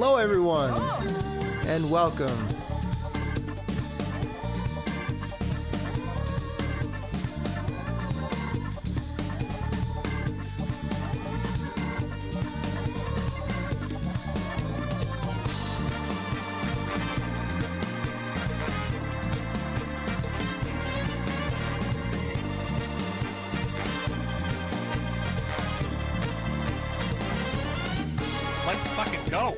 Hello everyone, and welcome. Let's fucking go.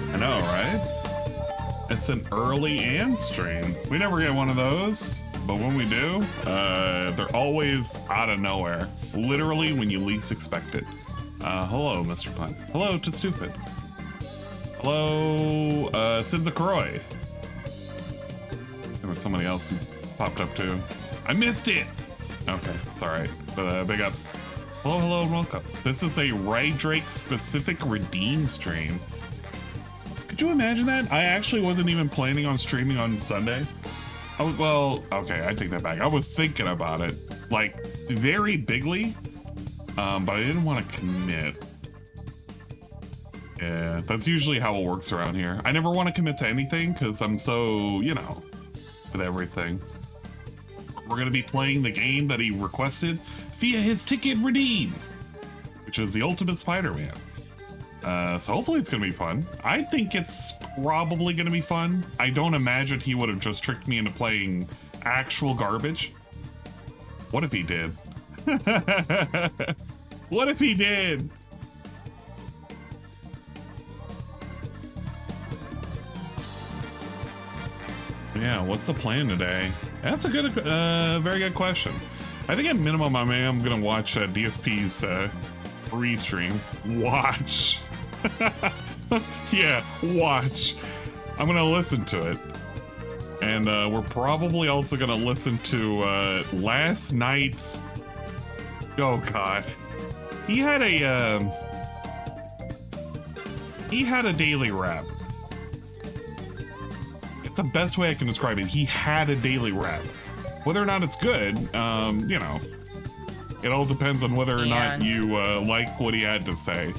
I know, right? It's an early and stream. We never get one of those, but when we do, they're always out of nowhere. Literally when you least expect it. Hello, Mr. Pun. Hello to Stupid. Hello, Sinza Kroy. There was somebody else who popped up too. I missed it! Okay, it's alright. But big ups. Hello, hello, and welcome. This is a RyDrake specific redeem stream. Could you imagine that? I actually wasn't even planning on streaming on Sunday. Well, okay, I take that back. I was thinking about it, like, very bigly, but I didn't want to commit. Yeah, that's usually how it works around here. I never want to commit to anything because I'm so, you know, with everything. We're going to be playing the game that he requested via his ticket redeem, which is the Ultimate Spider-Man. So hopefully it's going to be fun. I think it's probably going to be fun. I don't imagine he would have just tricked me into playing actual garbage. What if he did? What if he did? Yeah, what's the plan today? That's a good, very good question. I think at minimum, I'm gonna watch DSP's Prestream. Watch. Yeah, watch. I'm gonna listen to it. And we're probably also gonna listen to last night's... Oh God. He had a daily rap. It's the best way I can describe it. He had a daily rap. Whether or not it's good, you know, it all depends on whether or not you like what he had to say.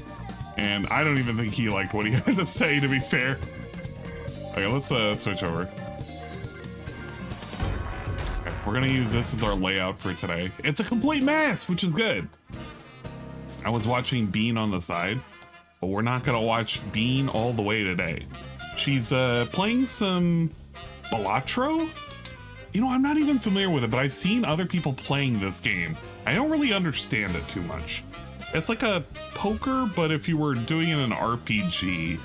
And I don't even think he liked what he had to say, to be fair. Okay, let's switch over. Okay, we're gonna use this as our layout for today. It's a complete mess, which is good. I was watching Bean on the side, but we're not gonna watch Bean all the way today. She's playing some Balatro? You know, I'm not even familiar with it, but I've seen other people playing this game. I don't really understand it too much. It's like a poker, but if you were doing it in an RPG.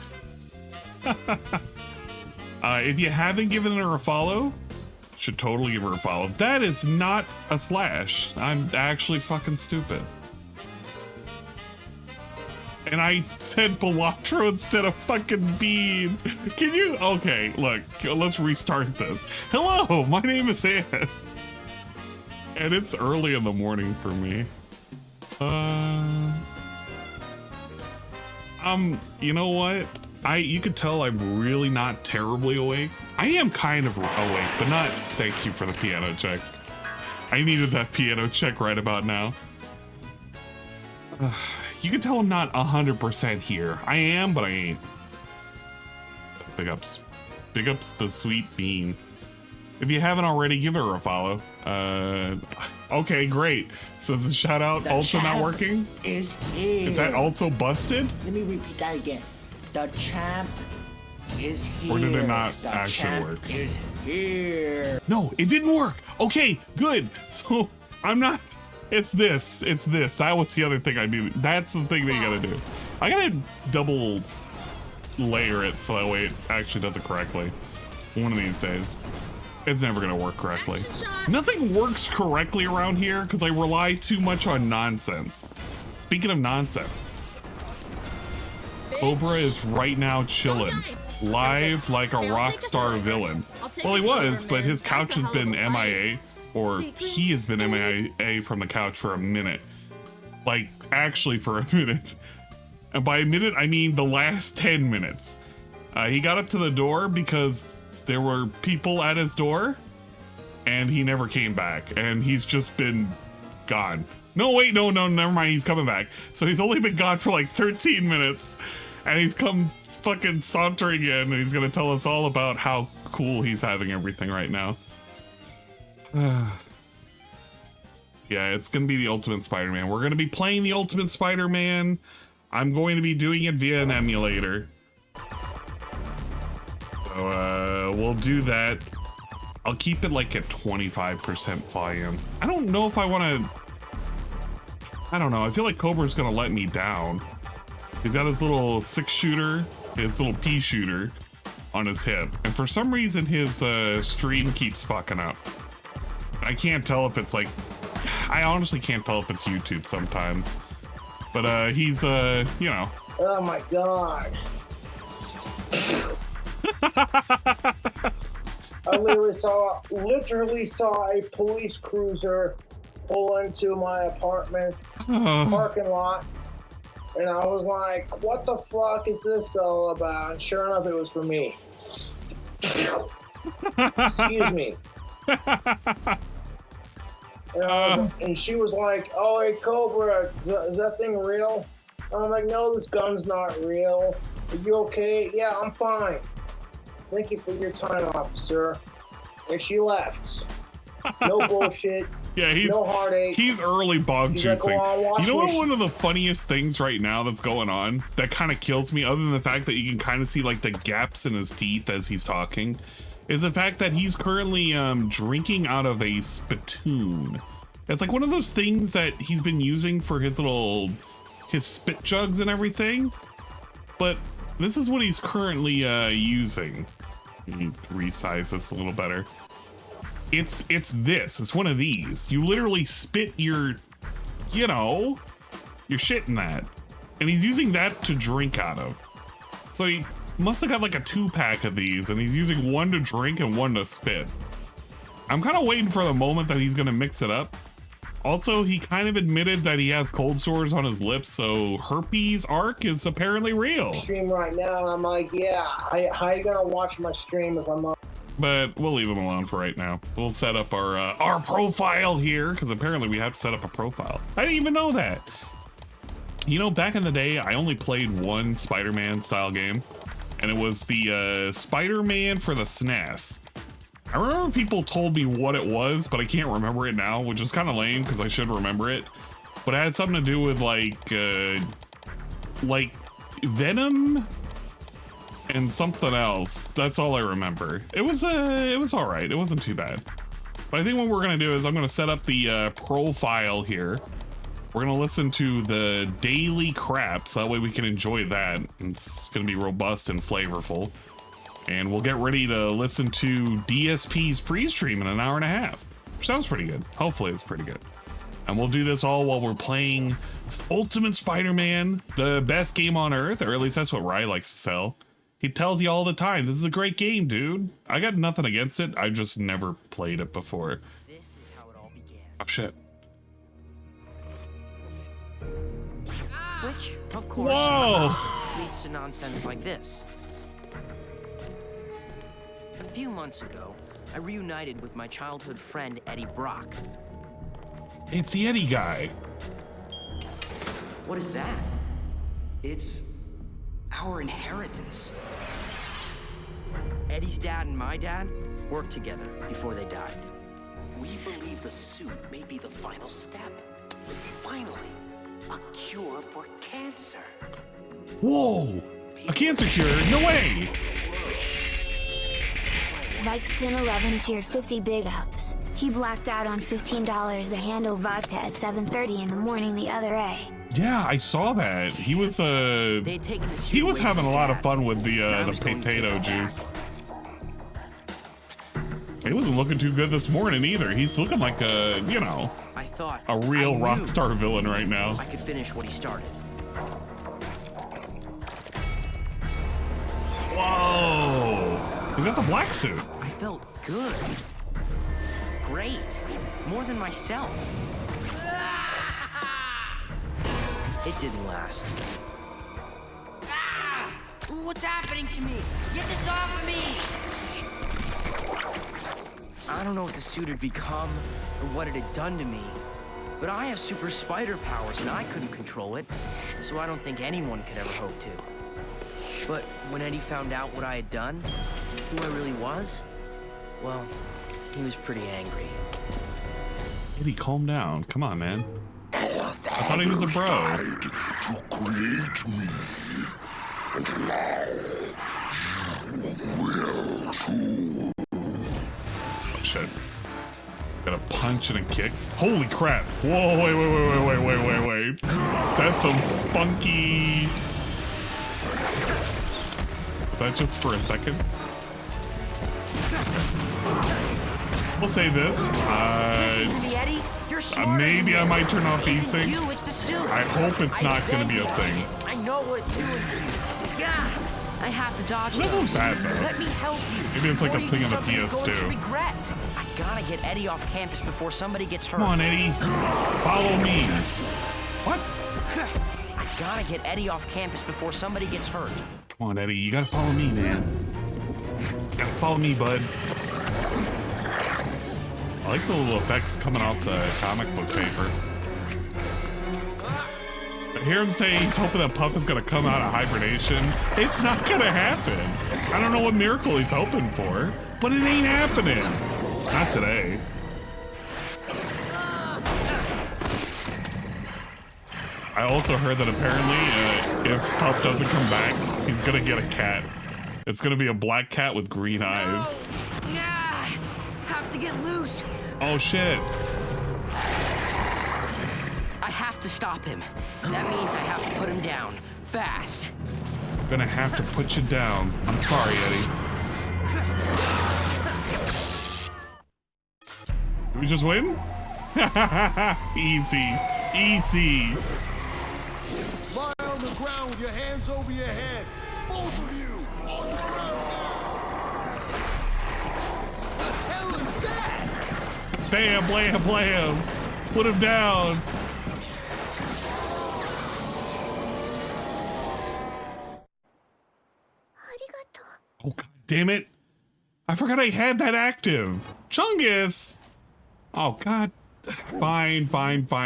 If you haven't given her a follow, should totally give her a follow. That is not a slash. I'm actually fucking stupid. And I said Balatro instead of fucking Bean. Can you? Okay, look, let's restart this. Hello, my name is Ann. And it's early in the morning for me. You know what? You could tell I'm really not terribly awake. I am kind of awake, but not. Thank you for the piano check. I needed that piano check right about now. You can tell I'm not 100% here. I am, but I ain't. Big ups. Big ups the sweet Bean. If you haven't already, give her a follow. Okay, great. So is the shout out also not working? Is here. Is that also busted? Let me repeat that again. The champ is here. Or did it not the actually champ work? Is here. No, it didn't work. Okay, good. So I'm not... It's this. That was the other thing I do. That's the thing that you gotta do. I gotta double layer it so that way it actually does it correctly. One of these days. It's never gonna work correctly. Nothing works correctly around here because I rely too much on nonsense. Speaking of nonsense, Cobra is right now chilling, live like a rock star villain. Well, he was, but his couch has been MIA. Or he has been MIA from the couch for a minute. Like, actually for a minute. And by a minute, I mean the last 10 minutes. He got up to the door because there were people at his door and he never came back, and he's just been gone. No, wait, no, never mind, he's coming back. So he's only been gone for like 13 minutes, and he's come fucking sauntering in, and he's gonna tell us all about how cool he's having everything right now. Yeah, it's gonna be the Ultimate Spider-Man. We're gonna be playing the Ultimate Spider-Man. I'm going to be doing it via an emulator. So, we'll do that. I'll keep it like at 25% volume. I don't know if I want to... I don't know. I feel like Cobra's gonna let me down. He's got his little 6-shooter, his little pea shooter on his hip. And for some reason, his stream keeps fucking up. I can't tell if it's like... I honestly can't tell if it's YouTube sometimes. But he's, you know... Oh my god. I literally saw a police cruiser pull into my apartment's parking lot, and I was like, what the fuck is this all about? And sure enough, it was for me. Excuse me. And she was like, oh, hey, Cobra, is that thing real? I'm like, no, this gun's not real. Are you okay? Yeah, I'm fine. Thank you for your time, officer. And she left. No bullshit. Yeah, no heartache. He's early bog He's like, juicing. "Oh, You know what? One of the funniest things right now that's going on that kind of kills me, other than the fact that you can kind of see like the gaps in his teeth as he's talking, is the fact that he's currently drinking out of a spittoon. It's like one of those things that he's been using for his spit jugs and everything. But this is what he's currently using. Let me resize this a little better. It's one of these. You literally spit your, you know, your shit in that. And he's using that to drink out of. So he must have got like a 2-pack of these, and he's using one to drink and one to spit. I'm kind of waiting for the moment that he's gonna mix it up. Also, he kind of admitted that he has cold sores on his lips, so herpes arc is apparently real. Stream right now, and I'm like, yeah, how you gonna watch my stream if I'm not? But we'll leave him alone for right now. We'll set up our profile here, because apparently we have to set up a profile. I didn't even know that. You know, back in the day, I only played one Spider-Man style game, and it was the Spider-Man for the SNES. I remember people told me what it was, but I can't remember it now, which is kind of lame because I should remember it. But it had something to do with like Venom and something else. That's all I remember. It was all right. It wasn't too bad. But I think what we're gonna do is I'm gonna set up the profile here. We're gonna listen to the daily crap, so that way we can enjoy that. It's gonna be robust and flavorful. And we'll get ready to listen to DSP's Prestream in an hour and a half, which sounds pretty good. Hopefully it's pretty good. And we'll do this all while we're playing Ultimate Spider-Man, the best game on earth, or at least that's what Ry likes to sell. He tells you all the time, this is a great game, dude. I got nothing against it. I just never played it before. This is how it all began. Oh shit. Which, of course, Whoa! leads to nonsense like this. A few months ago, I reunited with my childhood friend Eddie Brock. It's the Eddie guy. What is that? It's our inheritance. Eddie's dad and my dad worked together before they died. We believe the suit may be the final step. Finally, a cure for cancer. Whoa! A cancer cure? No way! Vikes1011 cheered 50 big ups. He blacked out on $15 a handle vodka at 7:30 in the morning the other day. Yeah, I saw that. He was he was having a lot of fun with the potato juice. He wasn't looking too good this morning either. He's looking like a, you know, I thought a real rock star villain right now. I could finish what he started. Whoa! He got the black suit. I felt good. Great. More than myself. It didn't last. What's happening to me? Get this off of me! I don't know what the suit had become or what it had done to me, but I have super spider powers and I couldn't control it, so I don't think anyone could ever hope to. But when Eddie found out what I had done, who I really was, well, he was pretty angry. Eddie, calm down. Come on, man. I thought he was a bro. To create me, and now you will too. Oh, shit. Got a punch and a kick. Holy crap. Whoa, wait. That's some funky... Is that just for a second? We'll say this. Listen to me, Eddie. You're smarter Maybe than I this. might turn off This these isn't things. you, it's the suit. I hope it's not going to be a thing. I know what it's doing to you. Yeah, I have to dodge That's those. not bad, though. Let me help you. Maybe it's like Or a you thing do on the something you're going to PS2. regret. I gotta get Eddie off campus before somebody gets hurt. Come on, Eddie. Follow me. What? I gotta get Eddie off campus before somebody gets hurt. Come on, Eddie. You gotta follow me, man. You gotta follow me, bud. I like the little effects coming off the comic book paper. I hear him say he's hoping that Puff is gonna come out of hibernation. It's not gonna happen. I don't know what miracle he's hoping for, but it ain't happening. Not today. I also heard that apparently if Puff doesn't come back, he's gonna get a cat. It's gonna be a black cat with green eyes. Ah, have to get loose. Oh shit. I have to stop him. That means I have to put him down. Fast. Gonna have to put you down. I'm sorry, Eddie. Did we just win? Easy. Easy. Lie on the ground with your hands over your head. Both of you on the ground. The hell is that? Bam, blam, blam. Put him down. Oh, god damn it. I forgot I had that active. Chungus. Oh, god. Fine.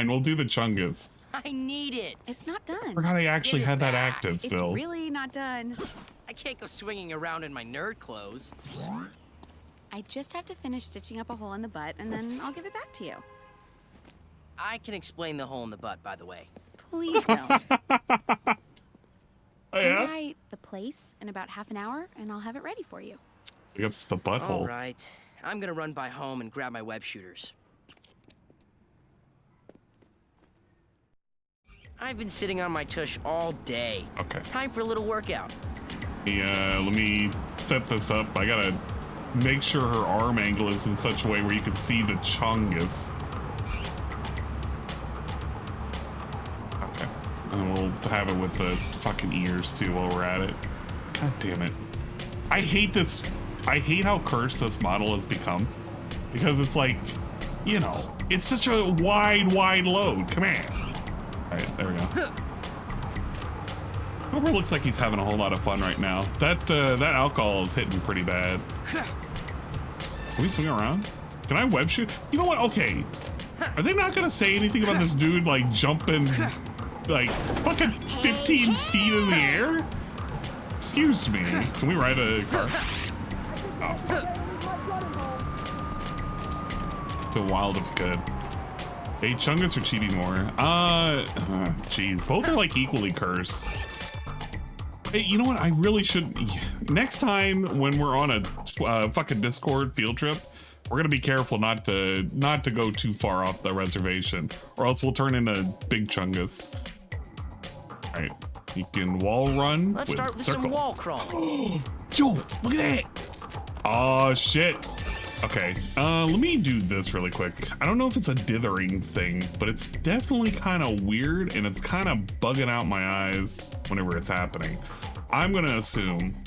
We'll do the Chungus. I need it. It's not done. I forgot I actually Give it had that back. active still. It's really not done. I can't go swinging around in my nerd clothes. I just have to finish stitching up a hole in the butt, and then I'll give it back to you. I can explain the hole in the butt, by the way. Please don't. Oh, Come yeah? by the place in about half an hour, and I'll have it ready for you. Pick up the butthole. All right. I'm gonna run by home and grab my web shooters. I've been sitting on my tush all day. Okay. Time for a little workout. Yeah, let me set this up. I gotta make sure her arm angle is in such a way where you can see the Chungus. Okay. And we'll have it with the fucking ears too while we're at it. God damn it. I hate this. I hate how cursed this model has become. Because it's like, you know, it's such a wide load. Come here. Alright, there we go. Cobra looks like he's having a whole lot of fun right now. That alcohol is hitting pretty bad. Can we swing around? Can I web shoot? You know what? Okay. Are they not gonna say anything about this dude like jumping like fucking 15 feet in the air? Excuse me. Can we ride a car? Oh. Feel wild if we could. Hey, Chungus are cheating more. Jeez, both are like equally cursed. Hey, you know what? I really should. Next time when we're on a fucking Discord field trip, we're gonna be careful not to go too far off the reservation, or else we'll turn into Big Chungus. All right, you can wall run. Let's with start with circle. some wall crawling. Yo, look at that! Oh shit. Okay, let me do this really quick. I don't know if it's a dithering thing, but it's definitely kind of weird, and it's kind of bugging out my eyes whenever it's happening. I'm gonna assume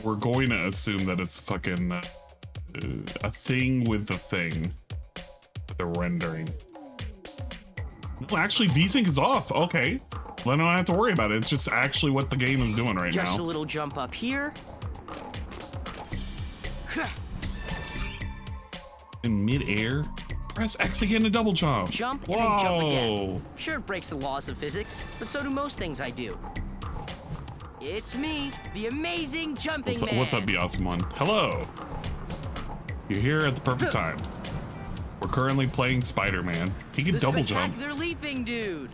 we're going to assume that it's fucking a thing with the thing, the rendering. Well, actually, VSync is off. Okay. Then I don't have to worry about it. It's just actually what the game is doing right now. Just a little jump up here. In mid-air, press X again to double jump. Jump and then jump again. Sure, it breaks the laws of physics, but so do most things I do. It's me, the amazing jumping man. What's up, Awesome One? Hello. You're here at the perfect time. We're currently playing Spider-Man. He can double jump. They're leaping, dude.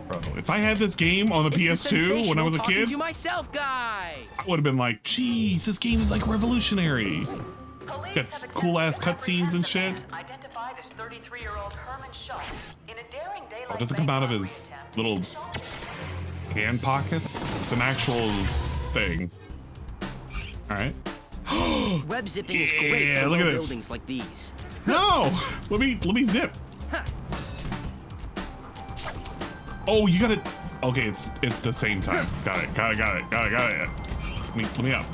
Bro, if I had this game on the PS2 when I was a kid, to myself, guy. I would have been like, geez, this game is like revolutionary. Got cool ass cutscenes and shit. Identified as 33-year-old Herman Schultz in a daring daylight. Oh, does it come out of his little hand pockets? It's an actual thing. All right. Web zipping is great for look at this. buildings like these. No, let me zip. Oh, you got it. Okay, it's the same time. Got it. Let me up.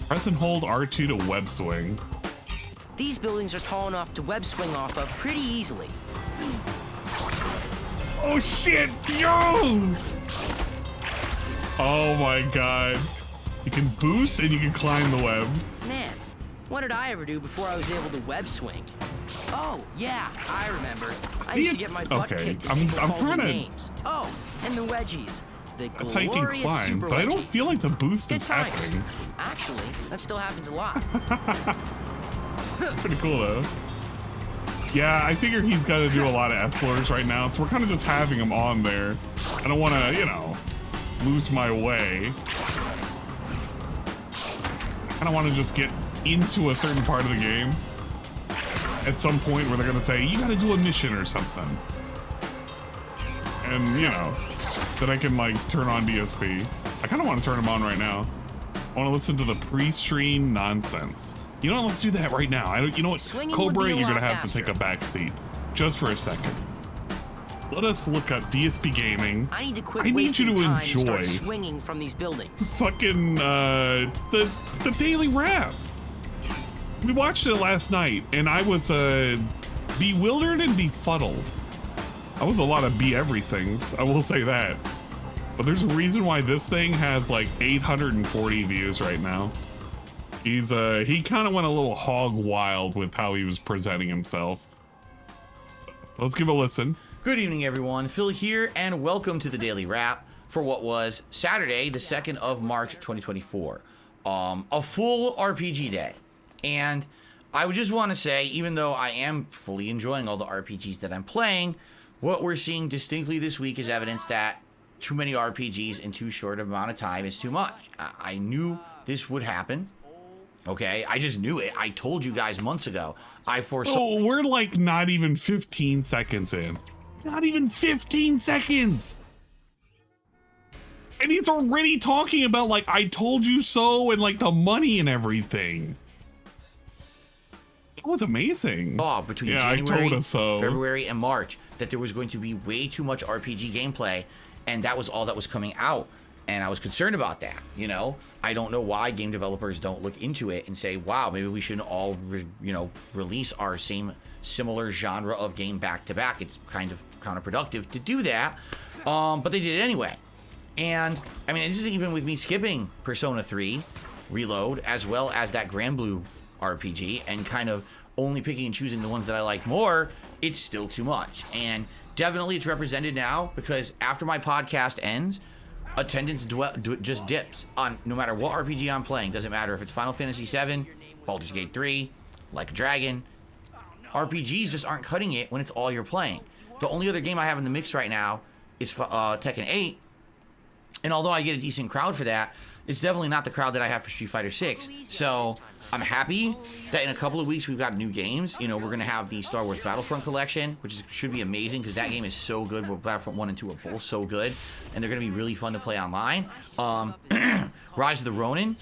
Press and hold R2 to web swing. These buildings are tall enough to web swing off of pretty easily. Oh shit, yo! Oh my god. You can boost and you can climb the web. Man, what did I ever do before I was able to web swing? Oh, yeah, I remember. I used to get my butt kicked in games. Oh, and the wedgies. That's how you can climb, but I don't feel like the boost is happening. Actually, that still happens a lot. Pretty cool though. Yeah, I figure he's got to do a lot of F-slurs right now, so we're kind of just having him on there. I don't want to, you know, lose my way. I kind of want to just get into a certain part of the game at some point where they're going to say, you got to do a mission or something. And, you know, that I can, like, turn on DSP. I kind of want to turn him on right now. I want to listen to the pre-stream nonsense. You know what? Let's do that right now. You know what? Cobra, you're going to have to take a back seat. Just for a second. Let us look up DSP Gaming. I need to quit I need you to enjoy start swinging from these buildings. Fucking, the Daily Wrap. We watched it last night, and I was, bewildered and befuddled. I was a lot of everythings, I will say that. But there's a reason why this thing has like 840 views right now. He kind of went a little hog wild with how he was presenting himself. Let's give a listen. Good evening, everyone. Phil here, and welcome to the Daily Wrap for what was Saturday, the 2nd of March, 2024. A full RPG day. And I would just want to say, even though I am fully enjoying all the RPGs that I'm playing, what we're seeing distinctly this week is evidence that too many RPGs in too short of amount of time is too much. I knew this would happen. Okay, I just knew it. I told you guys months ago. I foresaw. Oh, we're like not even 15 seconds in. Not even 15 seconds. And he's already talking about like, I told you so, and like the money and everything. It was amazing. Between January, February, and March that there was going to be way too much RPG gameplay, and that was all that was coming out. And I was concerned about that, you know? I don't know why game developers don't look into it and say, wow, maybe we shouldn't all, release our similar genre of game back to back. It's kind of counterproductive to do that, but they did it anyway. And, I mean, this is even with me skipping Persona 3 Reload, as well as that Grand Blue RPG, and kind of only picking and choosing the ones that I like more, it's still too much. And definitely it's represented now, because after my podcast ends, attendance just dips on no matter what RPG I'm playing. Doesn't matter if it's Final Fantasy VII, Baldur's Gate 3, Like a Dragon. RPGs just aren't cutting it when it's all you're playing. The only other game I have in the mix right now is Tekken 8, and although I get a decent crowd for that, it's definitely not the crowd that I have for Street Fighter 6. So I'm happy that in a couple of weeks we've got new games. You know, we're gonna have the Star Wars Battlefront collection, which should be amazing because that game is so good. Well, Battlefront 1 and 2 are both so good, and they're gonna be really fun to play online. Rise of the Ronin,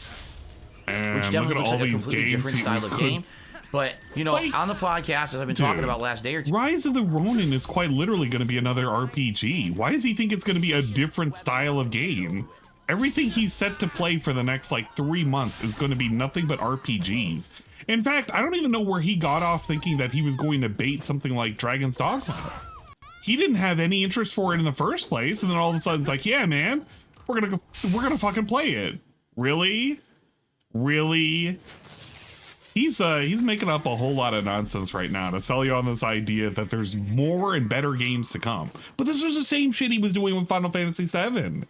which definitely looks like a completely different style of game. But, you know, on the podcast, as I've been talking about last day or two, Rise of the Ronin is quite literally going to be another RPG. Why does he think it's going to be a different style of game? Everything he's set to play for the next like 3 months is going to be nothing but RPGs. In fact, I don't even know where he got off thinking that he was going to bait something like Dragon's Dogma. He didn't have any interest for it in the first place, and then all of a sudden it's like, yeah, man, we're gonna fucking play it. Really? He's making up a whole lot of nonsense right now to sell you on this idea that there's more and better games to come. But this was the same shit he was doing with Final Fantasy VII.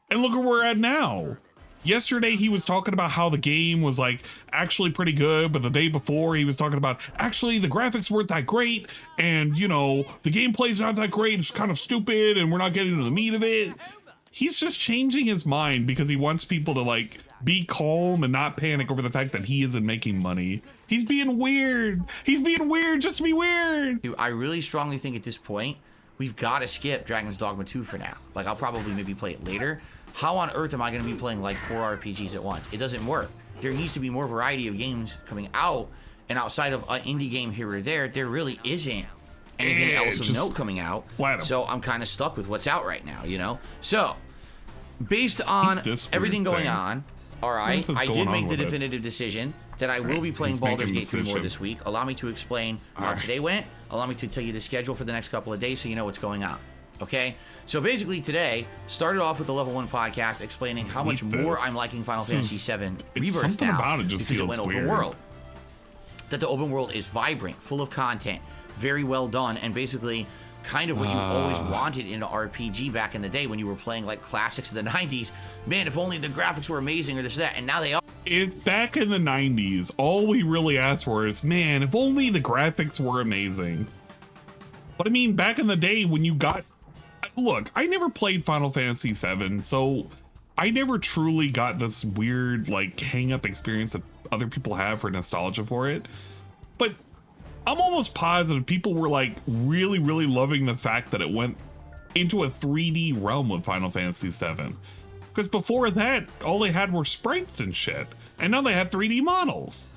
And look where we're at now. Yesterday he was talking about how the game was like actually pretty good, but the day before he was talking about actually the graphics weren't that great, and you know, the gameplay's not that great, it's kind of stupid, and we're not getting to the meat of it. He's just changing his mind because he wants people to like be calm and not panic over the fact that he isn't making money. He's being weird. He's being weird just to be weird. Dude, I really strongly think at this point, we've got to skip Dragon's Dogma 2 for now. Like, I'll probably maybe play it later. How on earth am I going to be playing like 4 RPGs at once? It doesn't work. There needs to be more variety of games coming out, and outside of an indie game here or there really isn't anything else of note coming out. So I'm kind of stuck with what's out right now, you know? So, based on everything going on, all right, I did make the definitive decision that I will be playing Baldur's Gate 3 more this week. Allow me to explain how today went. Allow me to tell you the schedule for the next couple of days so you know what's going on. Okay, so basically today started off with the Level 1 podcast explaining how much more I'm liking Final Fantasy VII Rebirth now because it went open world. That the open world is vibrant, full of content, very well done, and basically kind of what you always wanted in an RPG back in the day when you were playing like classics of the 90s. Man, if only the graphics were amazing or this or that, and now they are. Back in the 90s, all we really asked for is, man, if only the graphics were amazing. But I mean, back in the day when you got... Look, I never played Final Fantasy VII, so I never truly got this weird, like, hang-up experience that other people have for nostalgia for it. But I'm almost positive people were, like, really, really loving the fact that it went into a 3D realm with Final Fantasy VII. Because before that, all they had were sprites and shit. And now they had 3D models.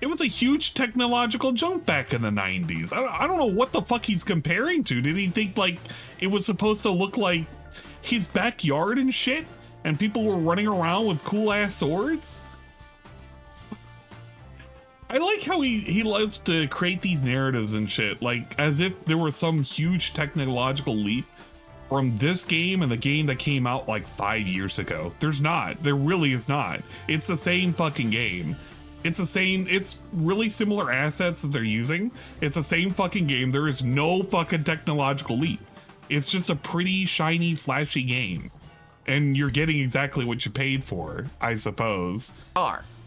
It was a huge technological jump back in the 90s. I don't know what the fuck he's comparing to. Did he think like it was supposed to look like his backyard and shit? And people were running around with cool ass swords? I like how he loves to create these narratives and shit, like as if there was some huge technological leap from this game and the game that came out like 5 years ago. There's not. There really is not. It's the same fucking game. It's really similar assets that they're using. It's the same fucking game. There is no fucking technological leap. It's just a pretty shiny, flashy game. And you're getting exactly what you paid for, I suppose.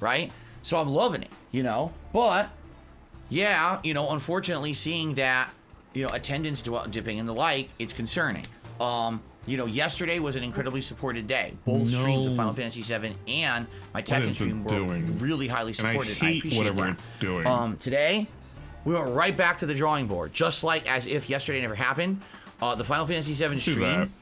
Right? So I'm loving it, you know? But, yeah, you know, unfortunately seeing that, you know, attendance dipping and the like, it's concerning. You know, yesterday was an incredibly supported day. Both streams of Final Fantasy VII and my Tekken stream were really highly supported. And I hate whatever it's doing. Today, we went right back to the drawing board, just like as if yesterday never happened. The Final Fantasy VII stream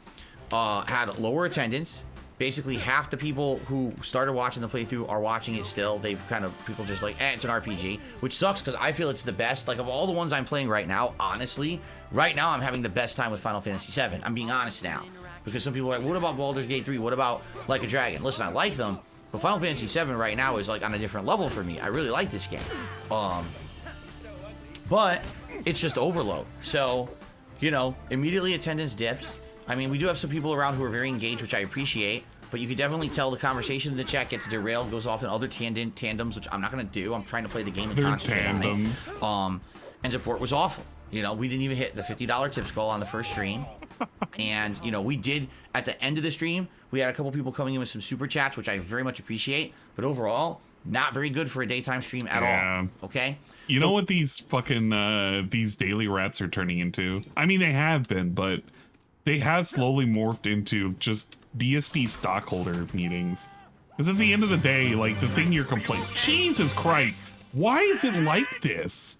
had lower attendance. Basically, half the people who started watching the playthrough are watching it still. They've kind of, people just like, it's an RPG, which sucks because I feel it's the best. Like, of all the ones I'm playing right now, honestly, right now I'm having the best time with Final Fantasy VII. I'm being honest now. Because some people are like, what about Baldur's Gate 3? What about Like a Dragon? Listen, I like them, but Final Fantasy VII right now is like on a different level for me. I really like this game. But it's just overload. So, you know, immediately attendance dips. I mean, we do have some people around who are very engaged, which I appreciate. But you can definitely tell the conversation in the chat gets derailed, goes off in other tandems, which I'm not going to do. I'm trying to play the game and concentrate on it. And support was awful. You know, we didn't even hit the $50 tips goal on the first stream. And, you know, we did, at the end of the stream, we had a couple people coming in with some super chats, which I very much appreciate. But overall, not very good for a daytime stream at all. Okay? You know what these fucking, these daily rats are turning into? I mean, they have been, but they have slowly morphed into just DSP stockholder meetings. Because at the end of the day, like, the thing you're complaining, Jesus Christ, why is it like this?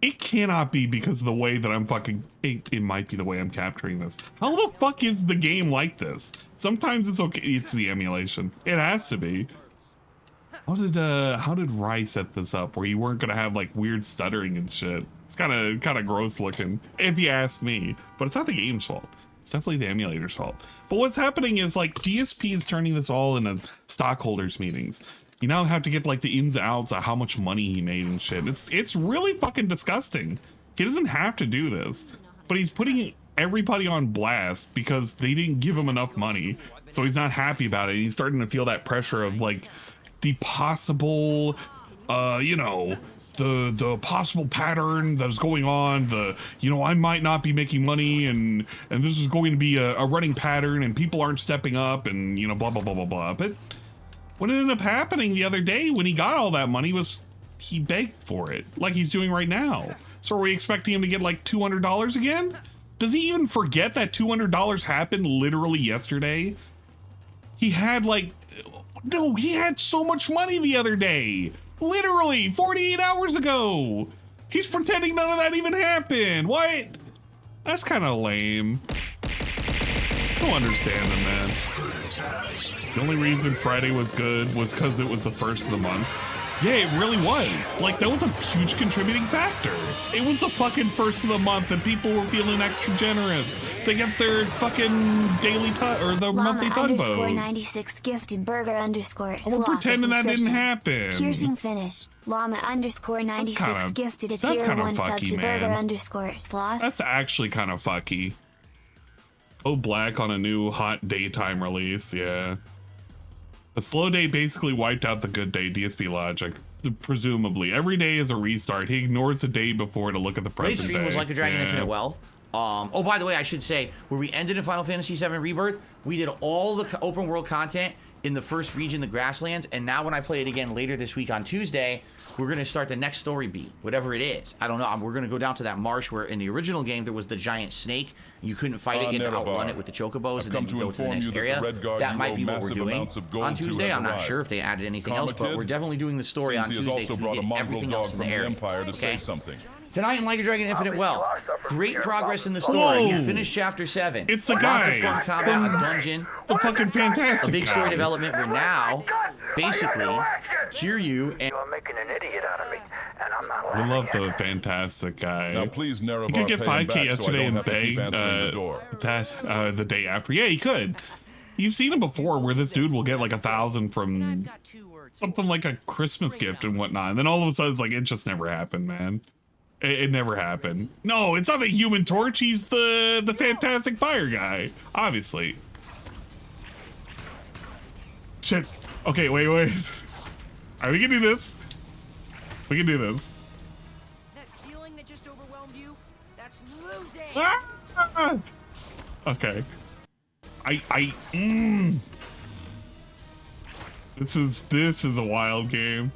It cannot be because of the way that I'm fucking, it might be the way I'm capturing this. How the fuck is the game like this? Sometimes it's okay, it's the emulation. It has to be. How did Ry set this up where you weren't gonna have like weird stuttering and shit? It's kind of gross looking, if you ask me, but it's not the game's fault. It's definitely the emulator's fault. But what's happening is like DSP is turning this all into stockholders meetings. You now have to get like the ins and outs of how much money he made and shit. It's really fucking disgusting. He doesn't have to do this, but he's putting everybody on blast because they didn't give him enough money. So he's not happy about it. He's starting to feel that pressure of like the possible, you know, the possible pattern that's going on, I might not be making money and this is going to be a running pattern and people aren't stepping up and, you know, blah, blah, blah, blah, blah. But what ended up happening the other day when he got all that money was he begged for it like he's doing right now. So are we expecting him to get like $200 again? Does he even forget that $200 happened literally yesterday? He had he had so much money the other day. Literally 48 hours ago. He's pretending none of that even happened. What? That's kind of lame. Don't understand him, man. The only reason Friday was good was because it was the first of the month. Yeah, it really was. Like, that was a huge contributing factor. It was the fucking first of the month and people were feeling extra generous. They got their fucking daily or the monthly tugboats. 96 gifted burger underscore. We're pretending that didn't happen. Piercing finish. Llama underscore 96 gifted a tier 1 sub to burger underscore sloth. That's actually kind of fucky. Oh, Black on a new hot daytime release, yeah. The slow day basically wiped out the good day, DSP logic. Presumably. Every day is a restart. He ignores the day before to look at the present day. Prestream was like a Dragon Infinite Wealth. Oh, by the way, I should say, where we ended in Final Fantasy VII Rebirth, we did all the open world content in the first region, the Grasslands, and now when I play it again later this week on Tuesday, we're going to start the next story beat, whatever it is. I don't know. We're going to go down to that marsh where in the original game there was the giant snake. You couldn't fight it, you had to outrun it with the chocobos, and then you go to the next area. That might be what we're doing on Tuesday. I'm not sure if they added anything else, but we're definitely doing the story on Tuesday because we did everything else in the area. Okay? Tonight in Like a Dragon Infinite Wealth, great progress in the story. We finished Chapter 7. It's the guy. Lots of fun combat, a dungeon. The fucking fantastic a big story development where now, basically, hear you and... You're making an idiot out of me, and I'm not We love the fantastic guy. Now, please, he could get 5K yesterday and beg the day after. Yeah, he could. You've seen him before where this dude will get like 1,000 from something like a Christmas gift and whatnot. And then all of a sudden it's like, it just never happened, man. It never happened. No, it's not the Human Torch. He's the fantastic fire guy, obviously. Shit. Okay, wait. All right, we can do this. We can do this. That feeling that just overwhelmed you, that's losing. Ah! Okay. This is a wild game.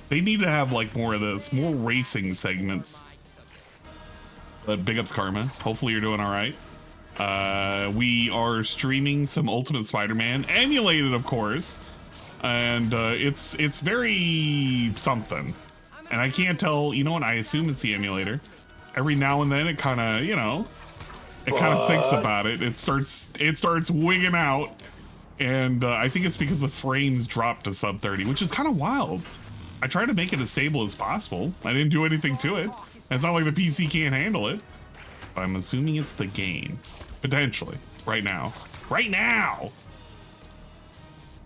They need to have like more of this, more racing segments. But big ups, Karma. Hopefully you're doing all right. We are streaming some Ultimate Spider-Man, emulated, of course, and it's very something. And I can't tell. You know what? I assume it's the emulator. Every now and then, it kind of, you know, it kind of thinks about it. It starts wigging out, and I think it's because the frames dropped to sub 30, which is kind of wild. I tried to make it as stable as possible. I didn't do anything to it. It's not like the PC can't handle it. But I'm assuming it's the game. Potentially. Right now. Right now!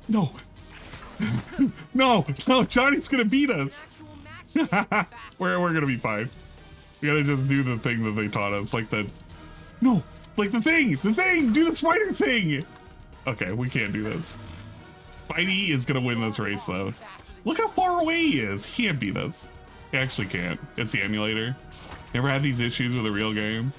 No! No! Johnny's gonna beat us! we're gonna be fine. We gotta just do the thing that they taught us. Like the... No! Like the thing! Do the spider thing! Okay, we can't do this. Spidey is gonna win this race, though. Look how far away he is. He can't beat us. He actually can't. It's the emulator. Never had these issues with a real game.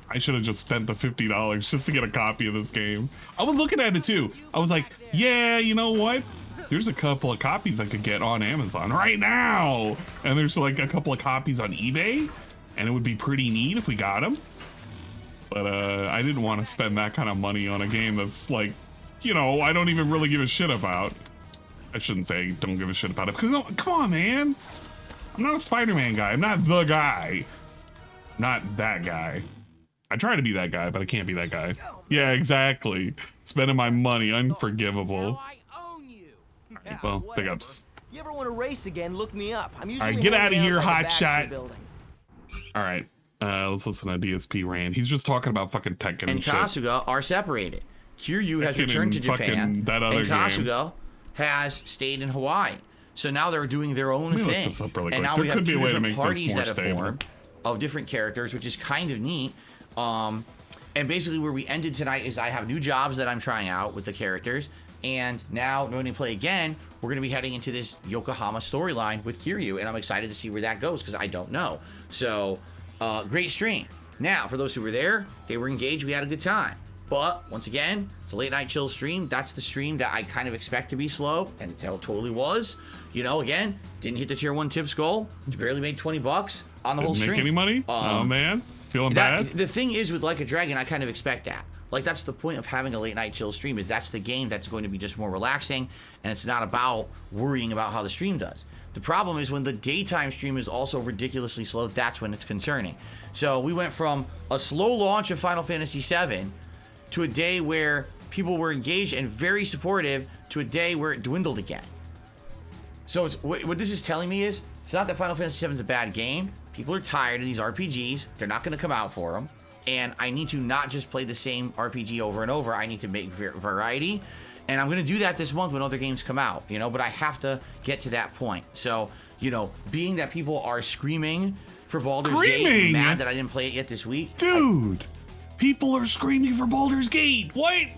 I should have just spent the $50 just to get a copy of this game. I was looking at it too. I was like, yeah, you know what? There's a couple of copies I could get on Amazon right now. And there's like a couple of copies on eBay. And it would be pretty neat if we got them. But I didn't want to spend that kind of money on a game that's like, you know, I don't even really give a shit about. I shouldn't say don't give a shit about it. Because come on, man. I'm not a Spider-Man guy. I'm not the guy. Not that guy. I try to be that guy, but I can't be that guy. Yeah, exactly. Spending my money, unforgivable. Right, well, big ups. You ever want to race again, look me up. I'm usually all right, get out of here, hotshot. All right. Let's listen to DSP rant. He's just talking about fucking Tekken and shit. Kasuga are separated. Kiryu has returned to Japan, that other and Kasuga has stayed in Hawaii. So now they're doing their own thing. Really and now there we have two different parties that have stable. formed of different characters, which is kind of neat. And basically where we ended tonight is I have new jobs that I'm trying out with the characters. And now, when we play again, we're going to be heading into this Yokohama storyline with Kiryu. And I'm excited to see where that goes because I don't know. So, great stream. Now, for those who were there, they were engaged. We had a good time. But, once again, it's a late night chill stream. That's the stream that I kind of expect to be slow. And it totally was. You know, again, didn't hit the tier 1 tips goal. Barely made 20 bucks on the whole stream. Didn't make any money? Oh, man. Feeling bad? The thing is, with Like a Dragon, I kind of expect that. Like, that's the point of having a late night chill stream, is that's the game that's going to be just more relaxing, and it's not about worrying about how the stream does. The problem is when the daytime stream is also ridiculously slow, that's when it's concerning. So we went from a slow launch of Final Fantasy VII to a day where people were engaged and very supportive to a day where it dwindled again. So what this is telling me is, it's not that Final Fantasy VII is a bad game. People are tired of these RPGs. They're not going to come out for them. And I need to not just play the same RPG over and over. I need to make variety. And I'm going to do that this month when other games come out, you know, but I have to get to that point. So, you know, being that people are screaming for Baldur's Gate, mad that I didn't play it yet this week. Dude, people are screaming for Baldur's Gate. What? I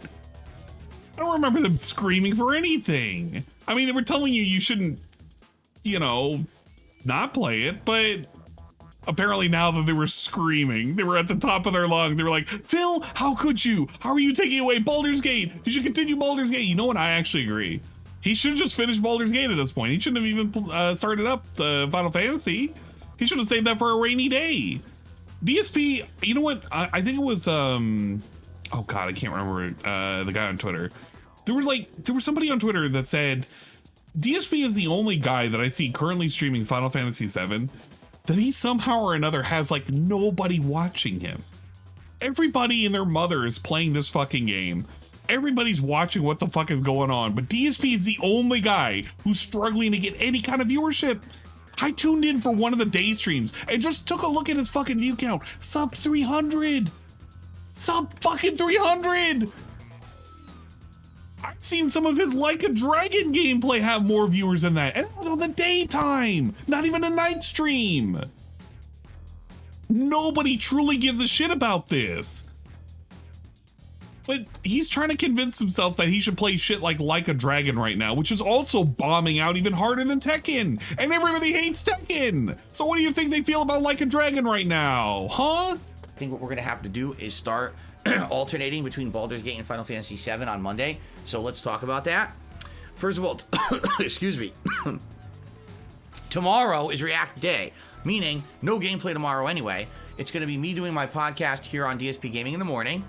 don't remember them screaming for anything. I mean, they were telling you shouldn't, you know, not play it, but apparently now that they were screaming, they were at the top of their lungs. They were like, Phil, how could you? How are you taking away Baldur's Gate? You should continue Baldur's Gate. You know what? I actually agree. He should have just finished Baldur's Gate at this point. He shouldn't have even started up the Final Fantasy. He should have saved that for a rainy day. DSP, you know what? I think it was, oh God, I can't remember the guy on Twitter. There was somebody on Twitter that said, DSP is the only guy that I see currently streaming Final Fantasy VII that he somehow or another has like nobody watching him. Everybody and their mother is playing this fucking game. Everybody's watching what the fuck is going on, but DSP is the only guy who's struggling to get any kind of viewership. I tuned in for one of the day streams and just took a look at his fucking view count. Sub 300. Sub fucking 300. I've seen some of his Like a Dragon gameplay have more viewers than that. And it was on the daytime, not even a night stream. Nobody truly gives a shit about this. But he's trying to convince himself that he should play shit like a Dragon right now, which is also bombing out even harder than Tekken. And everybody hates Tekken. So what do you think they feel about Like a Dragon right now, huh? I think what we're gonna have to do is start alternating between Baldur's Gate and Final Fantasy VII on Monday. So let's talk about that. First of all, excuse me. Tomorrow is React Day, meaning no gameplay tomorrow anyway. It's going to be me doing my podcast here on DSP Gaming in the morning.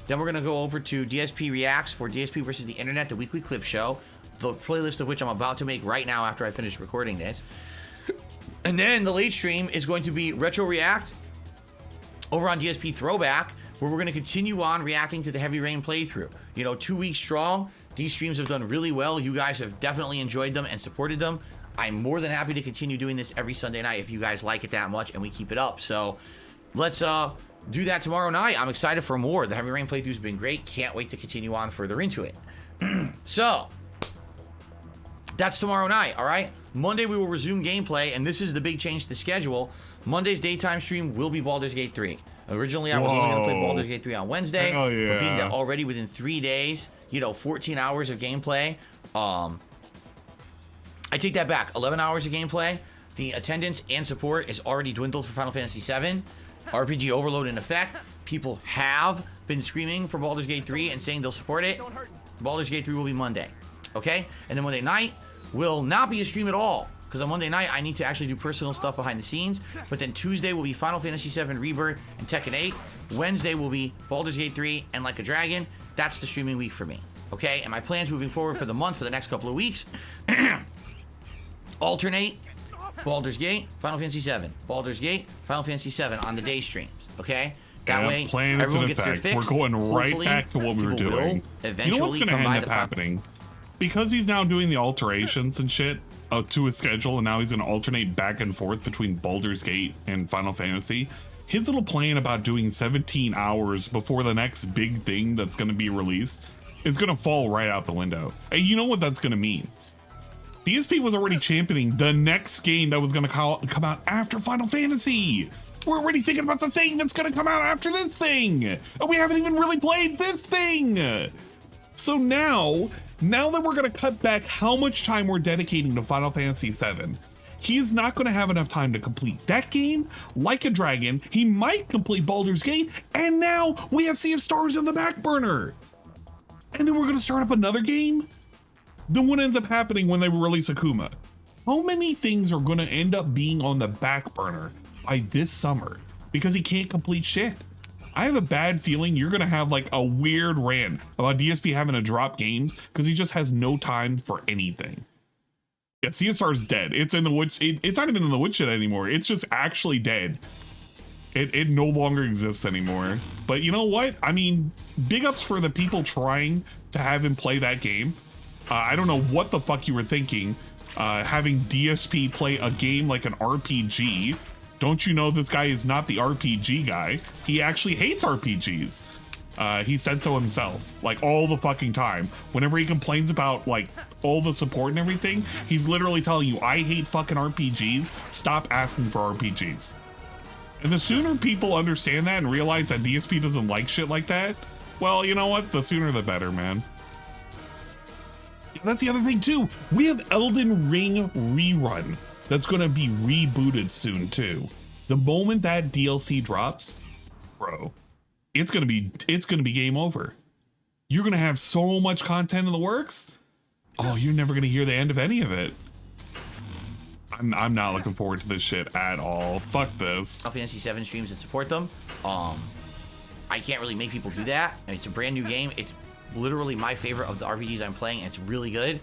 Then we're going to go over to DSP Reacts for DSP versus the Internet, the weekly clip show, the playlist of which I'm about to make right now after I finish recording this. And then the late stream is going to be Retro React over on DSP Throwback, where we're going to continue on reacting to the Heavy Rain playthrough. You know, 2 weeks strong. These streams have done really well. You guys have definitely enjoyed them and supported them. I'm more than happy to continue doing this every Sunday night if you guys like it that much and we keep it up. So let's do that tomorrow night. I'm excited for more. The Heavy Rain playthrough's been great. Can't wait to continue on further into it. So that's tomorrow night, all right? Monday we will resume gameplay, and this is the big change to the schedule. Monday's daytime stream will be Baldur's Gate 3. Originally, I was only going to play Baldur's Gate 3 on Wednesday. Hell yeah. But being that already within 3 days, you know, 14 hours of gameplay, I take that back. 11 hours of gameplay. The attendance and support is already dwindled for Final Fantasy VII. RPG overload in effect. People have been screaming for Baldur's Gate 3 and saying they'll support it. Baldur's Gate 3 will be Monday. Okay? And then Monday night will not be a stream at all. Because on Monday night, I need to actually do personal stuff behind the scenes. But then Tuesday will be Final Fantasy VII Rebirth and Tekken 8. Wednesday will be Baldur's Gate 3 and Like a Dragon. That's the streaming week for me. Okay? And my plans moving forward for the month, for the next couple of weeks, alternate Baldur's Gate, Final Fantasy VII. Baldur's Gate, Final Fantasy VII on the day streams. Okay? That way, everyone gets their fix. We're going right back to what we were doing. You know what's going to end up happening? Because he's now doing the alterations and shit to his schedule, and now he's going to alternate back and forth between Baldur's Gate and Final Fantasy. his little plan about doing 17 hours before the next big thing that's going to be released is going to fall right out the window. And you know what that's going to mean? DSP was already championing the next game that was going to come out after Final Fantasy. We're already thinking about the thing that's going to come out after this thing. And we haven't even really played this thing. So now that we're going to cut back how much time we're dedicating to Final Fantasy VII, he's not going to have enough time to complete that game. Like a Dragon, he might complete Baldur's Gate, and now we have Sea of Stars in the back burner. And then we're going to start up another game? Then what ends up happening when they release Akuma? How many things are going to end up being on the back burner by this summer because he can't complete shit? I have a bad feeling you're going to have like a weird rant about DSP having to drop games because he just has no time for anything. Yeah, CSR is dead. It's in the wood. It's not even in the woodshed anymore. It's just actually dead. It no longer exists anymore. But you know what? I mean, big ups for the people trying to have him play that game. I don't know what the fuck you were thinking, having DSP play a game like an RPG. Don't you know this guy is not the RPG guy? He actually hates RPGs. He said so himself, like all the fucking time. Whenever he complains about like all the support and everything, he's literally telling you, I hate fucking RPGs. Stop asking for RPGs. And the sooner people understand that and realize that DSP doesn't like shit like that, well, you know what? The sooner the better, man. That's the other thing too. We have Elden Ring Rerun that's gonna be rebooted soon too. The moment that DLC drops, bro, it's gonna be game over. You're gonna have so much content in the works. Oh, you're never gonna hear the end of any of it. I'm not looking forward to this shit at all. Fuck this. Final Fantasy VII streams and support them. I can't really make people do that. It's a brand new game. It's literally my favorite of the RPGs I'm playing, and it's really good.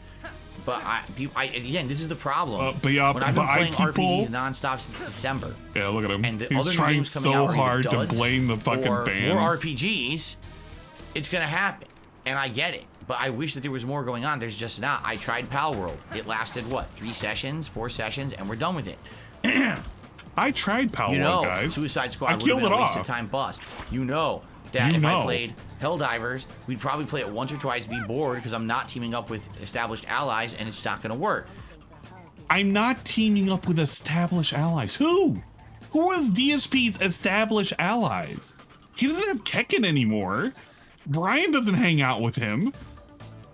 But again, this is the problem. But yeah, when I've been playing RPGs nonstop since December. Yeah, look at him. And the He's other trying games coming so out hard to duds blame the fucking or fans. more RPGs, it's gonna happen, and I get it. But I wish that there was more going on. There's just not. I tried Pal World. It lasted what, 3 sessions, 4 sessions, and we're done with it. I tried Pal World, guys. Suicide Squad I would killed have been it a waste off. of time bust. You know that if I played Helldivers, we'd probably play it once or twice, be bored because I'm not teaming up with established allies, and it's not going to work. I'm not teaming up with established allies. Who? Who is DSP's established allies? He doesn't have Kekken anymore. Brian doesn't hang out with him.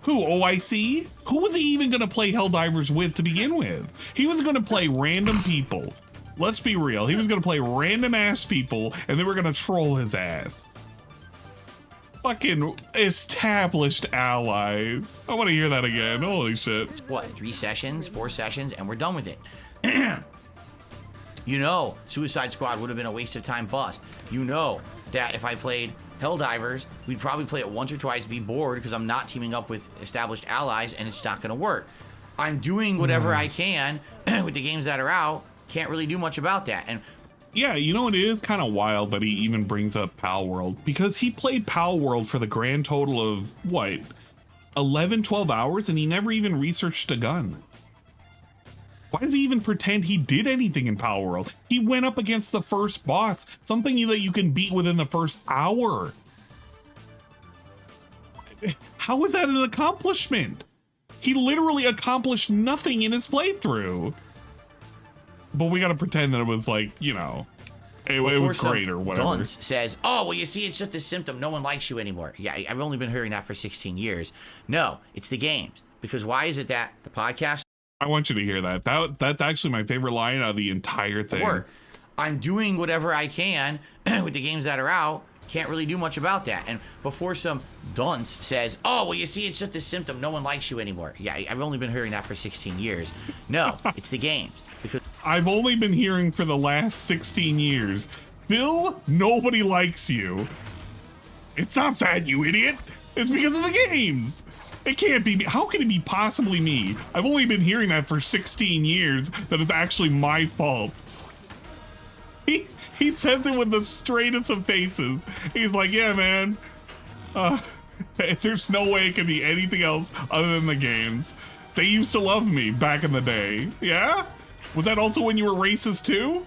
Who, OIC? Who was he even going to play Helldivers with to begin with? He was going to play random people. Let's be real. He was going to play random ass people, and they were going to troll his ass. Fucking established allies. I want to hear that again. Holy shit. What, 3 sessions, 4 sessions, and we're done with it. You know, Suicide Squad would have been a waste of time bust. You know that if I played Helldivers, we'd probably play it once or twice, be bored because I'm not teaming up with established allies, and it's not going to work. I'm doing whatever I can with the games that are out. Can't really do much about that. And yeah, you know, it is kind of wild that he even brings up Pal World, because he played Pal World for the grand total of what, 11, 12 hours, and he never even researched a gun. Why does he even pretend he did anything in Pal World? He went up against the first boss, something that you can beat within the first hour. How is that an accomplishment? He literally accomplished nothing in his playthrough. But we gotta pretend that it was like, you know, it was great or whatever. Dunce says, oh, well, you see, it's just a symptom. No one likes you anymore. Yeah, I've only been hearing that for 16 years. No, it's the games. Because why is it that the podcast... I want you to hear that. That's actually my favorite line out of the entire thing. I'm doing whatever I can with the games that are out. Can't really do much about that. And before some dunce says, oh, well, you see, it's just a symptom. No one likes you anymore. Yeah, I've only been hearing that for 16 years. No, it's the games. Because I've only been hearing for the last 16 years, Phil, nobody likes you. It's not that, you idiot. It's because of the games. It can't be me. How can it be possibly me? I've only been hearing that for 16 years that it's actually my fault. He says it with the straightest of faces. He's like, yeah, man. There's no way it can be anything else other than the games. They used to love me back in the day. Yeah? Was that also when you were racist too?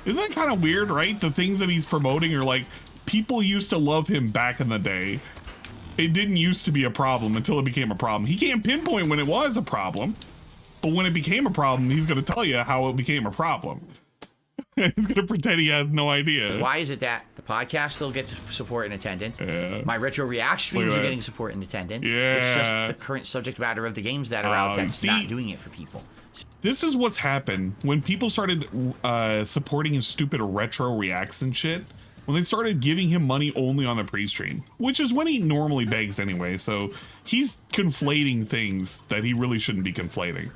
Isn't that kind of weird, right? The things that he's promoting are like, people used to love him back in the day. It didn't used to be a problem until it became a problem. He can't pinpoint when it was a problem, but when it became a problem, he's going to tell you how it became a problem. He's going to pretend he has no idea. Why is it that the podcast still gets support and attendance? Yeah. My retro react streams are getting support and attendance. Yeah. It's just the current subject matter of the games that are out that's not doing it for people. This is what's happened when people started supporting his stupid retro reacts and shit. When they started giving him money only on the pre-stream, which is when he normally begs anyway. So he's conflating things that he really shouldn't be conflating.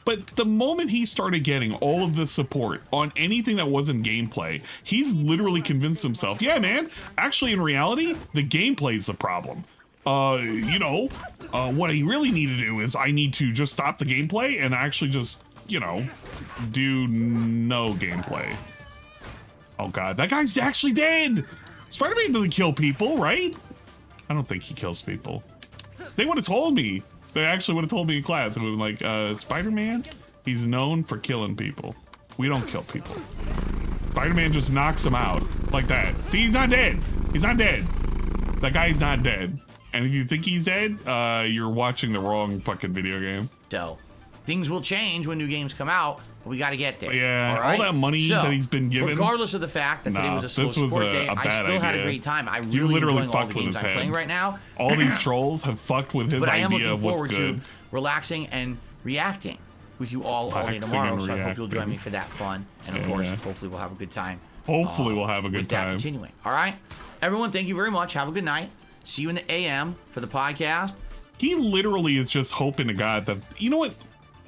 But the moment he started getting all of this support on anything that wasn't gameplay, he's literally convinced himself, yeah, man, actually in reality, the gameplay is the problem. What I really need to do is I need to just stop the gameplay and actually just, do no gameplay. Oh God, that guy's actually dead. Spider-Man doesn't kill people, right? I don't think he kills people. They would have told me. They actually would have told me in class. It would have been like, Spider-Man, he's known for killing people. We don't kill people. Spider-Man just knocks them out like that. See, he's not dead. He's not dead. That guy's not dead. And if you think he's dead, you're watching the wrong fucking video game. So, things will change when new games come out, but we got to get there. Yeah, all that money that he's been given. Regardless of the fact that today was a slow support day, I still had a great time. I really enjoying all the games I'm playing right now. All these trolls have fucked with his idea of what's good. But I am looking forward to relaxing and reacting with you all day tomorrow. So I hope you'll join me for that fun. And of course, hopefully we'll have a good time. Hopefully we'll have a good time. Continuing. All right, everyone, thank you very much. Have a good night. See you in the AM for the podcast. He literally is just hoping to God that, you know what?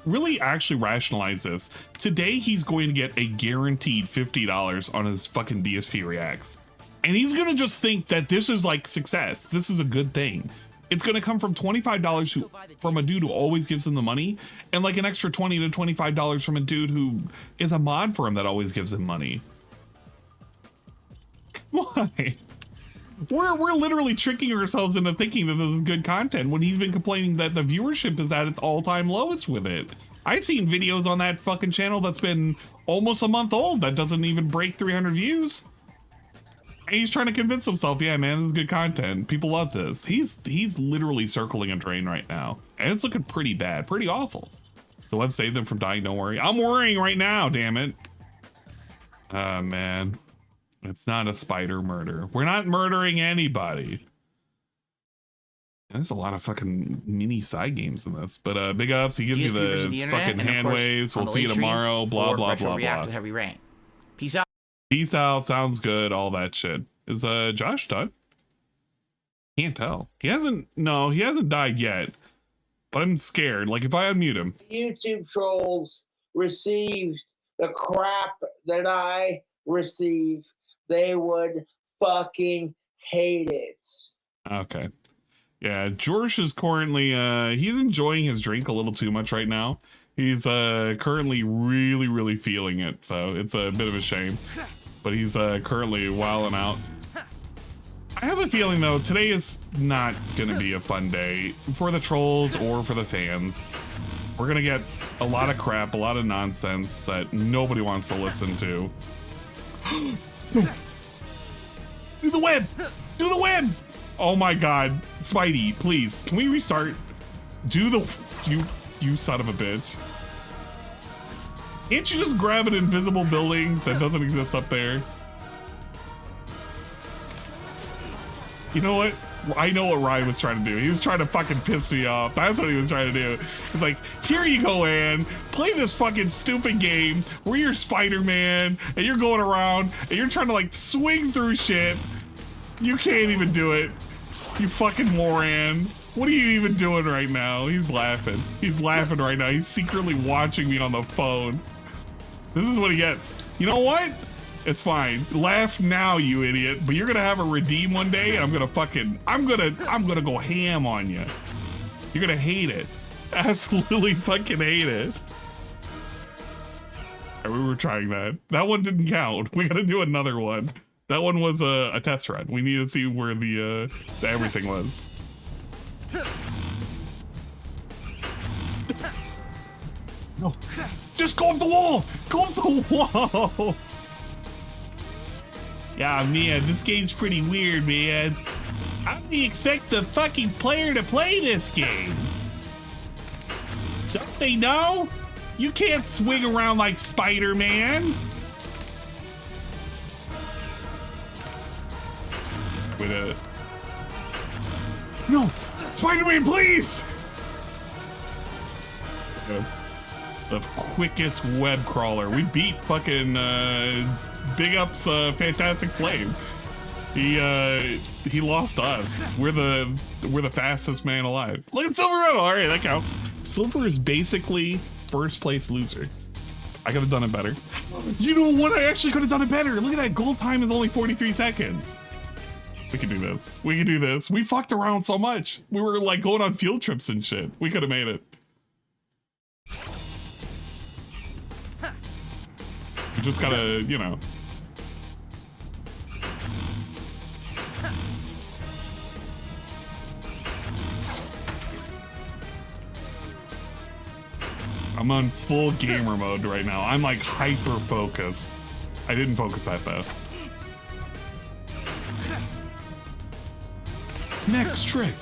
Really actually rationalize this. Today he's going to get a guaranteed $50 on his fucking DSP reacts. And he's going to just think that this is like success. This is a good thing. It's going to come from $25 from a dude who always gives him the money, and like an extra $20 to $25 from a dude who is a mod for him that always gives him money. Why? We're literally tricking ourselves into thinking that this is good content when he's been complaining that the viewership is at its all-time lowest with it. I've seen videos on that fucking channel that's been almost a month old that doesn't even break 300 views. And he's trying to convince himself, yeah, man, this is good content. People love this. He's literally circling a drain right now. And it's looking pretty bad, pretty awful. The web saved them from dying, don't worry. I'm worrying right now, damn it. Man. It's not a spider murder. We're not murdering anybody. There's a lot of fucking mini side games in this, but big ups. He gives you the fucking hand waves. We'll see you tomorrow. Blah blah blah blah. Heavy rain. Peace out. Peace out. Sounds good. All that shit. Is Josh done? Can't tell. He hasn't. No, he hasn't died yet. But I'm scared. Like if I unmute him. YouTube trolls received the crap that I receive. They would fucking hate it. Okay. Yeah, George is currently, he's enjoying his drink a little too much right now. He's currently really, really feeling it. So it's a bit of a shame. But he's currently wilding out. I have a feeling, though, today is not going to be a fun day for the trolls or for the fans. We're going to get a lot of crap, a lot of nonsense that nobody wants to listen to. Do the web! Do the web! Oh my God, Spidey, please, can we restart? Do the, you son of a bitch. Can't you just grab an invisible building that doesn't exist up there? You know what? I know what Ryan was trying to do. He was trying to fucking piss me off. That's what he was trying to do. It's like, here you go, Ann. Play this fucking stupid game where you're Spider-Man and you're going around and you're trying to like swing through shit. You can't even do it. You fucking moron. What are you even doing right now? He's laughing. He's laughing right now. He's secretly watching me on the phone. This is what he gets. You know what? It's fine. Laugh now, you idiot. But you're gonna have a redeem one day, and I'm gonna go ham on you. You're gonna hate it. Absolutely fucking hate it. Right, we were trying that. That one didn't count. We gotta do another one. That one was a test run. We need to see where the everything was. No. Just go up the wall! Go up the wall! Yeah, man, this game's pretty weird, man. How do you expect the fucking player to play this game? Don't they know? You can't swing around like Spider-Man. Wait a... No! Spider-Man, please! The quickest web crawler. We beat fucking Big Up's Fantastic Flame. He lost us. We're the fastest man alive. Look at Silver Medal. All right, that counts. Silver is basically first place loser. I could have done it better. You know what? I actually could have done it better. Look at that. Goal time is only 43 seconds. We can do this. We can do this. We fucked around so much. We were like going on field trips and shit. We could have made it. You just gotta, you know. I'm on full gamer mode right now. I'm like hyper focused. I didn't focus that fast. Next trick.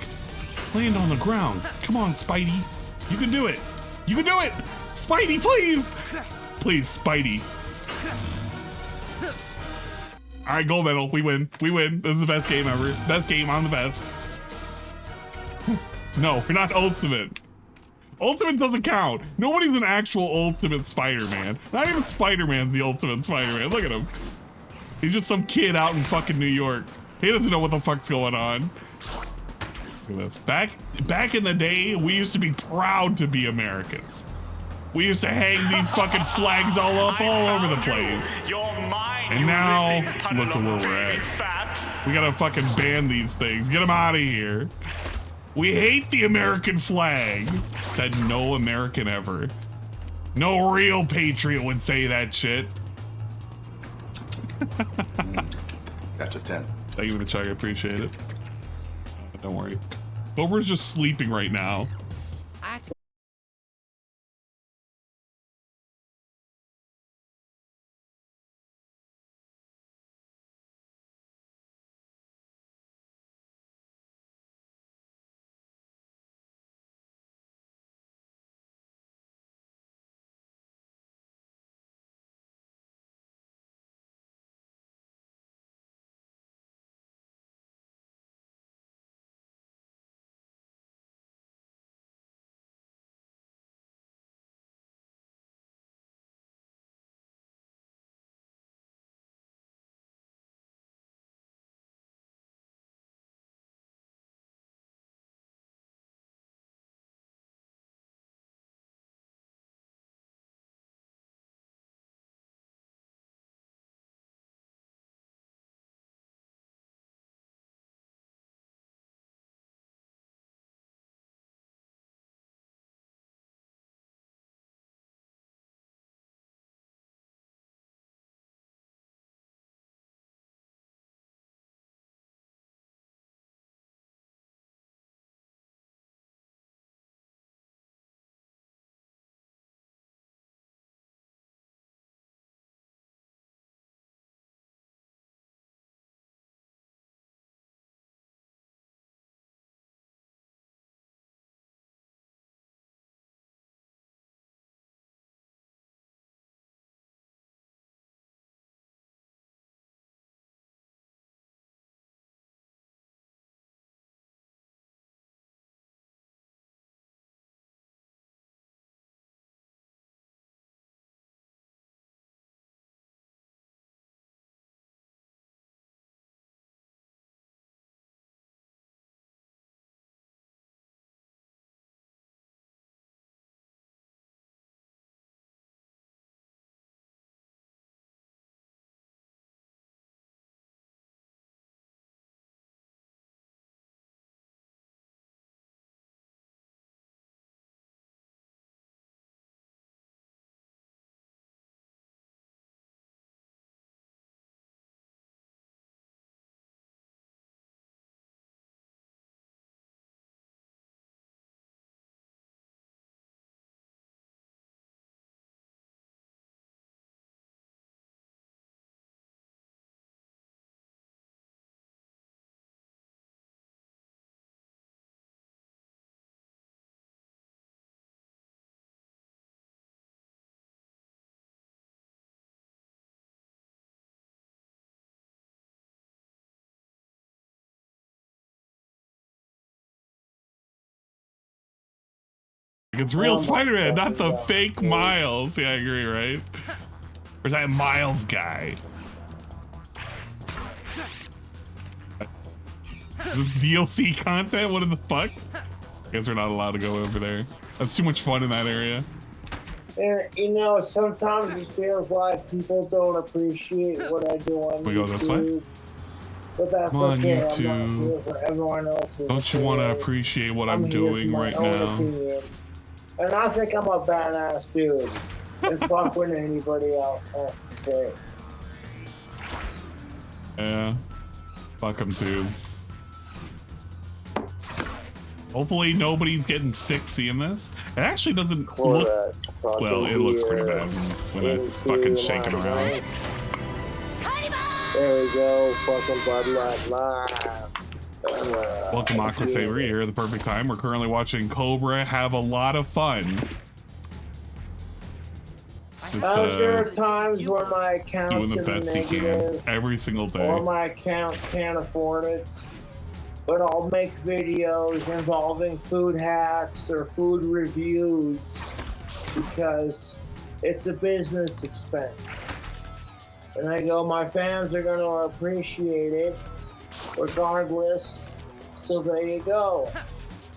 Land on the ground. Come on, Spidey. You can do it. You can do it. Spidey, please. Please, Spidey. All right, gold medal. We win. We win. This is the best game ever. Best game. I'm the best. No, we're not ultimate. Ultimate doesn't count. Nobody's an actual ultimate Spider-Man. Not even Spider-Man's the ultimate Spider-Man. Look at him. He's just some kid out in fucking New York. He doesn't know what the fuck's going on. Look at this. Back in the day, we used to be proud to be Americans. We used to hang these fucking flags all over the place. And now, look at where we're at. We gotta fucking ban these things. Get them out of here. We hate the American flag. Said no American ever. No real patriot would say that shit. That's a 10. Thank you for the check. I appreciate it. Don't worry. Bober's just sleeping right now. it's real Spider-Man, not the fake Miles. Yeah, I agree, right? Or that Miles guy. Is this DLC content? What in the fuck? I guess we're not allowed to go over there. That's too much fun in that area. And, you know, sometimes it feels like people don't appreciate what I do on We go this way? But that's Come on, okay. YouTube. I'm not here for everyone else's Don't you want to appreciate what I'm doing right now? Opinion. And I think I'm a badass dude. And fuck what anybody else has to say. Yeah. Fuck them tubes. Hopefully nobody's getting sick seeing this. It actually doesn't look... Well, it looks pretty bad when it's fucking shaking around. There we go. Fucking Bud Light Live. Welcome, Aqua Savory, here at the perfect time. We're currently watching Cobra have a lot of fun. There are times where my account's doing the in best he can negative, every single day. or my account can't afford it. But I'll make videos involving food hacks or food reviews because it's a business expense. And I go, my fans are going to appreciate it regardless. So there you go.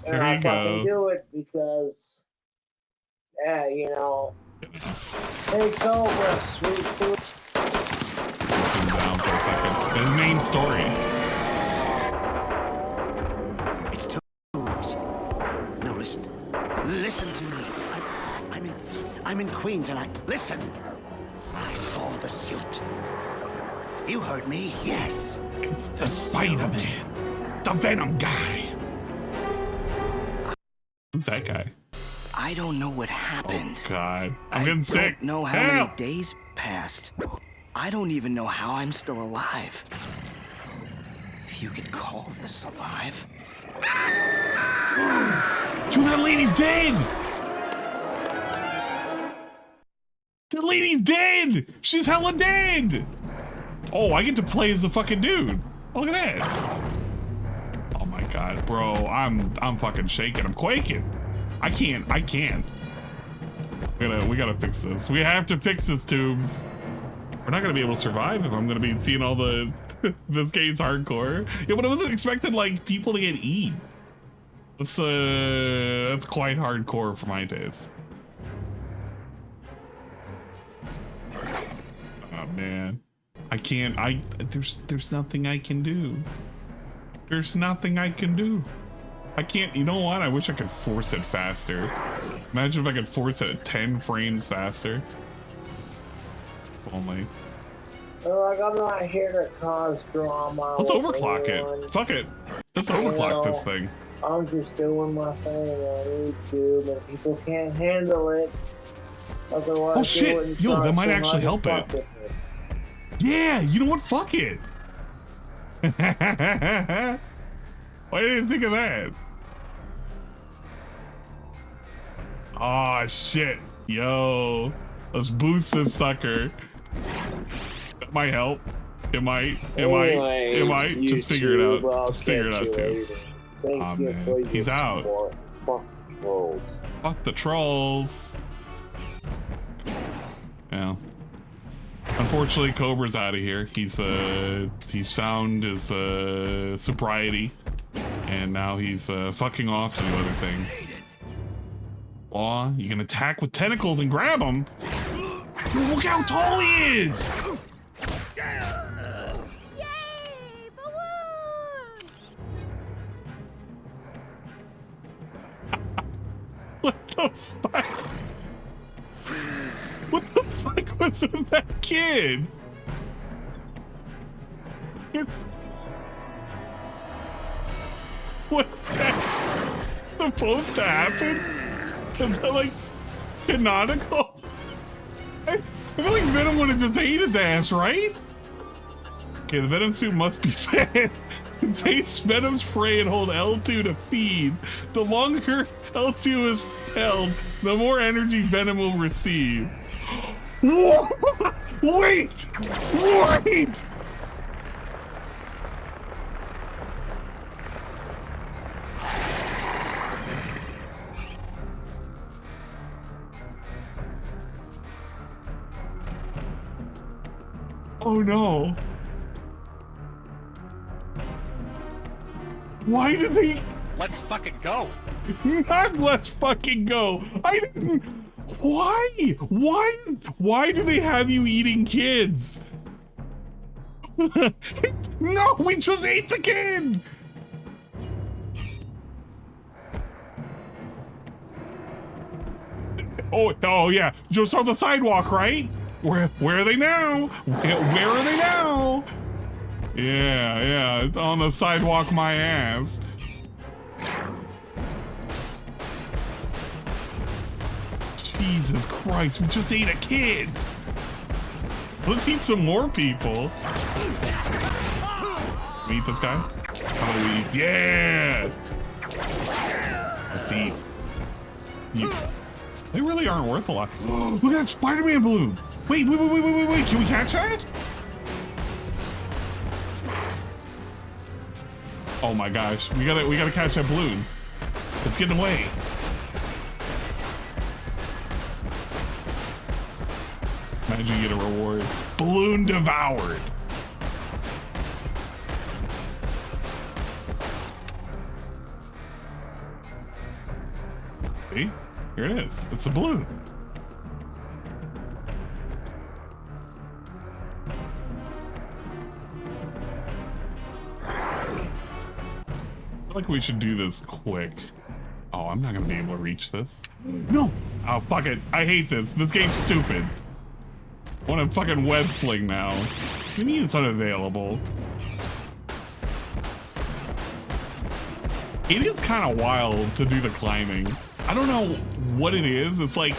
And I fucking do it because, yeah, you know. Hey, Cobra, sweet food. Down for a second. His main story. It's Tubes. No, listen. Listen to me. I'm in Queens and listen. I saw the suit. You heard me? Yes. It's the Spider-Man. The Venom guy. Who's that guy? I don't know what happened. Oh, God. I'm getting sick. I don't know how many days passed. I don't even know how I'm still alive. If you could call this alive. Dude, that lady's dead! That lady's dead! She's hella dead! Oh, I get to play as the fucking dude. Oh, look at that. Oh my God, bro. I'm fucking shaking. I'm quaking. I can't. We gotta fix this. We have to fix this, Tubes. We're not gonna be able to survive if I'm gonna be seeing all the this game's hardcore. Yeah, but I wasn't expecting like people to get eaten. That's quite hardcore for my taste. Oh man. I can't. There's nothing I can do. There's nothing I can do. I can't, you know what? I wish I could force it faster. Imagine if I could force it at 10 frames faster. If only. Like, I'm not here to cause drama. Let's overclock it. Fuck it. Let's overclock this thing. I'm just doing my thing on YouTube and people can't handle it. Otherwise, oh shit! Yo, that might actually help it. Yeah, you know what? Fuck it. Why didn't I think of that? Oh shit. Yo. Let's boost this sucker. That might help. It might. Just figure it out. Just figure it out, too. Oh man. He's out. Fuck the trolls. Yeah. Unfortunately, Cobra's out of here. He's found his sobriety. And now he's fucking off to do other things. Aw, you can attack with tentacles and grab him? Look how tall he is! What the fuck? What the fuck was with that kid? It's... What's that supposed to happen? Is that like canonical? I feel like Venom would have just hated that, right? Okay, the Venom suit must be fed. Face Venom's prey and hold L2 to feed. The longer L2 is held, the more energy Venom will receive. Wait! Wait! Oh no. Why do they? Let's fucking go. Not let's fucking go. I didn't. Why? Why do they have you eating kids? No, we just ate the kid. Oh yeah, just on the sidewalk, right? Where are they now? Where are they now? Yeah, on the sidewalk, my ass. Jesus Christ, we just ate a kid. Let's eat some more people. We eat this guy? How do we? Yeah. Let's see. They really aren't worth a lot. Look at that Spider-Man balloon. Wait. Can we catch that? Oh my gosh, we gotta catch that balloon. It's getting away. Imagine you get a reward. Balloon devoured. See? Here it is. It's a balloon. I feel like we should do this quick. Oh, I'm not gonna be able to reach this. No! Oh, fuck it. I hate this. This game's stupid. I want a fucking web sling now. What do you mean it's unavailable? It is kind of wild to do the climbing. I don't know what it is. It's like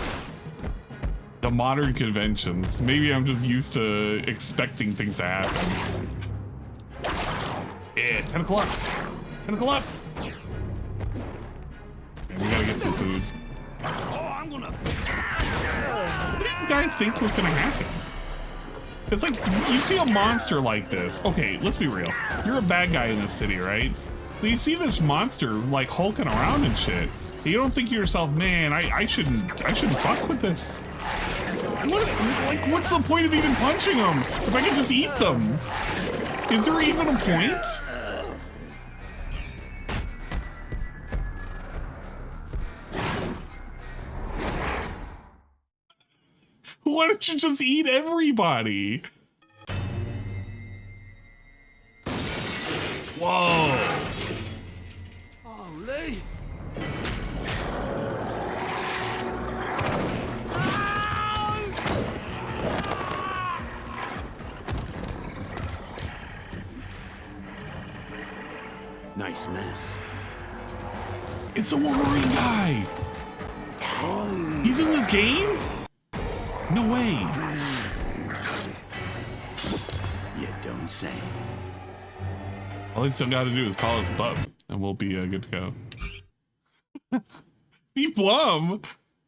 the modern conventions. Maybe I'm just used to expecting things to happen. Yeah, tentacle up. Tentacle up. And we gotta get some food. What do you guys think was gonna happen? It's like, you see a monster like this. Okay, let's be real. You're a bad guy in this city, right? But you see this monster like hulking around and shit. You don't think to yourself, man, I shouldn't fuck with this. What's the point of even punching them if I can just eat them? Is there even a point? Why don't you just eat everybody? Whoa. Holy. Nice mess. It's a Wolverine guy. He's in this game? No way. You don't say. All he still got to do is call us bub, and we'll be good to go. See Plum. All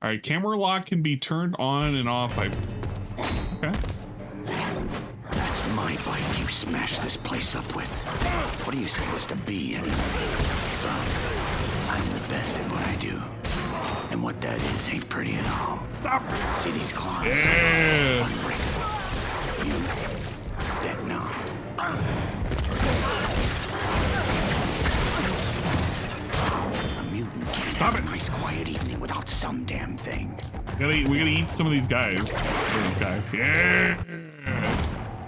right, camera lock can be turned on and off by. Okay. That's my bike you smashed this place up with. What are you supposed to be anyway? Well, I'm the best at what I do. And what that is ain't pretty at all. Stop. See these claws? Yeah. Unbreakable. You dead now. A mutant can't have a nice quiet evening without some damn thing. We gotta eat some of these guys. This guy. Yeah.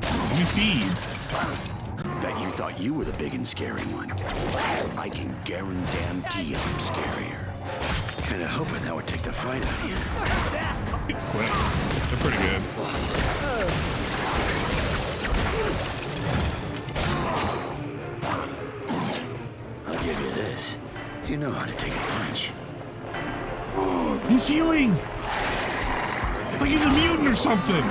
Let me feed. Bet you thought you were the big and scary one. I can guarantee I'm scarier. Kinda hoping that would take the fight out of you. It's quips. They're pretty good. I'll give you this. You know how to take a punch. He's healing! Like he's a mutant or something!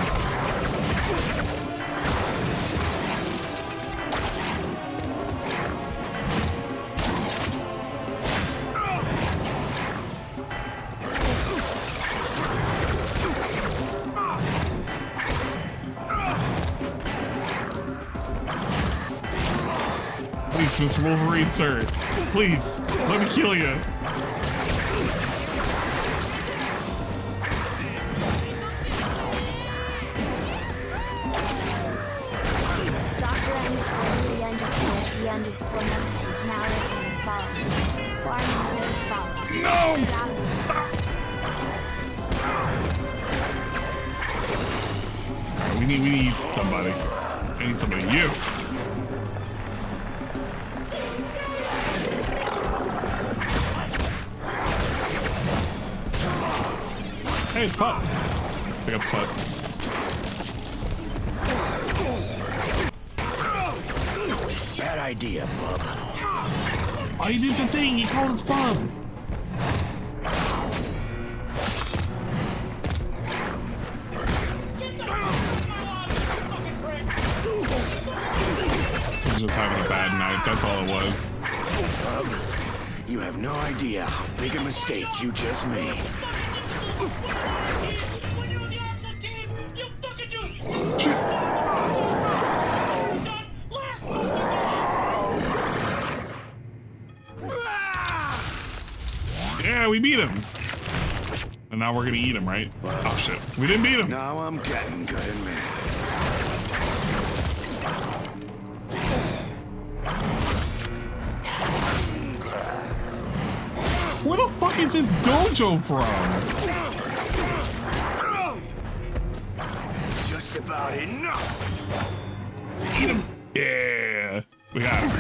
Please, Mr. Wolverine, sir. Please, let me kill you. explanations now written and following. Farming is following. No! We need somebody. I need somebody. You. Hey, it's Putz. Pick up Putz. Bad idea, bub. Oh, he did the thing. He called us bub. He's just having a bad night. That's all it was. Bub, you have no idea how big a mistake you just made. Yeah, we beat him. And now we're gonna eat him, right? Oh shit. We didn't beat him. Now I'm getting good and mad. Where the fuck is this dojo from? Just about enough. Eat him. Yeah. We got him.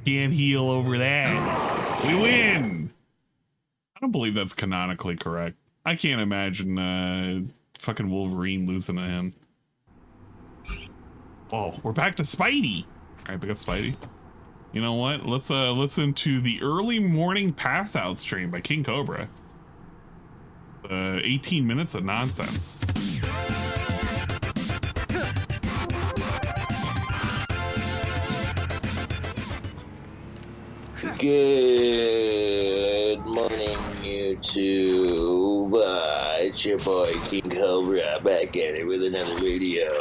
Can't heal over that. We win. I don't believe that's canonically correct. I can't imagine fucking Wolverine losing to him. Oh, we're back to Spidey. All right, pick up Spidey. You know what? Let's listen to the early morning pass out stream by King Cobra. 18 minutes of nonsense. Good morning, YouTube. It's your boy King Cobra back at it with another video.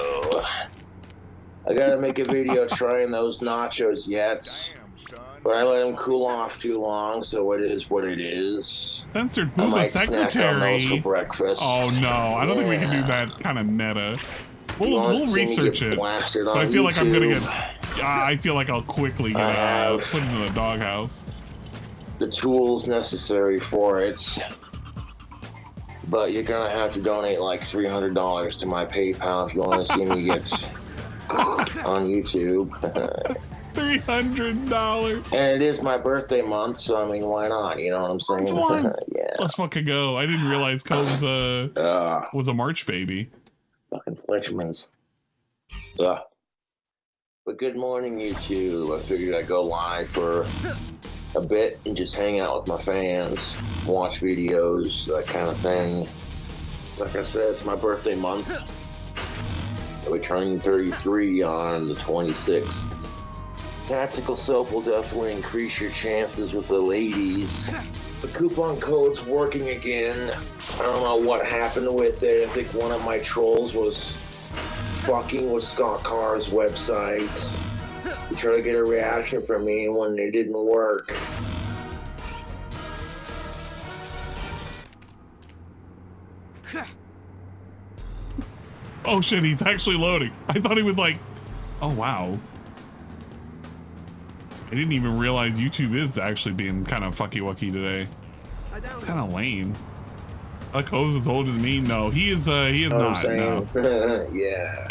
I gotta make a video trying those nachos yet, but I let them cool off too long, so it is what it is. Censored I Booba might snack on those Secretary. for breakfast. Oh no, I don't think we can do that kind of meta. We'll research it. But I feel like I'm gonna get. I feel like I'll quickly get put into the doghouse. The tools necessary for it, but you're gonna have to donate like $300 to my PayPal if you want to see me get on YouTube. $300. And it is my birthday month, so I mean, why not? You know what I'm saying? Yeah. Let's fucking go. I didn't realize Cole's was a March baby. Fucking Fletchmans. Ugh. But good morning, YouTube. I figured I'd go live for a bit and just hang out with my fans, watch videos, that kind of thing. Like I said, it's my birthday month. I'll be turning 33 on the 26th. Tactical soap will definitely increase your chances with the ladies. The coupon code's working again. I don't know what happened with it. I think one of my trolls was fucking with Scott Carr's website to try to get a reaction from me when it didn't work. Oh shit, he's actually loading. I thought he was like, oh wow. I didn't even realize YouTube is actually being kind of fucky-wucky today. It's kind of lame. Like Hose is older than me. No, he is not. No. Yeah.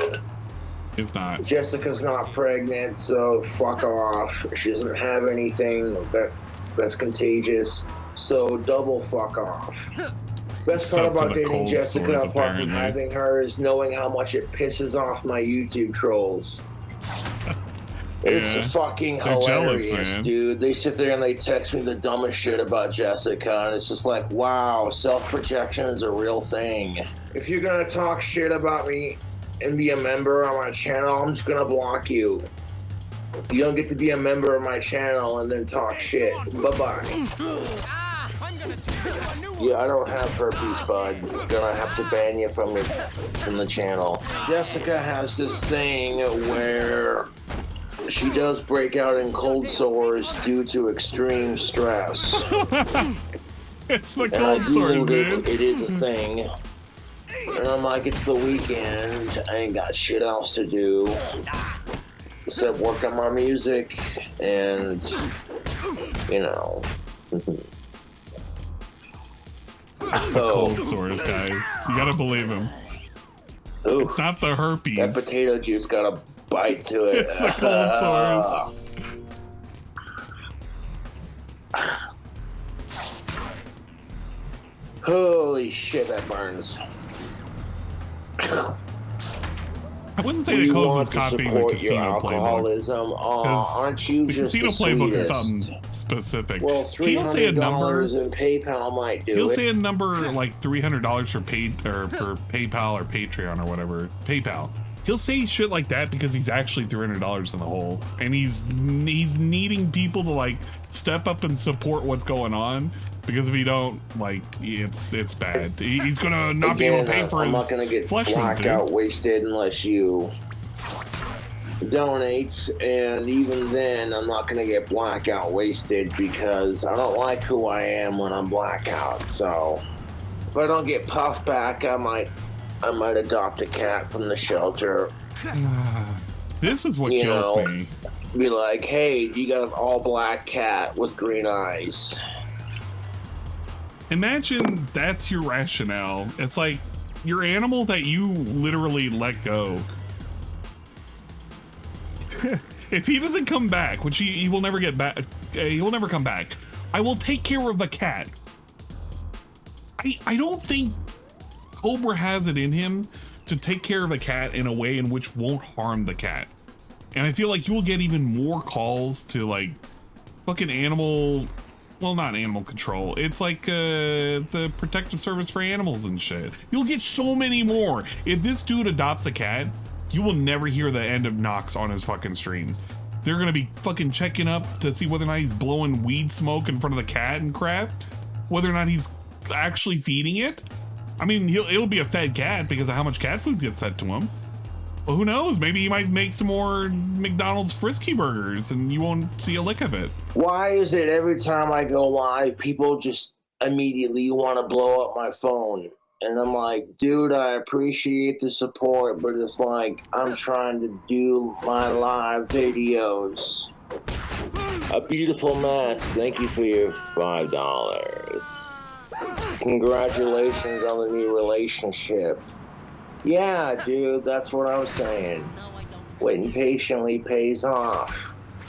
It's not. Jessica's not pregnant, so fuck off. She doesn't have anything that's contagious, so double fuck off. Best part about dating Jessica, apart from having her, is knowing how much it pisses off my YouTube trolls. It's fucking hilarious, jealous, dude. They sit there and they text me the dumbest shit about Jessica, and it's just like, wow, self-projection is a real thing. If you're gonna talk shit about me and be a member on my channel, I'm just gonna block you. You don't get to be a member of my channel and then talk shit. Bye-bye. Yeah, I don't have herpes, bud. I'm gonna have to ban you from the channel. Jessica has this thing where she does break out in cold sores due to extreme stress. It's the cold sores, dude. It is a thing. And I'm like, it's the weekend. I ain't got shit else to do except work on my music and, you know. It's the cold sores, guys. You gotta believe him. Ooh, it's not the herpes. That potato juice got a bite to it. It's the cold sores. Holy shit, that burns. I wouldn't say the Codes is copying the casino alcoholism. Aren't you the just casino the playbook is sweetest? something specific. Well, He'll say a number. $300 in PayPal might do He'll it. say a number like $300 for paid or for PayPal or Patreon or whatever. PayPal. He'll say shit like that because he's actually $300 in the hole, and he's needing people to like step up and support what's going on. Because if he don't, like, it's bad. He's gonna not be able to pay for his. I'm not gonna get flesh ones, blackout wasted unless you donate, and even then, I'm not gonna get blackout wasted because I don't like who I am when I'm blackout. So if I don't get puffed back, I might adopt a cat from the shelter. This is what kills me. Be like, hey, you got an all-black cat with green eyes. Imagine that's your rationale. It's like your animal that you literally let go. If he doesn't come back, which he will never get back, he will never come back. I will take care of the cat. I don't think Cobra has it in him to take care of a cat in a way in which won't harm the cat. And I feel like you'll get even more calls to like fucking animal. Well, not animal control. It's like the protective service for animals and shit. You'll get so many more. If this dude adopts a cat, you will never hear the end of Nox on his fucking streams. They're gonna be fucking checking up to see whether or not he's blowing weed smoke in front of the cat and crap. Whether or not he's actually feeding it. I mean, it'll be a fed cat because of how much cat food gets sent to him. Well, who knows? Maybe he might make some more McDonald's Frisky burgers and you won't see a lick of it. Why is it every time I go live, people just immediately want to blow up my phone? And I'm like, dude, I appreciate the support, but it's like, I'm trying to do my live videos. A beautiful mess. Thank you for your $5. Congratulations on the new relationship. Yeah, dude, that's what I was saying. Waiting patiently pays off.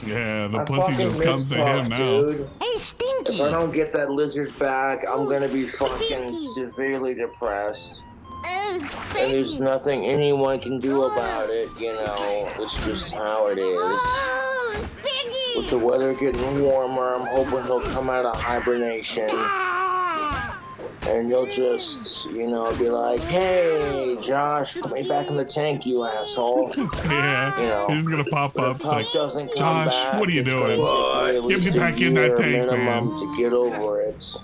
Yeah, the pussy just comes to him now. Dude. Hey, Stinky! If I don't get that lizard back, I'm gonna be fucking severely depressed. And there's nothing anyone can do about it, you know. It's just how it is. With the weather getting warmer, I'm hoping he'll come out of hibernation. And you'll just, you know, be like, hey, Josh, put me back in the tank, you asshole. Yeah, you know, he's gonna pop up. Like, doesn't come Josh, back, what are you doing? Get me back in that tank, man. To get over it.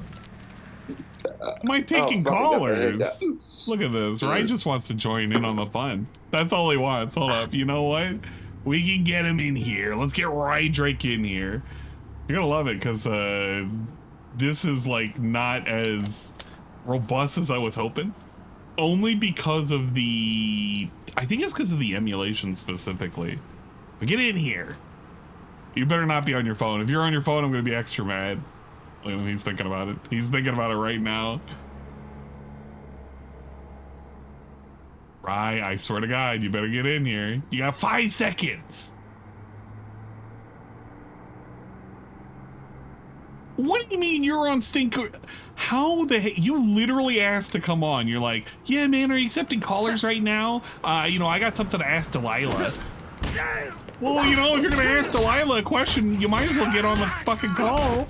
Am I taking callers? Look at this. Ry just wants to join in on the fun. That's all he wants. Hold up. You know what? We can get him in here. Let's get RyDrake in here. You're gonna love it because this is like not as robust as I was hoping, only because of the, I think it's because of the emulation specifically. But get in here. You better not be on your phone. If you're on your phone, I'm gonna be extra mad. Look at him, he's thinking about it. He's thinking about it right now. Ry, I swear to God, you better get in here. You got 5 seconds. What do you mean you're on Stinker? How the heck? You literally asked to come on. You're like, yeah, man, are you accepting callers right now? You know, I got something to ask Delilah. Well, you know, if you're going to ask Delilah a question, you might as well get on the fucking call.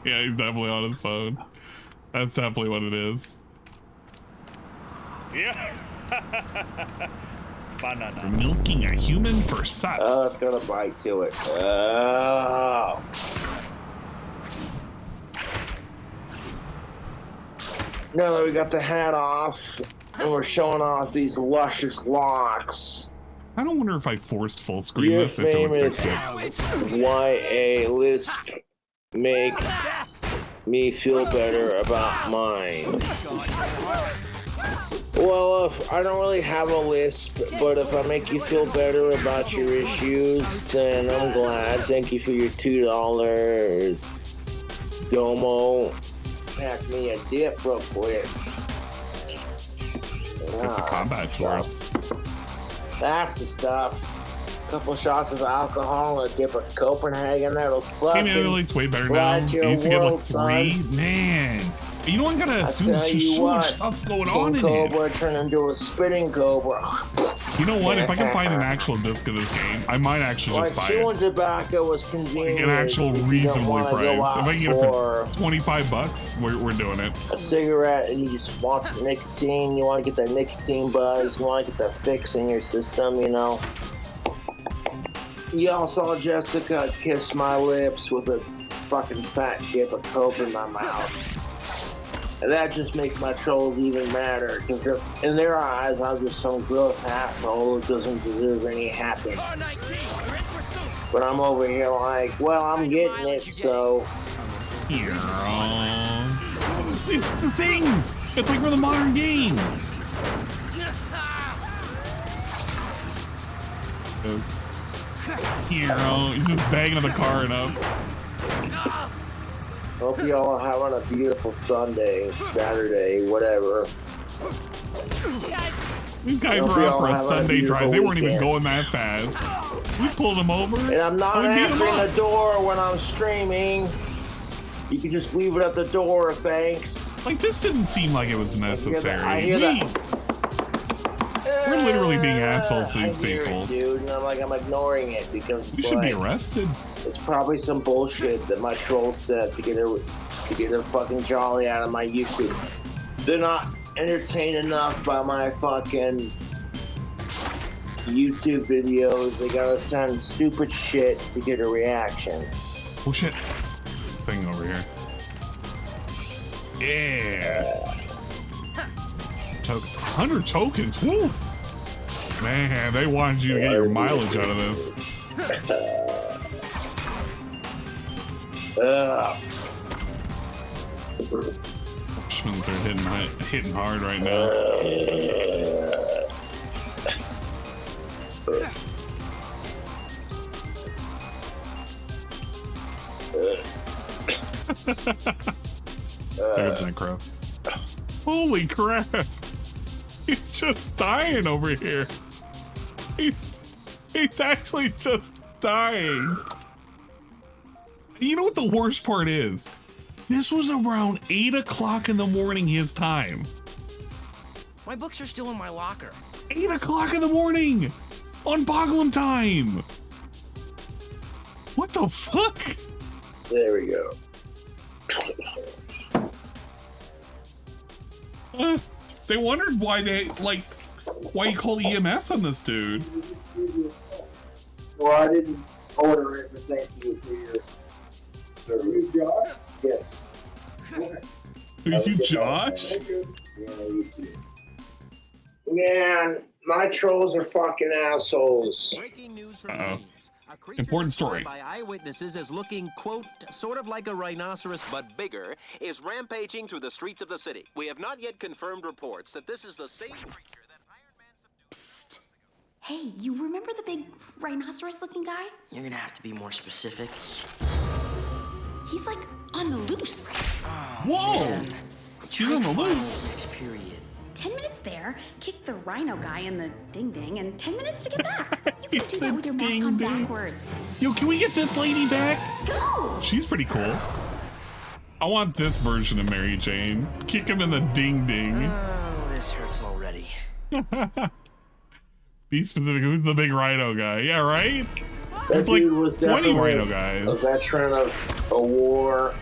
Yeah, he's definitely on his phone. That's definitely what it is. Yeah. Banana. Milking a human for sus. Oh, it's got a bite to it. Oh. Now that we got the hat off and we're showing off these luscious locks. I don't wonder if I forced full screen Your this if it would famous fix it. YA list make me feel better about mine. Well, if I don't really have a list, but if I make you feel better about your issues, then I'm glad. Thank you for your $2. Domo. Pack me a dip real quick. It's a combat course. That's the stuff. A couple shots of alcohol and a dip of Copenhagen. That'll fucking it's way better now. I used to get like 3. Son. Man. You know, I gotta assume it's just so much stuff's going on in here. Cobra turn into a spitting cobra. You know what? If I can find an actual disc of this game, I might actually just buy it. Chewing tobacco was convenient. An actual reasonably priced. If I can get it for $25, we're doing it. A cigarette, and you just want the nicotine. You want to get that nicotine buzz. You want to get that fix in your system, you know. Y'all saw Jessica kiss my lips with a fucking fat dip of coke in my mouth. And that just makes my trolls even madder, because in their eyes, I'm just some gross asshole who doesn't deserve any happiness. But I'm over here like, well, I'm getting it, so... It's the thing! It's like for the modern game! Hero, he's just banging on the car enough. Hope y'all are having a beautiful Sunday, Saturday, whatever. These guys were out for a Sunday drive. They weren't even going that fast. We pulled them over. And I'm not answering the door when I'm streaming. You can just leave it at the door, thanks. Like, this didn't seem like it was necessary. I hear that. We're literally being assholes to these people. Dude, and I'm ignoring it because you should be arrested. It's probably some bullshit that my troll said to get a fucking jolly out of my YouTube. They're not entertained enough by my fucking YouTube videos. They gotta send stupid shit to get a reaction. Oh shit! There's a thing over here. Yeah. 100 tokens. Woo! Man, they wanted you to get your mileage out of this. Freshmans are hitting hard right now. There's Necro. Holy crap! He's just dying over here. He's actually just dying. You know what the worst part is? This was around 8 o'clock in the morning his time. My books are still in my locker. 8 o'clock in the morning! On Boglum time! What the fuck? There we go. They wondered why why you call EMS on this dude. Well, I didn't order it, but thank you for your service. Josh? Yes. Are you Josh? Yeah, you too. Man, my trolls are fucking assholes. Breaking news from Important story. By eyewitnesses as looking, quote, sort of like a rhinoceros but bigger, is rampaging through the streets of the city. We have not yet confirmed reports that this is the same creature that Iron Man Psst. Hey, you remember the big rhinoceros-looking guy? You're gonna have to be more specific. He's like on the loose. Whoa! She's on the loose. Period. 10 minutes there, kick the rhino guy in the ding-ding, and 10 minutes to get back. You can do that with your mask on backwards. Yo, can we get this lady back? Go! She's pretty cool. I want this version of Mary Jane. Kick him in the ding-ding. Oh, this hurts already. Be specific, who's the big rhino guy? Yeah, right? That There's like dude was 20 rhino guys. A veteran of a war.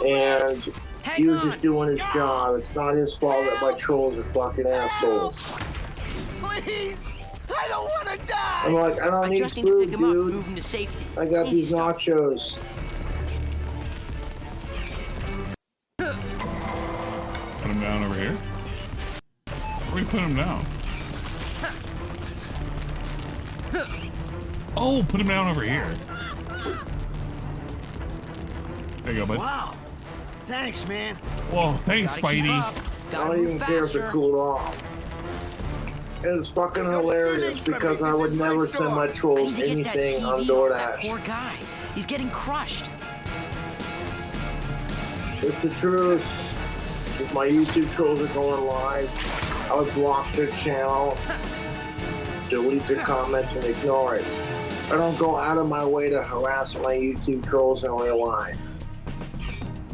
And he was just doing his job. It's not his fault that my trolls are fucking assholes. Please! I don't want to die! I'm like, I don't need food, dude. Move him to safety. I got these nachos. Put him down over here. Where do we put him down? Oh, put him down over here. There you go, bud. Wow. Thanks, man. Whoa, thanks, Spidey. I don't even care if it cooled off. It's fucking hilarious because I would never send my trolls anything on DoorDash. Poor guy. He's getting crushed. It's the truth. If my YouTube trolls are going live, I would block their channel, delete their comments, and ignore it. I don't go out of my way to harass my YouTube trolls in real life.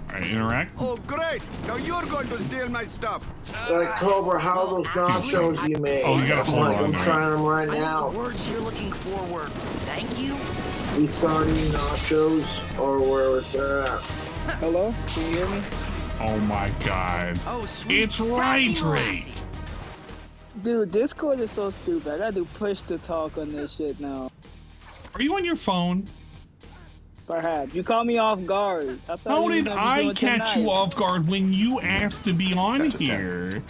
Alright, interact. Oh, great. Now you're going to steal my stuff. Like, Cobra, how are those nachos you made? Oh, you gotta hold on. I'm trying them right I now. need the words you're looking for were, thank you. These sardine nachos, or where was that? Hello? Can you hear me? Oh my god. Oh, sweet. It's RyDrake. Dude, Discord is so stupid. I gotta do push to talk on this shit now. Are you on your phone? Perhaps. You caught me off guard. How did I catch you off guard when you asked to be on here?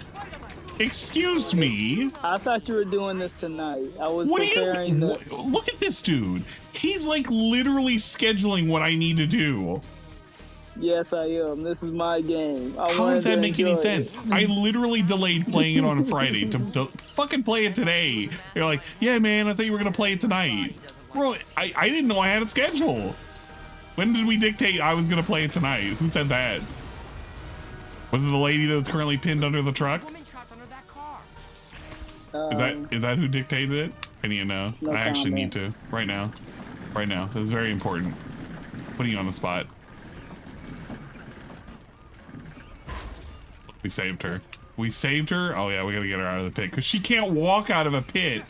Excuse me. I thought you were doing this tonight. I was What preparing are you? Look at this dude. He's like literally scheduling what I need to do. Yes, I am. This is my game. How does that make any sense? I literally delayed playing it on a Friday to fucking play it today. You're like, yeah, man, I thought you were gonna play it tonight. Bro, I didn't know I had a schedule. When did we dictate I was gonna play it tonight? Who said that? Was it the lady that's currently pinned under the truck? Is that who dictated it? I need to know. No I actually comment. need to right now. Right now. This is very important. Putting you on the spot. We saved her. We saved her. Oh yeah, we gotta get her out of the pit because she can't walk out of a pit.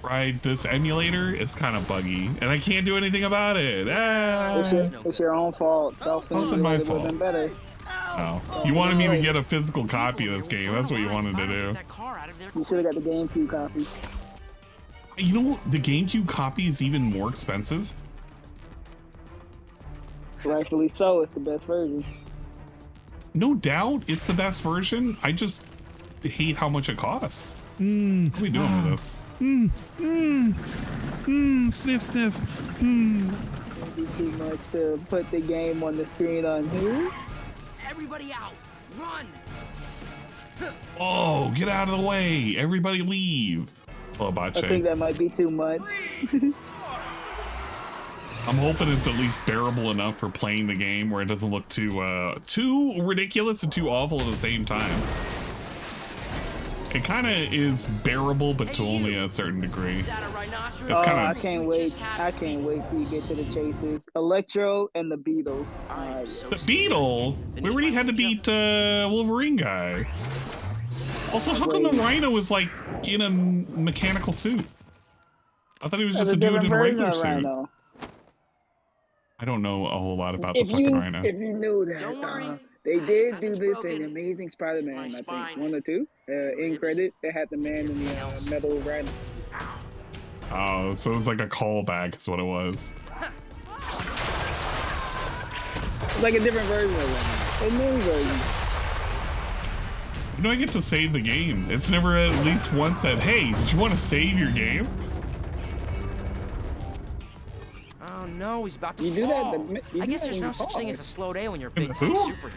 Right, this emulator is kind of buggy, and I can't do anything about it. It's your own fault. How's it my fault? Better. Oh, you wanted me to get a physical copy of this game. That's what you wanted to do. You should have got the GameCube copy. You know, the GameCube copy is even more expensive. Rightfully so. It's the best version. No doubt, it's the best version. I just hate how much it costs. What are we doing with this? Sniff, sniff. It'd be too much to put the game on the screen on who? Everybody out! Run! Oh, get out of the way! Everybody leave. Oh, I think that might be too much. I'm hoping it's at least bearable enough for playing the game where it doesn't look too ridiculous and too awful at the same time. It kind of is bearable, but to only a certain degree. It's I can't wait. I can't wait till you get to the chases. Electro and the Beetle. The Beetle? We already had to beat Wolverine guy. Also, how come the Rhino is like in a mechanical suit? I thought he was just a dude in a regular suit. I don't know a whole lot about the fucking Rhino. If you knew that, they did do this in Amazing Spider-Man, I think, 1 or 2. In credits, they had the man in the metal Rhino. Oh, so it was like a callback is what it was. It's like a different version of it. A new version. You know, I get to save the game. It's never at least once said, hey, did you want to save your game? Oh no, he's about to You do fall. that. You I do guess that there's when no you such thing pause. as a slow day when you're a big time superhero.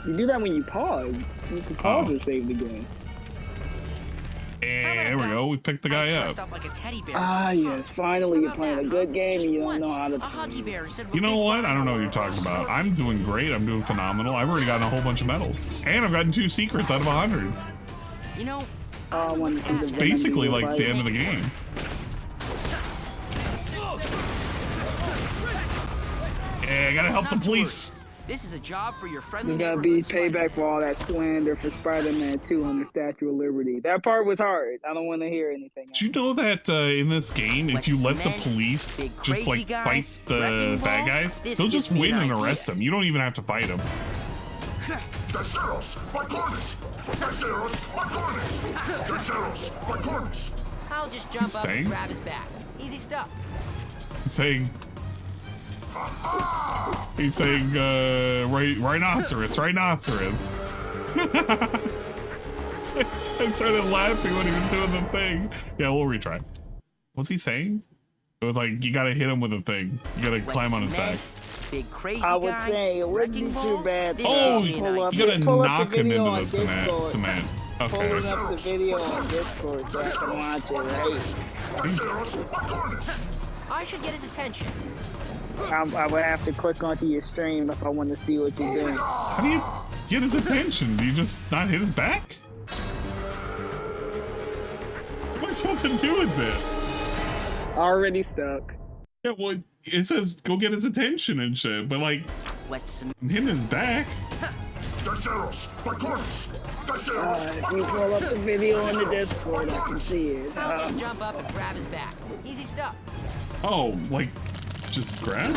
You do that when you pause. You can pause and save the game. And there we go. We picked the guy up. Like a teddy bear. Ah, yes. Finally, you're playing a good game and you don't know how to play. You know what? I don't know what you're talking about. I'm doing great. I'm doing phenomenal. I've already gotten a whole bunch of medals. And I've gotten 2 secrets out of 100. You know, It's basically like the end of the game. Yeah, I gotta help the police. This is a job for your friendly There's gotta be payback for all that slander for Spider-Man 2 on the Statue of Liberty. That part was hard. I don't want to hear anything else. Did you know that in this game, if you let the police just like fight the bad guys, they'll just win and arrest them. You don't even have to fight them. Caseros, my corners! Caseros, my corners! Caseros, my corners! I'll just jump He's up saying? and grab his back. Easy stuff. Saying, he's saying, rhinoceros. I started laughing when he was doing the thing. Yeah, we'll retry. What's he saying? It was like, you gotta hit him with a thing. You gotta climb on his back. Big crazy I would guy, say it wouldn't be too bad. Oh, you gotta knock him into the Discord. cement. Okay. Pulling up the video on Discord so I can watch it, right? I should get his attention. I would have to click onto your stream if I want to see what you're doing. How do you get his attention? Do you just not hit his back? What am I supposed to do with this? Already stuck. Yeah, well, it says go get his attention and shit, but like, I'm hitting his back. You pull up the video on the Discord, I can see it. I'll just jump up and grab his back. Easy stuff. Oh, like, just grab?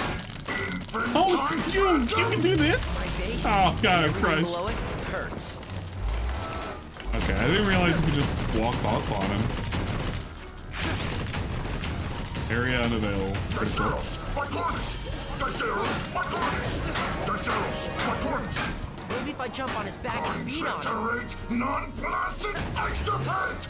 Oh, you can do this? Oh, God, I'm crushed. Below it hurts. Okay, I didn't realize you could just walk up on him. Area unavailable. Maybe if I jump on his back and beat on him. Non-plastic extra paint!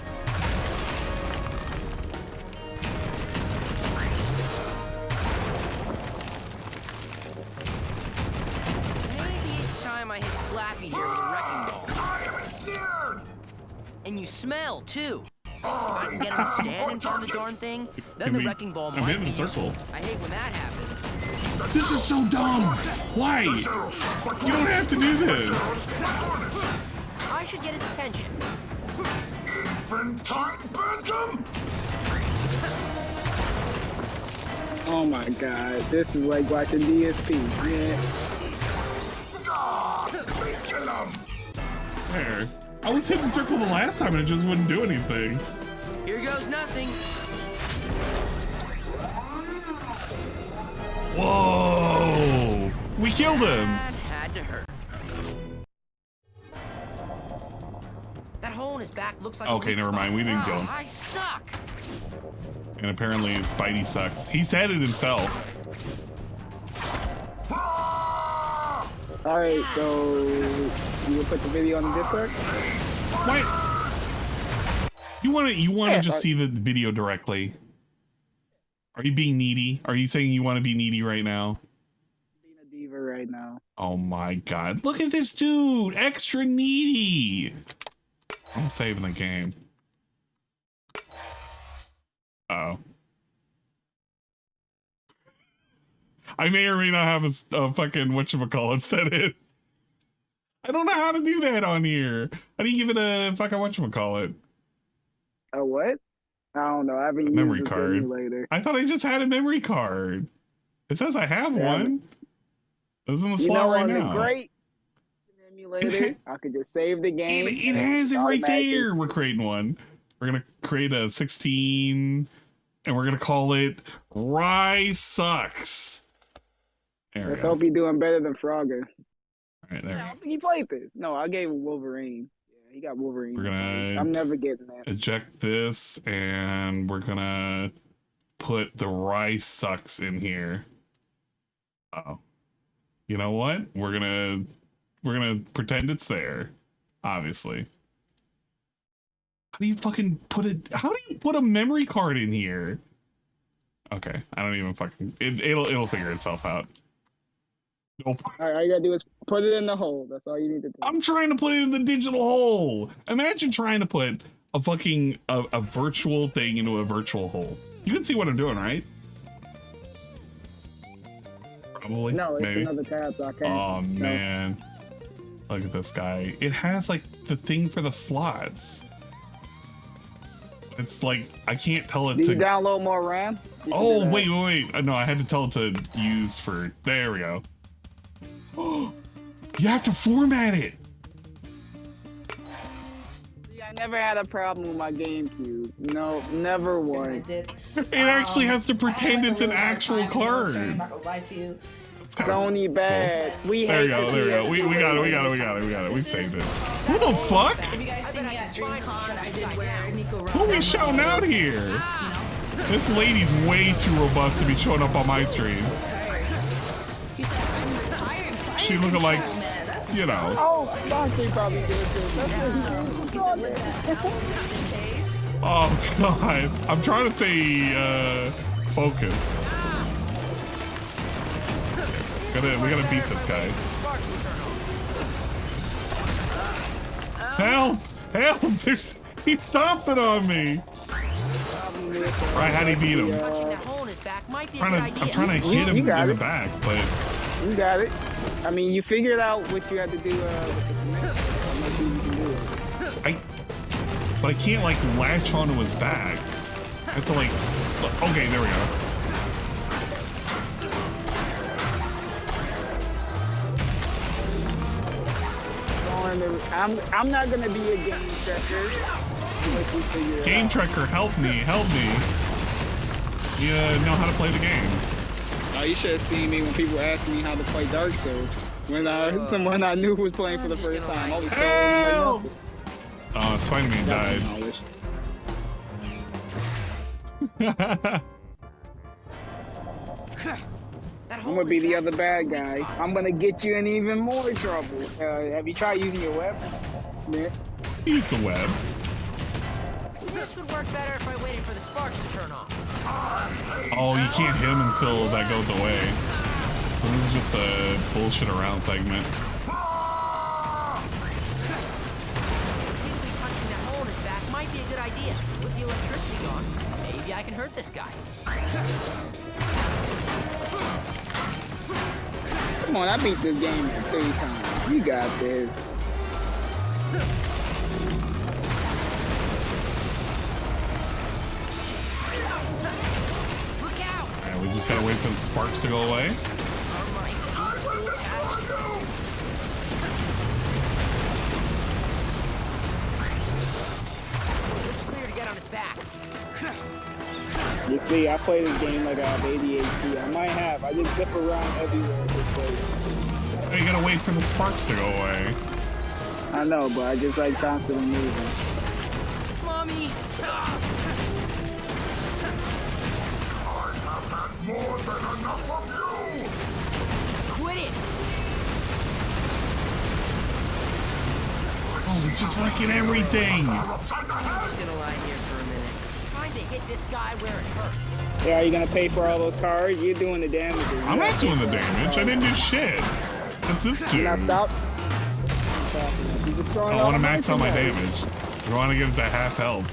Maybe each time I hit Slappy here with a wrecking ball. And you smell, too. If I can get him to stand in front of the darn thing, then the wrecking ball might I'm be in circle. useful. I hate when that happens. This is so dumb. Why? You don't have to do this. I should get his attention. Infantine Bantam! Oh my god, this is like watching DSP. Yeah. There. I was hitting circle the last time and it just wouldn't do anything. Here goes nothing. Whoa! We killed him. That had to hurt. That hole in his back looks like Okay, never mind. We didn't kill him. I suck. And apparently Spidey sucks. He said it himself. Alright, so you will put the video on the Discord? What? You want to just see the video directly? Are you being needy? Are you saying you want to be needy right now? Being a diva right now. Oh my god. Look at this dude. Extra needy. I'm saving the game. Uh-oh. I may or may not have a fucking whatchamacallit set it. I don't know how to do that on here. How do you give it a fucking whatchamacallit? A what? I don't know. I haven't used Memory the card. simulator. I thought I just had a memory card. It says I have one. It's in the slot right now. The great emulator, I could just save the game. It has it right there. We're creating one. We're gonna create a 16, and we're gonna call it Rye Sucks. Let's hope he's doing better than Frogger. All right, there. He played this. No, I gave him Wolverine. Yeah, he got Wolverine. We're gonna. I'm never getting that. Eject this, and we're gonna put the Rye Sucks in here. Oh, you know what? We're gonna pretend it's there. Obviously. How do you fucking put it? How do you put a memory card in here? Okay, I don't even fucking. It'll figure itself out. Nope. All right, all you gotta do is put it in the hole. That's all you need to do. I'm trying to put it in the digital hole. Imagine trying to put a fucking a virtual thing into a virtual hole. You can see what I'm doing, right? Probably. No, it's maybe. another tab, so I can't. Oh man, look at this guy. It has like the thing for the slots. It's like I can't tell it Did to you download more RAM? Oh wait. No, I had to tell it to use for. There we go. You have to format it. See, I never had a problem with my GameCube. No, never once. It actually has to pretend it's an actual card. I'm not gonna lie to you. Sony bad. We There hate we go. There we go. We got it. We saved it. Who the fuck? Have you guys seen me at DreamCon? I did wear Nico Who are we shouting out here? This lady's way too robust to be showing up on my stream. He said, I'm retired. She looking like, you know. Oh, Dante probably did too. He said, let that towel just in case. Oh god. I'm trying to say focus. We gotta beat this guy. Help! Help! He's stomping on me. Right, how'd he beat him? I'm trying to hit him in the back, but you got it. I mean, you figured out what you had to do with the command. I'm not sure you can do it. But I can't like latch onto his back. I have to like. Okay, there we go. I'm not gonna be a game tracker. Game tracker, help me, help me. You know how to play the game. Oh, you should have seen me when people asked me how to play Dark Souls. When someone I knew was playing for the first time. I was Help! Oh, Spider-Man died. I'm gonna be the other bad guy. I'm gonna get you in even more trouble. Have you tried using your web? Yeah. Use the web. This would work better if I waited for the sparks to turn off. Oh, you can't hit him until that goes away. This is just a bullshit around segment. Punching that hole in his back might be a good idea. With the electricity gone, maybe I can hurt this guy. Come on, I beat this game 3 times. You got this. Look out! Alright, we just gotta wait for the sparks to go away. It's clear to get on his back. You see, I play this game like I have ADHD. I might have. I just zip around everywhere in this place. You gotta wait for the sparks to go away. I know, but I just like constantly moving. Mommy! More than enough of you! Quit it! Oh, he's just wrecking everything! I'm just gonna lie here for a minute. Trying to hit this guy where it hurts. Yeah, are you gonna pay for all those cards? You're doing the damage. I'm not doing the damage. I didn't do shit. What's this do? Now stop. I want to max out my damage. I want to get it to half health.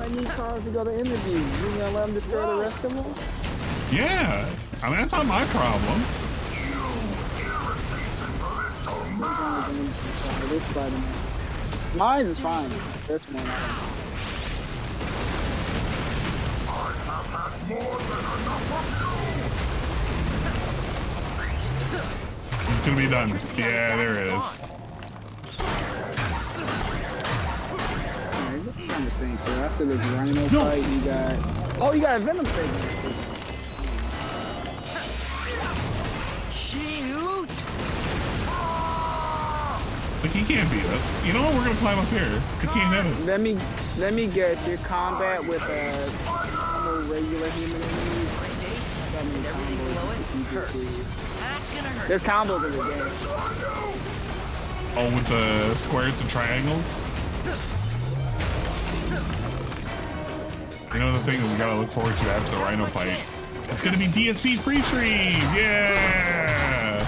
I need cards to go to interviews. You gonna let them destroy the rest of them? Yeah. I mean, that's not my problem. This Spider-Man. Mine is fine. This one. It's gonna be done. Yeah, there it is. I'm to think, so after this Rhino fight, you got... Oh, you got a Venom segment. Shoot! Like, he can't beat us. You know what? We're gonna climb up here. He can't hit us. Let me guess. Your combat with normal regular human enemies. Everything below it hurts. That's gonna hurt. There's combos in the game. Oh, with the squares and triangles? You know the thing that we gotta look forward to after the Rhino fight? It's gonna be DSP's Prestream! Yeah!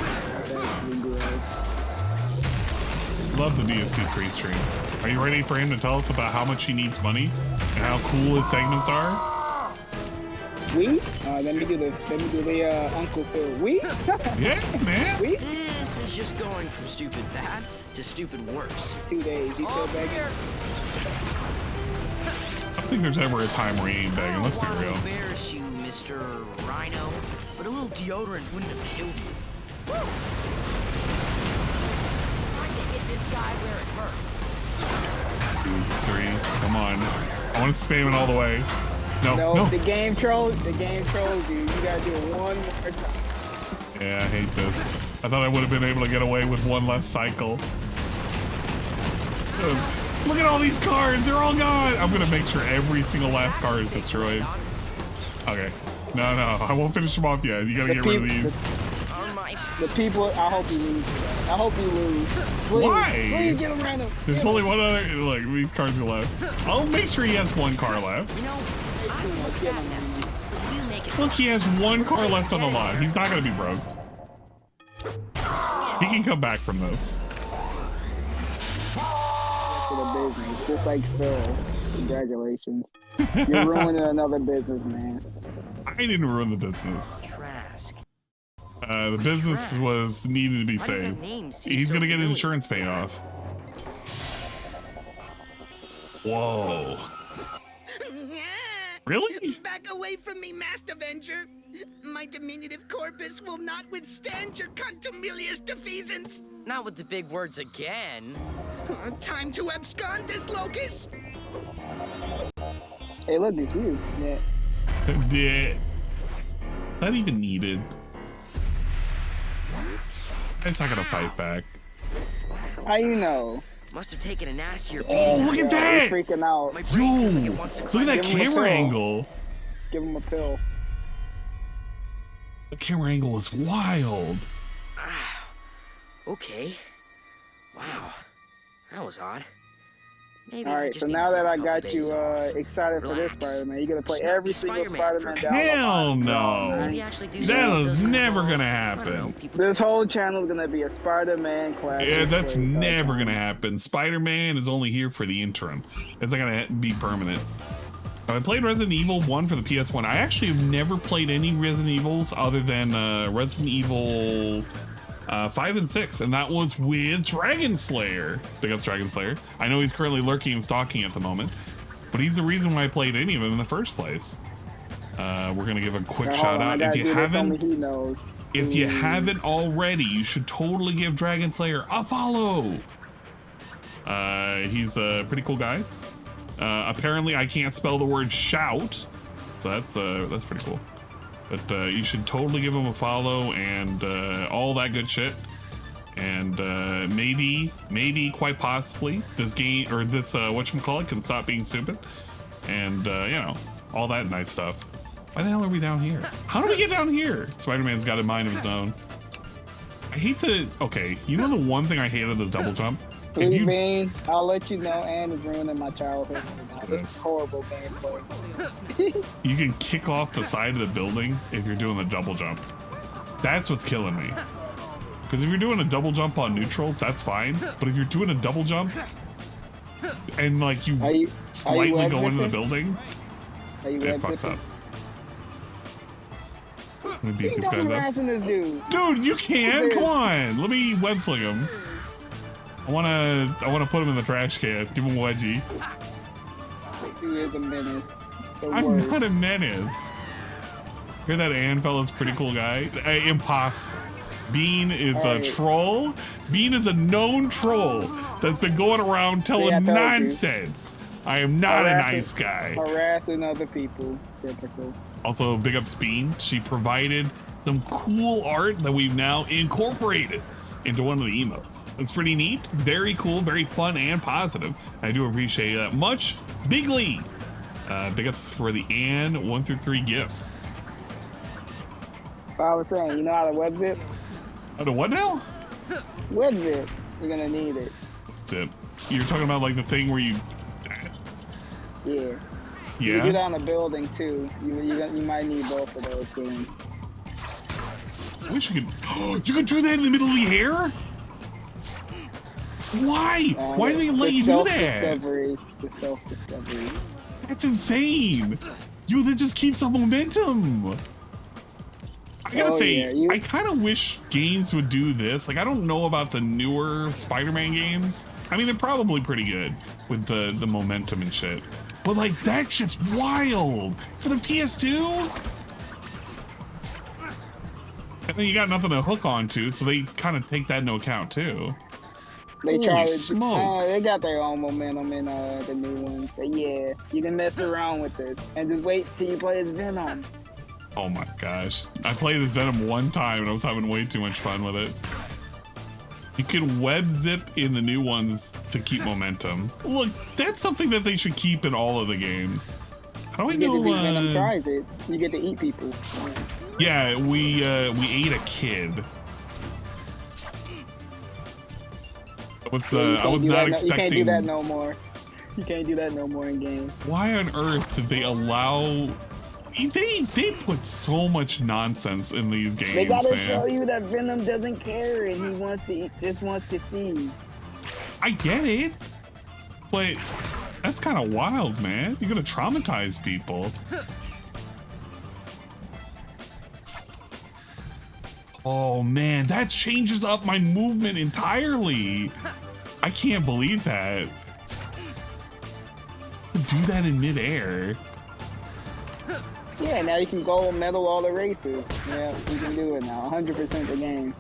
Love the DSP Prestream. Are you ready for him to tell us about how much he needs money and how cool his segments are? We? Let me do the Uncle Phil. We? Yeah, man. We? This is just going from stupid bad to stupid worse. 2 days. He's still back here. I don't think there's ever a time where he ain't begging. Let's be real. Embarrass you, Mr. Rhino, but a little deodorant wouldn't have killed you. Woo! Trying to hit this guy where it hurts. 2, 3, come on. I want to spam it all the way. No. The game trolls you. You gotta do it one more time. Yeah, I hate this. I thought I would have been able to get away with one less cycle. Look at all these cards. They're all gone. I'm going to make sure every single last card is destroyed. Okay. No. I won't finish them off yet. You got to get rid of these. The people, I hope you lose. I hope you lose. Please, Why? Please get him random. There's only one other. Look, these cards are left. I'll make sure he has one card left. You know, I don't look bad in that suit. We'll make it Look, he has one car left on the lot. He's not gonna be broke. He can come back from this. To the business, just like Phil. Congratulations. You're ruining another business, man. I didn't ruin the business. Trask. The business was needed to be Why does that saved. name seem He's so gonna get familiar? insurance paid off. Whoa. Really? Back away from me, Master Avenger. My diminutive corpus will not withstand your contumelious defeasance. Not with the big words again. Time to abscond this locus. Hey, look, it's you. Yeah. Yeah. Is that even needed? It's not gonna fight back. How you know? Must have taken a nastier Oh, beating. look at that! He's freaking out. Yo, look at that Give him a camera pill. angle. Give him a pill. The camera angle is wild. Okay. Wow. That was odd. Maybe All I right, just so need now to take that a I couple got days you off. excited for this Relax. Spider-Man, you're gonna play Just not every be single Spider-Man Spider-Man for- down the Hell line. no. Maybe actually do That something is doesn't never involve- gonna I don't know, happen. people This whole channel is gonna be a Spider-Man class. Yeah, that's never gonna happen. Spider-Man is only here for the interim. It's not gonna be permanent. I played Resident Evil 1 for the PS1. I actually have never played any Resident Evils other than Resident Evil 5 and 6, and that was with Dragon Slayer. Big ups Dragon Slayer. I know he's currently lurking and stalking at the moment, but he's the reason why I played any of them in the first place. We're gonna give a quick Now, shout hold on, I out. gotta If you do this, only haven't, he knows. if you Ooh. haven't already, you should totally give Dragon Slayer a follow. He's a pretty cool guy. Apparently I can't spell the word shout, so that's pretty cool. But you should totally give him a follow and all that good shit. And maybe quite possibly this game or this whatchamacallit can stop being stupid. And you know, all that nice stuff. Why the hell are we down here? How do we get down here? Spider-Man's got a mind of his own. I hate the, okay, you know the one thing I hated the double jump? If Sweet you, Bean, I'll let you know, and it's ruining my childhood. This is horrible gameplay. you can kick off the side of the building if you're doing the double jump. That's what's killing me. Because if you're doing a double jump on neutral, that's fine. But if you're doing a double jump and like you slightly go into the building, it fucks up. Let me beat these guys up. Harassing this dude. Dude, you can. Come on. Let me web sling him. I wanna put him in the trash can. Give him a wedgie. Dude is a menace. The I'm worst. not a menace. Hear that Ann fella's pretty cool guy? Impossible. Bean is a troll. Bean is a known troll that's been going around telling I told you. nonsense. I am not a Harassing- nice guy. Harassing other people. Typical. Also, big ups Bean. She provided some cool art that we've now incorporated into one of the emotes. It's pretty neat, very cool, very fun, and positive. I do appreciate that much. Bigly. Big ups for the Ann 1 through 3 gift. I was saying, you know how to web zip? How to what now? Web zip. You're gonna need it. Zip. You're talking about like the thing where you. Yeah. You Yeah. can do that on a building too. You might need both of those things. I wish you could. You could do that in the middle of the air? Why? Why do they let you do that? Self-discovery. The self-discovery. That's insane. That just keeps up momentum. I gotta say, I kind of wish games would do this. Like, I don't know about the newer Spider-Man games. I mean, they're probably pretty good with the momentum and shit. But like, that's just wild for the PS2. And then you got nothing to hook onto, so they kind of take that into account too. They Holy try to. smokes. They got their own momentum in the new ones. But yeah, you can mess around with this and just wait till you play as Venom. Oh my gosh. I played as Venom one time and I was having way too much fun with it. You can web zip in the new ones to keep momentum. Look, that's something that they should keep in all of the games. How do I You get know? to be Venom tries it. You get to eat people. Yeah, we ate a kid. I was not expecting. You can't do that no more. You can't do that no more in game. Why on earth did they allow They put so much nonsense in these games. They gotta man. show you that Venom doesn't care and he wants to just wants to feed. I get it, but that's kind of wild, man. You're gonna traumatize people. Oh man, that changes up my movement entirely. I can't believe that. Do that in midair. Yeah, now you can go medal all the races. Yeah, you can do it now. 100% the game.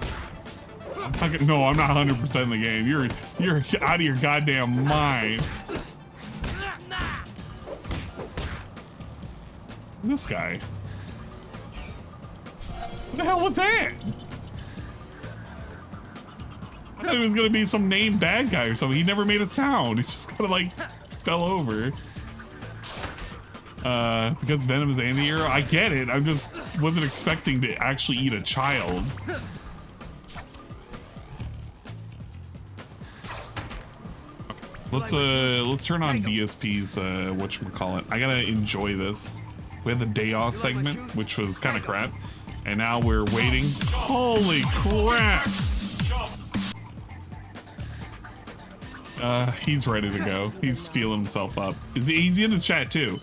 No, I'm not 100% in the game. You're out of your goddamn mind. Who's this guy? What the hell was that? I thought it was gonna be some named bad guy or something. He never made a sound. He just kind of like fell over. Because Venom is anti-hero. I get it. I just wasn't expecting to actually eat a child. Let's turn on DSP's whatchamacallit. I gotta enjoy this. We had the day off segment, which was kind of crap, and now we're waiting. Holy crap! He's ready to go. He's feeling himself up. He's in the chat too.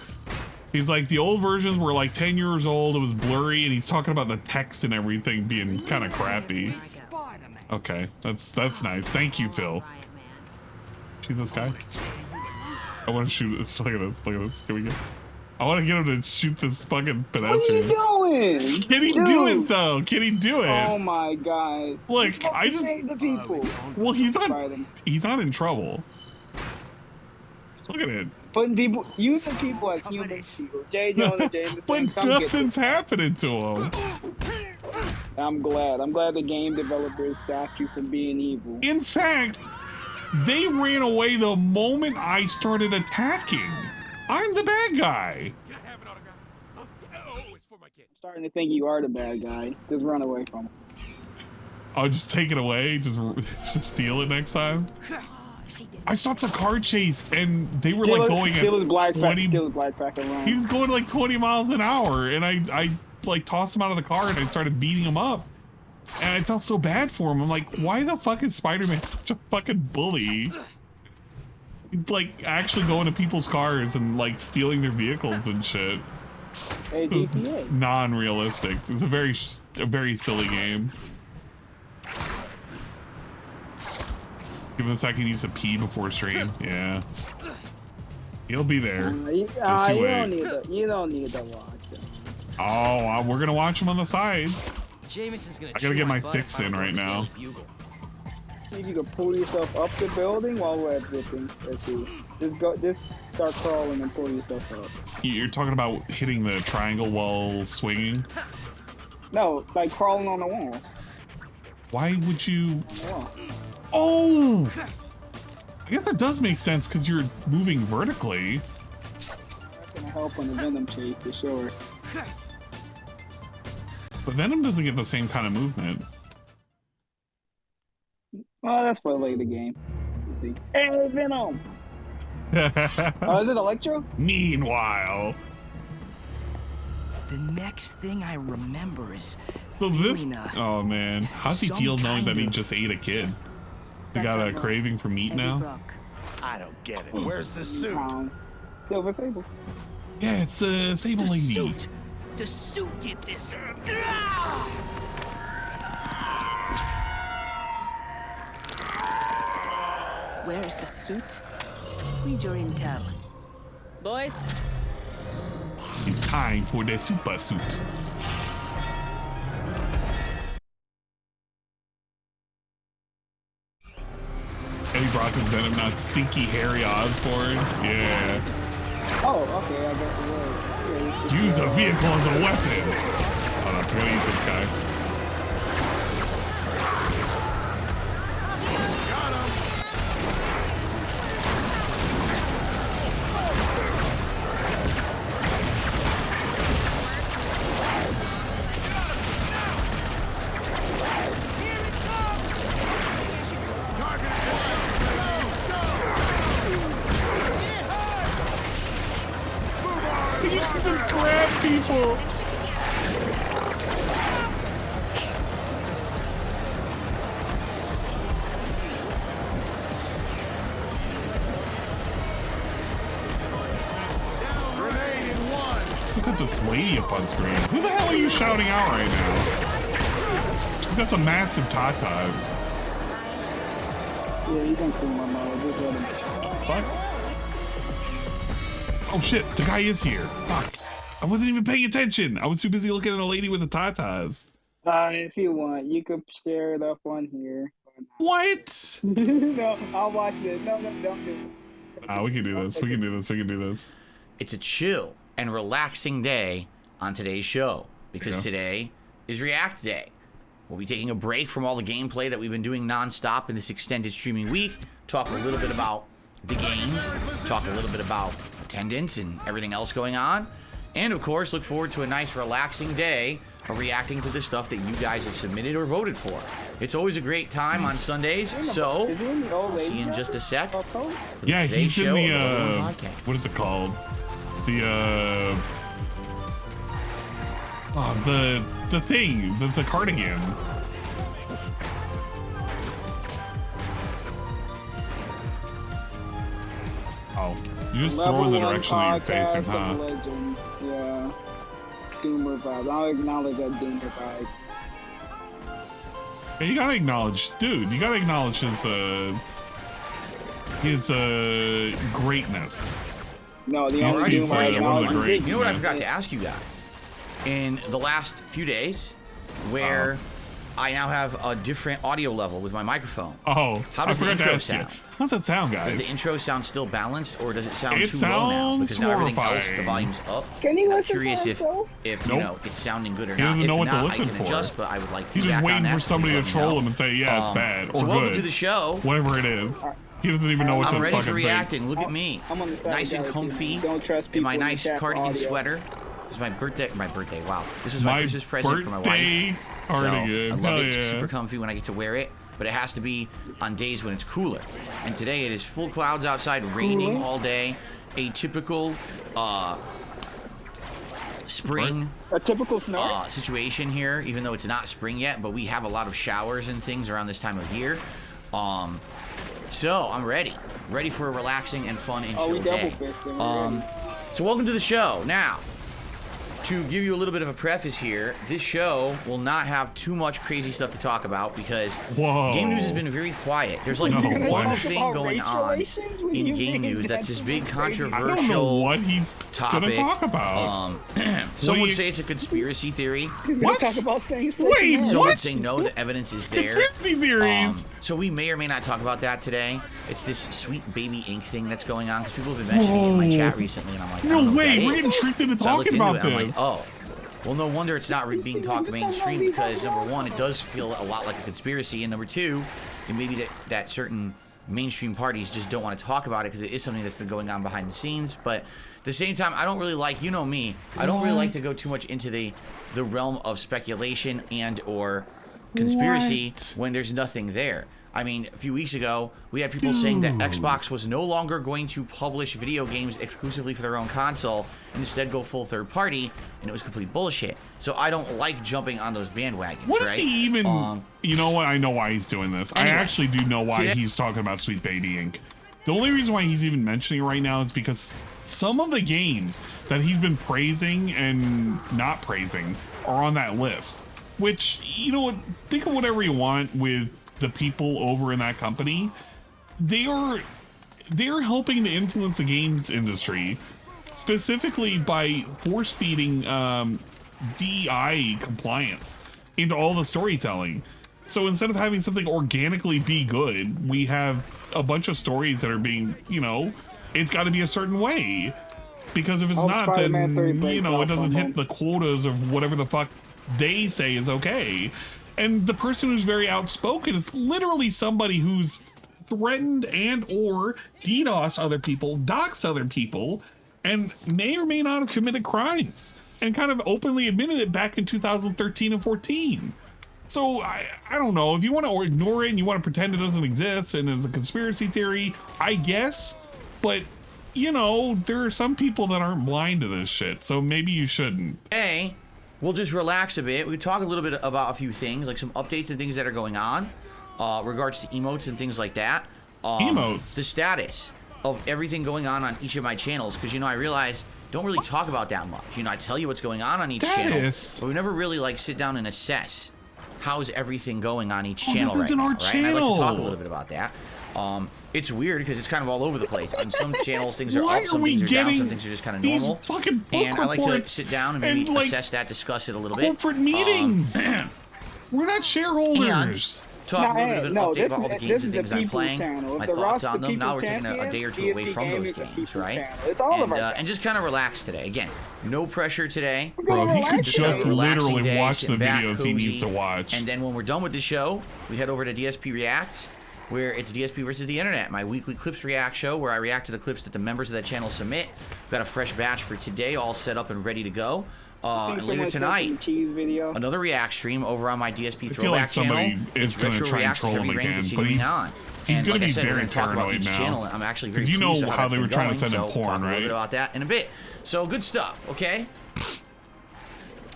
He's like, the old versions were like 10 years old, it was blurry, and he's talking about the text and everything being kind of crappy. Okay, that's nice. Thank you, Phil. See this guy? I want to shoot. Look at this. Look at this. Here we go. I want to get him to shoot this fucking pedestrian. What are you doing? Can he do it though? Can he do it? Oh my god! Look, I just save the people. Well, he's not in trouble. Look at it. Putting people, using people as human shield. J. Jonah Jameson. But nothing's happening to him. I'm glad. I'm glad the game developers stopped you from being evil. In fact, they ran away the moment I started attacking. I'm the bad guy. I'm starting to think you are the bad guy. Just run away from him. I'll just take it away. Just steal it next time. I stopped the car chase and they were like going at 20. He was going like 20 miles an hour, and I like tossed him out of the car and I started beating him up. And I felt so bad for him. I'm like, why the fuck is Spider-Man such a fucking bully? He's like actually going to people's cars and like stealing their vehicles and shit. Hey, GTA. Non-realistic. It's a very silly game. Give him a second. He needs to pee before stream. Yeah, he'll be there. You don't need to watch him. Oh, we're gonna watch him on the side. Jameson's gonna I gotta get my fix in right now. See if you can pull yourself up the building while we're at zipping. Let's see. Just start crawling and pull yourself up. You're talking about hitting the triangle while swinging? No, like crawling on the wall. Why would you? Oh! I guess that does make sense because you're moving vertically. That's gonna help on the Venom chase for sure. But Venom doesn't get the same kind of movement. Well, that's for later game. Let's see. Hey, Venom! Oh, is it Electro? Meanwhile. The next thing I remember is oh man, how's he feel knowing that he just ate a kid? He got a craving for meat now? I don't get it. Where's the suit? Silver Sable. Yeah, it's the Sable Lady. The suit did this. Where is the suit? Read your intel. Boys? It's time for the super suit. Eddie Brock is Venom, not Stinky Harry Osborn. Yeah. Oh, okay, I got the word. Use a vehicle as a weapon. Hold on, I'm gonna eat this guy. people. Look at this lady up on screen. Who the hell are you shouting out right now? That's a massive tatas. Yeah, he's gonna clean my mouth. Just let him. What? Oh shit, the guy is here. Fuck. I wasn't even paying attention. I was too busy looking at a lady with the tatas. If you want, you could share it up on here. What? No, I'll watch this. No, don't do it. We can do this. We can do this. We can do this. It's a chill and relaxing day on today's show because today is React Day. We'll be taking a break from all the gameplay that we've been doing nonstop in this extended streaming week, talk a little bit about the games, talk a little bit about attendance and everything else going on, and of course look forward to a nice relaxing day of reacting to the stuff that you guys have submitted or voted for. It's always a great time on Sundays, so I'll see you in just a sec. Yeah, he's in the, what is it called? The thing, the cardigan. Oh, you just throw in the direction that you're facing, huh? Legends. Yeah. Doomer vibes. I'll acknowledge that Doomer vibe. Yeah, you gotta acknowledge, dude. You gotta acknowledge his greatness. No, the he's only one of the greats. You know what I forgot to ask you guys? In the last few days, where I now have a different audio level with my microphone. Oh, how does the intro sound? How does that sound, guys? Does the intro sound still balanced, or does it sound too low now? Because now everything else, the volume's up. Can you listen? I'm curious to if you know it's sounding good or he not. Doesn't If know what not, to listen I can for. adjust, but I would like He's just waiting for somebody to troll him and say, "Yeah, it's bad," or so welcome good. to the show. Whatever it is. He doesn't even know what to I'm ready fucking for reacting. think. Look at me. I'm on the side Nice and comfy. Don't trust in my people nice in the chat cardigan audio. sweater. This is my birthday. Wow. This was my Christmas present for my wife. Cardigan. So I love it. It's super comfy when I get to wear it, but it has to be on days when it's cooler. And today it is full clouds outside, raining all day. A typical spring situation here, even though it's not spring yet, but we have a lot of showers and things around this time of year. So I'm ready for a relaxing and fun and chill day. So welcome to the show. Now, to give you a little bit of a preface here, this show will not have too much crazy stuff to talk about because game news has been very quiet. There's like one thing going on in game news that's this big controversial I don't know what he's topic. gonna talk about. Some would say it's a conspiracy theory. What? Talk about same-sex Wait, marriage. Some would say no, the evidence is there. Conspiracy theories. So we may or may not talk about that today. It's this sweet baby ink thing that's going on because people have been mentioning it in my chat recently, and I'm like, no way, we're getting tricked into talking about this. I'm like, oh, well, no wonder it's not being talked mainstream because number one, it does feel a lot like a conspiracy, and number two, it may be that certain mainstream parties just don't want to talk about it because it is something that's been going on behind the scenes. But at the same time, I don't really like, you know me, I don't really like to go too much into the realm of speculation and or conspiracy when there's nothing there. I mean, a few weeks ago, we had people saying that Xbox was no longer going to publish video games exclusively for their own console and instead go full third party, and it was complete bullshit. So I don't like jumping on those bandwagons, What right? is he even... you know what? I know why he's doing this. Anyway, I actually do know why he's talking about Sweet Baby Inc. The only reason why he's even mentioning it right now is because some of the games that he's been praising and not praising are on that list. Which, you know what? Think of whatever you want with the people over in that company. They're helping to influence the games industry, specifically by force feeding DEI compliance into all the storytelling. So instead of having something organically be good, we have a bunch of stories that are being, you know, it's got to be a certain way, because if it's not, then, you know, it doesn't hit the quotas of whatever the fuck they say is okay. And the person who's very outspoken is literally somebody who's threatened and or DDoS other people, dox other people, and may or may not have committed crimes, and kind of openly admitted it back in 2013 and 14. So I don't know, if you want to ignore it and you want to pretend it doesn't exist and it's a conspiracy theory, I guess, but you know, there are some people that aren't blind to this shit, so maybe you shouldn't. Hey, we'll just relax a bit. We talk a little bit about a few things, like some updates and things that are going on, regards to emotes and things like that. Emotes. The status of everything going on each of my channels, because, you know, I realize don't really talk about that much. You know, I tell you what's going on each channel, but we never really like sit down and assess how's everything going on each channel right now, right? And I'd like to talk a little bit about that. It's weird because it's kind of all over the place. On some channels, things are up, some things are down, some things are just kind of normal. And I like to sit down and maybe assess that, discuss it a little bit. Corporate meetings. We're not shareholders. Talk a little bit about all the games and things I'm playing, my thoughts on them. Now we're taking a day or two away from those games, right? And just kind of relax today. Again, no pressure today. Bro, he could just literally watch the videos he needs to watch. And then when we're done with the show, we head over to DSP Reacts, where it's DSP versus the internet, my weekly clips react show, where I react to the clips that the members of that channel submit. We've got a fresh batch for today, all set up and ready to go. And later tonight, another react stream over on my DSP Throwback channel. Is going to try and troll him again, but he's going to be very paranoid now. I'm actually very pleased. You know how they were trying to send him porn, right? Talk a little bit about that in a bit. So good stuff, okay?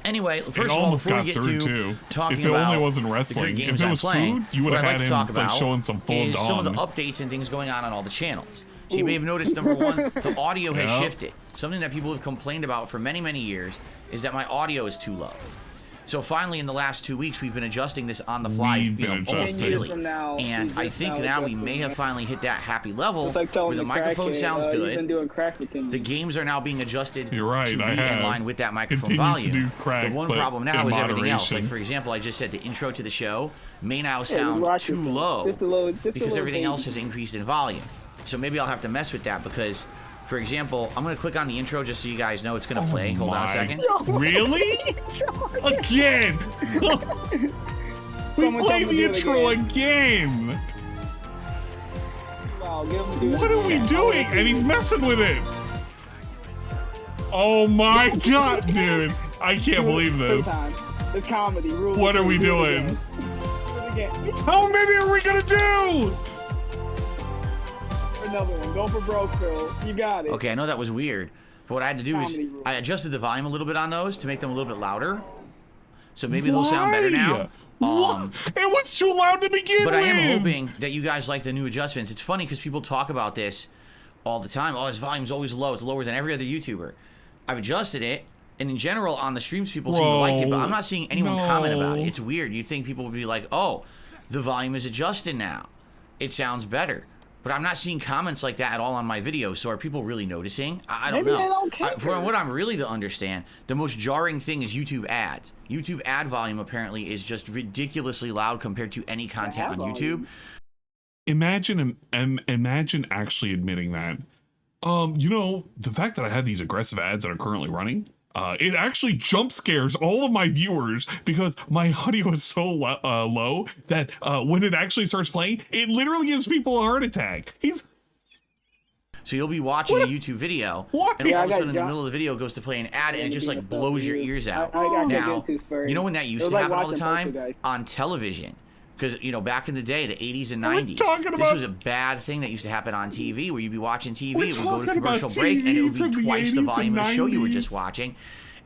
Anyway, first of all, before we get to talking if it about only wasn't wrestling, games if it was food, you would have had him like showing some full dong. Some of the updates and things going on all the channels. So you may have noticed, number one, the audio has shifted. Something that people have complained about for many, many years is that my audio is too low. So finally, in the last 2 weeks, we've been adjusting this on the fly, almost daily. And I think now we may have finally hit that happy level where the microphone sounds good. The games are now being adjusted to be in line with that microphone volume. The one problem now is everything else. Like, for example, I just said the intro to the show may now sound too low because everything else has increased in volume. So maybe I'll have to mess with that because, for example, I'm going to click on the intro just so you guys know it's going to play. Hold on a second. Really? Again? We played the intro again. What are we doing? And he's messing with it. Oh my god, dude. I can't believe this. It's comedy. What are we doing? How many are we going to do? Another one. Go for broke, Phil. You got it. Okay, I know that was weird, but what I had to do is I adjusted the volume a little bit on those to make them a little bit louder. So maybe they'll sound better now. It was too loud to begin with. But I am hoping that you guys like the new adjustments. It's funny because people talk about this all the time. Oh, his volume's always low. It's lower than every other YouTuber. I've adjusted it, and in general, on the streams, people seem to like it, but I'm not seeing anyone comment about it. It's weird. You think people would be like, oh, the volume is adjusted now. It sounds better. But I'm not seeing comments like that at all on my videos, so are people really noticing? I don't know. Maybe they don't care. From what I'm really to understand, the most jarring thing is YouTube ads. YouTube ad volume apparently is just ridiculously loud compared to any content on YouTube. Imagine actually admitting that. You know, the fact that I have these aggressive ads that are currently running, it actually jump scares all of my viewers because my audio is so low that when it actually starts playing, it literally gives people a heart attack. So you'll be watching a YouTube video, and all of a sudden in the middle of the video goes to play an ad, and it just like blows your ears out. Now, you know when that used to happen all the time? On television. Because, you know, back in the day, the 80s and 90s, this was a bad thing that used to happen on TV, where you'd be watching TV, it would go to commercial break, and it would be twice the volume of the show you were just watching,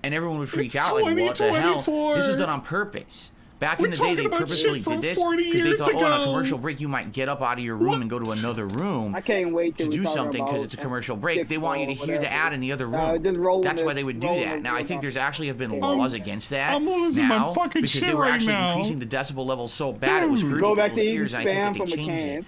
and everyone would freak out, like, what the hell? This was done on purpose. Back in the day, they purposely did this because they thought, oh, on a commercial break, you might get up out of your room and go to another room to do something because it's a commercial break. They want you to hear the ad in the other room. That's why they would do that. Now, I think there's actually have been laws against that now because they were actually increasing the decibel level so bad it was hurting people's ears, and I think that they changed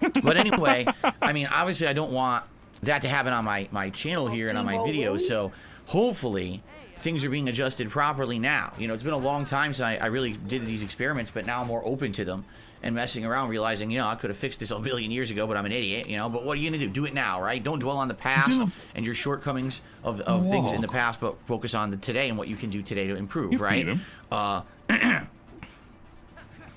it. But anyway, I mean, obviously, I don't want that to happen on my channel here and on my videos, so hopefully things are being adjusted properly now. You know, it's been a long time since I really did these experiments, but now I'm more open to them and messing around, realizing, you know, I could have fixed this a billion years ago, but I'm an idiot, you know. But what are you going to do? Do it now, right? Don't dwell on the past and your shortcomings of things in the past, but focus on the today and what you can do today to improve, right?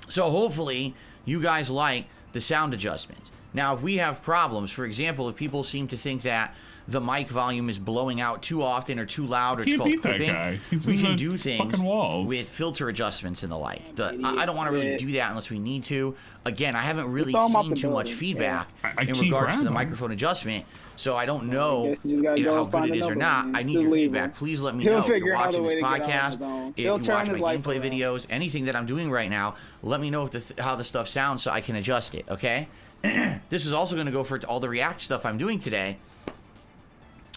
So hopefully you guys like the sound adjustments. Now, if we have problems, for example, if people seem to think that the mic volume is blowing out too often or too loud, or it's called clipping, we can do things with filter adjustments and the like. I don't want to really do that unless we need to. Again, I haven't really seen too much feedback in regards to the microphone adjustment, so I don't know how good it is or not. I need your feedback. Please let me know if you're watching this podcast, if you watch my gameplay videos, anything that I'm doing right now. Let me know if how the stuff sounds so I can adjust it, okay? This is also going to go for all the React stuff I'm doing today.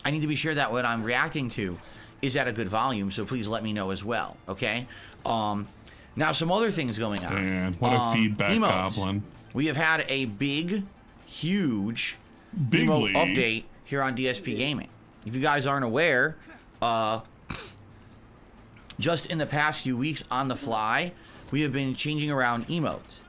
I need to be sure that what I'm reacting to is at a good volume, so please let me know as well, okay? Now, some other things going on. Man, what a feedback goblin. We have had a huge emote update here on DSP Gaming. If you guys aren't aware, just in the past few weeks on the fly, we have been changing around emotes.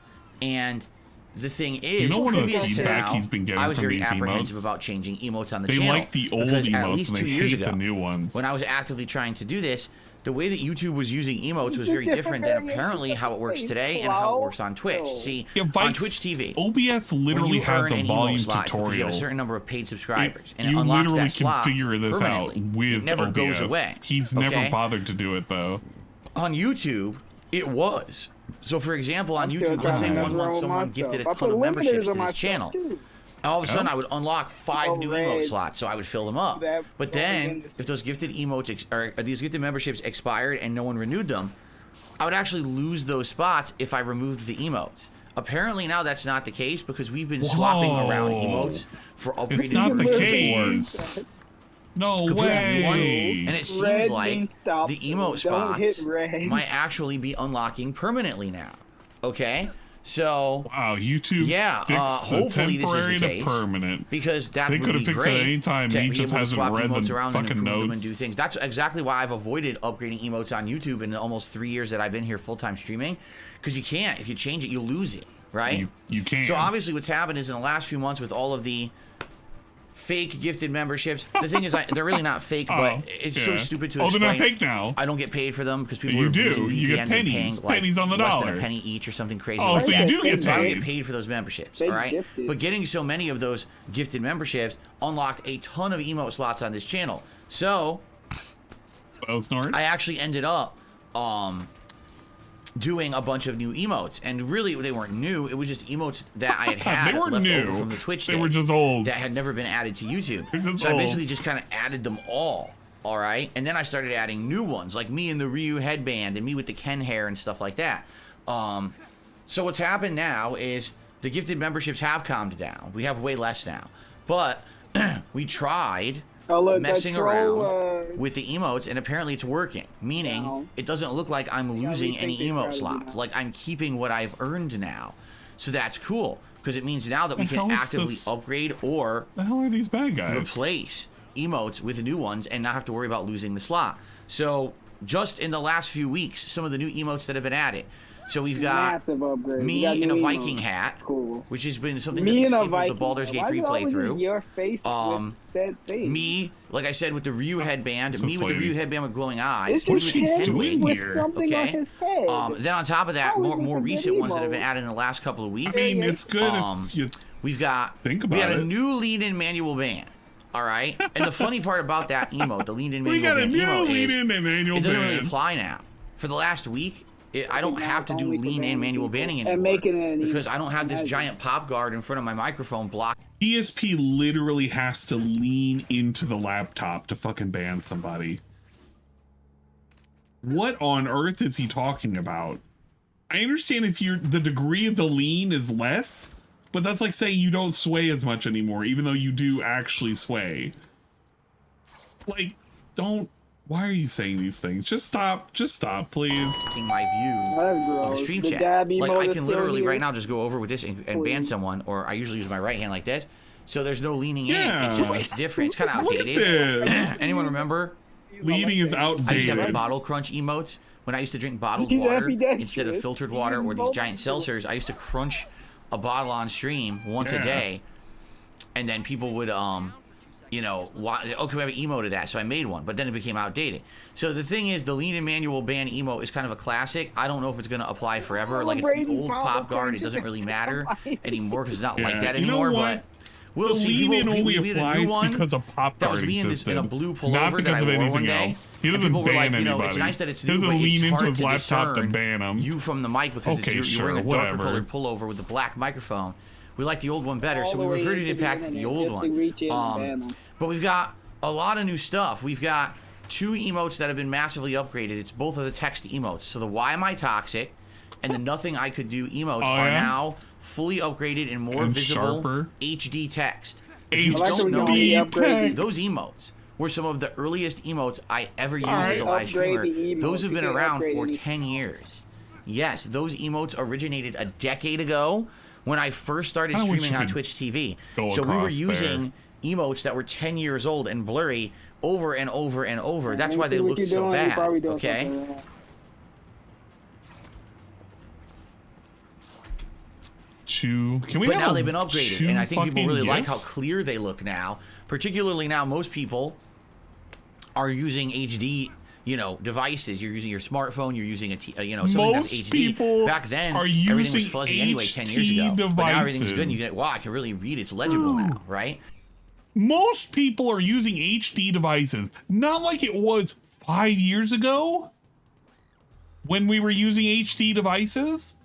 And the thing is, one of the previous to feedback now, he's been getting I was from very these apprehensive emotes. about changing emotes on the They channel. like the old because at emotes least and 2 they years hate ago, the new ones. when I was actively trying to do this, the way that YouTube was using emotes was very different than apparently how it works today and how it works on Twitch. See, on Twitch TV, OBS literally has a volume tutorial. You have a certain number of paid subscribers, and it You unlocks literally that slot can figure this out permanently. with It never OBS. goes away. He's never bothered to do it though. On YouTube, it was. So, for example, on YouTube, let's say 1 month someone gifted a ton of memberships to this channel. All of a sudden, I would unlock 5 new emote slots, so I would fill them up. But then, if those gifted emotes or these gifted memberships expired and no one renewed them, I would actually lose those spots if I removed the emotes. Apparently now that's not the case because we've been swapping around emotes for upgraded It's not the case. No way. And it seems like the emote spots might actually be unlocking permanently now. Okay? So wow, YouTube fixed the hopefully temporary this is the case, to permanent. because that they would could be have fixed great it anytime. to He be just able to hasn't swap read emotes the around and fucking improve them and notes. do things. That's exactly why I've avoided upgrading emotes on YouTube in the almost 3 years that I've been here full-time streaming, because you can't. If you change it, you lose it, right? You can't. So obviously what's happened is in the last few months with all of the fake gifted memberships, the thing is they're really not fake, but it's so stupid to explain. They're not fake now. I don't get paid for them because people You are do. using You get VPNs and pennies. paying like Pennies on the less dollar. than a penny each or something crazy. Oh, like so you that. do get So I don't paid. get paid for those memberships, They all right? gifted. But getting so many of those gifted memberships unlocked a ton of emote slots on this channel. So I actually ended up doing a bunch of new emotes, and really they weren't new. It was just emotes that I had They weren't left new. over from the Twitch They were days just old. that had never been added to YouTube. just So I old. basically just kind of added them all right? And then I started adding new ones, like me in the Ryu headband and me with the Ken hair and stuff like that. So what's happened now is the gifted memberships have calmed down. We have way less now. But we tried messing around with the emotes, and apparently it's working. Meaning, it doesn't look like I'm losing any emote slots. Like, I'm keeping what I've earned now. So that's cool, because it means now that we can actively upgrade or the hell are these bad guys? Replace emotes with new ones and not have to worry about losing the slot. So just in the last few weeks, some of the new emotes that have been added. So we've got me in a Viking hat, which has been something that's escaped with the Baldur's Gate 3 playthrough. Me, like I said, with the Ryu headband, me with the Ryu headband with glowing eyes. This is him with something on his head. Then on top of that, more recent ones that have been added in the last couple of weeks. I mean, it's good if you we had a new lead-in manual band. All right, and the funny part about that emote, the lean-in manual band, we got a new lean-in manual it doesn't band. really apply now. For the last week, I don't have to do lean-in manual banding anymore because I don't have this giant pop guard in front of my microphone block. DSP literally has to lean into the laptop to fucking ban somebody. What on earth is he talking about? I understand if the degree of the lean is less, but that's like saying you don't sway as much anymore, even though you do actually sway. Like, why are you saying these things? Just stop, please. My view of the stream chat. Like, I can literally right now just go over with this and ban someone, or I usually use my right hand like this. So there's no leaning in. It's different. It's kind of outdated. Look at this. Anyone remember? Leaning is outdated. I used to have the bottle crunch emotes. When I used to drink bottled water instead of filtered water or these giant seltzers, I used to crunch a bottle on stream once a day, and then people would you know, okay, we have an emote of that, so I made one, but then it became outdated. So the thing is, the lean and manual ban emote is kind of a classic. I don't know if it's going to apply forever. Like, it's the old pop guard. It doesn't really matter anymore because it's not like that anymore, but we'll see. Lean in only applies because of pop guard existed, in a blue pullover not because of anything else. He doesn't ban anybody. It's nice that it's he new, doesn't but lean it's into hard his to laptop to discern ban him. you from the mic because you're wearing a darker whatever. colored pullover with the black microphone. We like the old one better, so we reverted it back to the old one. But we've got a lot of new stuff. We've got 2 emotes that have been massively upgraded. It's both of the text emotes. So the Why Am I Toxic and the Nothing I Could Do emotes are now fully upgraded and more visible sharper. HD text. If you don't know, those emotes were some of the earliest emotes I ever used as a live streamer. Those have been around for 10 years. Yes, those emotes originated a decade ago when I first started streaming on Twitch TV. So we were using emotes that were 10 years old and blurry over and over and over. That's why they looked so bad, okay? Can we but now they've been upgraded, and I think people really like how clear they look now. Particularly now, most people are using HD, you know, devices. You're using your smartphone. You're using something that's HD. Back then, everything was fuzzy anyway 10 years ago. But now everything's good, and you get, wow, I can really read. It's legible now, right? Most people are using HD devices, not like it was 5 years ago when we were using HD devices.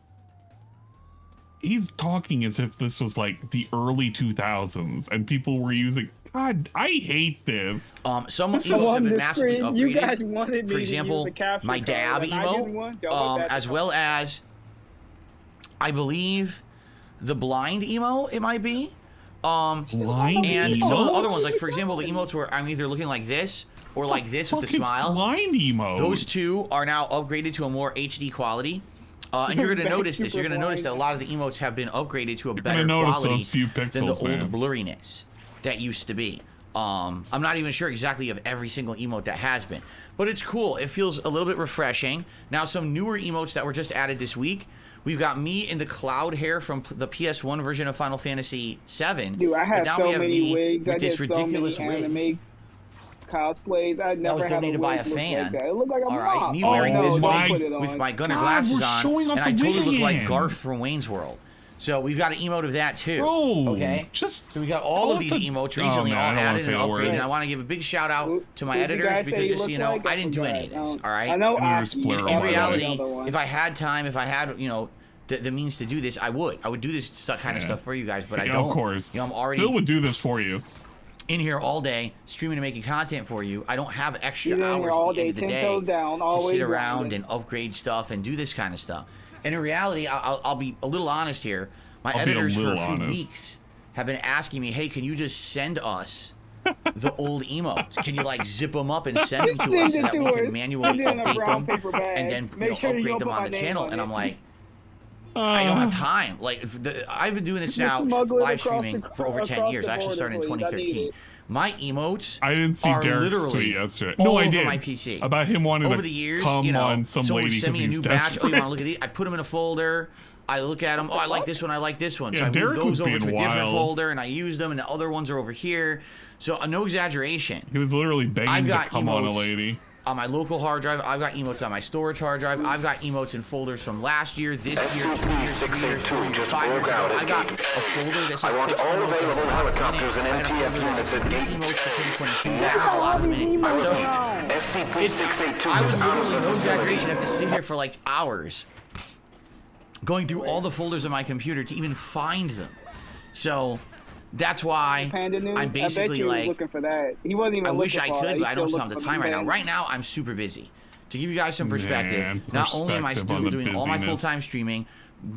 He's talking as if this was like the early 2000s and people were using. God, I hate this. Some emotes have been massively upgraded. You guys wanted me for example, to use the my dab emote, as well as, I believe, the blind emo. It might be. Blind and emotes? some of the other ones, like for example, the emotes where I'm either looking like this or like this with the smile. Blind emote. Those 2 are now upgraded to a more HD quality. And you're going to notice this. You're going to notice that a lot of the emotes have been upgraded to a better quality those few pixels, than the old blurriness that used to be. I'm not even sure exactly of every single emote that has been, but it's cool. It feels a little bit refreshing. Now, some newer emotes that were just added this week. We've got me in the cloud hair from the PS1 version of Final Fantasy VII. Dude, I had so many wigs. I did this ridiculous so many anime cosplays. I never had donated by a fan. Like it looked like a mop. Me wearing this wig with my Gunner glasses on, and I totally look like Garth from Wayne's World. So we've got an emote of that too. Okay. So we got all of these emotes recently all added and upgraded. And I want to give a big shout out to my editors because just so you know, I didn't do any of this. All right. I know. In reality, if I had time, if I had the means to do this, I would do this kind of stuff for you guys, but I don't. Of course. I'm already. Bill would do this for you. In here all day, streaming and making content for you. I don't have extra hours at the end of the day to sit around and upgrade stuff and do this kind of stuff. And in reality, I'll be a little honest here. My editors for a few weeks have been asking me, hey, can you just send us the old emotes? Can you like zip them up and send them to us so that we can manually update them and then upgrade them on the channel? And I'm like, I don't have time. Like, I've been doing this now, live streaming for over 10 years. I actually started in 2013. My emotes I didn't see Derek's tweet yesterday. No, I did. My PC. About him wanting over to the years, come on some lady send me a new batch. desperate. Oh, you want to look at these? I put them in a folder. I look at them. Oh, I like this one. I like this one. So I move those over to a different folder, and I use them, and the other ones are over here. So no exaggeration. He was literally begging to come on a lady. On my local hard drive, I've got emotes on my storage hard drive. I've got emotes in folders from last year, this year, 2 years, 3 years, 4 years, 5 years ago. I got a folder that says I want all available helicopters and MTF units at emotes for 2022. That has a lot of them in it. So I would literally, no exaggeration, have to sit here for like hours going through all the folders on my computer to even find them. So that's why I'm basically like, looking for that. He wasn't even I wish I for could, it. but I don't have the time right now. Right now, I'm super busy. To give you guys some perspective, not only am I still doing all my full-time streaming,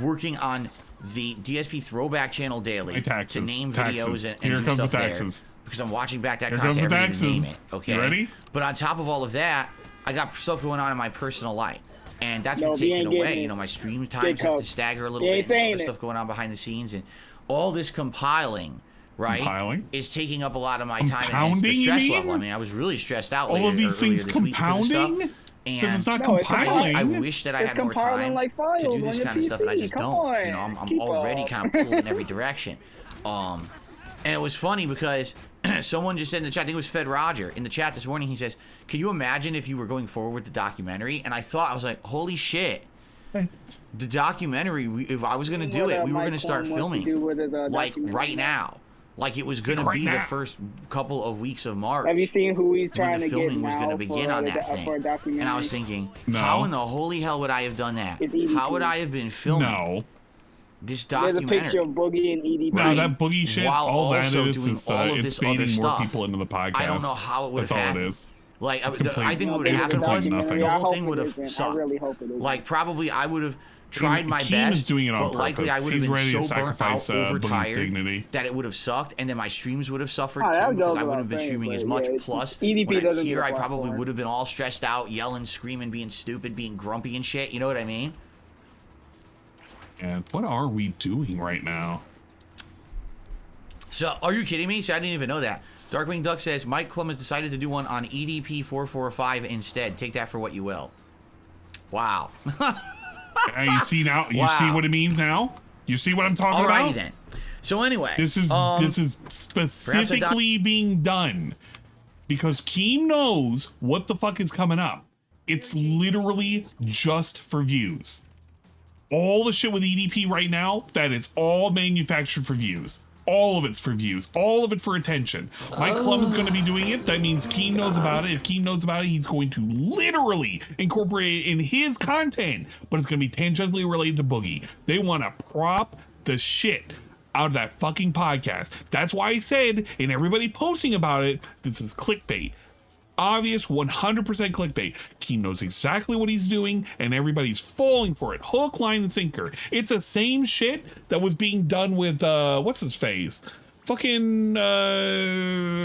working on the DSP throwback channel daily to name videos and do stuff there, because I'm watching back that content every day to name it. Okay. You ready? But on top of all of that, I got stuff going on in my personal life. And that's been taken away. You know, my stream times have to stagger a little bit. There's stuff going on behind the scenes, and all this compiling, right, is taking up a lot of my time and the stress level. I mean, I was really stressed out. All of these things compounding? Because it's not compiling. I wish that I had more time to do this kind of stuff, and I just don't. You know, I'm already kind of pulled in every direction. And it was funny because someone just said in the chat, I think it was Fed Roger, in the chat this morning, he says, can you imagine if you were going forward with the documentary? And I was like, holy shit. The documentary, if I was going to do it, we were going to start filming like right now. Like it was going to be the first couple of weeks of March. Have you seen who he's trying to get now? Filming was going to begin on that thing. And I was thinking, how in the holy hell would I have done that? How would I have been filming this documentary? There's a picture of Boogie and EDP. No, that Boogie shit, all that is it's baiting more stuff. people into the podcast. I don't know how it would have happened. That's all it is. Like, I think what would have happened was the whole thing would have sucked. I really hope it is. Like, probably I would have tried my Keem best, is doing it on but likely purpose. I would have He's been ready to so burnt sacrifice out, overtired, dignity. that it would have sucked, and then my streams would have suffered that too, because I goes wouldn't have been without streaming saying, as but much. yeah, Plus, EDP when I'm doesn't here, get a I probably platform. would have been all stressed out, yelling, screaming, being stupid, being grumpy and shit. You know what I mean? And what are we doing right now? So, are you kidding me? See, I didn't even know that. Darkwing Duck says, Mike Klum has decided to do one on EDP 445 instead. Take that for what you will. Wow. You see now? You see what it means now? You see what I'm talking about? Alrighty then. So anyway, this is specifically being done because Keem knows what the fuck is coming up. It's literally just for views. All the shit with EDP right now, that is all manufactured for views. All of it's for views. All of it for attention. Mike Klum is going to be doing it. That means Keem knows about it. If Keem knows about it, he's going to literally incorporate it in his content. But it's going to be tangentially related to Boogie. They want to prop the shit out of that fucking podcast. That's why I said, and everybody posting about it, this is clickbait. Obvious 100% clickbait. Keem knows exactly what he's doing, and everybody's falling for it. Hook, line, and sinker. It's the same shit that was being done with what's his face? Fucking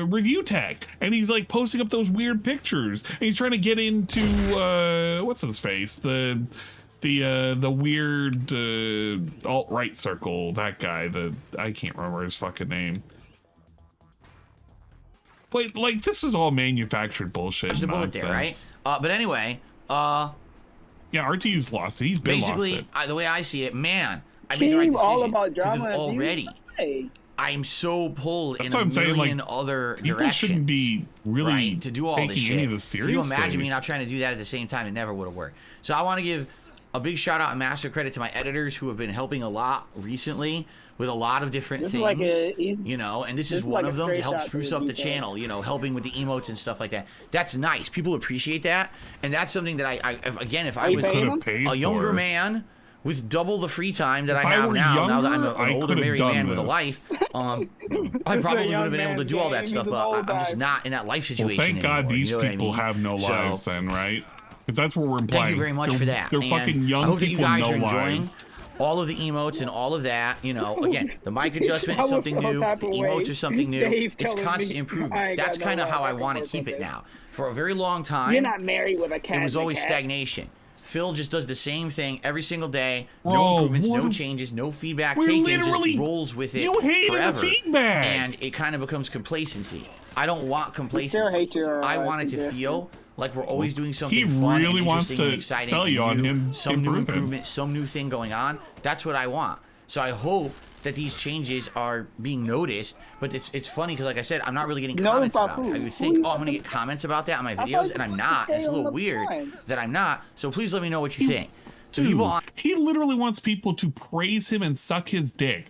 Review Tech. And he's like posting up those weird pictures. And he's trying to get into what's his face? The weird alt-right circle. That guy. I can't remember his fucking name. But like, this is all manufactured bullshit. The bullet there, right? But anyway, yeah, RTU's lost it. He's been basically lost it. The way I see it, man, I made the right decision. All about drama already, I'm so pulled in a million other people directions. Shouldn't be really to do all this shit. Any of this seriously. Can you imagine me not trying to do that at the same time? It never would have worked. So I want to give a big shout out and massive credit to my editors who have been helping a lot recently with a lot of different things, you know, and this is one of them to help spruce up the channel, you know, helping with the emotes and stuff like that. That's nice. People appreciate that. And that's something that if I was a younger man with double the free time that I have now that I'm an older married man with a life, I probably would have been able to do all that stuff, but I'm just not in that life situation Well, thank God anymore, these you know people have no lives then, right? Because that's what we're implying. Thank you very much for that. They're and fucking young I hope that you people, guys no are enjoying lives. all of the emotes and all of that. You know, again, the mic adjustment is something new. The emotes are something new. It's constant improvement. That's kind of how I want to keep it now. For a very long time, you're not married with a cat. It was always stagnation. Phil just does the same thing every single day. No improvements, no changes, no feedback taken. Just rolls with it forever. The feedback. And it kind of becomes complacency. I don't want complacency. I want it to feel like we're always doing something fun and interesting and exciting. Tell you on him some new improvement, some new thing going on. That's what I want. So I hope that these changes are being noticed. But it's funny because, like I said, I'm not really getting comments about it. I would think, I'm going to get comments about that on my videos, and I'm not. And it's a little weird that I'm not. So please let me know what you think. Dude, he literally wants people to praise him and suck his dick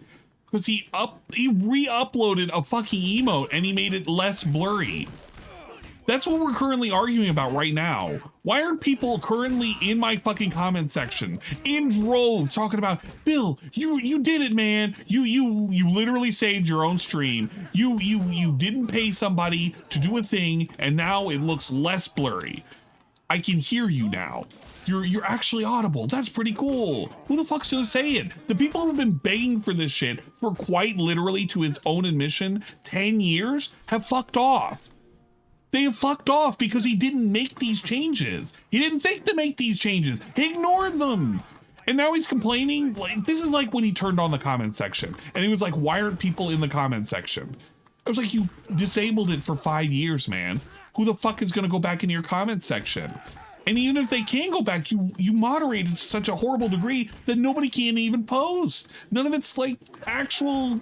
because he re-uploaded a fucking emote and he made it less blurry. That's what we're currently arguing about right now. Why aren't people currently in my fucking comment section in droves talking about, Bill, you did it, man. You literally saved your own stream. You didn't pay somebody to do a thing, and now it looks less blurry. I can hear you now. You're actually audible. That's pretty cool. Who the fuck's gonna say it? The people who've been begging for this shit for quite literally, to his own admission, 10 years have fucked off. They have fucked off because he didn't make these changes. He didn't think to make these changes. He ignored them. And now he's complaining. Like, this is like when he turned on the comment section and he was like, why aren't people in the comment section? I was like, you disabled it for 5 years, man. Who the fuck is going to go back into your comment section? And even if they can go back, you moderate it to such a horrible degree that nobody can even post. None of it's like actual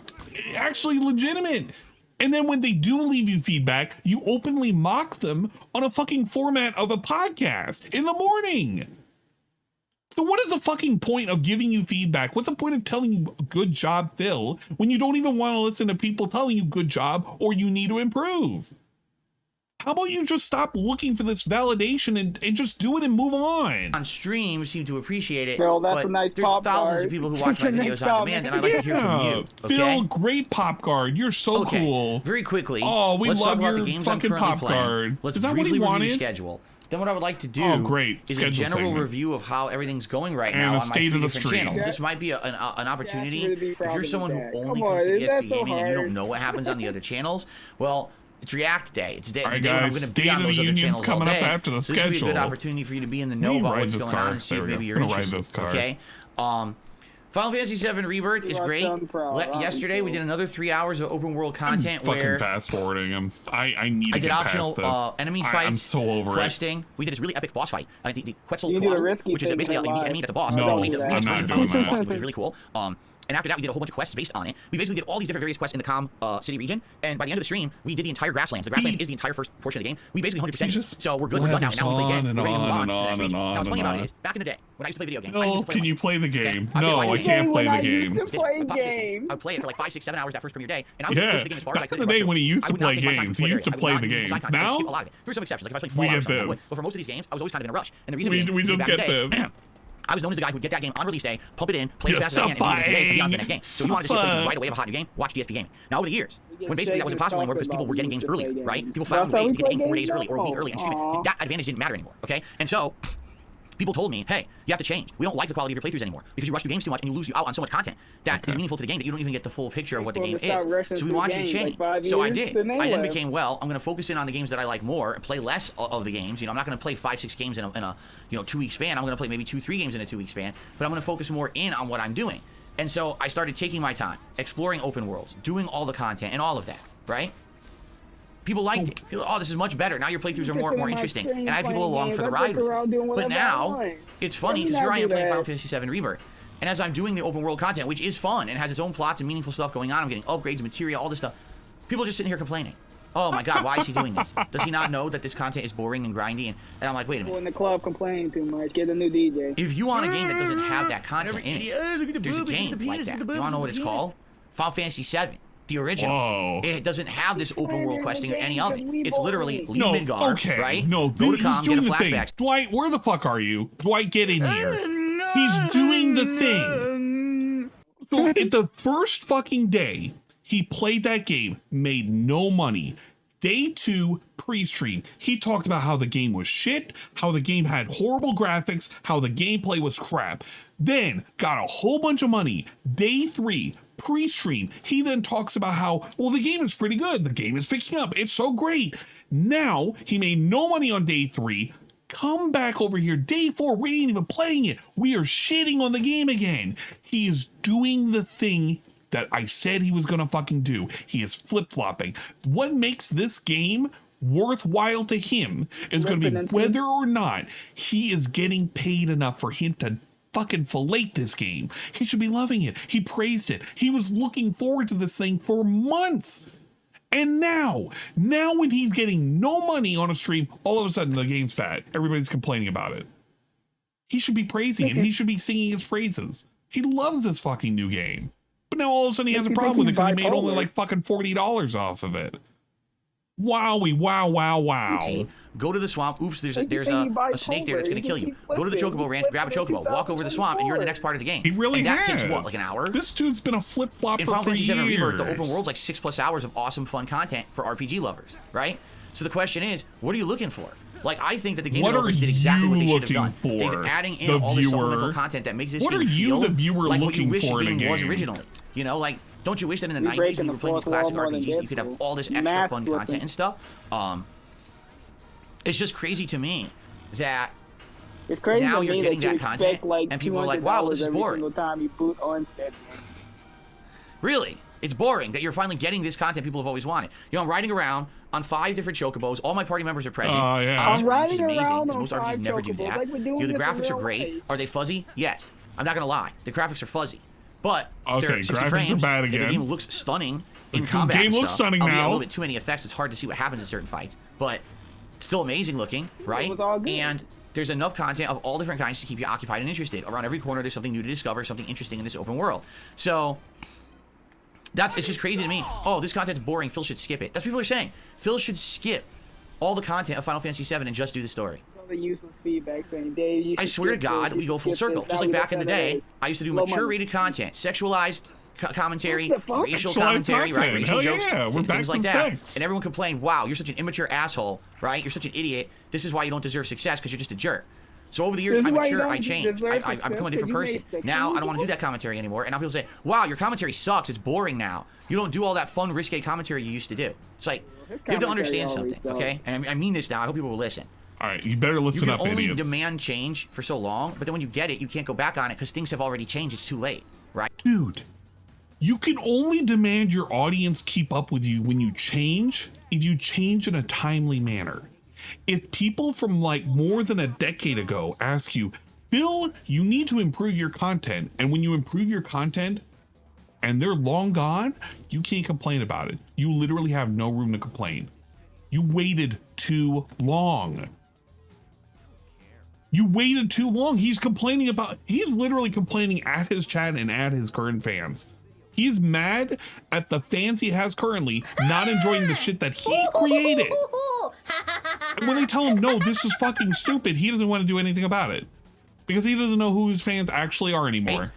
actually legitimate. And then when they do leave you feedback, you openly mock them on a fucking format of a podcast in the morning. So what is the fucking point of giving you feedback? What's the point of telling you good job, Phil, when you don't even want to listen to people telling you good job or you need to improve? How about you just stop looking for this validation and just do it and move on? On stream, seem to appreciate it. Phil, that's but a nice there's pop thousands guard. of people who watch my videos on demand, and I'd like to hear from you. Okay? Phil, great pop guard. You're so cool. Very quickly. Oh, we let's love talk about your the games fucking I'm currently pop playing. guard. Let's Is that what briefly he review wanted? the schedule. Then what I would like to do is Schedule a general segment. review of how everything's going right And now a on my state three of the different stream. channels. This might be an opportunity. If you're someone who only Come on, comes to is that DSP so Gaming and you hard? don't know what happens on the other channels, well, it's React Day. It's the All right, day when I'm guys, going to be State on of the those other Union's channels all coming up day. after the This would be a good schedule. opportunity for you to be in the know We about ride what's this going car. on and see if There we go. maybe you're We're gonna ride interested. this car. Okay. Final Fantasy VII Rebirth is great. Yesterday we did another 3 hours of open world content I'm fucking where fast forwarding him. I need to I did get optional past this. enemy fights. I'm so over questing. We did this really epic boss fight. The Quetzal, You do the risky which is thing basically a unique live. enemy that's a boss. No, We did a I'm remix not version doing of the boss, that. which is really cool. And after that, we did a whole bunch of quests based on it. We basically did all these different various quests in the Com City region. And by the end of the stream, we did the entire Grasslands. The Grasslands is the entire first portion of the game. We basically 100%. So we're good. We're done now. And now we play again. We're ready to move on to the next region. Now, what's funny about it is, back in the day, when I used to play video games, I used No, to play can you play the game? No, I can't play the game. I would play it for like 5, 6, 7 hours that first premiere day, and I would push the game as far as I Back could. in the day when he used I to would not play take my time games, to he play used to it. I would play not the use my games. time. I would Now skip a lot of it. There were some exceptions, like if I was we playing get Fallout or something, I would. this. But for most of these games, I was always kind of in a rush. And the reason We being, just back in get the day, this. I was known as the guy who would get that game on release day, pump it in, play it as fast as I can, and be on to the next game. So if you wanted to see a place right away of a hot new game, watch DSP Gaming. Now over the years, when basically that was impossible anymore because people were getting games earlier, right? People found ways to get the game 4 days early or a week early and stream it. That advantage didn't matter anymore, okay? And so people told me, hey, you have to change. We don't like the quality of your playthroughs anymore because you rush through games too much and you lose out on so much content that is meaningful to the game that you don't even get the full picture of what the game is. So we want you to change. So I did. I then became, well, I'm going to focus in on the games that I like more and play less of the games. You know, I'm not going to play 5, 6 games in a 2-week span. I'm going to play maybe 2, 3 games in a 2-week span, but I'm going to focus more in on what I'm doing. And so I started taking my time, exploring open worlds, doing all the content and all of that, right? People liked it. People, oh, this is much better. Now your playthroughs are more interesting. And I had people along for the ride with me. But now, it's funny because here I am playing Final Fantasy VII Rebirth. And as I'm doing the open world content, which is fun and has its own plots and meaningful stuff going on, I'm getting upgrades, material, all this stuff. People are just sitting here complaining. Oh my God, why is he doing this? Does he not know that this content is boring and grindy? And I'm like, wait a minute. People in the club complaining too much. Get a new DJ. If you want a game that doesn't have that content in it, there's a game like that. You want to know what it's called? Final Fantasy VII. The original. Whoa. It doesn't have this open world questing or any of it. It's literally leave No, Midgar, okay. right? No, Go to he's Com, get doing a the thing. flashback. Dwight, where the fuck are you? Dwight, get in here. He's doing the thing. So at the first fucking day, he played that game, made no money. Day 2, pre-stream, he talked about how the game was shit, how the game had horrible graphics, how the gameplay was crap. Then got a whole bunch of money. Day 3, pre-stream, he then talks about how, well, the game is pretty good. The game is picking up. It's so great. Now he made no money on day 3. Come back over here. Day 4, we ain't even playing it. We are shitting on the game again. He is doing the thing that I said he was gonna fucking do. He is flip-flopping. What makes this game worthwhile to him is gonna be whether or not he is getting paid enough for him to fucking fillet this game. He should be loving it. He praised it. He was looking forward to this thing for months. And now when he's getting no money on a stream, all of a sudden the game's bad. Everybody's complaining about it. He should be praising it. He should be singing his praises. He loves this fucking new game. But now all of a sudden he has a problem with it because he made only like fucking $40 off of it. Wowie, wow, wow, wow. Go to the swamp. Oops, there's a snake there that's going to kill you. Go to the chocobo ranch, grab a chocobo, walk over the swamp, and you're in the next part of the game. He really and that has. takes what, like an hour? This dude's been a flip-flopper in Final for Fantasy VII years. Rebirth, the open world's like 6+ hours of awesome, fun content for RPG lovers, right? So the question is, what are you looking for? Like, I think that the game developers did exactly what they should have done. They've been adding in all this supplemental content that makes this game feel like what you wish the game was originally. You know, like, don't you wish that in the 90s when you were playing these classic RPGs, you could have all this extra fun content and stuff? It's just crazy to me that it's crazy now to you're me getting that you that content, like and people are like, wow, this is boring. Every single time you boot on set. Really? It's boring that you're finally getting this content people have always wanted. You know, I'm riding around on 5 different chocobos. All my party members are present. Oh, yeah. I'm riding amazing, around on most 5 RPGs never do chocobos, that. like we're doing The this in graphics are real great. life. Are they fuzzy? Yes. I'm not going to lie. The graphics are fuzzy. But Okay, they're 60 graphics frames, are bad and again. the game looks stunning in The combat. game and looks stuff. stunning Albeit now. A little bit too many effects. It's hard to see what happens in certain fights, but still amazing looking, right? And there's enough content of all different kinds to keep you occupied and interested. Around every corner, there's something new to discover, something interesting in this open world. So it's just crazy to me. Oh, this content's boring. Phil should skip it. That's what people are saying. Phil should skip all the content of Final Fantasy VII and just do the story. All the useless feedback saying, Dave, you I swear to God, we go full circle. Just like back in the day, I used to do mature rated content, sexualized commentary, racial commentary, right? Racial jokes, things like that. And everyone complained, wow, you're such an immature asshole, right? You're such an idiot. This is why you don't deserve success, because you're just a jerk. So over the years, I matured, I changed. I'm becoming a different person. Now, I don't want to do that commentary anymore. And now people say, wow, your commentary sucks. It's boring now. You don't do all that fun, risque commentary you used to do. It's like, you have to understand something, okay? And I mean this now. I hope people will listen. All right, you better listen up, idiots. You can only demand change for so long, but then when you get it, you can't go back on it because things have already changed. It's too late, right? Dude, you can only demand your audience keep up with you when you change, if you change in a timely manner. If people from like more than a decade ago ask you, Phil, you need to improve your content, and when you improve your content and they're long gone, you can't complain about it. You literally have no room to complain. You waited too long. You waited too long. He's literally complaining at his chat and at his current fans. He's mad at the fans he has currently not enjoying the shit that he created. And when they tell him, no, this is fucking stupid, he doesn't want to do anything about it. Because he doesn't know who his fans actually are anymore. Hey,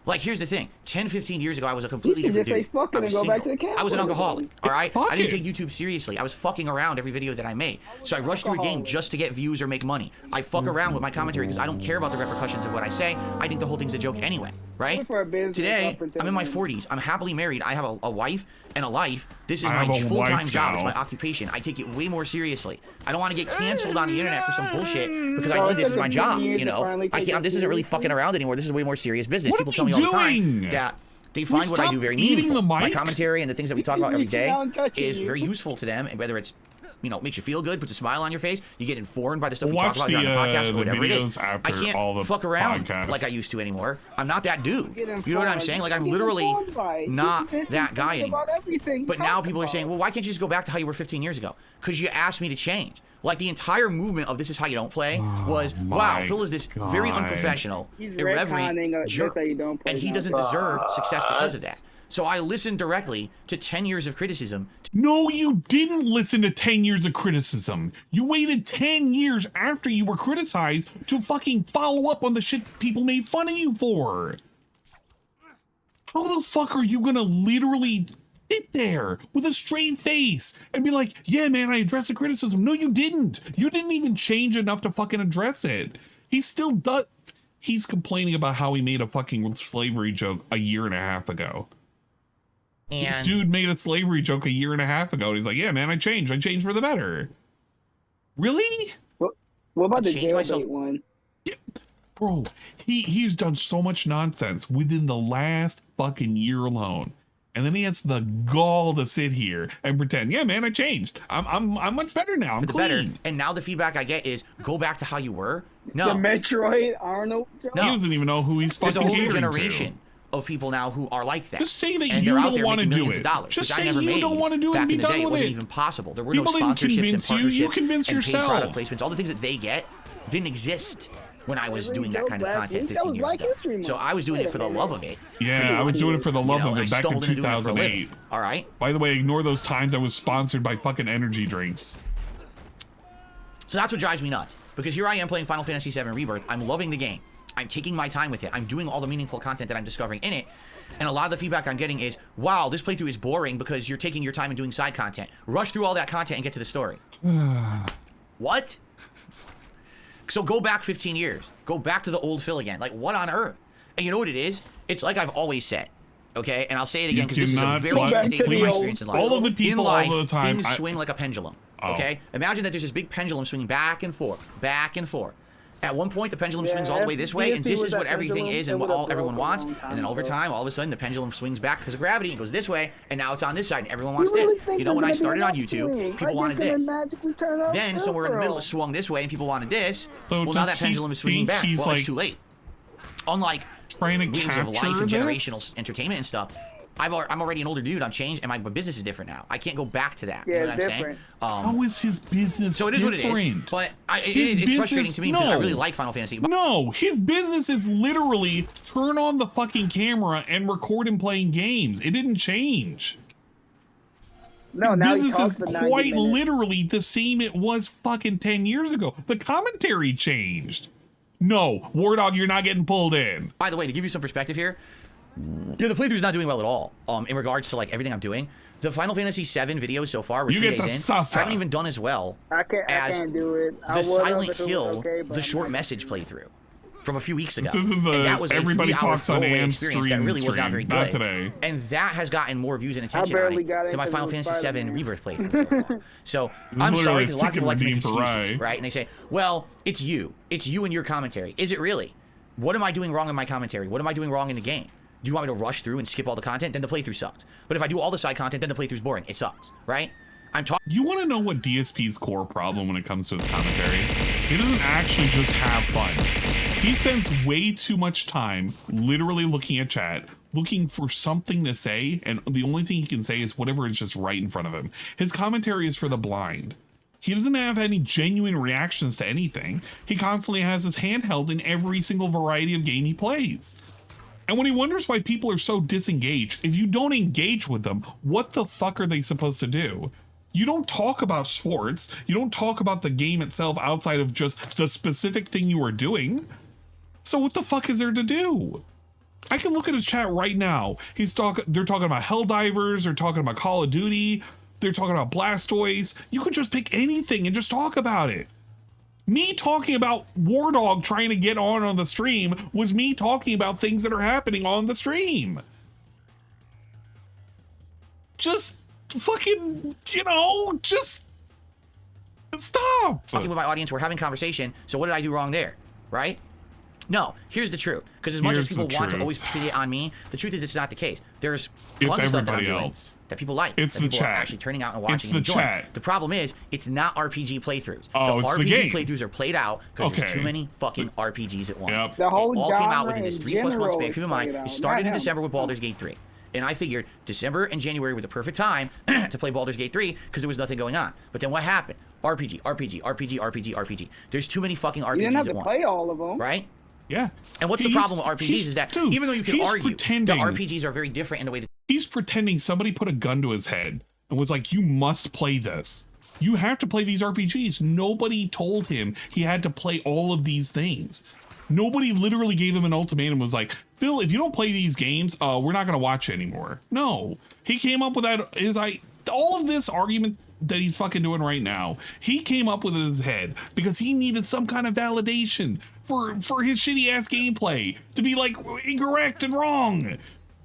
like, here's the thing. 10, 15 years ago, I was a completely different dude. Just say fucking and go back to the camp. I was an alcoholic, all right? I didn't take YouTube seriously. I was fucking around every video that I made. So I rushed through a game just to get views or make money. I fuck around with my commentary because I don't care about the repercussions of what I say. I think the whole thing's a joke anyway, right? Today, I'm in my 40s. I'm happily married. I have a wife and a life. This is my full-time job. It's my occupation. I take it way more seriously. I don't want to get canceled on the internet for some bullshit because I need this as my job, you know? This isn't really fucking around anymore. This is way more serious business. People tell me all the time that they find what I do very meaningful. My commentary and the things that we talk about every day is very useful to them, and whether it's, you know, makes you feel good, puts a smile on your face, you get informed by the stuff we talk about here on the podcast, or whatever it is. I can't fuck around like I used to anymore. I'm not that dude. You know what I'm saying? Like, I'm literally not that guy anymore. But now people are saying, well, why can't you just go back to how you were 15 years ago? Because you asked me to change. Like, the entire movement of This Is How You Don't Play was, wow, Phil is this very unprofessional, irreverent jerk, and he doesn't deserve success because of that. So I listened directly to 10 years of criticism. No, you didn't listen to 10 years of criticism. You waited 10 years after you were criticized to fucking follow up on the shit people made fun of you for. How the fuck are you gonna literally sit there with a straight face and be like, yeah, man, I addressed the criticism? No, you didn't. You didn't even change enough to fucking address it. He still does. He's complaining about how he made a fucking slavery joke a year and a half ago. And this dude made a slavery joke a year and a half ago. And he's like, yeah, man, I changed for the better. Really? What about the jailbait one? Yeah, bro, he's done so much nonsense within the last fucking year alone. And then he has the gall to sit here and pretend, yeah, man, I changed. I'm much better now. I'm clean. Better. And now the feedback I get is, go back to how you were. No. The Metroid Arnold joke? No. He doesn't even know who he's fucking catering to. There's a whole generation of people now who are like that. Just say that you don't want to do it. Just say you don't want to do it and be done with it. It wasn't even possible. There were no sponsorships and partnerships you convinced and yourself. paid product placements. All the things that they get didn't exist when I was doing that kind of content 15 years ago. So I was doing it for the love of it. Yeah, I was doing it for the love of it back in 2008. All right. By the way, ignore those times I was sponsored by fucking energy drinks. So that's what drives me nuts. Because here I am playing Final Fantasy VII Rebirth. I'm loving the game. I'm taking my time with it. I'm doing all the meaningful content that I'm discovering in it. And a lot of the feedback I'm getting is, wow, this playthrough is boring because you're taking your time and doing side content. Rush through all that content and get to the story. What? So go back 15 years. Go back to the old Phil again. Like, what on earth? And you know what it is? It's like I've always said. Okay? And I'll say it again because this is a very interesting experience in life. All of the people all the time. Things swing like a pendulum. Okay? Imagine that there's this big pendulum swinging back and forth. Back and forth. At one point, the pendulum swings all the way this way, and this is what everything is and what everyone wants. And then over time, all of a sudden, the pendulum swings back because of gravity and goes this way, and now it's on this side, and everyone wants this. You know, when I started on YouTube, people wanted this. Then somewhere in the middle, it swung this way, and people wanted this. Well, now that pendulum is swinging back. Well, it's too late. Unlike trying to waves of life capture and this? generational entertainment and stuff. I'm already an older dude. I'm changed, and my business is different now. I can't go back to that. You know what I'm saying? How is his business so it is different? what it is. But it's frustrating to me because I really like Final Fantasy. No, his business is literally turn on the fucking camera and record him playing games. It didn't change. No, his now business is quite literally the same it was fucking 10 years ago. The commentary changed. No, War Dog, you're not getting pulled in. By the way, to give you some perspective here, yeah, the playthrough's not doing well at all. In regards to like everything I'm doing, the Final Fantasy VII videos so far, we're 3 days in, suffer. I haven't even done as well I can't do it. the Silent Hill, the short message playthrough from a few weeks ago. And that was a 3-hour throwaway experience that really was not very good. Today. And that has gotten more views and attention on it than my Final Fantasy VII Rebirth playthrough. So I'm sorry, because a lot of people like to make excuses, right? And they say, well, it's you and your commentary. Is it really? What am I doing wrong in my commentary? What am I doing wrong in the game? Do you want me to rush through and skip all the content? Then the playthrough sucks. But if I do all the side content, then the playthrough's boring. It sucks, right? I'm talking. You want to know what DSP's core problem when it comes to his commentary? He doesn't actually just have fun. He spends way too much time literally looking at chat, looking for something to say, and the only thing he can say is whatever is just right in front of him. His commentary is for the blind. He doesn't have any genuine reactions to anything. He constantly has his hand held in every single variety of game he plays. And when he wonders why people are so disengaged, if you don't engage with them, what the fuck are they supposed to do? You don't talk about sports. You don't talk about the game itself outside of just the specific thing you are doing. So what the fuck is there to do? I can look at his chat right now. They're talking about Helldivers. They're talking about Call of Duty. They're talking about Blastoise. You could just pick anything and just talk about it. Me talking about War Dog trying to get on the stream was me talking about things that are happening on the stream. Just fucking, just stop. Talking with my audience, we're having conversation. So what did I do wrong there, right? No, here's the truth. Because as much as people want to always put it on me, the truth is it's not the case. There's tons of stuff that I'm doing that people like. It's that the people chat. are actually turning out and watching It's and the enjoying. chat. The problem is, it's not RPG playthroughs. Oh, the it's the RPG game. playthroughs are played out because there's too Okay. many fucking RPGs at once. Yep. The whole It all came out genre within this in 3+ month general span. is Keep in mind, played out. it started in Not him. December with Baldur's Gate 3. And I figured December and January were the perfect time to play Baldur's Gate 3 because there was nothing going on. But then what happened? RPG. There's too many fucking RPGs You didn't have to at once. play all of them. Right? Yeah. And what's the problem with RPGs is that even though you can argue that pretending. RPGs are very different in the way that He's pretending somebody put a gun to his head and was like, you must play this. You have to play these RPGs. Nobody told him he had to play all of these things. Nobody literally gave him an ultimatum and was like, Phil, if you don't play these games, we're not going to watch anymore. No. He came up with that. All of this argument that he's fucking doing right now, he came up with it in his head because he needed some kind of validation for his shitty ass gameplay to be like incorrect and wrong.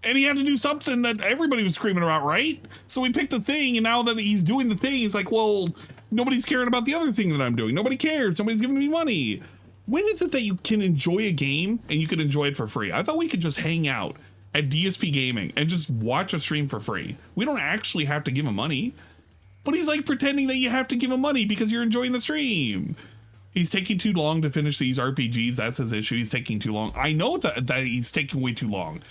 And he had to do something that everybody was screaming about, right? So he picked the thing, and now that he's doing the thing, he's like, well, nobody's caring about the other thing that I'm doing. Nobody cares. Nobody's giving me money. When is it that you can enjoy a game and you can enjoy it for free? I thought we could just hang out at DSP Gaming and just watch a stream for free. We don't actually have to give him money. But he's like pretending that you have to give him money because you're enjoying the stream. He's taking too long to finish these RPGs. That's his issue. He's taking too long. I know that he's taking way too long.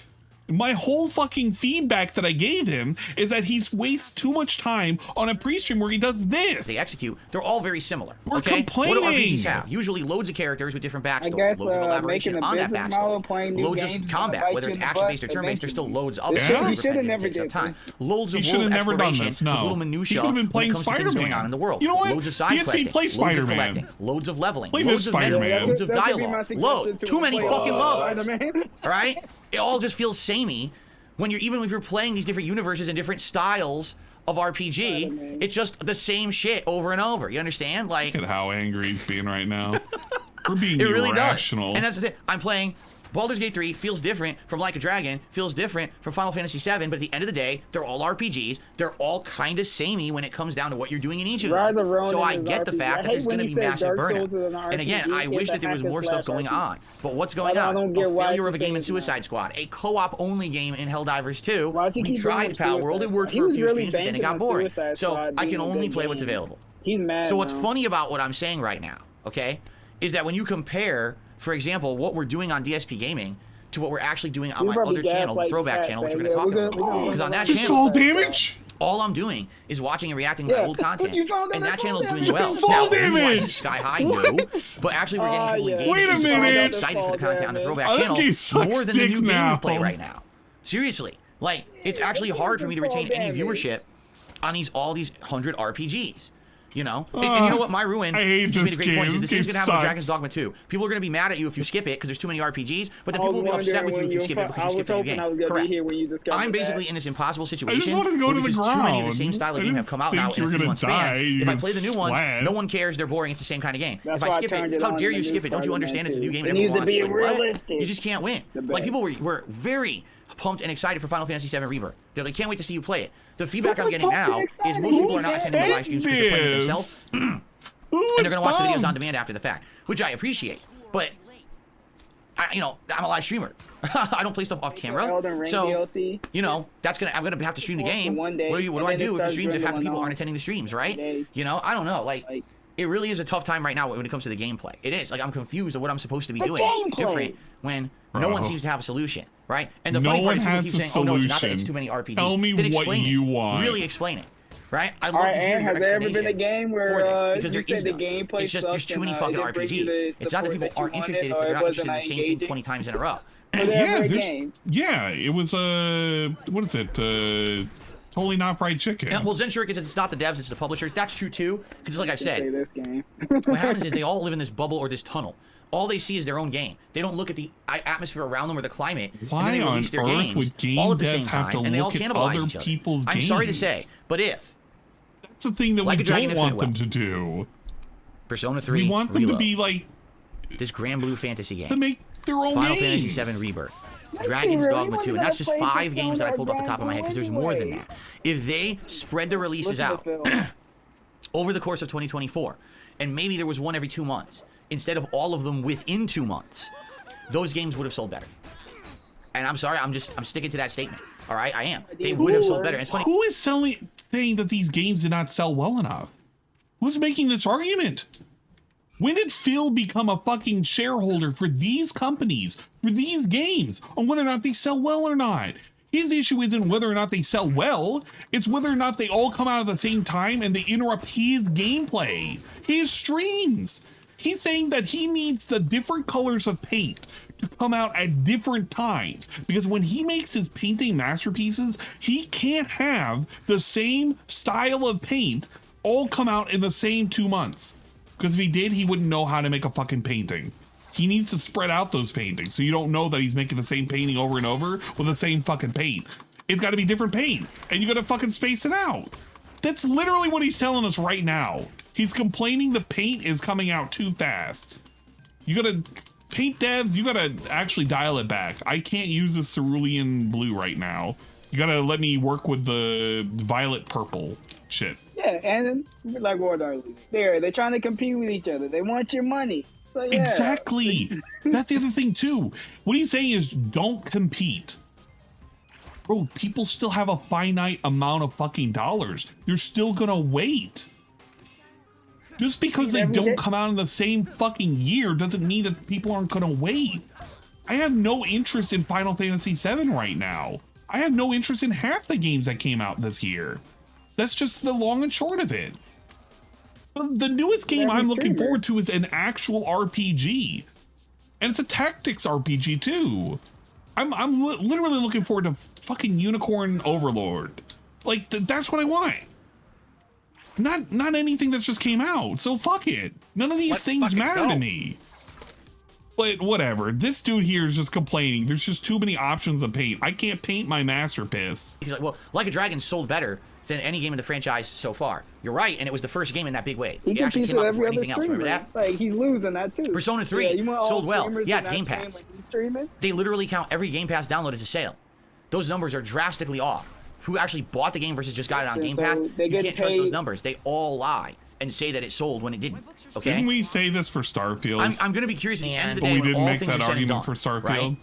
My whole fucking feedback that I gave him is that he's wastes too much time on a pre-stream where he does this. they execute, they're all very similar. We're complaining. What do RPGs have? Usually loads of characters with different backstories, guess, loads of elaboration making a on that business model, backstory, playing new loads games, of combat, bite whether you it's in the action-based or butt, turn-based, there's still loads of He should have never did time. this. Loads He of should world have never done exploration this. with No. little He minutia could have been when playing it comes to things going on in the world. You know what? Loads of side DSP, questing, play loads of Spider-Man. collecting, loads of leveling, Play loads this of meta, Spider-Man. loads of That could be my dialogue. suggestion to Too many play fucking loads. Spider-Man. All right? It all just feels samey when even if you're playing these different universes and different styles of RPG, it's just the same shit over and over. You understand? Like, Look at how angry he's being right now. We're being it really irrational. does. And that's the thing. I'm playing Baldur's Gate 3 feels different from Like a Dragon, feels different from Final Fantasy 7, but at the end of the day, they're all RPGs. They're all kind of samey when it comes down to what you're doing in each of them. So I get the fact that there's going to be massive burnout. And again, I wish that there was more stuff going on. But what's going on? A failure of a game in Suicide Squad, a co-op only game in Helldivers 2. We tried Pal World, it worked for a few streams, but then it got boring. So I can only play what's available. He's mad. So what's funny about what I'm saying right now, okay, is that when you compare, for example, what we're doing on DSP Gaming to what we're actually doing on my other channel, the throwback channel, which we're going to talk about. Because on that Just channel, fall damage. all I'm doing is watching and reacting to my old content, and that channel is doing well. Fall now, damage. Sky High, no, but actually we're getting people engaged. Wait a minute. Excited for the content on the throwback channel more than the new game we play right now. Seriously, like it's actually hard for me to retain any viewership on all these 100 RPGs. You know, and you know what? My ruin. I hate this game. Point, is this game's gonna have sucks. Dragon's Dogma 2. People are gonna be mad at you if you skip it because there's too many RPGs, but then people will be upset with you if you skip it because you skip a new game. Correct. I'm basically in this impossible situation. I just wanted to go to the ground. Too many of the same style of game have come out now in a few months span. If I play the new ones, no one cares. They're boring. It's the same kind of game. If I skip it, how dare you skip it? Don't you understand it's a new game and everyone wants it? You just can't win. Like people were very pumped and excited for Final Fantasy VII Rebirth. They're like, can't wait to see you play it. The feedback I'm getting now is most people are not attending the live streams because they're playing it themselves. And they're going to watch the videos on demand after the fact, which I appreciate. But, I'm a live streamer. I don't play stuff off camera. So, I'm going to have to stream the game. What do I do with the streams if half the people aren't attending the streams, right? I don't know. Like, it really is a tough time right now when it comes to the gameplay. It is. Like, I'm confused of what I'm supposed to be doing different when no one seems to have a solution, right? And the funny part is people keep saying, oh, no, it's not that it's too many RPGs. Tell me what you want. Really explain it. Right? I love to hear your has there ever been a game where because there is the gameplay it's just there's too many fucking RPGs. It's not that people aren't interested, it's that they're not interested in the same thing 20 times in a row. It was what is it? Totally Not Fried Chicken. Yeah, well, Zen Shuriken says it's not the devs, it's the publishers. That's true too, because like I said, what happens is they all live in this bubble or this tunnel. All they see is their own game. They don't look at the atmosphere around them or the climate. Why and then they release their games would game all at the devs same have time, to and they all look at cannibalize other each other. people's I'm sorry to games? say, but if that's the thing that we don't want them to do. Persona 3, we want them to be like this Grand Blue Fantasy game to make their own Final games. Fantasy VII Rebirth. Dragon's Dogma 2, and that's just 5 games that I pulled off the top of my head because there's more than that. If they spread the releases out over the course of 2024, and maybe there was one every 2 months, instead of all of them within 2 months, those games would have sold better. And I'm sorry, I'm sticking to that statement. All right, I am. They would have sold better. And it's funny. Who is saying that these games did not sell well enough? Who's making this argument? When did Phil become a fucking shareholder for these companies, for these games, on whether or not they sell well or not? His issue isn't whether or not they sell well, it's whether or not they all come out at the same time and they interrupt his gameplay, his streams. He's saying that he needs the different colors of paint to come out at different times, because when he makes his painting masterpieces, he can't have the same style of paint all come out in the same 2 months. Because if he did, he wouldn't know how to make a fucking painting. He needs to spread out those paintings so you don't know that he's making the same painting over and over with the same fucking paint. It's got to be different paint, and you got to fucking space it out. That's literally what he's telling us right now. He's complaining the paint is coming out too fast. You got to paint devs, you got to actually dial it back. I can't use this cerulean blue right now. You got to let me work with the violet purple shit. Yeah, and like what are they? They're trying to compete with each other. They want your money. So, yeah. Exactly. That's the other thing too. What he's saying is don't compete. Bro, people still have a finite amount of fucking dollars. They're still gonna wait. Just because they don't come out in the same fucking year doesn't mean that people aren't gonna wait. I have no interest in Final Fantasy VII right now. I have no interest in half the games that came out this year. That's just the long and short of it. The newest game I'm looking forward to is an actual RPG. And it's a tactics RPG too. I'm literally looking forward to fucking Unicorn Overlord. Like, that's what I want. Not anything that's just came out. So fuck it. None of these things matter to me. But whatever. This dude here is just complaining. There's just too many options of paint. I can't paint my masterpiece. He's like, well, Like a Dragon sold better than any game in the franchise so far. You're right, and it was the first game in that big way. It actually came out before anything else. Remember that? Like, he's losing that too. Persona 3 sold well. Yeah, it's Game Pass. They literally count every Game Pass download as a sale. Those numbers are drastically off. Who actually bought the game versus just got it on Game Pass? You can't trust those numbers. They all lie and say that it sold when it didn't. Okay. Didn't we say this for Starfield? I'm going to be curious at the end of the but day. we didn't make that argument for Starfield. Right?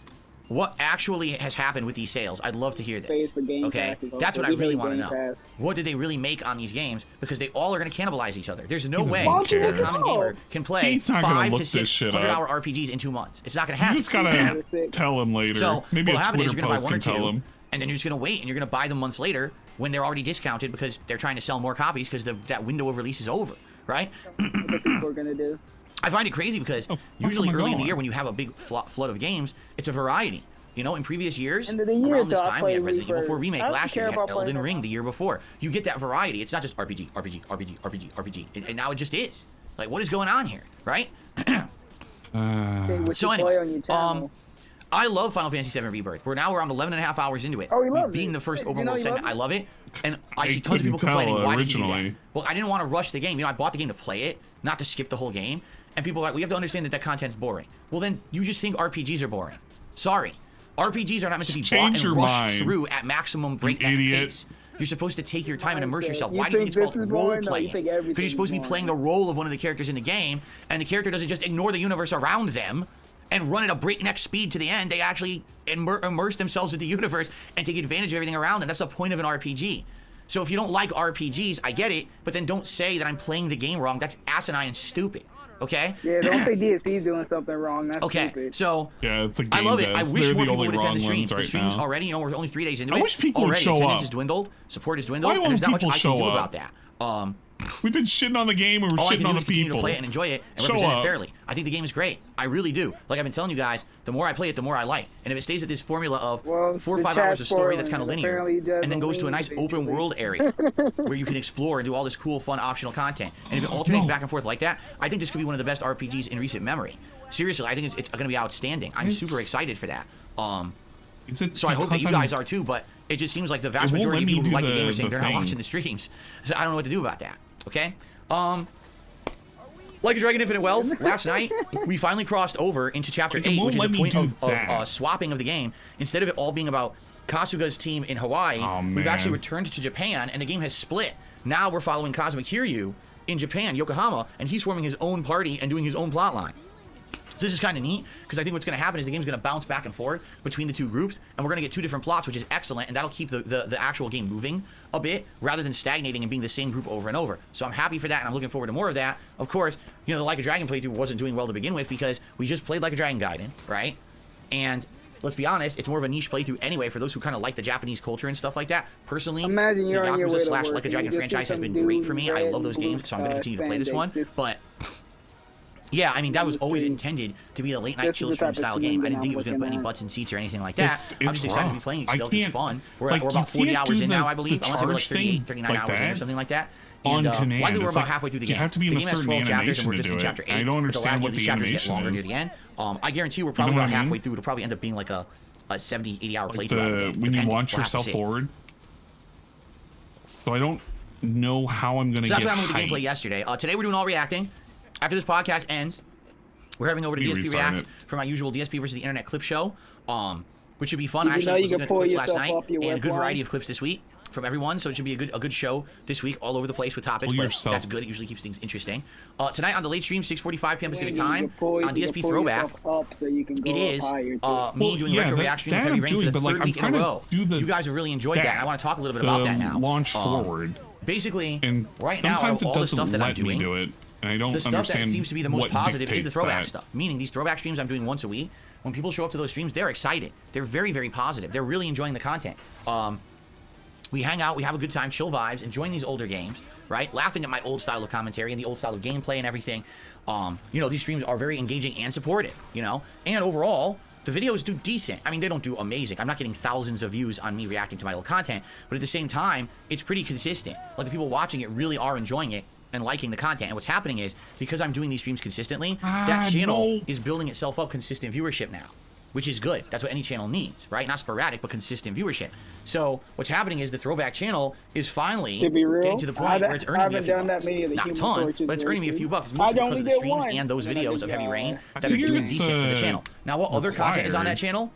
what actually has happened with these sales. I'd love to hear this. Okay, that's what I really want to know. What did they really make on these games? Because they all are going to cannibalize each other. There's no way that a common gamer can play 5 to 600-hour RPGs in 2 months. It's not going to happen. You just gotta tell him later. So maybe what'll a happen is Twitter you're going post to buy 1 or can tell 2, him. and then you're just going to wait, and you're going to buy them months later when they're already discounted because they're trying to sell more copies because that window of release is over, right? What people are gonna do. I find it crazy because usually early in the year when you have a big flood of games, it's a variety. You know, in previous years, End of the year, around this though, I time, we play had Resident Evil 4 Reaper. Remake I don't last year, care we had about playing Elden them. Ring the year before. You get that variety. It's not just RPG, RPG, RPG, RPG, RPG. And now it just is. Like, what is going on here, right? So anyway, I love Final Fantasy VII Rebirth. We're now around 11 and a half hours into it. Oh, he loves beating it. the first open You know world he segment. I loves love it. And I I see tons of people couldn't tell complaining, why did you do originally. that? Well, I didn't want to rush the game. You know, I bought the game to play it, not to skip the whole game. And people are like, well, you have to understand that content's boring. Well, then you just think RPGs are boring. Sorry. RPGs are not meant to be bought and rushed through at maximum breakneck pace. You're supposed to take your time and immerse yourself. Why do you think it's called role-playing? Because you're supposed to be playing the role of one of the characters in the game, and the character doesn't just ignore the universe around them and run at a breakneck speed to the end. They actually immerse themselves in the universe and take advantage of everything around them. That's the point of an RPG. So if you don't like RPGs, I get it, but then don't say that I'm playing the game wrong. That's asinine and stupid. Okay? Yeah, don't say DSP's doing something wrong. That's stupid. So yeah, it's a game I love it. I desk. wish They're more the people only would attend wrong the streams. ones The right streams now. already, you know, we're only 3 days into it. I wish people would already, show attendance up. has dwindled, support has dwindled, Why and won't there's not much people I can show do up? about that. We've been shitting on the game and we're All I shitting can on do the is continue to people. play it and enjoy it and Show represent up. it fairly. I think the game is great. I really do. Like I've been telling you guys, the more I play it, the more I like. And if it stays at this formula of 4 or 5 hours of story that's kind of linear, and then goes to a nice open world area where you can explore and do all this cool, fun, optional content, and if it alternates back and forth like that, I think this could be one of the best RPGs in recent memory. Seriously, I think it's going to be outstanding. I'm super excited for that. So I hope that you guys are too, but it just seems like the vast majority of people who like the game are saying they're not watching the streams. So I don't know what to do about that. Okay? Like a Dragon Infinite Wealth, last night, we finally crossed over into Chapter 8, which is the point of swapping of the game. Instead of it all being about Kasuga's team in Hawaii, we've actually returned to Japan, and the game has split. Now we're following Cosmic Kiryu in Japan, Yokohama, and he's forming his own party and doing his own plot line. So this is kind of neat, because I think what's going to happen is the game's going to bounce back and forth between the 2 groups, and we're going to get 2 different plots, which is excellent, and that'll keep the actual game moving a bit, rather than stagnating and being the same group over and over. So I'm happy for that, and I'm looking forward to more of that. Of course, you know, the Like a Dragon playthrough wasn't doing well to begin with, because we just played Like a Dragon Gaiden, right? And let's be honest, it's more of a niche playthrough anyway for those who kind of like the Japanese culture and stuff like that. Personally, the Yakuza / Like a Dragon franchise has been great for me. I love those games, so I'm going to continue to play this one. But yeah, I mean, that was always intended to be a late-night chill stream style game. I didn't think it was going to put any butts in seats or anything like that. I'm just excited to be playing it still. It's fun. We're about 40 hours in now, I believe. I want to say we're like 38, 39 hours in or something like that. And likely we're about halfway through the game. You have to be in a the game has certain 12 chapters, and animation we're to just do in it. chapter 8. I don't understand what these the chapters get animation longer near is. the end. I guarantee we're probably You know about what I mean? halfway through. It'll probably end up being like a 70, 80-hour playthrough. When you launch yourself forward. So I don't know how I'm going to get So that's what happened with the hyped. gameplay yesterday. Today we're doing all reacting. After this podcast ends, we're heading over to You DSP restart Reacts it. for my usual DSP versus the Internet clip show, which should be fun. Did you know Actually, you was can looking at pull clips last yourself night, off your and a good webcam? variety of clips this week from everyone. So it should be a good show this week, all over the place with topics. Pull But yourself. that's good. It usually keeps things interesting. Tonight on the late stream, 6:45 p.m. Pacific You can time pull- on you can DSP pull Throwback. yourself up so you can go It is up higher, too. me doing retro that- reaction with that Heavy I'm Rain for doing, the but, like, 3rd I'm week in a trying to row. do the- You guys have really enjoyed that. And I want to talk a little bit about that now. Launch forward. Basically, And right now, out sometimes of it all the doesn't stuff that I'm let me doing, do it. And I don't the stuff that understand seems to be the most what positive is the dictates throwback that. stuff. Meaning these throwback streams I'm doing once a week. When people show up to those streams, they're excited. They're very, very positive. They're really enjoying the content. We hang out, we have a good time, chill vibes, enjoying these older games, right? Laughing at my old style of commentary and the old style of gameplay and everything. You know, these streams are very engaging and supportive, you know? And overall, the videos do decent. I mean, they don't do amazing. I'm not getting thousands of views on me reacting to my old content, but at the same time, it's pretty consistent. Like, the people watching it really are enjoying it and liking the content. And what's happening is, because I'm doing these streams consistently, that channel is building itself up consistent viewership now, which is good. That's what any channel needs, right? Not sporadic, but consistent viewership. So what's happening is the throwback channel is finally To be real, getting to the point where it's earning me a few done that bucks. many of the Not a Human ton, Torches but it's earning me a few bucks. It's I mostly only because of the did streams one, and those and I videos did of Heavy Rain I that are figure doing it's, decent for the channel. Now, what other content is on that required. channel?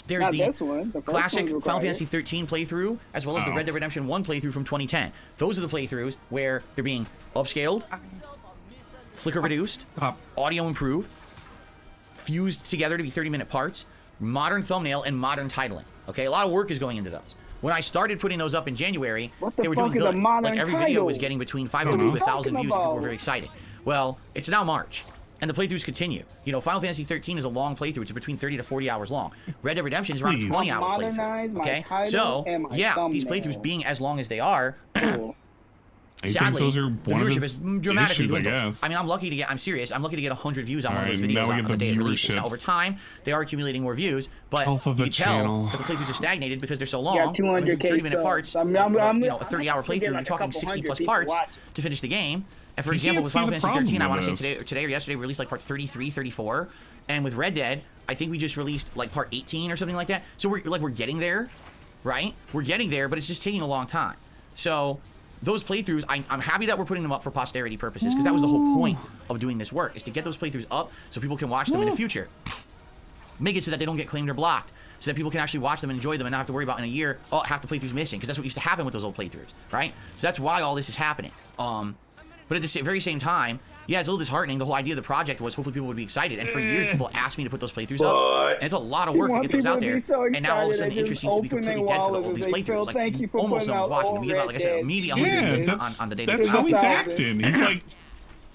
There's Not the this one. The first classic one's Final required. Fantasy 13 playthrough, as well as the Red Dead Redemption 1 playthrough from 2010. Those are the playthroughs where they're being upscaled, flicker reduced, audio improved, fused together to be 30-minute parts, modern thumbnail and modern titling. Okay, a lot of work is going into those. When I started putting those up in January, they were doing good. Like every video was getting between 500 to 1,000 views, and people were very excited. Well, it's now March, and the playthroughs continue. You know, Final Fantasy 13 is a long playthrough. It's between 30 to 40 hours long. Red Dead Redemption is around a 20-hour playthrough. Okay, so yeah, these playthroughs being as long as they are. Sadly, those are the one of viewership is dramatically issues, I dwindled. guess. I mean, I'm lucky to get. I'm serious. I'm lucky to get 100 views on one of those videos now we on get the the day it releases. Now, viewerships. over time, they are accumulating more views, but Health of the you can channel. tell that the playthroughs are stagnated because they're so long. Yeah, 200K 30-minute parts. subs. You know, a 30-hour playthrough. You're talking 60+ parts to finish the game. And for example, with Final Fantasy 13, I want to say today or yesterday, we released like part 33, 34. And with Red Dead, I think we just released like part 18 or something like that. So we're getting there, right? We're getting there, but it's just taking a long time. So those playthroughs, I'm happy that we're putting them up for posterity purposes, because that was the whole point of doing this work, is to get those playthroughs up so people can watch them in the future. Make it so that they don't get claimed or blocked, so that people can actually watch them and enjoy them and not have to worry about in a year, oh, half the playthroughs missing, because that's what used to happen with those old playthroughs, right? So that's why all this is happening. But at the very same time, yeah, it's a little disheartening. The whole idea of the project was hopefully people would be excited. And for years, people asked me to put those playthroughs up. And it's a lot of work to get those out there. And now all of a sudden, the interest seems to be completely dead for all these playthroughs. Like, almost no one's watching. Maybe about, like I said, maybe 100 views on the day. That's how he's acting. He's like,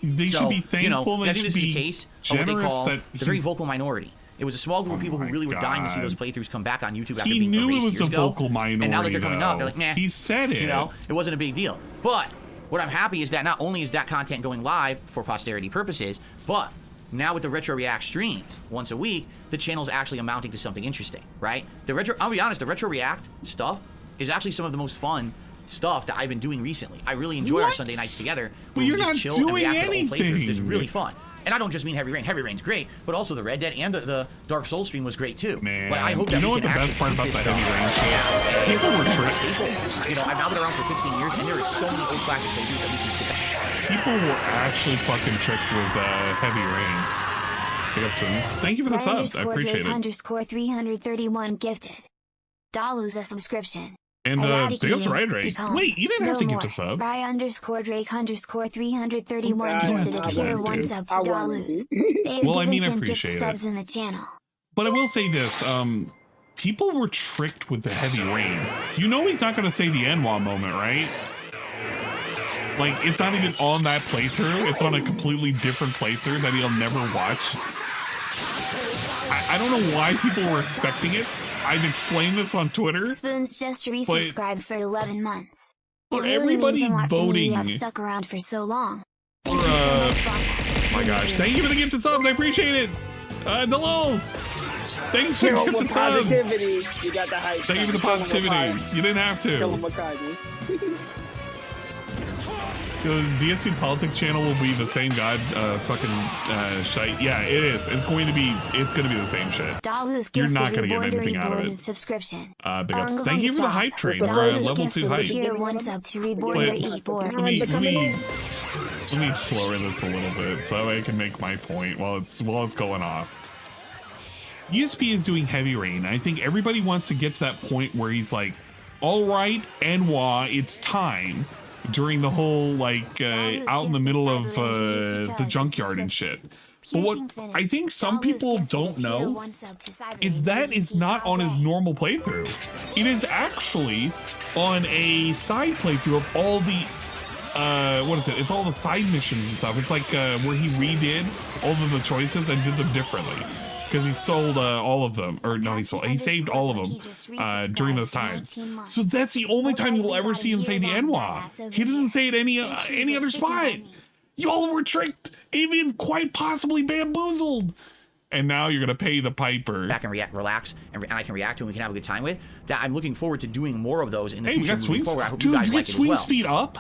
they should be thankful. I think this is a case of what they call the very vocal minority. It was a small group of people who really were dying to see those playthroughs come back on YouTube after being erased years ago. He knew it was a vocal minority, and now that they're coming up, they're like, nah. He said it. You know, it wasn't a big deal. But what I'm happy is that not only is that content going live for posterity purposes, but now with the Retro React streams once a week, the channel's actually amounting to something interesting, right? I'll be honest, the Retro React stuff is actually some of the the most fun stuff that I've been doing recently. I really enjoy our Sunday nights together. But you're not doing anything. It's really fun. And I don't just mean Heavy Rain. Heavy Rain's great, but also the Red Dead and the Dark Souls stream was great too. Man, but I hope that you know what the best part about the Heavy Rain is? People were tricked. You know, I've now been around for 15 years, and there are so many old classic playthroughs that we can sit back. People were actually fucking tricked with Heavy Rain. Thank you for the subs. I appreciate it. _331 gifted. Dalu's a subscription. And thanks to RyDrake. Wait, you didn't have to gift a sub. Ry_Drake_331 gifted a tier 1 sub to Dalu's. Well, I mean, I appreciate it. Subs in the channel. But I will say this, people were tricked with the Heavy Rain. You know he's not going to say the Enwa moment, right? Like, it's not even on that playthrough. It's on a completely different playthrough that he'll never watch. I don't know why people were expecting it. I've explained this on Twitter. Spoons just resubscribed for 11 months. For everybody voting. I've stuck around for so long. Oh my gosh. Thank you for the gifted subs. I appreciate it. The lulz. Thanks for the gifted subs. You got the hype. Thank you for the positivity. You didn't have to. The DSP Politics channel will be the same shite. Yeah, it is. It's going to be the same shit. You're not going to get anything out of it. Subscription. Big ups. Thank you for the hype train. We're at level 2 hype. Let me slower this a little bit so I can make my point while it's going off. DSP is doing Heavy Rain. I think everybody wants to get to that point where he's like, all right, Enwa, it's time. During the whole, like, out in the middle of the junkyard and shit. But what I think some people don't know is that is not on his normal playthrough. It is actually on a side playthrough of all the, what is it? It's all the side missions and stuff. It's like where he redid all of the choices and did them differently. Because he sold all of them, or no, he saved all of them during those times. So that's the only time you'll ever see him say the Enwa. He doesn't say it any other spot. Y'all were tricked, even quite possibly bamboozled. And now you're gonna pay the piper. Back and relax, and I can react to, and we can have a good time with. That I'm looking forward to doing more of those in the future. We got swing speed. Dude, you get swing speed up.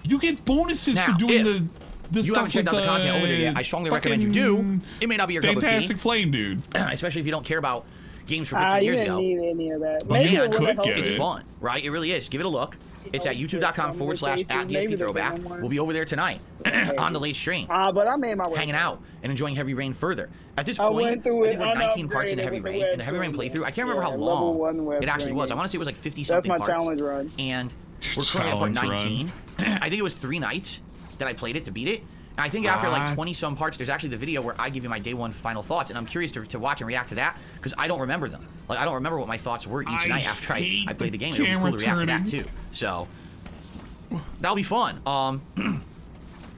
You get bonuses for doing the. You haven't checked out the content over there yet. I strongly recommend you do. It may not be your cup of tea. Fantastic Flame, dude. Especially if you don't care about games for 15 years ago. You didn't need any of that. Maybe I could get it. It's fun, right? It really is. Give it a look. It's at youtube.com/@DSP We'll be over there tonight on the late stream. But I made my way. Hanging out and enjoying Heavy Rain further. At this point, I think we're 19 parts into Heavy Rain. In the Heavy Rain playthrough, I can't remember how long it actually was. I want to say it was like 50-something parts. That's my challenge run. And we're currently at part 19. I think it was 3 nights that I played it to beat it. And I think after like 20 some parts, there's actually the video where I give you my day one final thoughts, and I'm curious to watch and react to that because I don't remember them. Like I don't remember what my thoughts were each night after I played the game. It'll be cool to react to that too. So that'll be fun.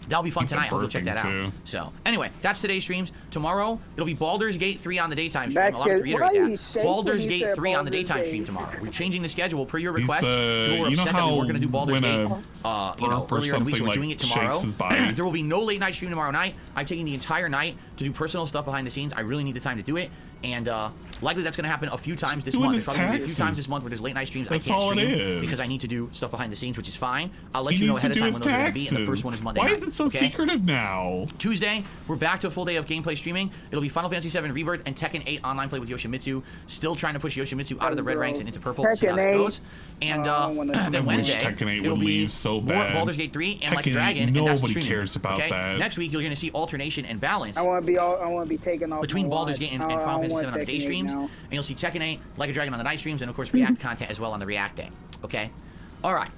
That'll be fun tonight. I'll go check that out. So anyway, that's today's streams. Tomorrow it'll be Baldur's Gate 3 on the daytime stream. I'll have to reiterate that. Baldur's Gate 3 on the daytime stream tomorrow. We're changing the schedule per your request. People were upset that we weren't going to do Baldur's Gate. Earlier in the week, so we're doing it tomorrow. There will be no late night stream tomorrow night. I'm taking the entire night to do personal stuff behind the scenes. I really need the time to do it. And likely that's going to happen a few times this month. There's probably going to be a few times this month where there's late night streams I can't stream because I need to do stuff behind the scenes, which is fine. I'll let you know ahead of time when those are going to be. And the first one is Monday night. Why is it so secretive now? Tuesday, we're back to a full day of gameplay streaming. It'll be Final Fantasy VII Rebirth and Tekken 8 online play with Yoshimitsu. Still trying to push Yoshimitsu out of the red ranks and into purple. See how that goes. And then Wednesday, it'll be more Baldur's Gate 3 and Like a Dragon, and that's the streaming. Cares about that. Next week, you're going to see alternation and balance. I want to be taken off between Baldur's Gate and Final Fantasy VII on the day streams. And you'll see Tekken 8, Like a Dragon on the night streams, and of course React content as well on the React day. Okay? Alright.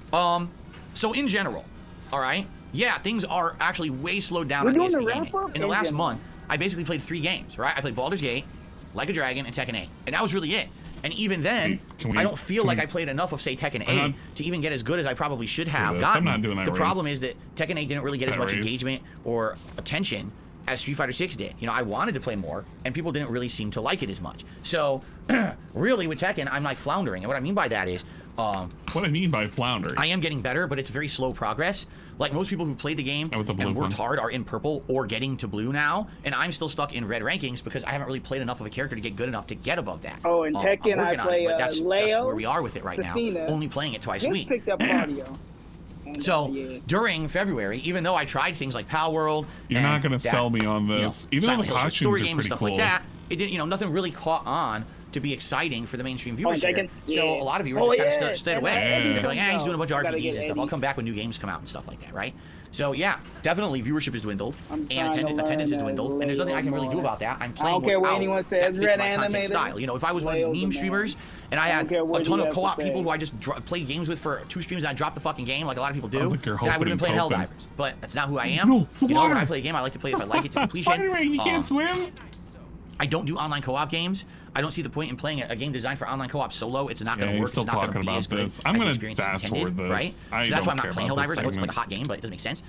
So in general, alright, yeah, things are actually way slowed down on DSP gaming. In the last month, I basically played 3 games, right? I played Baldur's Gate, Like a Dragon, and Tekken 8. And that was really it. And even then, I don't feel like I played enough of, say, Tekken 8 to even get as good as I probably should have gotten. I'm not doing that. The problem is that Tekken 8 didn't really get as much engagement or attention as Street Fighter 6 did. You know, I wanted to play more, and people didn't really seem to like it as much. So, really, with Tekken, I'm like floundering. And what I mean by that is, what I mean by floundering? I am getting better, but it's very slow progress. Like most people who played the game and worked hard are in purple or getting to blue now, and I'm still stuck in red rankings because I haven't really played enough of a character to get good enough to get above that. Oh, in Tekken, I play but that's Leo, just where we are with it right Safina. now. Only playing it twice a week. Picked up audio. So during February, even though I tried things like Pal World, you're not going to sell me on this. Even though the costumes are pretty stuff cool. Like that, it didn't. Nothing really caught on to be exciting for the mainstream viewers here. So a lot of viewers just kind of stayed away. They're like, he's doing a bunch of RPGs and stuff. I'll come back when new games come out and stuff like that, right? So yeah, definitely viewership has dwindled and attendance has dwindled, and there's nothing I can really do about that. I'm playing what's out that fits my content style. You know, if I was one of these meme streamers and I had a ton of co-op people who I just played games with for 2 streams and I dropped the fucking game like a lot of people do, then I would have been playing Helldivers. But that's not who I am. You know, when I play a game, I like to play if I like it to completion. You can't swim. I don't do online co-op games. I don't see the point in playing a game designed for online co-op solo. It's not going to work. It's not going to be as good as the experience is intended, right? So that's why I'm not playing Helldivers. I know it's like a hot game, but it doesn't make sense.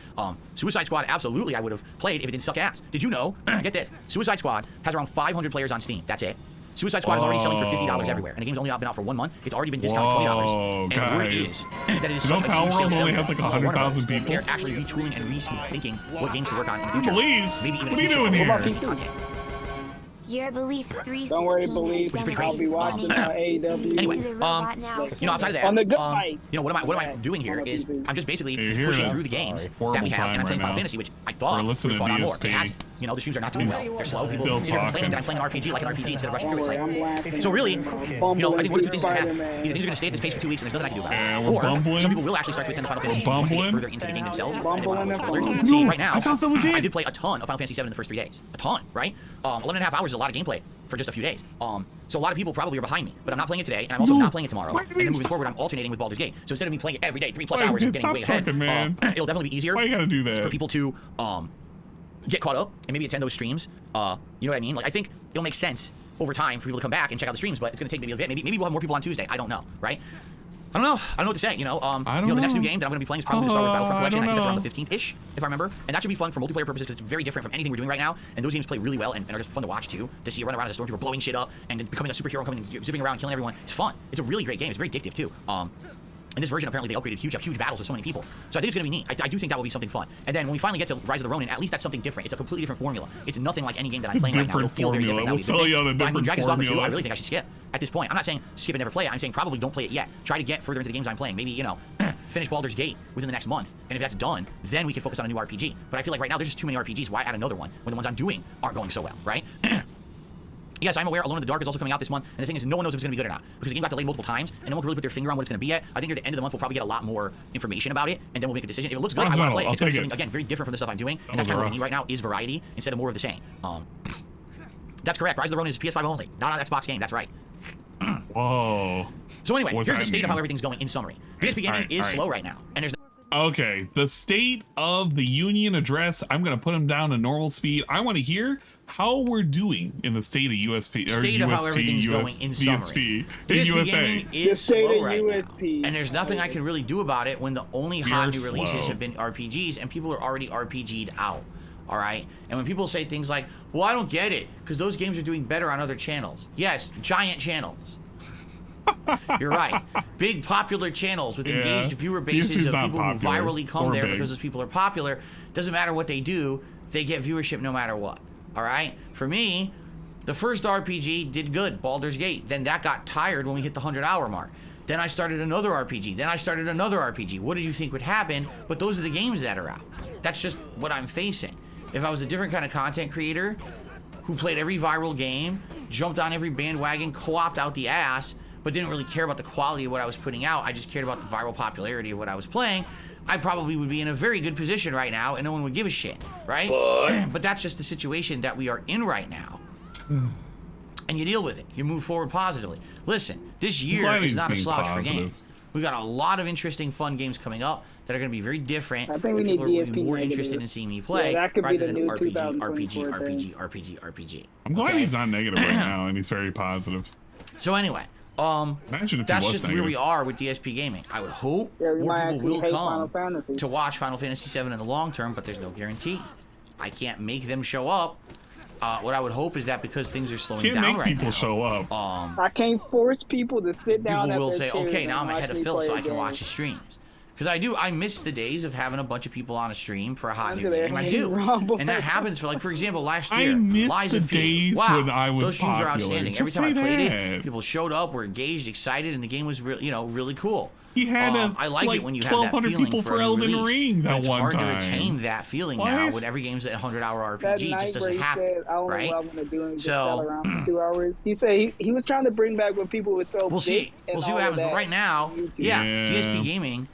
Suicide Squad, absolutely, I would have played if it didn't suck ass. Did you know? Get this. Suicide Squad has around 500 players on Steam. That's it. Suicide Squad is already selling for $50 everywhere, and the game's only been out for 1 month. It's already been discounted $20. And word is that it is such a huge sales only has like 100,000 people. They're actually retooling and rethinking what games to work on in the future. Police, maybe even what are you doing here? Your beliefs 316. Don't worry, believe. I'll be watching AEW. Anyway, you know, outside of that, on the good fight. You know, what am I doing here is I'm just basically pushing through the games that we have, and I'm playing Final Fantasy, which I thought was going on more. It has, you know, the streams are not doing well. They're slow. People are complaining that I'm playing an RPG like an RPG instead of rushing through it. So really, you know, I think one of the 2 things are going to happen. Either things are going to stay at this pace for 2 weeks and there's nothing I can do about it, or some people will actually start to attend the Final Fantasy once they get further into the game themselves. See, right now, I did play a ton of Final Fantasy VII in the first 3 days. A ton, right? 11.5 hours is a lot of gameplay for just a few days. So a lot of people probably are behind me, but I'm not playing it today, and I'm also not playing it tomorrow. And then moving forward, I'm alternating with Baldur's Gate. So instead of me playing it every day, 3+ hours and getting way ahead, it'll definitely be easier for people to get caught up and maybe attend those streams. You know what I mean? Like, I think it'll make sense over time for people to come back and check out the streams, but it's going to take maybe a bit. Maybe we'll have more people on Tuesday. I don't know, right? I don't know what to say, you know. The next new game that I'm going to be playing is probably going to start with Battlefront Collection. I think that's around the 15th-ish, if I remember. And that should be fun for multiplayer purposes because it's very different from anything we're doing right now. And those games play really well and are just fun to watch, too. To see you run around as a stormtrooper blowing shit up and becoming a superhero, zipping around, killing everyone. It's fun. It's a really great game. It's very addictive, too. In this version, apparently, they upgraded huge battles with so many people. So I think it's going to be neat. I do think that will be something fun. And then when we finally get to Rise of the Ronin, at least that's something different. It's a completely different formula. It's nothing like any game that I'm playing right now. It'll feel very different. We'll tell you on a different Dragon's formula. Dogma 2, I really think I should skip at this point. I'm not saying skip and never play it. I'm saying probably don't play it yet. Try to get further into the games I'm playing. Maybe, you know, finish Baldur's Gate within the next month. And if that's done, then we can focus on a new RPG. But I feel like right now there's just too many RPGs. Why add another one when the ones I'm doing aren't going so well, right? Yes, I'm aware Alone in the Dark is also coming out this month, and the thing is, no one knows if it's going to be good or not, because the game got delayed multiple times, and no one can really put their finger on what it's going to be yet. I think near the end of the month, we'll probably get a lot more information about it, and then we'll make a decision. If it looks good, I want to play it. It's going to be something, again, very different from the stuff I'm doing, and that's kind of what we need right now, is variety, instead of more of the same. That's correct. Rise of the Ronin is PS5 only, not an Xbox game, that's right. Whoa. So anyway, here's the state of how everything's going in summary. DSP gaming is slow right now, and there's Okay, the State of the Union address. I'm gonna put him down to normal speed. I want to hear how we're doing in the state of USP. Or State of USP, how everything's going in summary. DSP, DSP gaming is slow right USP. now, and there's nothing I can really do about it when the only hot new releases have been RPGs, and people are already RPG'd out. All right, and when people say things like, "Well, I don't get it," because those games are doing better on other channels. Yes, giant channels. You're right. Big popular channels with engaged viewer bases of people who virally come there because those people are popular. Doesn't matter what they do, they get viewership no matter what. All right? For me, the first RPG did good, Baldur's Gate. Then that got tired when we hit the 100-hour mark. Then I started another RPG. Then I started another RPG. What did you think would happen? But those are the games that are out. That's just what I'm facing. If I was a different kind of content creator who played every viral game, jumped on every bandwagon, co-opted out the ass, but didn't really care about the quality of what I was putting out, I just cared about the viral popularity of what I was playing, I probably would be in a very good position right now and no one would give a shit, right? But that's just the situation that we are in right now. And you deal with it. You move forward positively. Listen, this year is not a slouch for games. We got a lot of interesting, fun games coming up that are going to be very different. I think we need people are DSP be more negative. interested in seeing me play Yeah, that could be rather the than new RPG, 2024 RPG, RPG, RPG. I'm glad he's not negative right now, and he's very positive. So anyway, imagine if that's he was just negative. where we are with DSP gaming. I would hope Yeah, we might more people actually will hate Final come Fantasy. to watch Final Fantasy VII in the long term, but there's no guarantee. I can't make them show up. What I would hope is that because things are slowing down right now, show up. I can't force people to sit down. People will at their say, chairs okay, and now I'm watch ahead of me Phil play so a I can game. watch his streams. Because I miss the days of having a bunch of people on a stream for a hot new Under there game. I hanging do. around And that happens for, like, for example, last year. I miss Lies the of P. days Wow, when I was those streams are popular. outstanding. Just Every time I say played that. it, people showed up, were engaged, excited, and the game was really cool. He had I like it when you have that 1,200 feeling people for for a new Elden release. Ring that But it's one hard time. to retain that feeling What? now when every game's a 100-hour That RPG. It night just where doesn't he happen, said, I don't right? know what I'm gonna do and just So- sell around for 2 hours. He said he was trying to bring back when people would throw We'll see. bits and We'll see what all of happens. But that right now, on YouTube. yeah, DSP Gaming,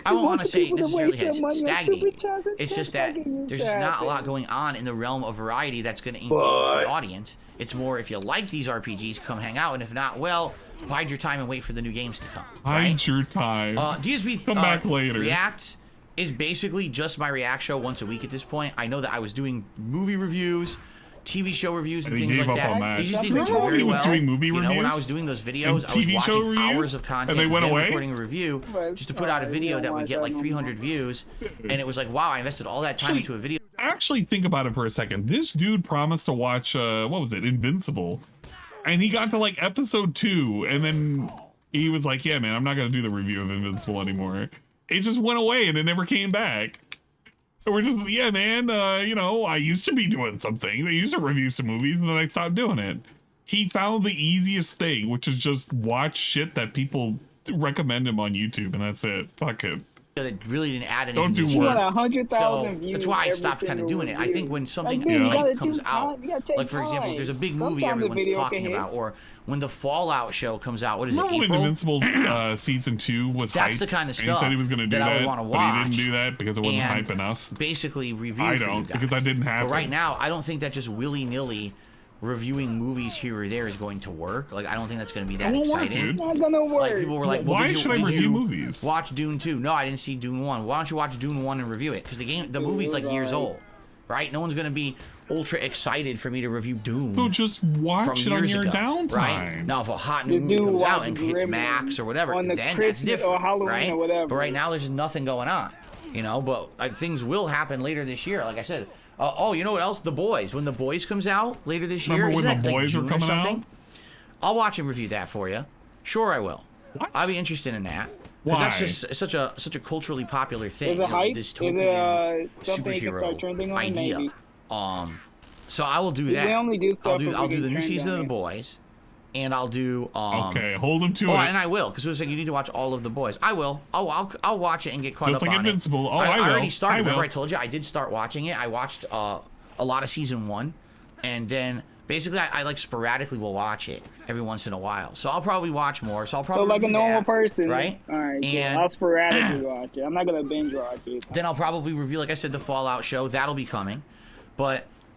I don't want to say necessarily has stagnated. It's just that there's just not a lot going on in the realm of variety that's going to engage the audience. It's more, if you like these RPGs, come hang out, and if not, well, bide your time and wait for the new games to come. Hide your time. DSP Come back later. React is basically just my React show once a week at this point. I know that I was doing movie reviews, TV show reviews, and And he things gave like up that. on that. They just didn't Remember do when very he was well. doing movie You know, when I reviews? was doing those And videos, I was TV show watching reviews? hours of content And they went then away? recording a review just to put out a video that would get like 300 views. And it was like, wow, I invested all that time into a video. Actually, think about it for a second. This dude promised to watch, what was it, Invincible. And he got to like episode 2, and then he was like, yeah, man, I'm not going to do the review of Invincible anymore. It just went away, and it never came back. So we're just, yeah, man, you know, I used to be doing something. I used to review some movies, and then I stopped doing it. He found the easiest thing, which is just watch shit that people recommend him on YouTube, and that's it. Fuck it. That really didn't add anything. Don't do to the work. show. 100,000 So views that's why I every stopped kind of single doing it. I review. think when something Like, dude, you gotta comes do out, time. You gotta take like for example, time. there's a big movie Sometimes the everyone's video talking can hit. about, or when the Fallout show comes out, what is Remember it, when April? Invincible season 2 was That's hype, the kind of and he stuff said he was going to do that I would that, wanna but he watch didn't do that because it wasn't and hype enough. Basically review I for you don't, guys. because I didn't have But right to. now, I don't think that just willy-nilly reviewing movies here or there is going to work. Like, I don't think that's going to be that won't work, exciting. dude. It's not gonna work. Like, people were like, well, Why did should I did review you movies? Watch Dune 2. No, I didn't see Dune 1. Why don't you watch Dune 1 and review it? Because the movie's like years old, right? No one's going to be ultra excited for me to review Dune. So just watch it on years your ago, downtime. Right? Now, if a hot new Just movie do comes out watch and hits Gremlins Max or whatever, on the then that's Christmas different, or Halloween right? or whatever. But right now, there's just nothing going on, you know. But things will happen later this year. Like I said, oh, you know what else? The Boys. When The Boys comes out later this year, Remember when isn't The that like Boys were June or coming something? out? I'll watch and review that for you. Sure, I will. What? I'll be interested in that. Why? Because that's just such a culturally popular thing. Is it hype? Is Dystopian it something you can start superhero trending on? idea. Maybe. So I will do They that. only do stuff if I'll we do the can new trend season on of The it. Boys, and I'll do. Okay, hold him to Oh, it. and I will, because we were saying you need to watch all of The Boys. I will. I'll watch it and get caught Just up like on Invincible. it. Oh, I will. already started. I will. Remember, I told you I did start watching it. I watched a lot of season 1, and then basically I like sporadically will watch it every once in a while. So I'll probably watch more. So I'll probably So like a do normal that, person, right? All right, cool. And I'll sporadically watch it. I'm not gonna binge watch it. then I'll probably review, like I said, the Fallout show. That'll be coming. But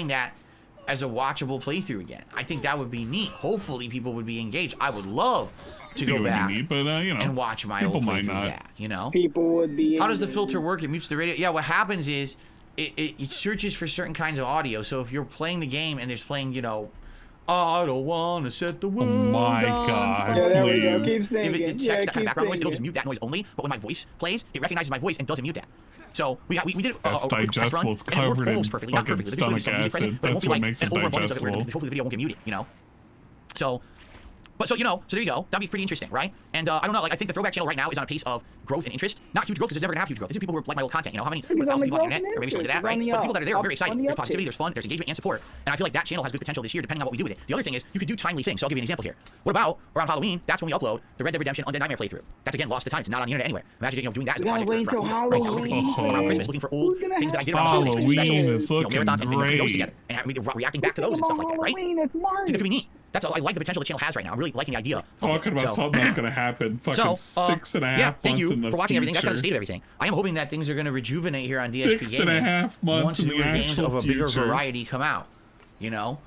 having that as a watchable playthrough again. I think that would be neat. Hopefully people would be engaged. I would love to go back neat, but, you know, and watch my old playthrough of that, you know? People would be. How does the filter work? It mutes the radio. Yeah, what happens is it searches for certain kinds of audio. So if you're playing the game and there's playing, you know, I don't want to set the world on my God, yeah, there we go. Keep singing. If it detects that kind of background noise, singing. it'll just mute that noise only. But when my voice plays, it recognizes my voice and doesn't mute that. So we did that's digestible. It's covered in perfectly, not fucking perfectly. stomach acid. That's what makes it digestible. Hopefully the video won't get muted, you know? So, but so, you know, so there you go. That'd be pretty interesting, right? And I don't know, like, I think the Throwback channel right now is on a pace of growth and interest. Not huge growth, because it's never gonna have huge growth. These are people who like my old content, you know? How many 1,000 people on the internet, or maybe something like that, right? But people that are there are very excited. There's positivity, there's fun, there's engagement and support. And I feel like that channel has good potential this year, depending on what we do with it. The other thing is, you could do timely things. So I'll give you an example here. What about around Halloween? That's when we upload the Red Dead Redemption Undead Nightmare playthrough. That's again lost to time. It's not on the internet anywhere. Imagine, you know, doing that as a project wait until Halloween. Around Christmas, looking for old things that I did around Halloween, Halloween is looking marathons and putting those great. together and reacting back to those and stuff like that, right? Halloween is March. I think it could be neat. That's all. I like the potential the channel has right now. I'm really liking the idea. Talking about something that's gonna happen. Fucking 6.5 yeah, thank months you in the for watching everything. That's kind of the future. state of everything. I am hoping that things are going to rejuvenate here on DSP 6.5 Gaming months once in the newer games actual of a bigger future. variety come out. You know,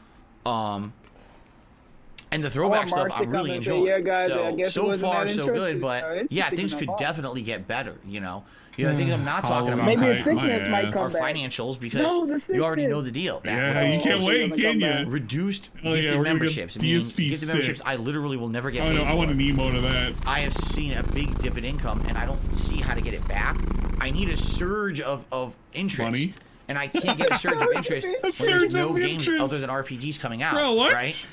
and the throwback stuff I'm really enjoying. Yeah, guys, so far so good, but yeah, things could definitely get better. You know, the things I'm not talking about. Maybe a sickness might come are back. Financials, because you already know the deal. Yeah, you can't wait, can you? Reduced Oh, yeah, gifted we're gonna get memberships. I mean, DSP gifted memberships I literally will never get Oh paid no, I want for. an emote of that. I have seen a big dip in income, and I don't see how to get it back. I need a surge of interest. Money? And I can't get a surge of interest when there's no games other than RPGs coming out. Bro, what? Right?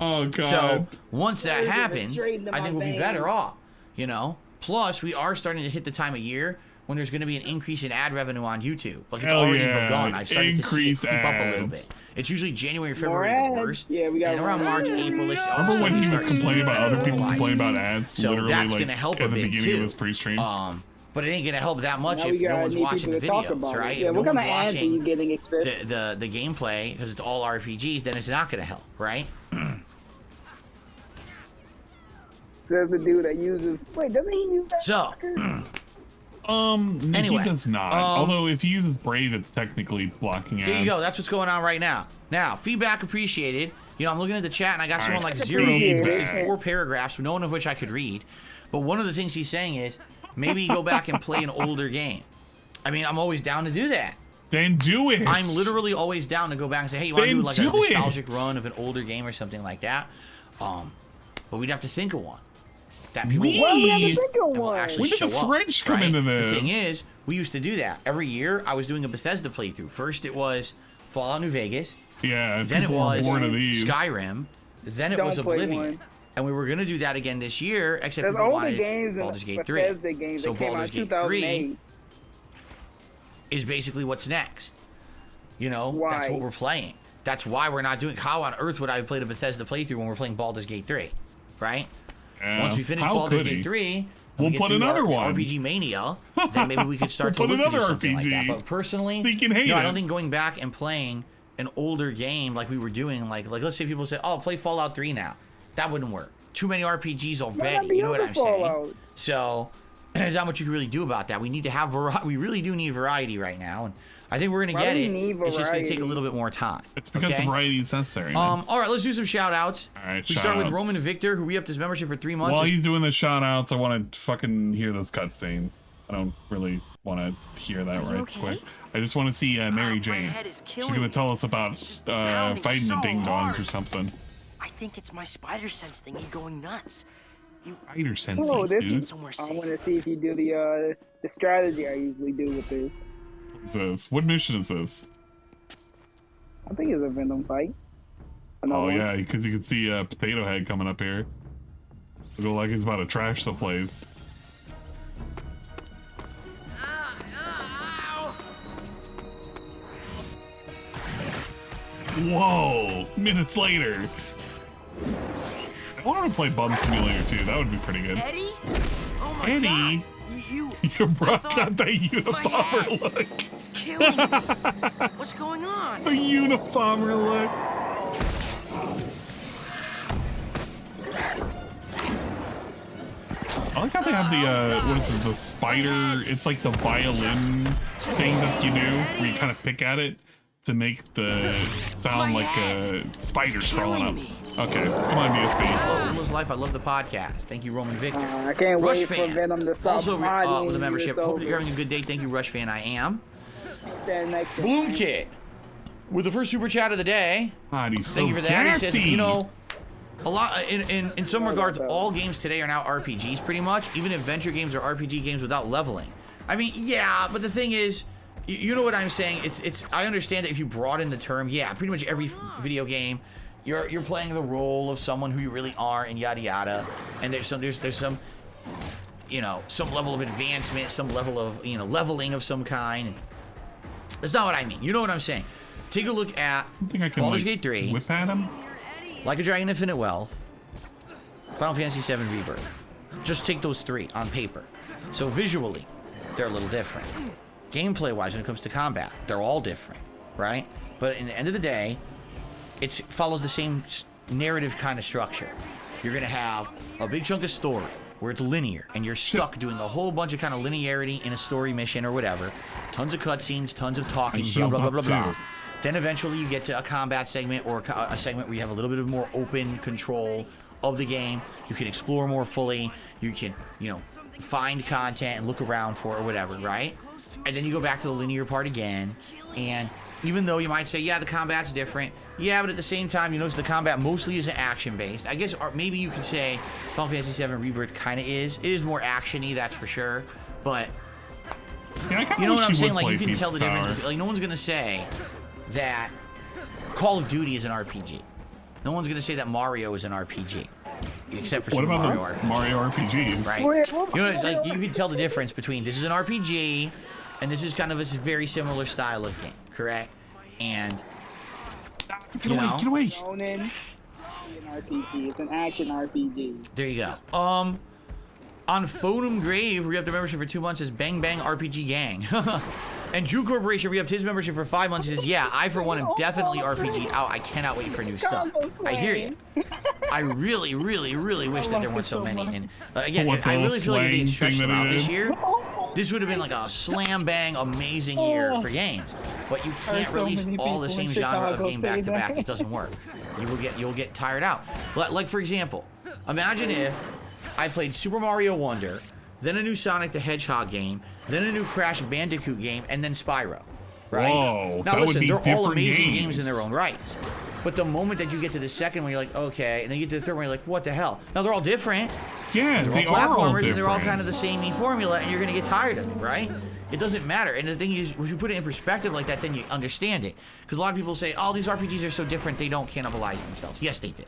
Oh god. So once that happens, I think we'll be better off. You know? Plus, we are starting to hit the time of year when there's going to be an increase in ad revenue on YouTube. Like, it's Hell already yeah. begun. I've started to see it Increase creep up a little ads. bit. It's usually January, February the worst. Yeah, we got and around March, April, it's Remember when he was complaining about other people complaining about ads? So literally, that's like, gonna help at a the bit beginning too. of his pre-stream. But it ain't gonna help that much Now if we no gotta one's need watching the people to talk videos, about it. right? Yeah, If what no kind of one's ads are you watching getting expected? the gameplay, because it's all RPGs, then it's not gonna help, right? Says the dude that uses. Wait, doesn't he use that? So, He does not. Although if he uses Brave, it's technically blocking ads. there you go. That's what's going on right now. Now, feedback appreciated. You know, I'm looking at the chat, and I got someone like Zero who posted 4 paragraphs, none of which I could read. But one of the things he's saying is, maybe go back and play an older game. I mean, I'm always down to do that. Then do it. I'm literally always down to go back and say, hey, you want to do like a nostalgic run of an older game or something like that? But we'd have to think of one that people will actually show up. When did the French come into this? The thing is, we used to do that every year. I was doing a Bethesda playthrough. First, it was Fallout New Vegas. Yeah. Then it people are was bored of these. Skyrim. Then it was Oblivion. And we were gonna do that again this year, except people wanted Baldur's Gate 3. So Baldur's Gate 3 is basically what's next. You know, that's what we're playing. That's why we're not doing. How on earth would I play the Bethesda playthrough when we're playing Baldur's Gate 3, right? Once we finish Baldur's Gate 3, we'll put another one. RPG Mania. Then maybe we could start to look to do something like that. But personally, I don't think going back and playing an older game like we were doing, like let's say people say, "Oh, play Fallout 3 now." That wouldn't work. Too many RPGs already. You know what I'm saying? So there's not much you can really do about that. We need to have variety. We really do need variety right now, and I think we're gonna get it. It's just gonna take a little bit more time. It's because variety is necessary. All right, let's do some shout outs. All right, we start with Roman and Victor, who re-upped his membership for 3 months. While he's doing the shout outs, I want to fucking hear this cutscene. I don't really want to hear that right quick. I just want to see Mary Jane. She's gonna tell us about fighting the ding dongs or something. I think it's my spider sense thingy going nuts. Spider sense, dude. I want to see if you do the strategy I usually do with this. What's this? What mission is this? I think it's a Venom fight. Oh yeah, because you can see Potato Head coming up here. Look like he's about to trash the place. Whoa! Minutes later. I want to play Bum Simulator too. That would be pretty good. Eddie? Oh my Eddie? God. Your bro got that Unabomber look. It's killing me. What's going on? A Unabomber look. I like how they have the, what is it, the spider, it's like the violin thing that you do, where you kind of pick at it. to make the sound like spiders crawling up. Okay, come on, DSP. Almost Life, I love the podcast. Thank you, Roman Victor. I can't Rush wait fan. for Venom to stop Also modding with a membership. this Hope you're over. having a good day. Thank you, Rush fan. I am. Stand next to Bloom me. Kid with the first super chat of the day. God, he's Thank so you for that. He says, gassy. you know, a lot in some regards, all games today are now RPGs pretty much. Even adventure games are RPG games without leveling. I mean, yeah, but the thing is, you know what I'm saying? It's. I understand that if you broaden the term, yeah, pretty much every video game, you're playing the role of someone who you really are, and yada yada. And there's some, you know, some level of advancement, some level of, you know, leveling of some kind. That's not what I mean. You know what I'm saying? Take a look at Baldur's Gate 3, whip at him? Like a Dragon Infinite Wealth, Final Fantasy VII Rebirth. Just take those three on paper. So visually, they're a little different. Gameplay-wise, when it comes to combat, they're all different, right? But in the end of the day, it follows the same narrative kind of structure. You're going to have a big chunk of story where it's linear, and you're stuck doing a whole bunch of kind of linearity in a story mission or whatever. Tons of cutscenes, tons of talking, blah, blah, blah, blah, blah. Then eventually you get to a combat segment or a segment where you have a little bit of more open control of the game. You can explore more fully. You can, you know, find content and look around for it or whatever, right? And then you go back to the linear part again. And even though you might say, yeah, the combat's different. Yeah, but at the same time, you notice the combat mostly isn't action-based. I guess, or maybe you could say Final Fantasy VII Rebirth kind of is. It is more action-y, that's for sure. But, yeah, you know what I'm saying? Like, you can tell the difference. Like, no one's going to say that Call of Duty is an RPG. No one's going to say that Mario is an RPG. Except for Super Mario RPG. Mario RPGs? Right? You know, it's like, you can tell the difference between this is an RPG and this is kind of a very similar style of game, correct? And Get away! Ronin, an RPG. It's an action RPG. There you go. On Phonem Grave, re-upped the membership for 2 months as Bang Bang RPG Gang. And Drew Corporation re-upped his membership for 5 months. He says, yeah, I for one am definitely RPG out. I cannot wait for new stuff. I hear you. I really, really, really wish that there weren't so many. And again, I really feel like if they had stretched them out this year, this would have been like a slam bang amazing year for games. But you can't release all the same genre of game back to back. It doesn't work. You'll get tired out. Like for example, imagine if I played Super Mario Wonder, then a new Sonic the Hedgehog game, then a new Crash Bandicoot game, and then Spyro. Right? Whoa, now listen, they're all amazing games. games in their own rights. But the moment that you get to the second one, you're like, okay, and then you get to the third one, you're like, what the hell? Now they're all different. Yeah, they're all platformers, and they're all kind of the same formula, and you're gonna get tired of it, right? It doesn't matter. And the thing is, if you put it in perspective like that, then you understand it. Because a lot of people say, oh, these RPGs are so different, they don't cannibalize themselves. Yes, they do.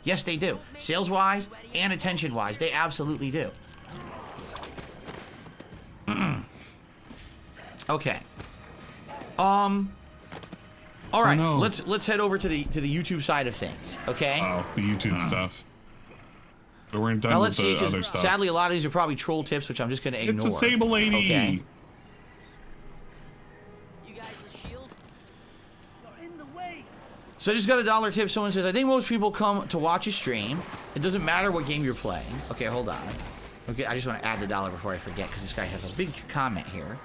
Yes, they do. Sales-wise and attention-wise, they absolutely do. Okay. All right. Let's head over to the YouTube side of things. Okay. Oh, the YouTube stuff. But we're done now with let's see. the other stuff. Sadly, a lot of these are probably troll tips, which I'm just going to ignore. It's a Sable Lady. Okay. So I just got a $1 tip. Someone says, I think most people come to watch a stream. It doesn't matter what game you're playing. Okay, hold on. Okay, I just want to add the $1 before I forget, because this guy has a big comment here.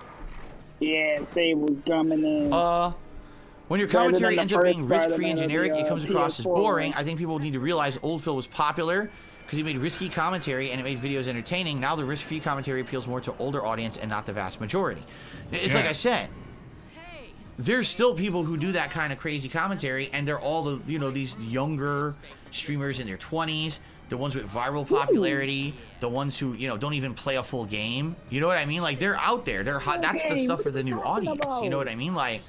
Yeah, Sable's coming in. When your commentary ends up being risk-free and generic, it comes across as boring. I think people need to realize Old Phil was popular because he made risky commentary and it made videos entertaining. Now the risk-free commentary appeals more to older audience and not the vast majority. It's like I said. There's still people who do that kind of crazy commentary, and they're all the, you know, these younger streamers in their 20s, the ones with viral popularity, the ones who, you know, don't even play a full game. You know what I mean? Like, they're out there. They're hot. That's the stuff for the new audience. You know what I mean? Like,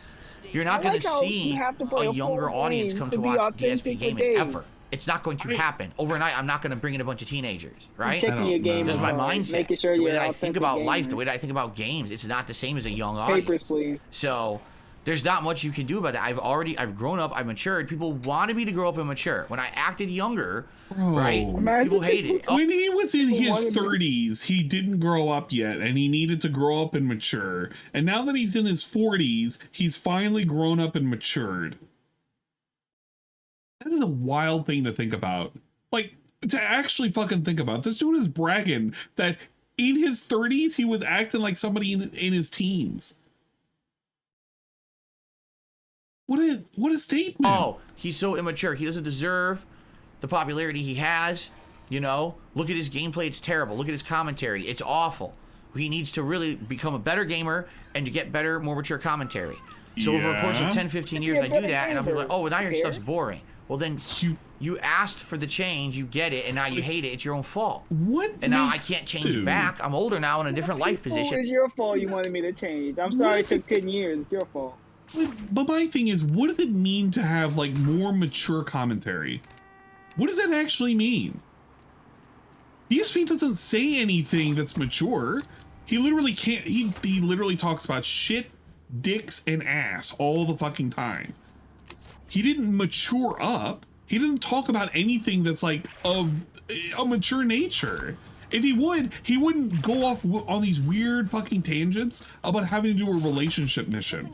you're not going to see a younger audience come to watch DSP gaming ever. It's not going to happen. Overnight, I'm not going to bring in a bunch of teenagers, right? This is my mindset. The way that I think about life, the way that I think about games, it's not the same as a young audience. So there's not much you can do about it. I've grown up, I've matured. People wanted me to grow up and mature. When I acted younger, right, people hated it. When he was in his 30s, he didn't grow up yet, and he needed to grow up and mature. And now that he's in his 40s, he's finally grown up and matured. That is a wild thing to think about. Like, to actually fucking think about. This dude is bragging that in his 30s, he was acting like somebody in his teens. What a statement. Oh, he's so immature. He doesn't deserve the popularity he has. You know, look at his gameplay. It's terrible. Look at his commentary. It's awful. He needs to really become a better gamer and to get better, more mature commentary. So over the course of 10, 15 years, I do that, and I'm like, oh, now your stuff's boring. Well, then you asked for the change, you get it, and now you hate it. It's your own fault. And now I can't change back. I'm older now in a different life position. It's your fault you wanted me to change. I'm sorry it took 10 years. It's your fault. But my thing is, what does it mean to have like more mature commentary? What does that actually mean? DSP doesn't say anything that's mature. He literally can't. He literally talks about shit, dicks, and ass all the fucking time. He didn't mature up. He doesn't talk about anything that's like of a mature nature. If he would, he wouldn't go off on these weird fucking tangents about having to do a relationship mission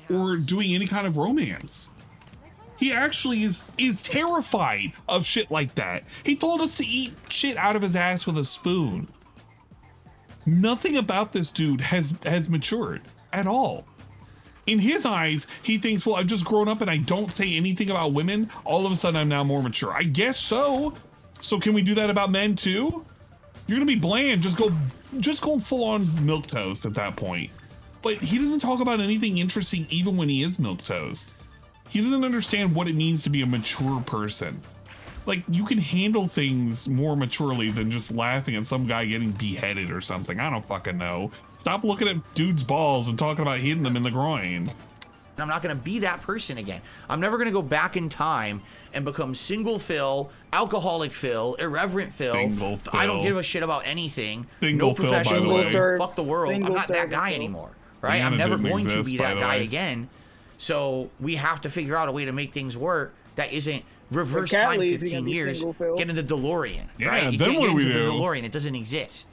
or doing any kind of romance. He actually is terrified of shit like that. He told us to eat shit out of his ass with a spoon. Nothing about this dude has matured at all. In his eyes, he thinks, well, I've just grown up and I don't say anything about women. All of a sudden, I'm now more mature. I guess so. So can we do that about men too? You're gonna be bland. Just go full on milquetoast at that point. But he doesn't talk about anything interesting even when he is milquetoast. He doesn't understand what it means to be a mature person. Like, you can handle things more maturely than just laughing at some guy getting beheaded or something. I don't fucking know. Stop looking at dudes' balls and talking about hitting them in the groin. I'm not gonna be that person again. I'm never gonna go back in time and become single Phil, alcoholic Phil, irreverent Phil. I don't give a shit about anything. No professional. Fuck the world. I'm not that guy anymore, right? I'm never going to be that guy again. So we have to figure out a way to make things work that isn't reverse time 15 years, get in the DeLorean, right? You can't get into the DeLorean. It doesn't exist.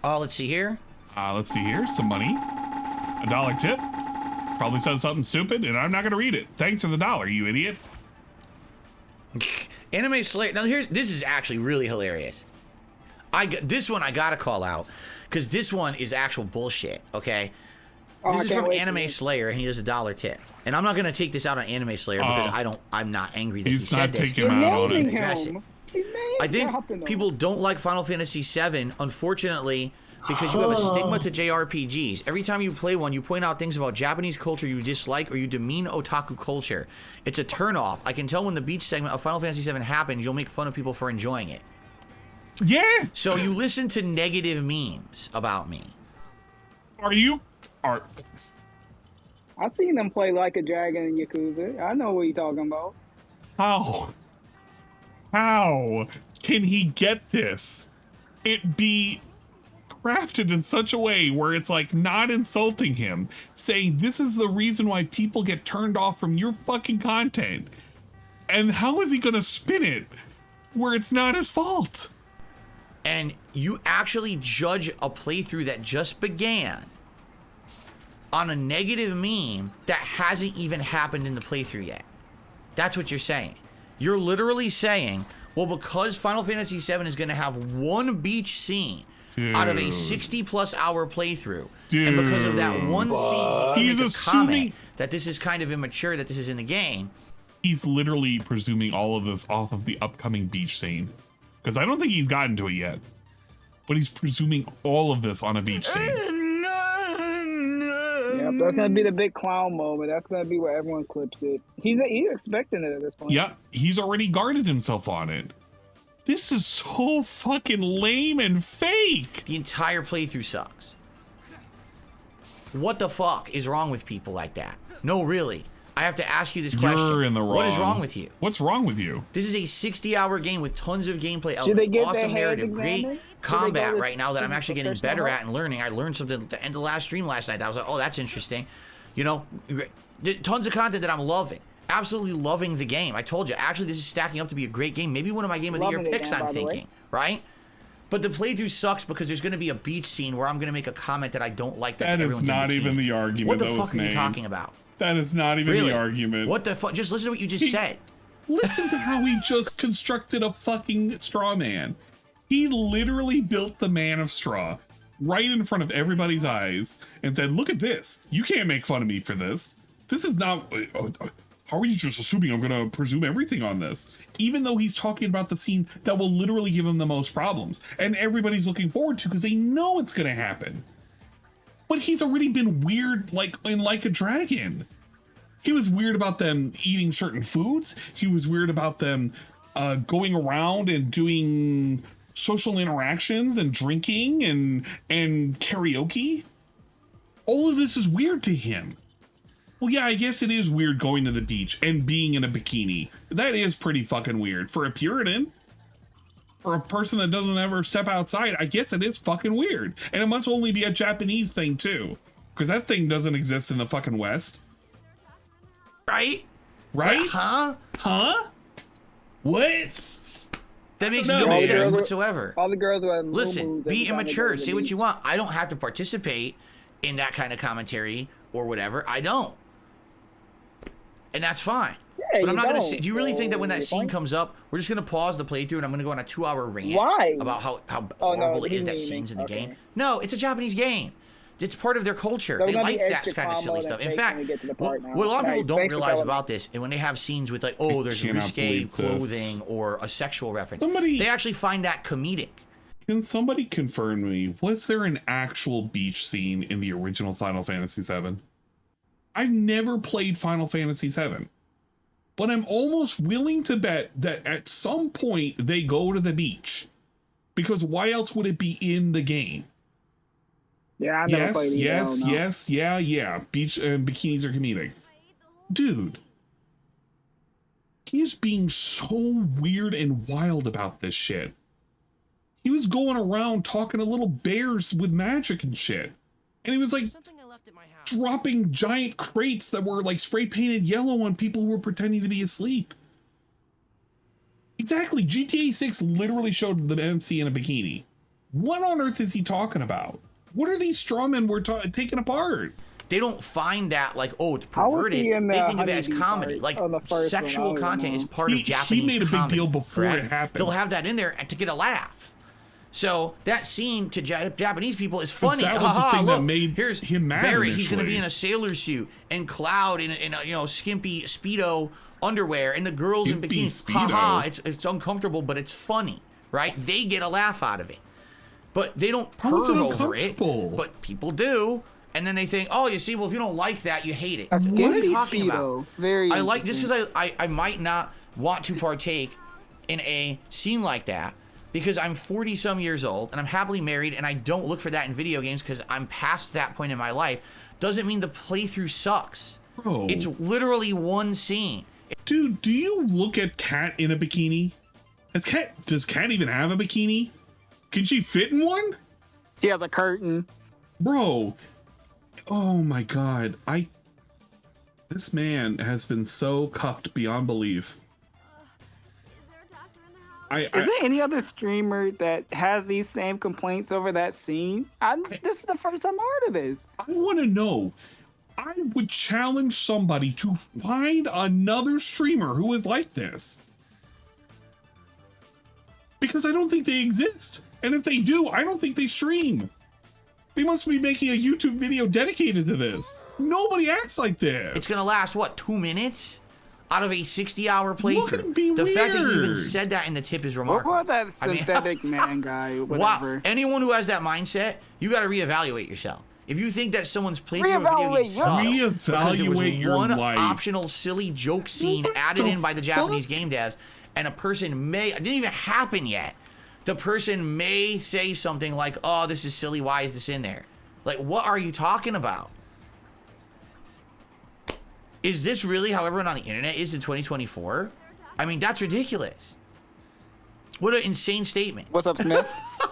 Let's see here. Some money. $1 tip. Probably said something stupid, and I'm not gonna read it. Thanks for the $1, you idiot. Anime Slayer. Now this is actually really hilarious. This one I gotta call out because this one is actual bullshit. Okay. This is from Anime Slayer, and he does $1 tip. And I'm not gonna take this out on Anime Slayer because I'm not angry that he said this. He's not taking him out on it. I think people don't like Final Fantasy VII, unfortunately, because you have a stigma to JRPGs. Every time you play one, you point out things about Japanese culture you dislike or you demean otaku culture. It's a turnoff. I can tell when the beach segment of Final Fantasy VII happens, you'll make fun of people for enjoying it. Yeah. So you listen to negative memes about me. I seen them play Like a Dragon in Yakuza. I know what you're talking about. How can he get this? It be crafted in such a way where it's like not insulting him, saying this is the reason why people get turned off from your fucking content. And how is he gonna spin it where it's not his fault? And you actually judge a playthrough that just began on a negative meme that hasn't even happened in the playthrough yet. That's what you're saying. You're literally saying, well, because Final Fantasy VII is going to have one beach scene out of a 60+ hour playthrough, and because of that one scene, he's assuming that this is kind of immature, that this is in the game. He's literally presuming all of this off of the upcoming beach scene. Because I don't think he's gotten to it yet. But he's presuming all of this on a beach scene. Yeah, that's gonna be the big clown moment. That's gonna be where everyone clips it. He's expecting it at this point. Yeah, he's already guarded himself on it. This is so fucking lame and fake. The entire playthrough sucks. What the fuck is wrong with people like that? No, really. I have to ask you this question. You're in the wrong. What is wrong with you? What's wrong with you? This is a 60-hour game with tons of gameplay elements, awesome narrative, great combat right now that I'm actually getting better at and learning. I learned something at the end of the last stream last night. I was like, oh, that's interesting. You know, tons of content that I'm loving. Absolutely loving the game. I told you, actually, this is stacking up to be a great game. Maybe one of my Game of the Year picks, I'm thinking, right? But the playthrough sucks because there's going to be a beach scene where I'm going to make a comment that I don't like. That is not even the argument. What the fuck are you talking about? That is not even the argument. What the fuck? Just listen to what you just said. Listen to how he just constructed a fucking straw man. He literally built the Man of Straw right in front of everybody's eyes and said, look at this. You can't make fun of me for this. This is not... how are you just assuming I'm going to presume everything on this? Even though he's talking about the scene that will literally give him the most problems. And everybody's looking forward to because they know it's going to happen. But he's already been weird like in Like a Dragon. He was weird about them eating certain foods. He was weird about them going around and doing social interactions and drinking and karaoke. All of this is weird to him. Well, yeah, I guess it is weird going to the beach and being in a bikini. That is pretty fucking weird. For a Puritan, for a person that doesn't ever step outside, I guess it is fucking weird. And it must only be a Japanese thing, too. Because that thing doesn't exist in the fucking West. Right? Right? Huh? Huh? What? That makes no sense whatsoever. All the girls were listen, be immature, say what you want. I don't have to participate in that kind of commentary or whatever. I don't. And that's fine. Yeah, but I'm not going to say, do you really think that when that scene comes up, we're just going to pause the playthrough and I'm going to go on a 2-hour rant about how horrible it is that scene's in the game? No, it's a Japanese game. It's part of their culture. So they like that kind of silly stuff. In fact, what a lot of people don't realize about this, and when they have scenes with like, oh, there's risque clothing or a sexual reference, they actually find that comedic. Can somebody confirm me, was there an actual beach scene in the original Final Fantasy VII? I've never played Final Fantasy VII, but I'm almost willing to bet that at some point they go to the beach, because why else would it be in the game? Yeah, I never played it. Yeah. Beach and bikinis are comedic. Dude. He's being so weird and wild about this shit. He was going around talking to little bears with magic and shit. And he was like dropping giant crates that were like spray painted yellow on people who were pretending to be asleep. Exactly. GTA 6 literally showed the MC in a bikini. What on earth is he talking about? What are these strawmen we're taking apart? They don't find that like, oh, it's perverted. They think of it as comedy. Like sexual content is part of Japanese comedy. He made a big deal before it happened. They'll have that in there to get a laugh. So that scene to Japanese people is funny. That was the thing that made him mad. Barry, he's going to be in a sailor suit, and Cloud in a skimpy Speedo underwear, and the girls in bikinis. Haha, it's uncomfortable, but it's funny, right? They get a laugh out of it. But they don't perv over it, but people do. And then they think, oh, you see, well, if you don't like that, you hate it. What are you talking about? Very I like, just because I might not want to partake in a scene like that, because I'm 40-some years old, and I'm happily married, and I don't look for that in video games because I'm past that point in my life, doesn't mean the playthrough sucks. Bro. It's literally one scene. Dude, do you look at Kat in a bikini? Does Kat even have a bikini? Can she fit in one? She has a curtain. Bro. Oh my god. This man has been so cucked beyond belief. Is there any other streamer that has these same complaints over that scene? This is the first time I heard of this. I want to know. I would challenge somebody to find another streamer who is like this. Because I don't think they exist. And if they do, I don't think they stream. They must be making a YouTube video dedicated to this. Nobody acts like this. It's going to last, what, 2 minutes? Out of a 60-hour playthrough. Wouldn't be the weird. fact that you even said that in the tip is remarkable. What about that synthetic man guy? Whatever. Wow. Anyone who has that mindset, you got to reevaluate yourself. If you think that someone's playthrough a video game sucks because there was one optional silly joke scene added in by the Japanese game devs, and a person it didn't even happen yet. The person may say something like, oh, this is silly, why is this in there? Like, what are you talking about? Is this really how everyone on the internet is in 2024? I mean, that's ridiculous. What an insane statement. What's up, Smith?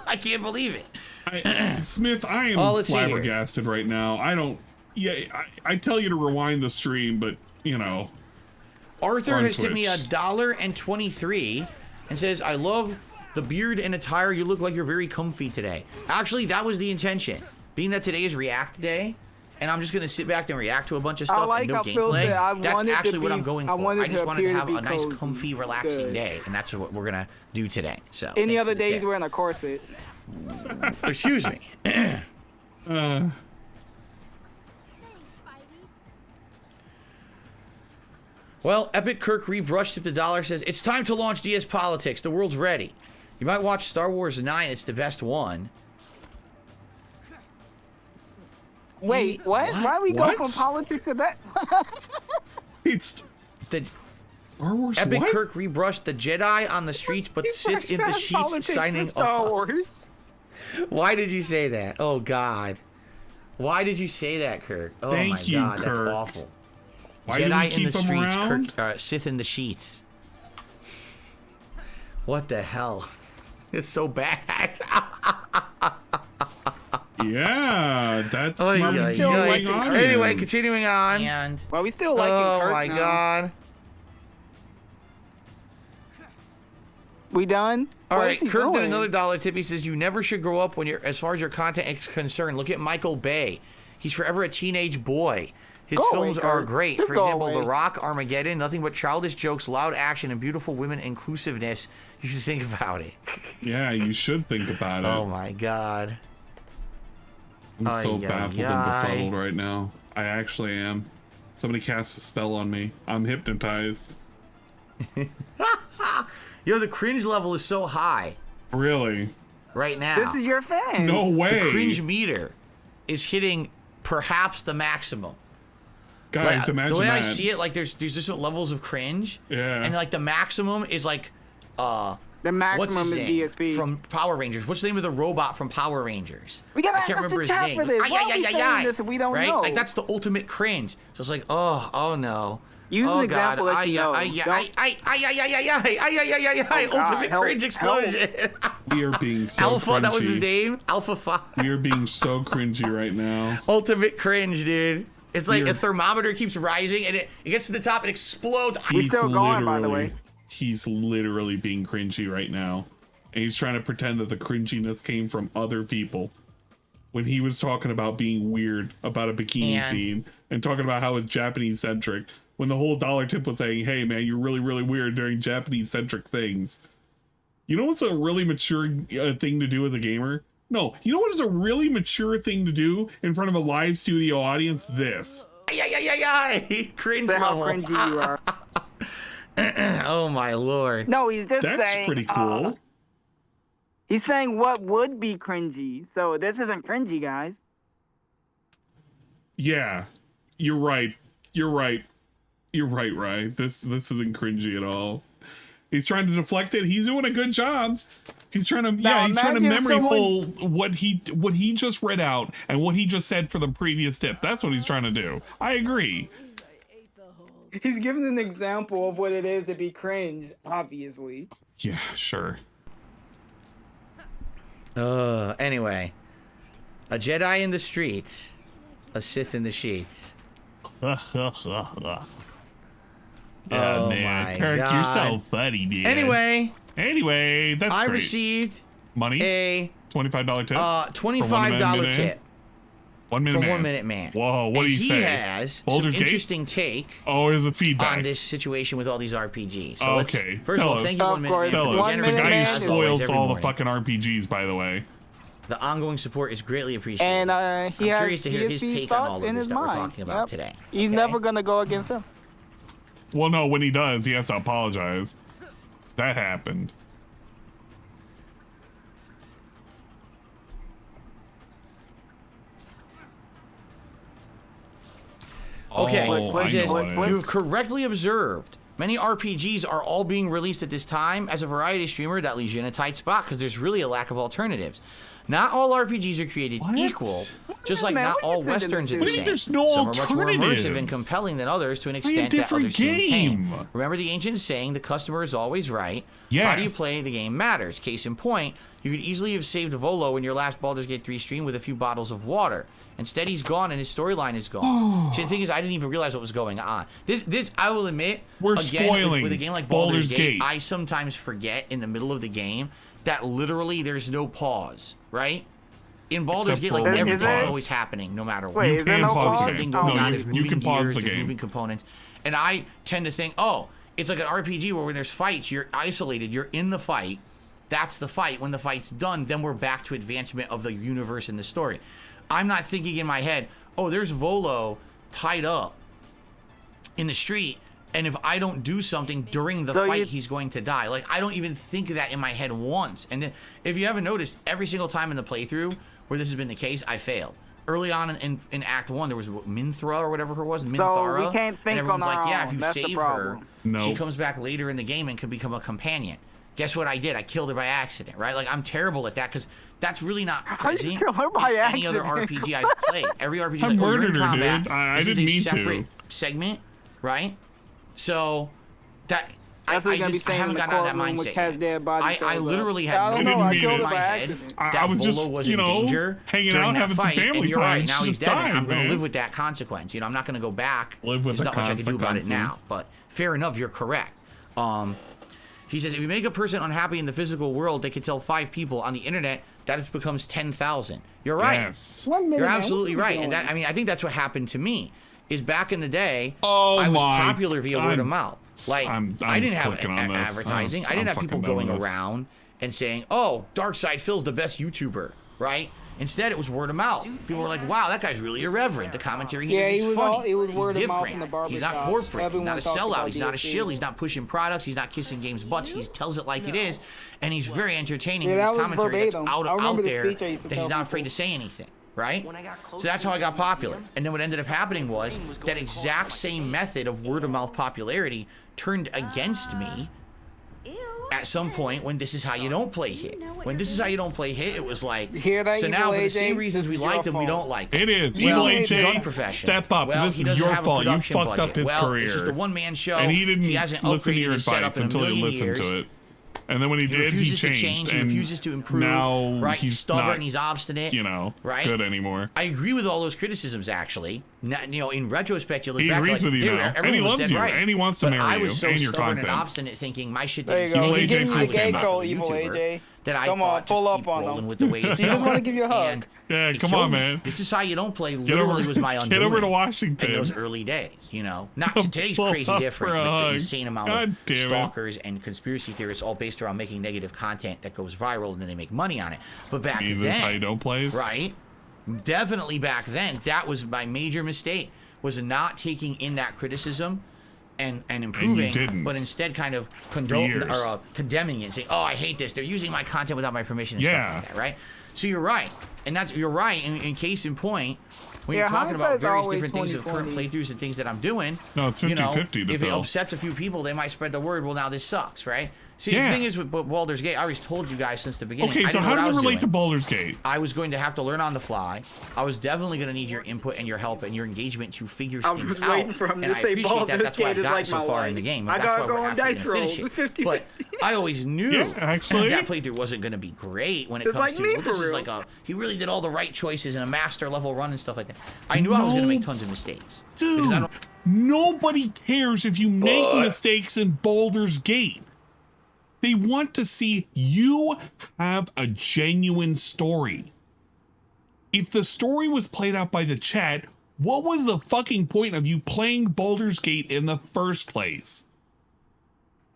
I can't believe it. Smith, I am flabbergasted right now. I tell you to rewind the stream, but, you know. Arthur has tipped me $1.23 and says, I love the beard and attire. You look like you're very comfy today. Actually, that was the intention. Being that today is React Day, and I'm just gonna sit back and react to a bunch of stuff like and no how Phil gameplay. said, I That's wanted to actually what be- I'm going I for. wanted I just to wanted to appear have to be a nice, cozy. comfy, relaxing Good. day, and that's what we're gonna do today. So. Any other days wearing a corset. Excuse me. Well, Epic Kirk rebrushed up the dollar says, it's time to launch DS Politics. The world's ready. You might watch Star Wars 9. It's the best one. Wait, what? Why we go from politics to that? It's the Star Wars. Epic what? Kirk rebrushed the Jedi on the streets, but Sith in the sheets Politics signing to Star off. Wars. Why did you say that? Oh God. Why did you say that, Kirk? Oh Thank my you, God, that's Kirk. awful. Why do Jedi we keep in the him streets, around? Kirk, Sith in the sheets. What the hell? It's so bad. Yeah, that's Oh, my yeah, viewing yeah. audience. Anyway, continuing on. And well, we still liking Oh Kirk my now. God. We done? All What right, is he Kirk did doing? another dollar tip. He says, you never should grow up when you're, as far as your content is concerned. Look at Michael Bay. He's forever a teenage boy. His Go away, films are Kirk. great. Just For go example, away. The Rock, Armageddon, nothing but childish jokes, loud action, and beautiful women inclusiveness. You should think about it. Yeah, you should think about it. Oh my God. I'm so Ay, ay, baffled and ay. befuddled right now. I actually am. Somebody cast a spell on me. I'm hypnotized. Yo, the cringe level is so high Really? right now. This is your fan. No way. The cringe meter is hitting perhaps the maximum. Guys, Like, imagine the way that. I see it, like there's different levels of cringe. Yeah. And like the maximum is like The what's maximum his is name? DSP. From Power Rangers. What's the name of the robot from Power Rangers? We gotta I can't ask remember the his chat name. for this. Ay, Why ay, are we ay, saying ay, this if we don't right? know? Like that's the ultimate cringe. So it's like, oh no. Use oh, an example God. that you know. Ultimate help, cringe explosion. We are being so Alpha, cringy. that was his name. Alpha 5. We are being so cringy right now. Ultimate cringe, dude. It's like We're- a thermometer keeps rising and it gets to the top and explodes. We're still going, by the way. He's literally being cringy right now. And he's trying to pretend that the cringiness came from other people. When he was talking about being weird about a bikini scene and talking about how it's Japanese centric. When the whole dollar tip was saying, hey man, you're really, really weird during Japanese centric things. You know what's a really mature thing to do as a gamer? No, you know what is a really mature thing to do in front of a live studio audience? This. Cringe Say how level. cringy you are. Oh my lord. No, he's just That's saying. pretty cool. He's saying what would be cringy. So this isn't cringy, guys. Yeah, you're right. You're right. You're right, right? This isn't cringy at all. He's trying to deflect it. He's doing a good job. He's trying to Now, he's trying to imagine memory someone- pull what he just read out and what he just said for the previous tip. That's what he's trying to do. I agree. He's giving an example of what it is to be cringe, obviously. Yeah, sure. Anyway. A Jedi in the streets. A Sith in the sheets. Yeah, Oh man. my Kirk, you're so God. funny, man. Anyway, that's I great. received Money? a $25 tip? $25 tip 1 minute from man. 1 Minute Man. Whoa, what And do you say? He has Baldur's some Gate? interesting take Oh, is it feedback? on this situation with all these RPGs. So Okay. First of all, thank you, 1 Minute Man, Tell for us. the The generous guy who feedback, as always, spoils every all the morning. fucking RPGs, by the way. The ongoing support is greatly appreciated. And he I'm has curious to hear his DSP take on all thoughts of in this his that we're mind. talking about today. He's never gonna go against him. Well, no, when he does, he has to apologize. That happened. Okay, Oh, it says, I know it. you've correctly observed. Many RPGs are all being released at this time. As a variety streamer, that leaves you in a tight spot because there's really a lack of alternatives. Not all RPGs are created equal, just like man, not what you all sending Westerns this are the to? same. There's no Some are much more immersive and alternatives. compelling than others to an Play a extent that different others soon game. can. Remember the ancient saying, the customer is always right. How do you Yes. play the game matters. Case in point, you could easily have saved Volo in your last Baldur's Gate 3 stream with a few bottles of water. Instead, he's gone and his storyline is gone. See, the thing is, I didn't even realize what was going on. This I will admit, We're again, spoiling with a game like Baldur's Baldur's Gate, Gate. I sometimes forget in the middle of the game that literally there's no pause, right? In Baldur's Gate, like everything's always happening, no matter what. You can pause the Something game. going No, on, there's you moving can pause gears, the there's game. moving components, and I tend to think, oh, it's like an RPG where when there's fights, you're isolated, you're in the fight. That's the fight. When the fight's done, then we're back to advancement of the universe and the story. I'm not thinking in my head, oh, there's Volo tied up in the street, and if I don't do something during the fight, he's going to die. Like, I don't even think of that in my head once. And then, if you haven't noticed, every single time in the playthrough where this has been the case, I failed. Early on in Act 1, there was Minthra or whatever her was, Minthara. So we can't think and everyone's on our like, yeah, own. if you That's the save her, problem. she comes back later in the game and can become a companion. Guess what I did? I killed her by accident, right? Like, I'm terrible at that because that's really not present kill her by in any other accident? RPG I've played. Every RPG is I like, oh, you're murdered in her, combat. dude. I This didn't is a mean separate to. segment, right? So that That's what I you're gonna be just I saying haven't in the gotten out of that courtroom with mindset. Cat's dead body. I literally I had don't no know. I idea killed in her my by head accident. that I was just, Volo was you in know, danger hanging during out, that having some fight, family and you're time. right. She Now he's just dead. died, I'm going man. to live with that consequence. You know, I'm not going to go back. Live with There's the not much I can do about it now. consequences. But fair enough, you're correct. He says, if you make a person unhappy in the physical world, they can tell 5 people on the internet. That becomes 10,000. You're right. Yes. 1 minute, You're man. absolutely What are right. you And doing? that, I mean, I think that's what happened to me. Is back in the day, Oh I was my- popular via word of mouth. Like, I'm I didn't have clicking on this. advertising. I I'm didn't have people fucking done going with this. around and saying, "Oh, Darkside Phil's the best YouTuber," right? Instead, it was word of mouth. People were like, "Wow, that guy's really irreverent. The commentary he Yeah, does he is was funny. all- it was He's word of mouth different. in the barber He's not shops. corporate. He's Everyone not a talked sellout. about He's not a DSP. shill. He's not pushing products. He's not kissing games' butts. He tells it like it is, and he's very entertaining Yeah, in that his was commentary that's verbatim. out I remember the there speech I used to that he's tell not people. afraid to say anything." Right? So that's how I got popular. And then what ended up happening was that exact same method of word of mouth popularity turned against me at some point when This Is How You Don't Play hit. When This Is How You Don't Play hit, it was like, Hear that, so Evil now for the AJ? same reasons we It's your like them, we fault. don't like them. It is. Well, Evil he's AJ, unprofessional. step up. Well, This he is doesn't your have a fault. You production fucked up budget. his Well, career. It's just a one-man show. And he didn't hasn't listen to upgraded your his setup advice in a until he million listened years. to it. And then when he He did, he refuses to changed. change. He and refuses to improve. Now Right? He's he's stubborn. not, He's obstinate. you know, right? good anymore. I agree with all those criticisms, actually. Not, you know, in retrospect, you look He back, agrees like, with you dude, now. And everyone he was loves dead you. right. And he wants to But marry I you was so and your stubborn content. and obstinate, thinking my shit There you didn't go. seem You're giving me I the was gay not code, a Evil YouTuber, AJ. that I Come on, thought pull just up keep on rolling him. with the way it's He just going. wanna give you a hug. And Yeah, it come killed on, me. man. This Is How You Don't Play Get literally over, was my undoing. get over to Washington. In those early days, you know. Not today's Pull crazy up different, for a with the hug. insane amount God of damn it. stalkers and conspiracy theorists all based around making negative content that goes viral and then they make money on it. But back This then, Is How You Don't Play? right? Definitely back then, that was my major mistake, was not taking in that criticism and improving, didn't. but instead kind of years. condemning it and saying, "Oh, I hate this. They're using my content without my permission," and Yeah. stuff like that, right? So you're right, and you're right. In case in point, when Yeah, you're talking about hindsight's various always different things of current 20/20. playthroughs and things that I'm doing, No, it's you know, 50-50 to if it Phil. upsets a few people, they might spread the word. Well, now this sucks, right? See, Yeah. the thing is with Baldur's Gate, I always told you guys since the beginning. Okay, I so didn't know how what I does was it relate doing. to Baldur's Gate? I was going to have to learn on the fly. I was definitely going to need your input and your help and your engagement to figure I things was out. waiting for him and to I say appreciate Baldur's that. That's why Gate I've is gotten like so my far life. in the game. I That's gotta why go we're on actually dice gonna rolls. finish It's it. 50-50. But I always knew Yeah, actually. that playthrough wasn't going to be great when it It's comes like to, me, well, this for is real. like he really did all the right choices in a master level run and stuff like that. I knew I was going to make tons of mistakes. Because I Dude, don't, nobody cares if you make mistakes in Baldur's Gate. They want to see you have a genuine story. If the story was played out by the chat, what was the fucking point of you playing Baldur's Gate in the first place?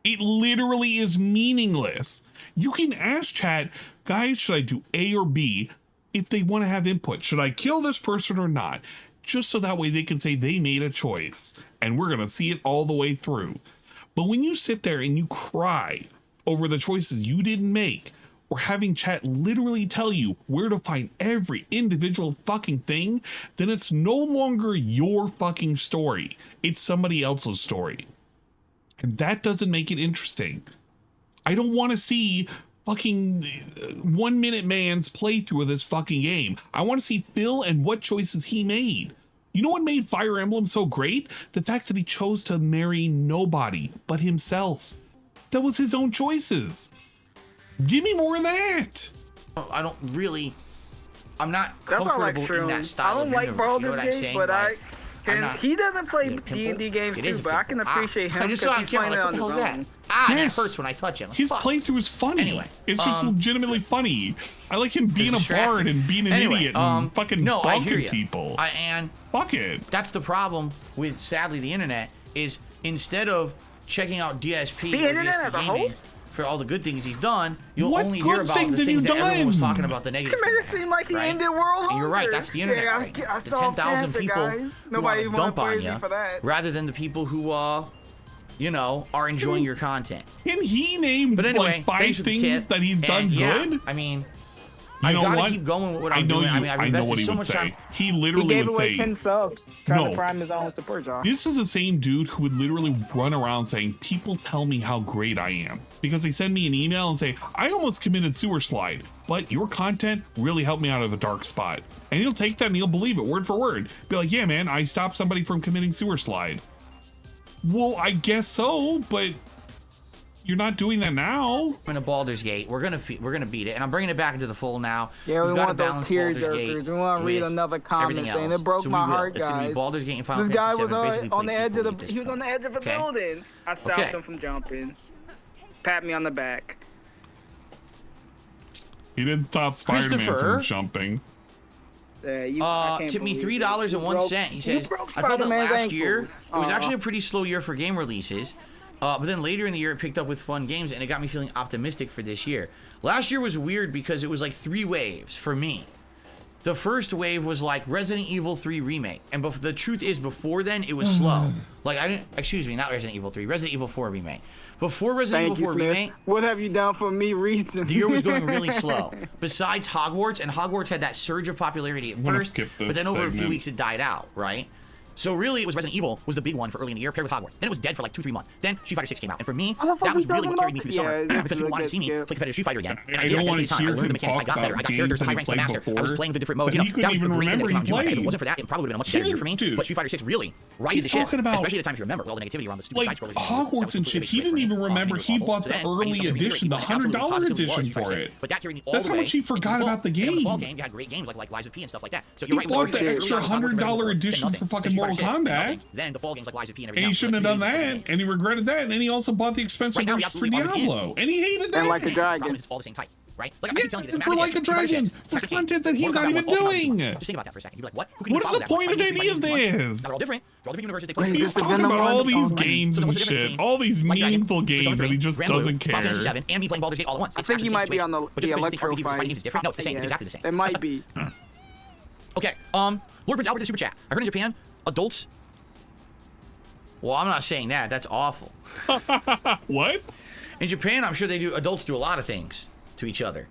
It literally is meaningless. You can ask chat, guys, should I do A or B? If they want to have input, should I kill this person or not? Just so that way they can say they made a choice and we're going to see it all the way through. But when you sit there and you cry over the choices you didn't make, or having chat literally tell you where to find every individual fucking thing, then it's no longer your fucking story. It's somebody else's story. And that doesn't make it interesting. I don't want to see fucking 1 Minute Man's playthrough of this fucking game. I want to see Phil and what choices he made. You know what made Fire Emblem so great? The fact that he chose to marry nobody but himself. That was his own choices. Give me more of that. I don't really. I'm not That's not like comfortable in true. that style I don't of like universe. You know Baldur's what I'm Gate, saying? but Like, And he doesn't play D&D games too, but I can appreciate him because he's playing it on his own. It hurts when I touch it. His playthrough is funny. Anyway, it's just legitimately funny. I like him being a bard and being an idiot and fucking bonking people. And fuck it. That's the problem with, sadly, the internet is instead of checking out DSP the internet as a whole for all the good things he's done, you'll only hear about the things that everyone was talking about, the negative. It made it seem like he ended world hunger. And you're right, that's the internet. Right? The 10,000 people who want to dump on you, rather than the people who, you know, are enjoying your content. Can he name like 5 things that he's done good? I mean, you know gotta what? keep going with what I'm know doing. You, I mean, I've invested know what he so would much say. time. He literally gave would away say 10 subs trying to prime his own support job. This is the same dude who would literally run around saying, people tell me how great I am. Because they send me an email and say, I almost committed sewer slide, but your content really helped me out of a dark spot. And he'll take that and he'll believe it word for word. Be like, yeah, man, I stopped somebody from committing sewer slide. Well, I guess so, but you're not doing that now. In a Baldur's Gate, we're gonna beat it, and I'm bringing it back into the fold now. Yeah, we want those tear jerkers. We want to read another comment saying it broke my heart, guys. It's gonna be Baldur's Gate and Final This guy was Fantasy on the edge of the. He was on the edge of a building. I stopped him from jumping. Pat me on the back. He didn't stop Spider-Man from jumping. Tipped me $3.01. He says, I thought that last year it was actually a pretty slow year for game releases. But then later in the year, it picked up with fun games, and it got me feeling optimistic for this year. Last year was weird because it was like 3 waves for me. The first wave was like Resident Evil 3 Remake. And the truth is, before then, it was slow. Like, excuse me, not Resident Evil 3, Resident Evil 4 Remake. Before Resident Evil 4 Remake, what have you done for me recently? The year was going really slow. Besides Hogwarts, and Hogwarts had that surge of popularity at first, but then over a few weeks it died out, right? So really, it was Resident Evil was the big one for early in the year, paired with Hogwarts. Then it was dead for like 2-3 months. Then Street Fighter 6 came out, and for me, that was really what carried me through the summer. Because people wanted to see me play competitive Street Fighter again. And I don't want to hear I learned the mechanics. I got better. I got characters, high ranks, master. I was playing the different modes. You know, that was the great thing that came out in June. If it wasn't for that, it probably would have been a much better year for me. But Street Fighter 6 really righted the ship, especially at the time if you remember all the negativity around the stupid side scrollers. Hogwarts and shit. He didn't even remember he bought the early edition, the $100 edition for it. That's how much he forgot about the game. You had great games like Lies of P and stuff like that. So he bought the extra $100 edition for fucking Mortal Kombat. Then the fall games like Lies of P and he shouldn't have done that, and he regretted that, and he also bought the expensive version for Diablo, and he hated that. And Like a Dragon. It's all the same type, right? Like, for Like a Dragon, for content that he's not even doing. Just think about that for a second. You'd be like, what? What is the point of any of this? They're all different. They're all different universes. They play. He's talking about all these games and shit, all these meaningful games that he just doesn't care. Final Fantasy 7 and me playing Baldur's Gate all at once. I think he might be on the electro fight. It's different. No, it's the same. It's exactly the same. It might be. Okay. Lord Prince Albert did super chat. I heard in Japan, adults. Well, I'm not saying that. That's awful. What? In Japan, I'm sure adults do a lot of things to each other.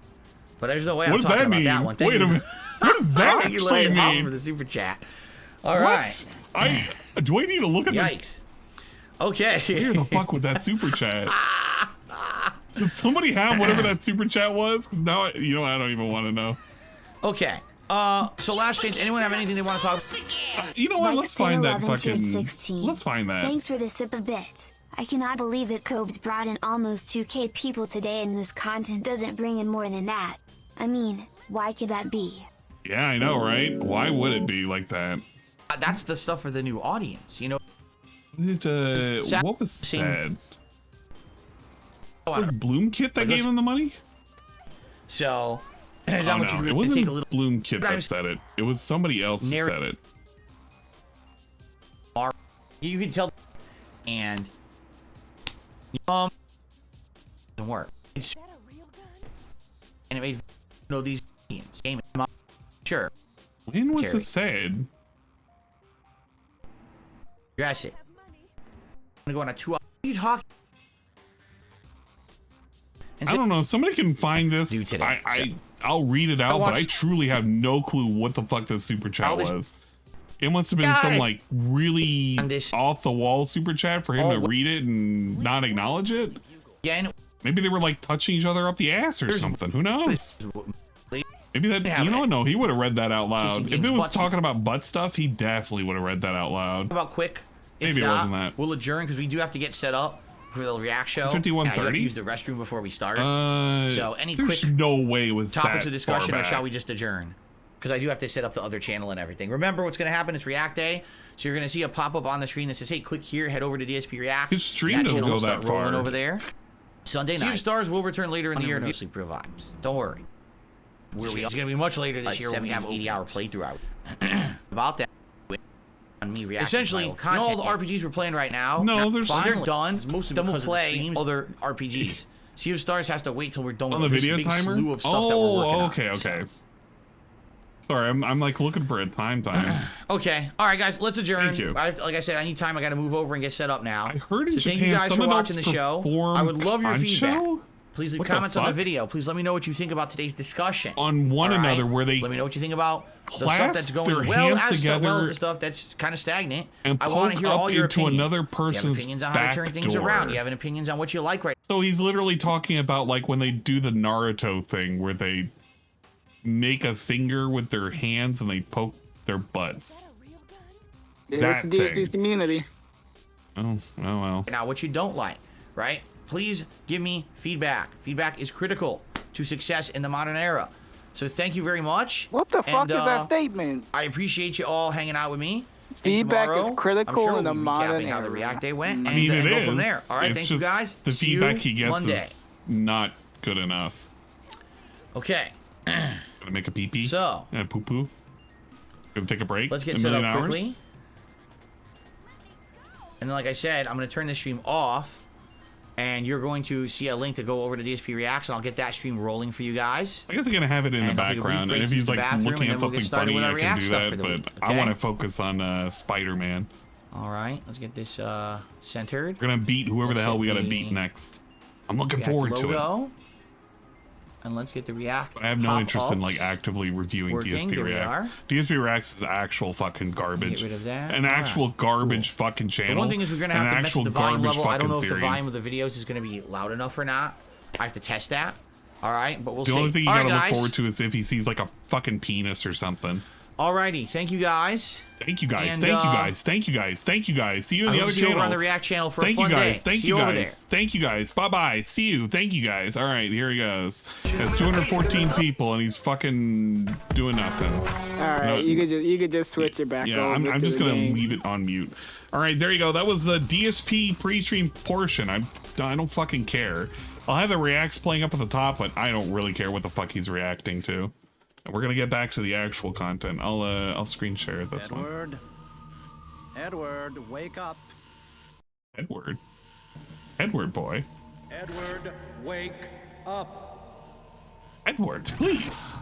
But there's no way I'm talking about mean? that one. Wait a minute. What does that actually mean? For the super chat. All right. Do I need to look at Yikes. Okay. Where the fuck was that super chat? Does somebody have whatever that super chat was? Because now, I don't even want to know. Okay. So last change. Anyone have anything they want to talk about? You know what? Let's find that fucking. 16. Let's find that. Thanks for the sip of bits. I cannot believe that Cobes brought in almost 2K people today and this content doesn't bring in more than that. I mean, why could that be? Yeah, I know, right? Why would it be like that? That's the stuff for the new audience, you know? What was said? Was Bloom Kit that gave him the money? So, it wasn't Bloom Kit that said it. It was somebody else who said it. You can tell, and doesn't work. And it made these game. Sure. When was this said? Address it. I'm gonna go on a 2 hour. What are you talking? I don't know. If somebody can find this, I'll read it out, but I truly have no clue what the fuck this super chat was. It must have been some like really off the wall super chat for him to read it and not acknowledge it. Yeah, maybe they were like touching each other up the ass or something. Who knows? Maybe that no, he would have read that out loud. If it was talking about butt stuff, he definitely would have read that out loud. How about quick? Maybe it wasn't that. We'll adjourn because we do have to get set up for the react show. 51:30. Use the restroom before we start. So there's no way it was topics of discussion, or shall we just adjourn? because I do have to set up the other channel and everything. Remember, what's going to happen is React Day. So you're going to see a pop-up on the screen that says, hey, click here, head over to DSP React. His stream doesn't go that far. Rolling over there. Sunday night. Sea of Stars will return later in the year. Mostly provides. Don't worry. It's going to be much later this year when we have an 80-hour playthrough out. About that. On me essentially, all the RPGs we're playing right now, they're done. Most of them will play other RPGs. Sea of Stars has to wait till we're done with this big slew of stuff that we're working on. Okay. Sorry, I'm like looking for a time. Okay, all right, guys, let's adjourn. Thank you. Like I said, I need time. I got to move over and get set up now. I heard in so Japan, thank you guys for watching the show. I would love your Poncho? feedback. Please leave What comments the on the fuck? video. Please let me know what you think about today's discussion. On one another, where they let me know what you think about the stuff clasp that's their going well hands as together well as the stuff that's kind of stagnant. and I want to poke hear all up your into opinions. another Do you have person's opinions on how to back turn things door. around? Do you have an opinions on what you like right So he's literally talking about like when they do the Naruto thing where they make a finger with their hands and they poke their butts. That's the DSP's community. Oh well. now what you don't like, right? Please give me feedback. Feedback is critical to success in the modern era. So thank you very much. What the fuck is that statement? I appreciate you all hanging out with me. Feedback is critical I'm sure in the we'll be modern recapping how era. the React Day went. I mean, and it go is. from there. All right, It's thank you just guys. the See feedback you he gets Monday. is not good enough. Okay. Gonna make a pee pee. So poo poo. Gonna take a break. Let's get in a set million up hours. quickly. And then, like I said, I'm going to turn this stream off. And you're going to see a link to go over to DSP Reacts, and I'll get that stream rolling for you guys. I guess I'm gonna have it in the background, and if he's like looking at something funny, I can do that. But I want to focus on Spider-Man. All right, let's get this centered. We're gonna beat whoever the hell we gotta beat next. I'm looking forward to it. And let's get the React. I have no interest in like actively reviewing DSP Reacts. DSP Reacts is actual fucking garbage. Get rid of that. An actual garbage fucking channel. The one thing is we're gonna have to mess actual with the volume garbage level. I don't know fucking if the volume series. of the videos is gonna be loud enough or not. I have to test that. All right, but we'll see. The only thing you All gotta right, look guys. forward to is if he sees like a fucking penis or something. Alrighty, thank you guys. Thank you guys. And, Thank you guys. Thank you guys. Thank you guys. See you in the other see you over channel. on the React channel for Thank a fun you guys. day. Thank See you you over guys. there. Thank you guys. Bye bye. See you. Thank you guys. All right, here he goes. There's 214 people and he's fucking doing nothing. All right, you could just switch it back. Yeah, over I'm to just the gonna game. leave it on mute. All right, there you go. That was the DSP pre-stream portion. I don't fucking care. I'll have the reacts playing up at the top, but I don't really care what the fuck he's reacting to. And we're gonna get back to the actual content. I'll screen share this one. Edward, wake up. Edward boy. Edward, wake up. Edward, please.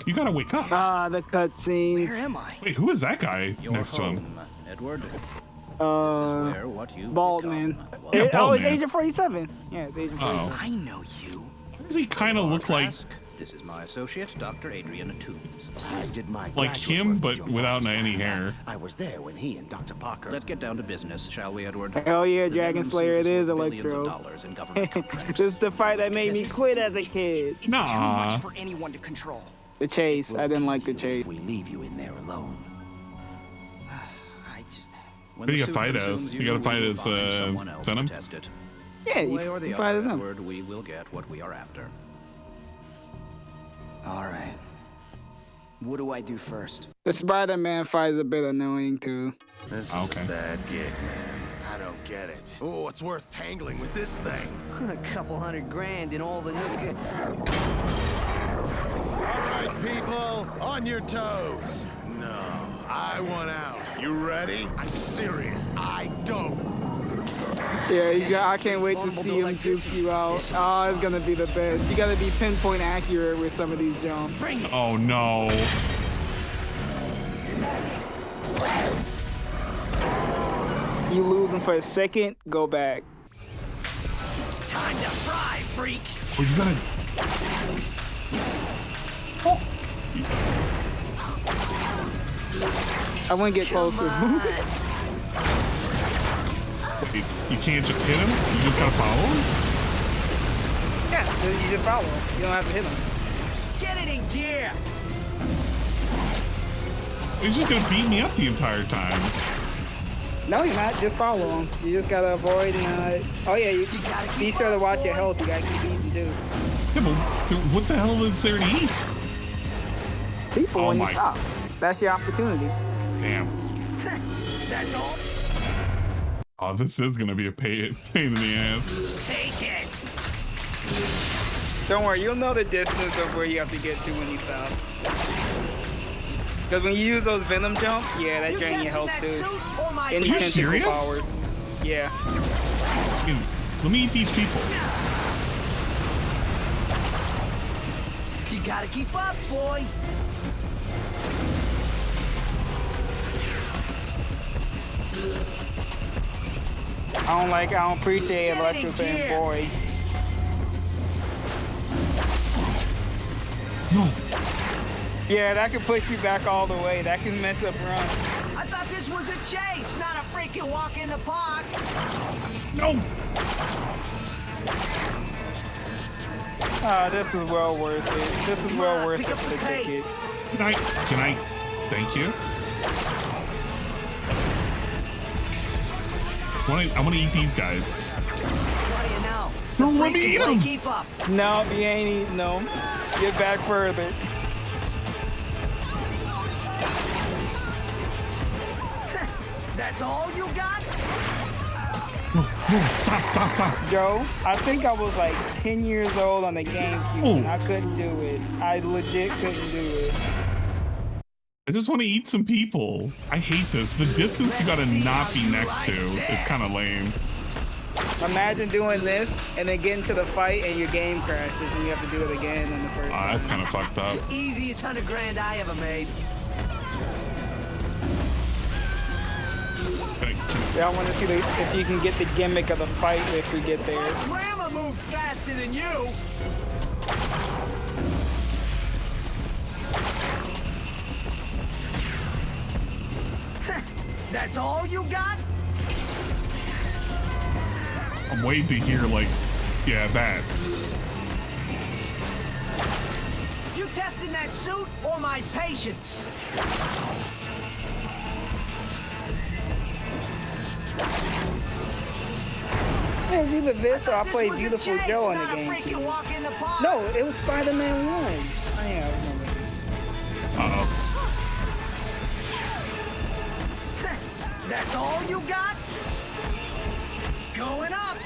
You gotta wake up. Ah, the cutscenes. Where am I? Wait, who is that guy next to him? Edward. This is where what you Baldman. Yeah, Oh, it's Baldman. Agent 47. Yeah, it's Agent 47. Oh. I know you. Does he kind of look like This is my associate, Dr. Adrian Toombs. I did my like graduate him, work but with your without father's any lab. hair? I was there when he and Dr. Parker. Let's get down to business, shall we, Edward? Hell yeah, The Dragon Venom Slayer, it suit is worth billions of Electro. dollars in government contracts. This is the fight that made me quit as a kid. Nah. For anyone to control. The chase. I didn't like the chase. If we leave you in there alone. I just. When Who do the you suit fight consumes as? You gotta we fight will as, find someone else to Venom? test it. Yeah, One way or the you fight other, as him. Edward, we will get what we are after. All right. What do I do first? The Spider-Man fight is a bit annoying too. This is a bad gig, man. I don't get it. Oh, it's worth tangling with this thing. A couple $100,000 in all the nook. All right, people, on your toes. No, I want out. You ready? I'm serious. I don't. Yeah, I can't wait to see him juke you out. Oh, it's gonna be the best. You gotta be pinpoint accurate with some of these jumps. Oh no. You lose him for a second, go back. Time to fry, freak. Oh, you gotta. I wouldn't get close to him. You can't just hit him. You just gotta follow him. Yeah, you just follow him. You don't have to hit him. Get it in gear. He's just gonna beat me up the entire time. No, he's not. Just follow him. You just gotta avoid and oh yeah, you be sure to watch your health. You gotta keep eating too. Yeah, but what the hell is there to eat? people Oh when you my- stop. That's your opportunity. Damn. That's all. Oh, this is gonna be a pain in the ass. Take it. Don't worry, you'll know the distance of where you have to get to when you stop. Because when you use those venom jumps, yeah, that drain your health too. Are you serious? Powers. Yeah. Dude, let me eat these people. You gotta keep up, boy. I don't appreciate Electro saying boy. No. Yeah, that can push you back all the way. That can mess up run. I thought this was a chase, not a freaking walk in the park. No. This is well worth it. This is well worth it for the ticket. Can I? Thank you. I want to eat these guys. What do you know? No, let me eat them. Keep up. No, you ain't eating them. Get back further. That's all you got? No, stop. Joe, I think I was like 10 years old on the GameCube and I couldn't do it. I legit couldn't do it. I just want to eat some people. I hate this. The distance you gotta not be next to. It's kind of lame. Imagine doing this and then getting to the fight and your game crashes and you have to do it again in the first time. That's kind of fucked up. Easiest $100 grand I ever made. Yeah, I want to see if you can get the gimmick of the fight if we get there. Grandma moves faster than you. That's all you got? I'm waiting to hear yeah, that. You testing that suit or my patience? It was either this or I played Beautiful Joe on the GameCube. No, it was Spider-Man 1. I remember. Uh-oh. That's all you got? Going up.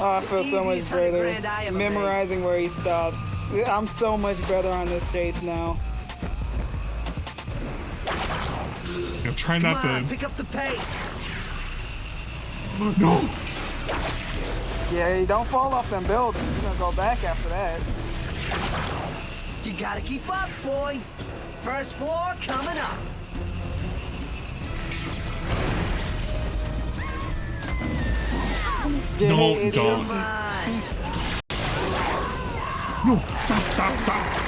Oh, I feel so much better memorizing where he stopped. I'm so much better on this chase now. Try not to pick up the pace. No. Yeah, you don't fall off them buildings. You're gonna go back after that. You gotta keep up, boy. First floor coming up. Don't. No, stop.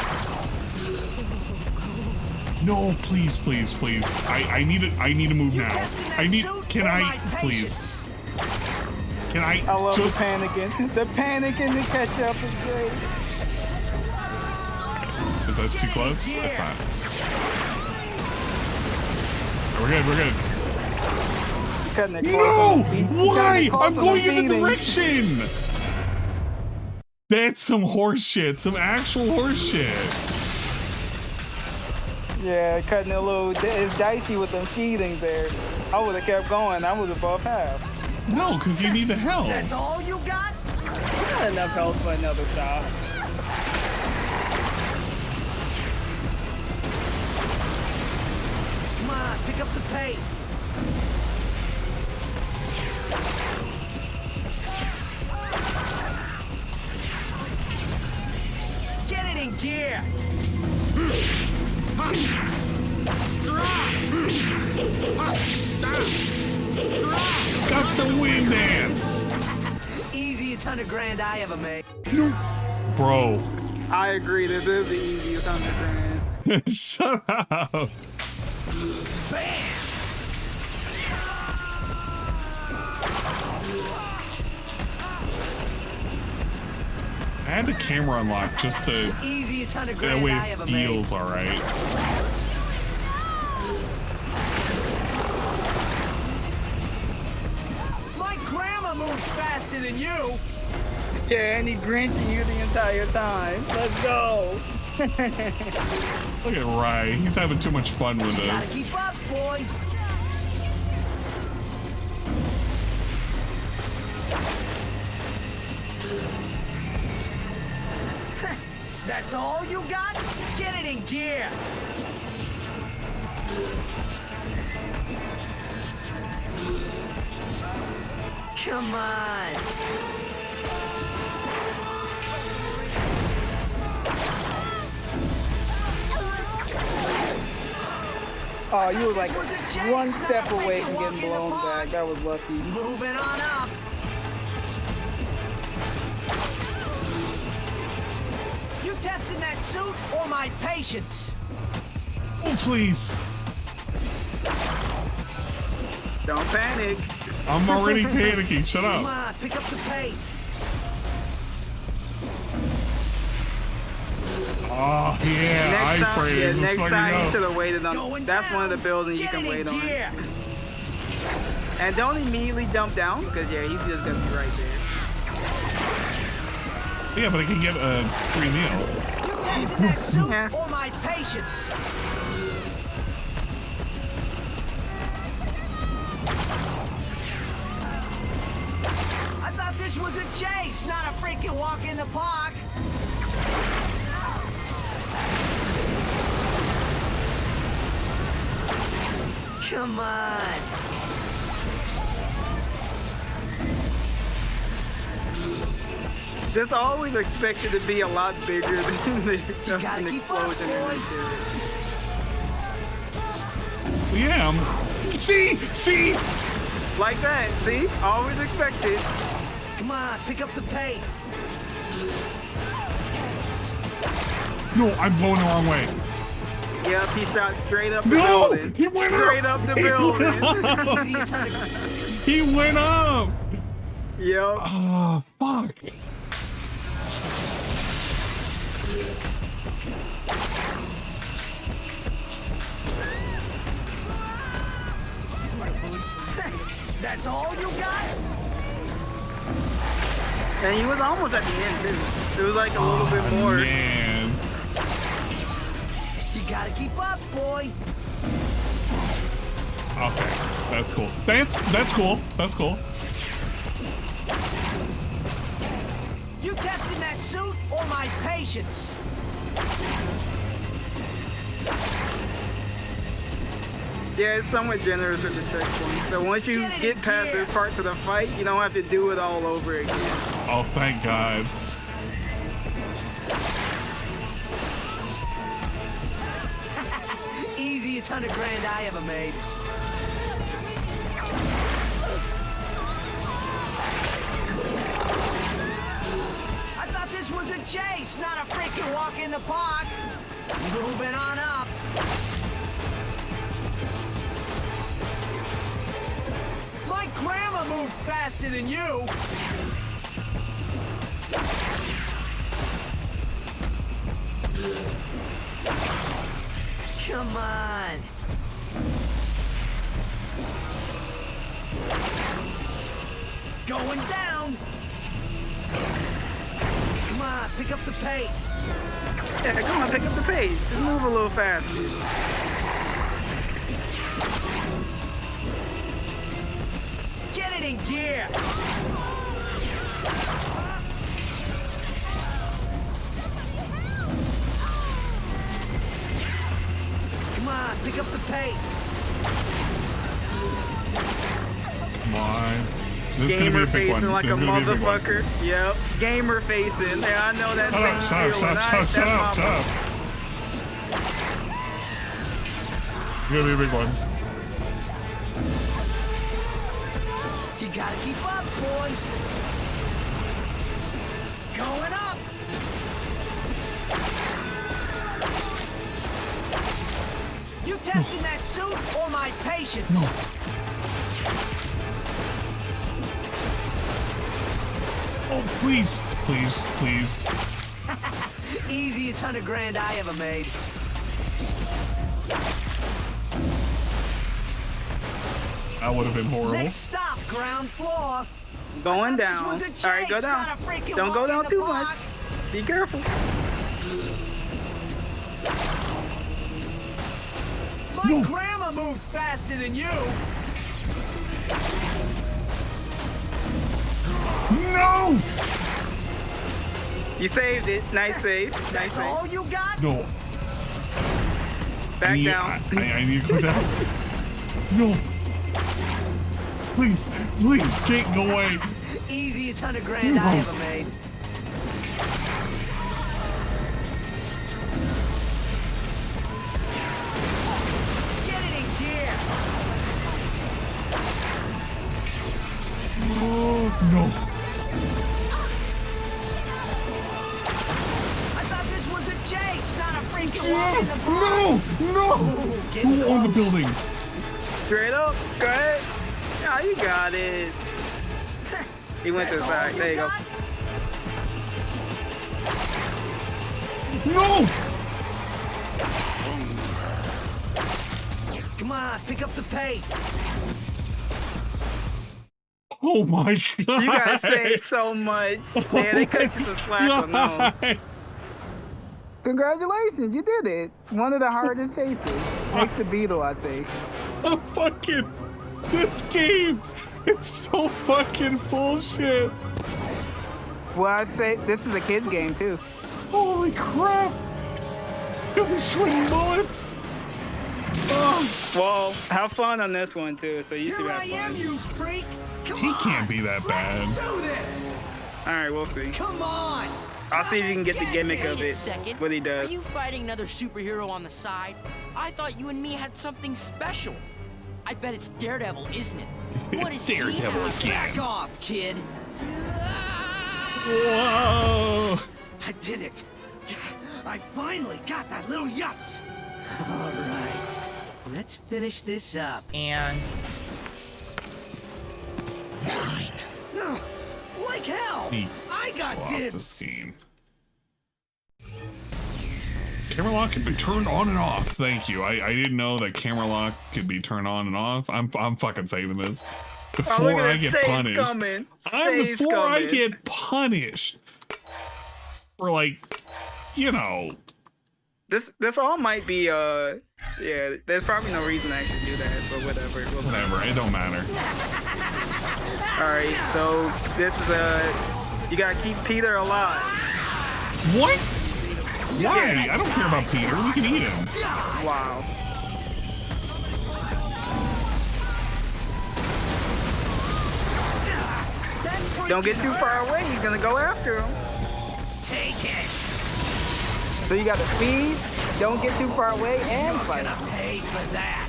No, please. I need to move now. Can I, please? Can I love the panicking. The panicking to catch up is great. Is that too close? That's not. We're good. Cutting it No! close. Why? I'm going in the direction! That's some horse shit. Some actual horse shit. Yeah, cutting it a little. It's dicey with them feedings there. I would have kept going. I was above half. No, because you need the help. That's all you got? Not enough health for another stop. Come on, pick up the pace. Get it in gear. Gust of wind dance. Easiest $100 grand I ever made. Bro. I agree. This is the easiest $100 grand. Shut up. Bam! I had the camera unlocked just to. Easiest $100 That grand way I it ever feels alright. My grandma moves faster than you. Yeah, and he grinching you the entire time. Let's go. Look at Ry. He's having too much fun with Gotta this. keep up, boy. That's all you got? Get it in gear. Come on. Oh, you were like one step away from getting blown back. That was lucky. Moving on up. You testing that suit or my patience? Oh, please. Don't panic. I'm already panicking. Shut Come up. on, pick up the pace. Oh, yeah. Next time, praise. next Let's time you fucking should go. have waited on. That's one of the buildings you can wait on. And don't immediately jump down, because yeah, he's just gonna be right there. Yeah, but I can get a free meal. You testing that suit or my patience? I thought this was a chase, not a freaking walk in the park. Come on. This always expected to be a lot bigger than the an explosion in this series. Yeah. See? Like that, see? Always expected. Come on, pick up the pace. No, I'm going the wrong way. Yep, he shot straight up the No! building. He went straight up! up the He building. went up! He went up! Yep. Oh, fuck. That's all you got? And he was almost at the end, too. It was like a little bit more. Man. You gotta keep up, boy. Okay, that's cool. That's cool. That's cool. You testing that suit or my patience? Yeah, it's somewhat generous at the checkpoint. So once you get past this part to the fight, you don't have to do it all over again. Oh, thank God. Easiest $100 grand I ever made. I thought this was a chase, not a freaking walk in the park. Moving on up. My grandma moves faster than you. Come on. Going down. Come on, pick up the pace. Yeah, come on, pick up the pace. Just move a little faster. Get it in gear. Come on, pick up the pace. Come on. This is gonna be Gamer a big facing one. like This a is gonna be big one. motherfucker. Yep. Gamer facing. Yeah, I know that Shut up, same shut up, feeling. shut up, shut up. It's gonna be a big one. You gotta keep up, boy. Going up. You testing that suit or my patience? No. Oh, please, please, please. Easiest $100 grand I ever made. That would have been horrible. Next stop, ground floor. Going down. All right, go down. Don't go down too much. Be careful. My grandma moves faster than you. No! You saved it. Nice save. Nice save. All you got? No. Back down. I need to go down. No. Please, please, Kate, go away. Easiest $100 grand I ever made. Get it in gear. Oh, no. I thought this was a chase, not a freaking walk in the park. No! Go on the building. Straight up. Go ahead. Oh, you got it. He went to the side. There you go. No! Come on, pick up the pace. Oh my god! You guys saved so much. Man, they cut you some slack on those. Congratulations, you did it. One of the hardest chases. Next to Beetle, I'd say. I'm fucking... This game is so fucking bullshit. Well, I'd say this is a kid's game, too. Holy crap! Got me shooting bullets! Oh. Well, have fun on this one, too, so you should have fun. Here I am, you freak! He can't be that bad. Let's do this! Alright, we'll see. Come on! I'll see if you can get the gimmick of Wait a it, second. what he does. Are you fighting another superhero on the side? I thought you and me had something special. I bet it's Daredevil, isn't it? What is Daredevil he? again. Back off, kid! Whoa! I did it! I finally got that little yutz! Alright, let's finish this up. And... Fine. Like hell! I got off the dibs! scene. Camera lock can be turned on and off. Thank you. I didn't know that camera lock could be turned on and off. I'm fucking saving this before I get punished. Before I get punished for, like, you know. This all might be yeah. There's probably no reason I should do that, but whatever. Whatever. It don't matter. All right. So this is you gotta keep Peter alive. What? Why? I don't care about Peter. We can eat him. Wow. Don't get too far away. He's gonna go after him. Take it. So you got to feed, don't get too far away, and fight. You're gonna pay for that.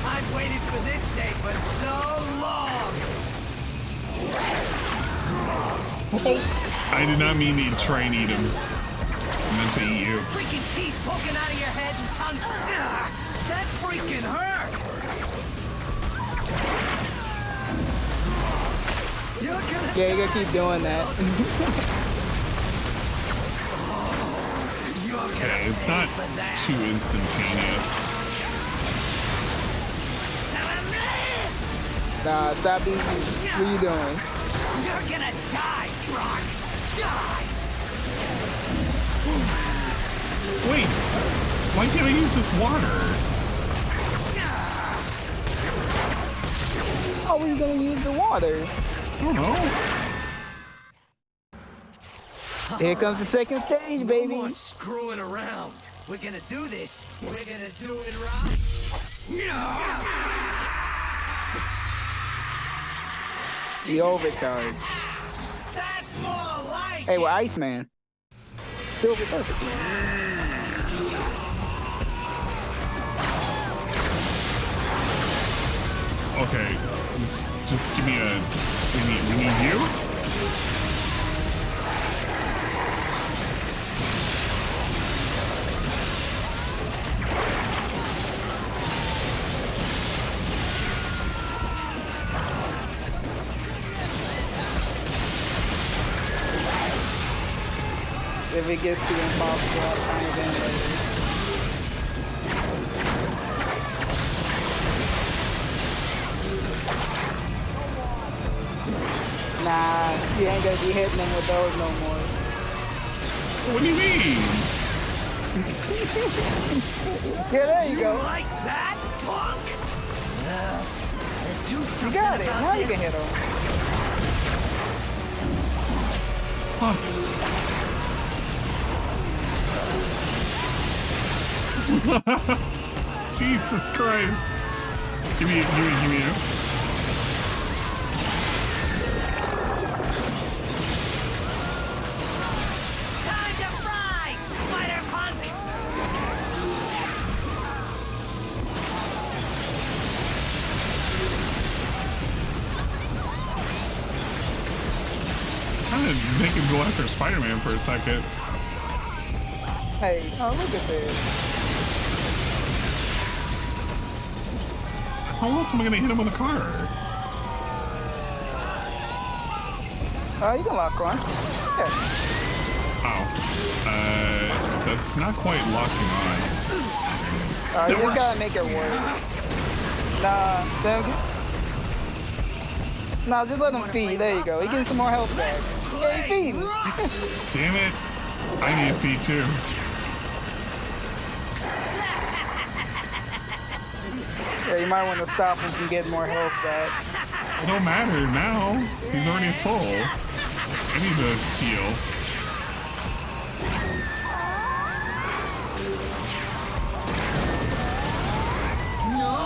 I've waited for this day for so long. I did not mean to try and eat him. I meant to eat you. Freaking teeth poking out of your head and tongue. That freaking hurt. Yeah, you gotta keep doing that. Okay, it's not too instantaneous. Nah, stop eating. What are you doing? You're gonna die, Brock. Die. Wait, why can't I use this water? How are you gonna use the water? I don't know. Here comes the second stage, baby. No more screwing around. We're gonna do this. We're gonna do it right. The overcharge. That's more like Hey, we're Iceman. Silver Surface. Okay, just give me a. We need you. If it gets too impossible, I'll time it in later. Nah, you ain't gonna be hitting them with those no more. What do you mean? Yeah, there you go. Like that, punk? You got it. Now you can hit him. Jesus Christ. Give me it. Time to fry, spider punk! Trying to make him go after Spider-Man for a second. Hey, oh, look at this. How else am I gonna hit him with a car? You can lock on. Yeah. Oh. That's not quite locking on. You just gotta make it work. Nah, just let him feed. There you go. He gets some more health back. Yeah, he feeding. Damn it. I need feed too. Yeah, you might want to stop him from getting more health back. It don't matter now. He's already full. I need to heal. No!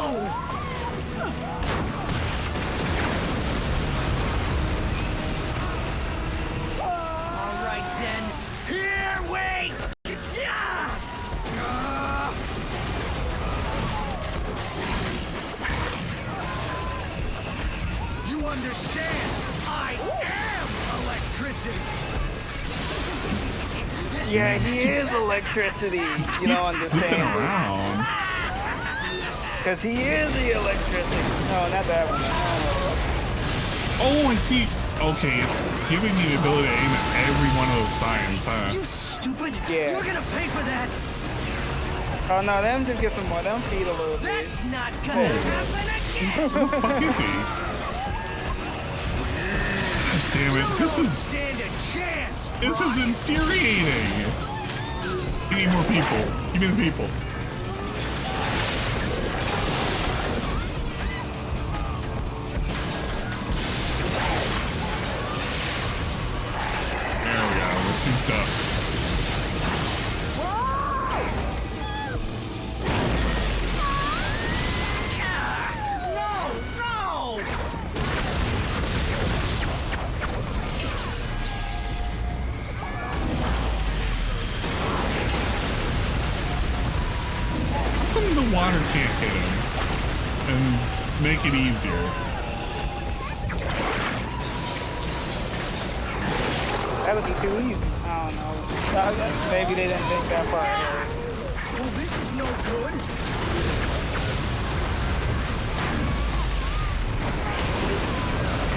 Alright then, here we You understand? I am electricity! Yeah, he is electricity. You don't understand. Around. Because he is the electricity. No, not that one. Oh, I see. Okay, it's giving me the ability to aim at every one of those signs, huh? You stupid! Yeah. You're gonna pay for that! Oh no, them just get some more. Them feed a little bit. That's not gonna happen again! Who the fuck is he? Damn it, this is infuriating. We need more people. Give me the people. There we go, we're synced up. The water can't hit him and make it easier. That would be too easy. I don't know. Maybe they didn't think that far ahead. Well, this is no good.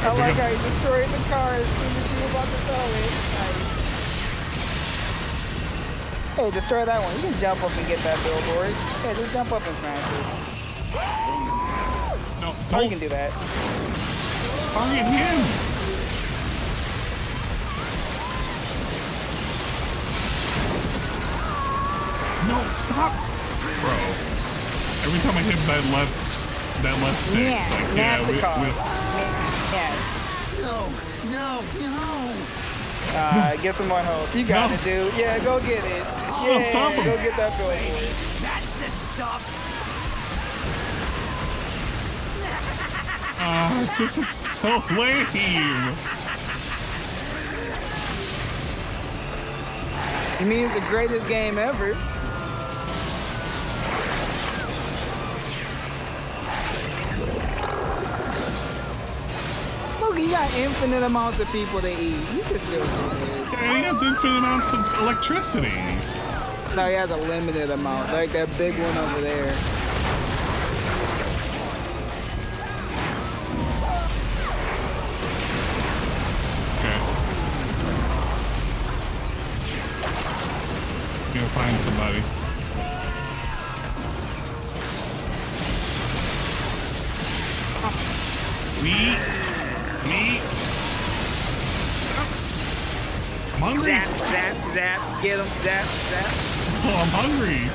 I like how he destroyed the car as soon as he was about to throw it. Nice. Hey, destroy that one. You can jump up and get that billboard. Yeah, just jump up and smash it. No, don't. Oh, you can do that. Target him. No, stop, bro. Every time I hit that left stick, Yeah, it's like, yeah, we No. Get some more health. You got it, dude. Yeah, go get it. Yeah, stop him. Go get that billboard. That's the stuff. This is so lame. You mean it's the greatest game ever? Look, he got infinite amounts of people to eat. You could still do this. Yeah, he has infinite amounts of electricity. No, he has a limited amount, like that big one over there. Gonna find somebody. Me. I'm hungry. Zap, zap, zap. Get him. Zap, zap. Oh, I'm hungry.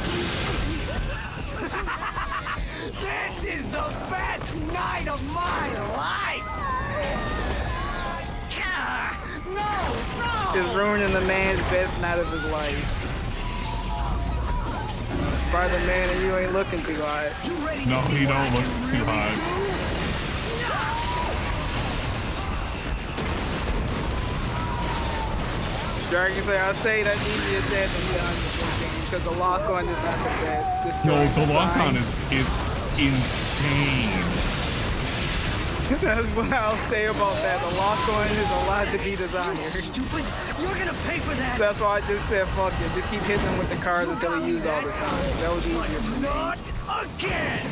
This is the best night of my life! No! Just ruining the man's best night of his life. Spider-Man and you ain't looking too hot. No, he don't look too hot. Dragon say, I'll say that's easier said than done because the lock-on is not the best. No, the lock-on is insane. That's what I'll say about that. The lock-on is a lot to be desired. Stupid! You're gonna pay for that! That's why I just said fuck it. Just keep hitting him with the cars until he used all the signs. That was easier for me. Not again!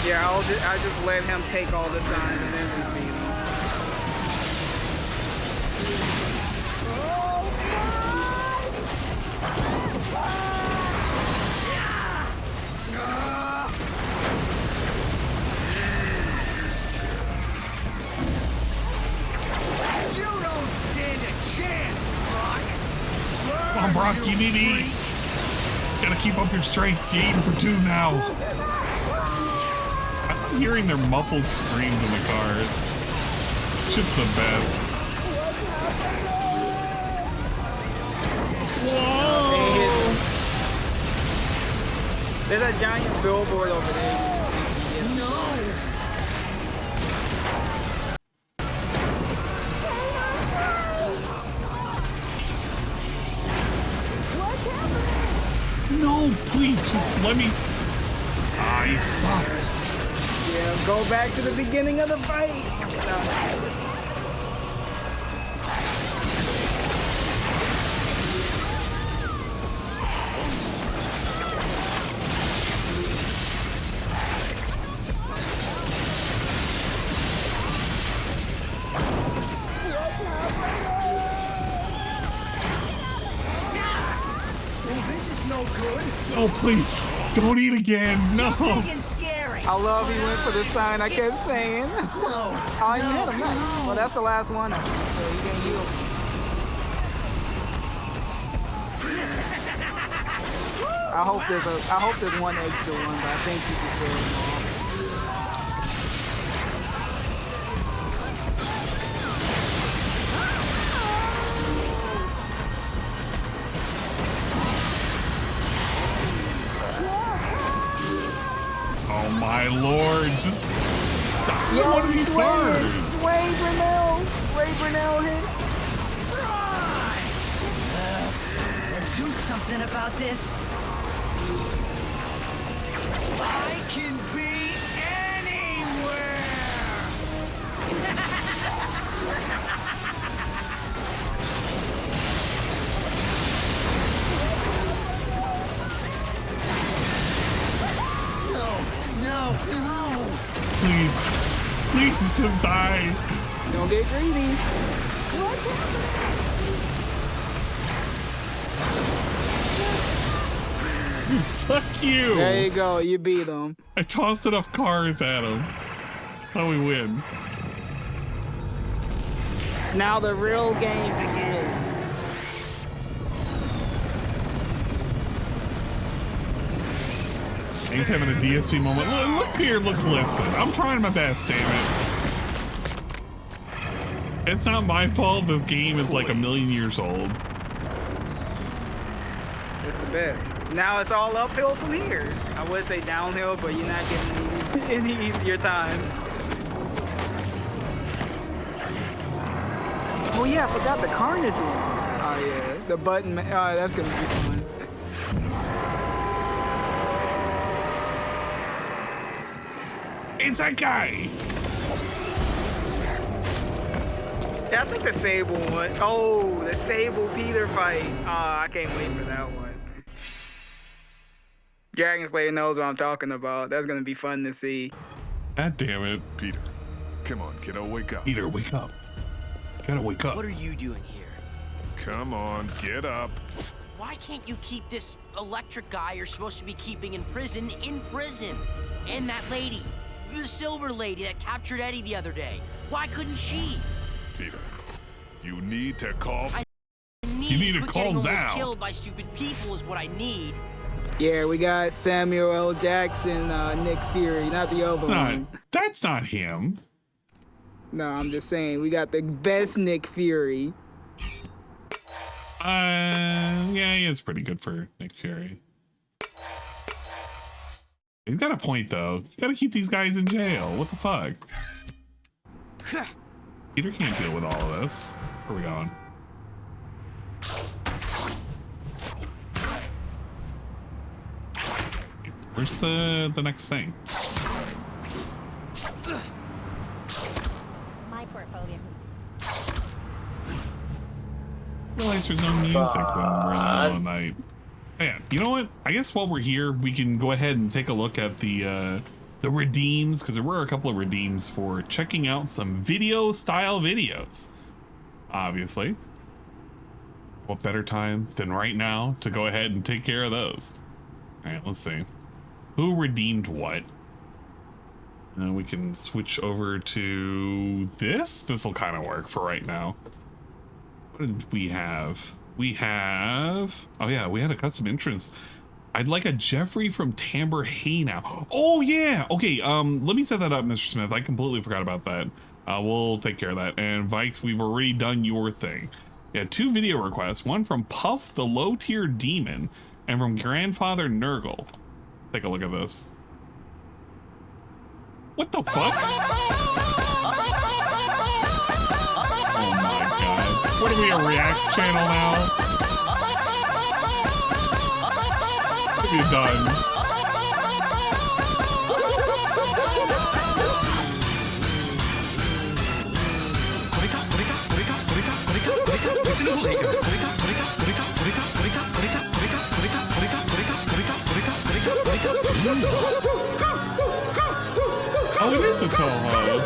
Yeah, I just let him take all the signs and then we beat him. You don't stand a chance, Brock! Come on, Brock, you need to eat. Gotta keep up your strength. You're eating for 2 now. I'm hearing their muffled screams in the cars. Shit's the best. Whoa! There's a giant billboard over there. No! No, please, just let me. Ah, you suck. Yeah, go back to the beginning of the fight. Oh, please, don't eat again. No. I love he went for the sign I kept saying. Oh, you hit him. Nice. Well, that's the last one. So he can't heal. I hope there's one extra one, but I think you can kill them all. Oh my lord, just one of these cars. Ray Brunel hit. Do something about this. I can be anywhere. No. Please just die. Don't get greedy. Fuck you. There you go. You beat him. I tossed enough cars at him. How we win? Now the real game begins. He's having a DSP moment. Look here, listen. I'm trying my best, damn it. It's not my fault this game is like 1,000,000 years old. It's the best. Now it's all uphill from here. I would say downhill, but you're not getting any easier times. Oh yeah, I forgot the carnage one. Oh yeah, the button. Oh, that's gonna be fun. It's that guy. Yeah, I think the Sable one. Oh, the Sable Peter fight. I can't wait for that one. Dragon Slayer knows what I'm talking about. That's gonna be fun to see. God damn it, Peter. Come on, kiddo, wake up. Peter, wake up. Gotta wake up. What are you doing here? Come on, get up. Why can't you keep this electric guy you're supposed to be keeping in prison? And that lady, the silver lady that captured Eddie the other day. Why couldn't she? Peter, you need to calm. You need to calm down. Almost killed by stupid people is what I need. Yeah, we got Samuel L. Jackson, Nick Fury, not the other one. That's not him. No, I'm just saying, we got the best Nick Fury. Yeah, it's pretty good for Nick Fury. He's got a point, though. You gotta keep these guys in jail. What the fuck? Peter can't deal with all of this. Where are we going? Where's the next thing? My portfolio. I realize there's no music when we're in the middle of the night. Oh, yeah, you know what? I guess while we're here, we can go ahead and take a look at the redeems, because there were a couple of redeems for checking out some video style videos. Obviously. What better time than right now to go ahead and take care of those? All right, let's see. Who redeemed what? We can switch over to this. This will kind of work for right now. What did we have? We have... Oh, yeah, we had a custom entrance. I'd like a Jeffrey from Tamber Hay now. Oh, yeah. Okay, let me set that up, Mr. Smith. I completely forgot about that. We'll take care of that. And Vikes, we've already done your thing. Yeah, 2 video requests. One from Puff, the low-tier demon, and from Grandfather Nurgle. Take a look at this. What the fuck? Oh my god. What are we, a react channel now? What have you done? Oh, it is a Toho.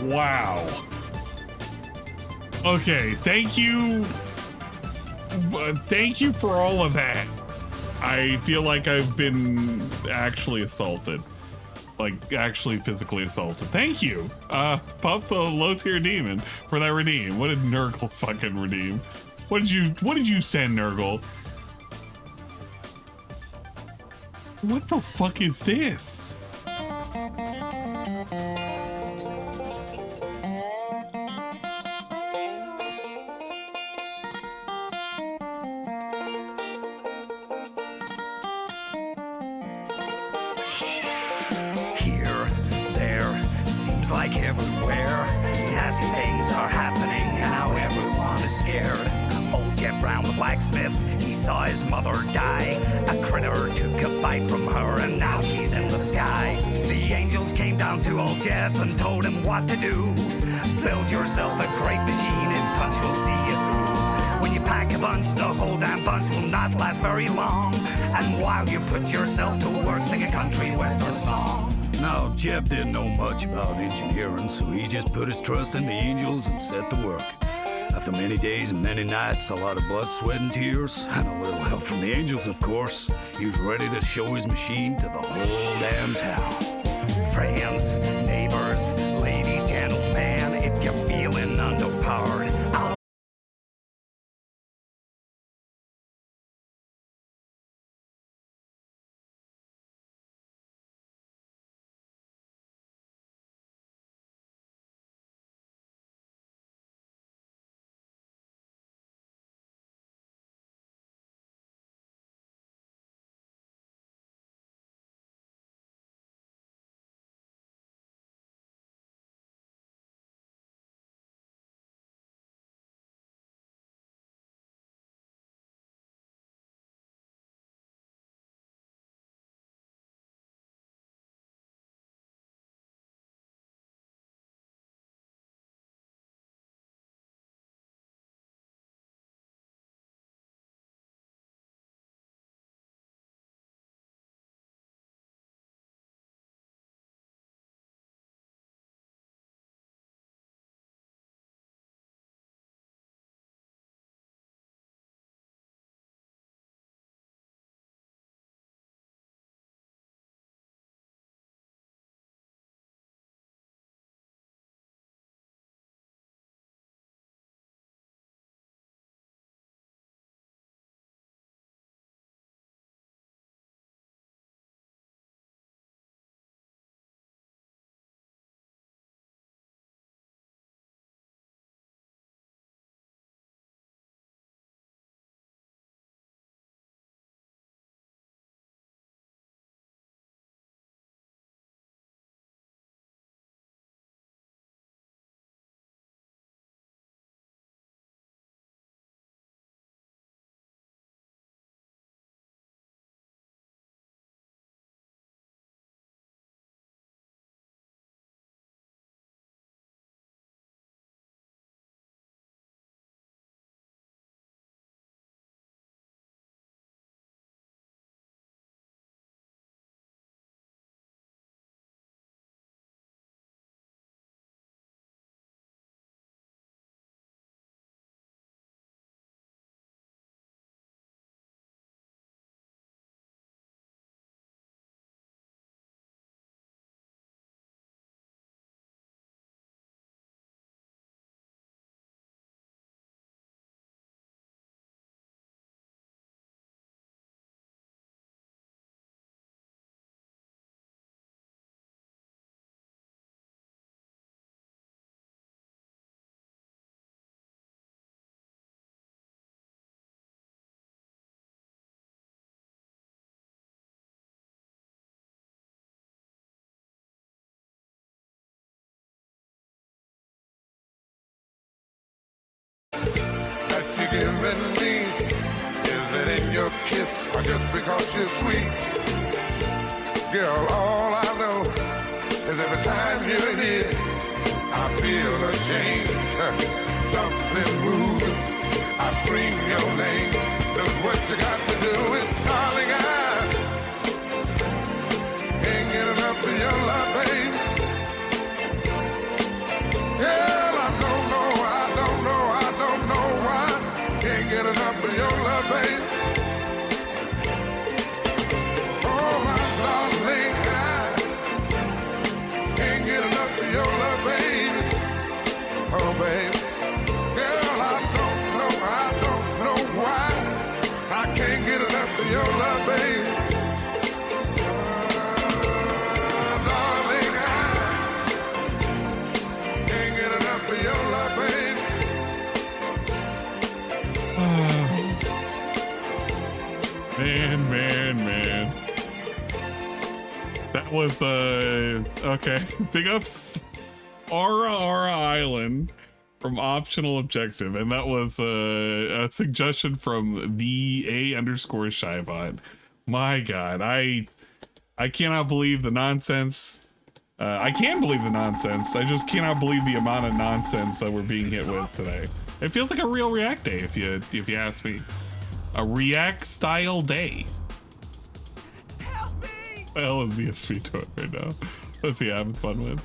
Wow. Okay, thank you. Thank you for all of that. I feel like I've been actually assaulted. Like, actually physically assaulted. Thank you, Puff the Low Tier Demon, for that redeem. What did Nurgle fucking redeem? What did you send, Nurgle? What the fuck is this? Like everywhere, nasty things are happening, and now everyone is scared. Old Jeff Brown, the blacksmith, he saw his mother die. A critter took a bite from her, and now she's in the sky. The angels came down to old Jeff and told him what to do. Build yourself a great machine, its punch will see you through. When you pack a bunch, the whole damn bunch will not last very long. And while you put yourself to work, sing a country western song. Now, Jeff didn't know much about engineering, so he just put his trust in the angels and set to work. After many days and many nights, a lot of blood, sweat, and tears, and a little help from the angels, of course, he was ready to show his machine to the whole damn town. Friends, neighbors, ladies, gentlemen, if you're feeling underpowered, and me? Is it in your kiss or just because you're sweet? Girl, all I know is every time you're here, I feel a change, something moving. I scream your name. Look what you got to do with, darling, I can't get enough of your love, babe. Girl, I don't know why. Can't get enough of your love, babe. Oh, my darling, I can't get enough of your love, babe. Oh, babe. Girl, I don't know why. I can't get enough of your love, babe. Darling, I can't get enough of your love, babe. Man. That was okay. Big ups Aura Island from Optional Objective, and that was a suggestion from the A_Shybot. My God, I cannot believe the nonsense. I can believe the nonsense. I just cannot believe the amount of nonsense that we're being hit with today. It feels like a real React day, if you ask me. A React style day. Help me! What the hell is DSP doing right now? What's he having fun with?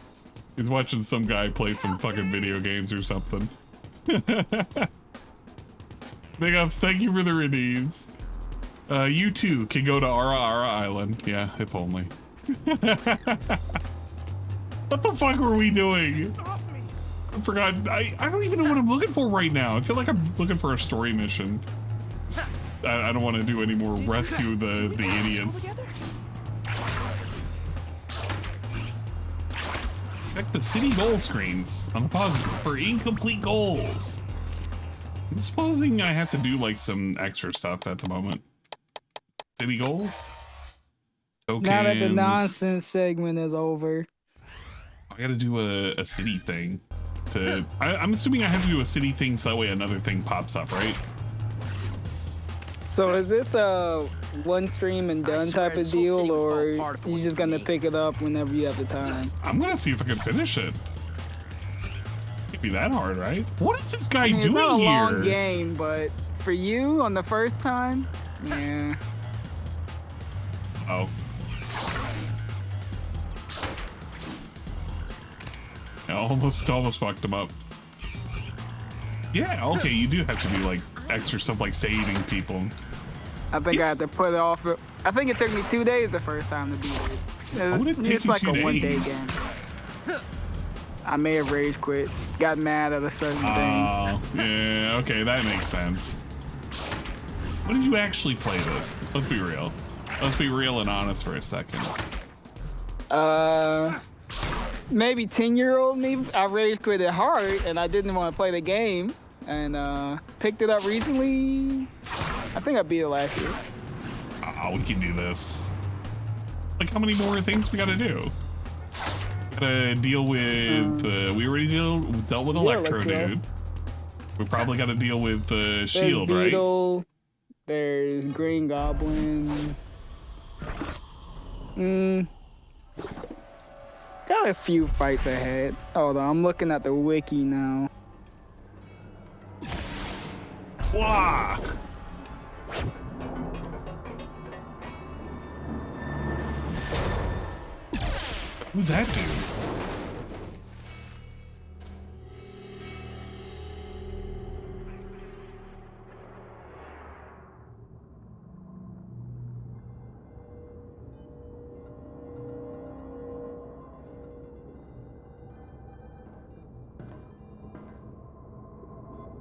He's watching some guy play some fucking video games or something. Big ups, thank you for the redeems. You too can go to Ara Island. Yeah, if only. What the fuck were we doing? I forgot. I don't even know what I'm looking for right now. I feel like I'm looking for a story mission. I don't want to do any more rescue the idiots. Check the city goal screens on the positive for incomplete goals. I'm supposing I have to do like some extra stuff at the moment. City goals? Tokens. Now that the nonsense segment is over. I gotta do a city thing. I'm assuming I have to do a city thing so that way another thing pops up, right? So is this a one stream and done type of deal, or you just gonna pick it up whenever you have the time? I'm gonna see if I can finish it. Can't be that hard, right? What is this guy doing it's not a here? long game, but for you on the first time, yeah. Oh. I almost fucked him up. Yeah, okay, you do have to do like extra stuff like saving people. I think I had to put it off. I think it took me 2 days the first time to beat it. How would it take It's you like 2 a one-day days? game. I may have rage quit. Got mad at a certain thing. Oh, yeah, okay, that makes sense. When did you actually play this? Let's be real. Let's be real and honest for a second. Maybe 10-year-old me. I rage quit it hard, and I didn't want to play the game. And picked it up recently. I think I beat it last year. Oh, we can do this. Like, how many more things we gotta do? Gotta deal with, we already dealt with Electro, dude. We probably gotta deal with Shield, there's Beetle, right? There's Green Goblin. Got a few fights ahead. Hold on, I'm looking at the wiki now. Wah! Who's that dude?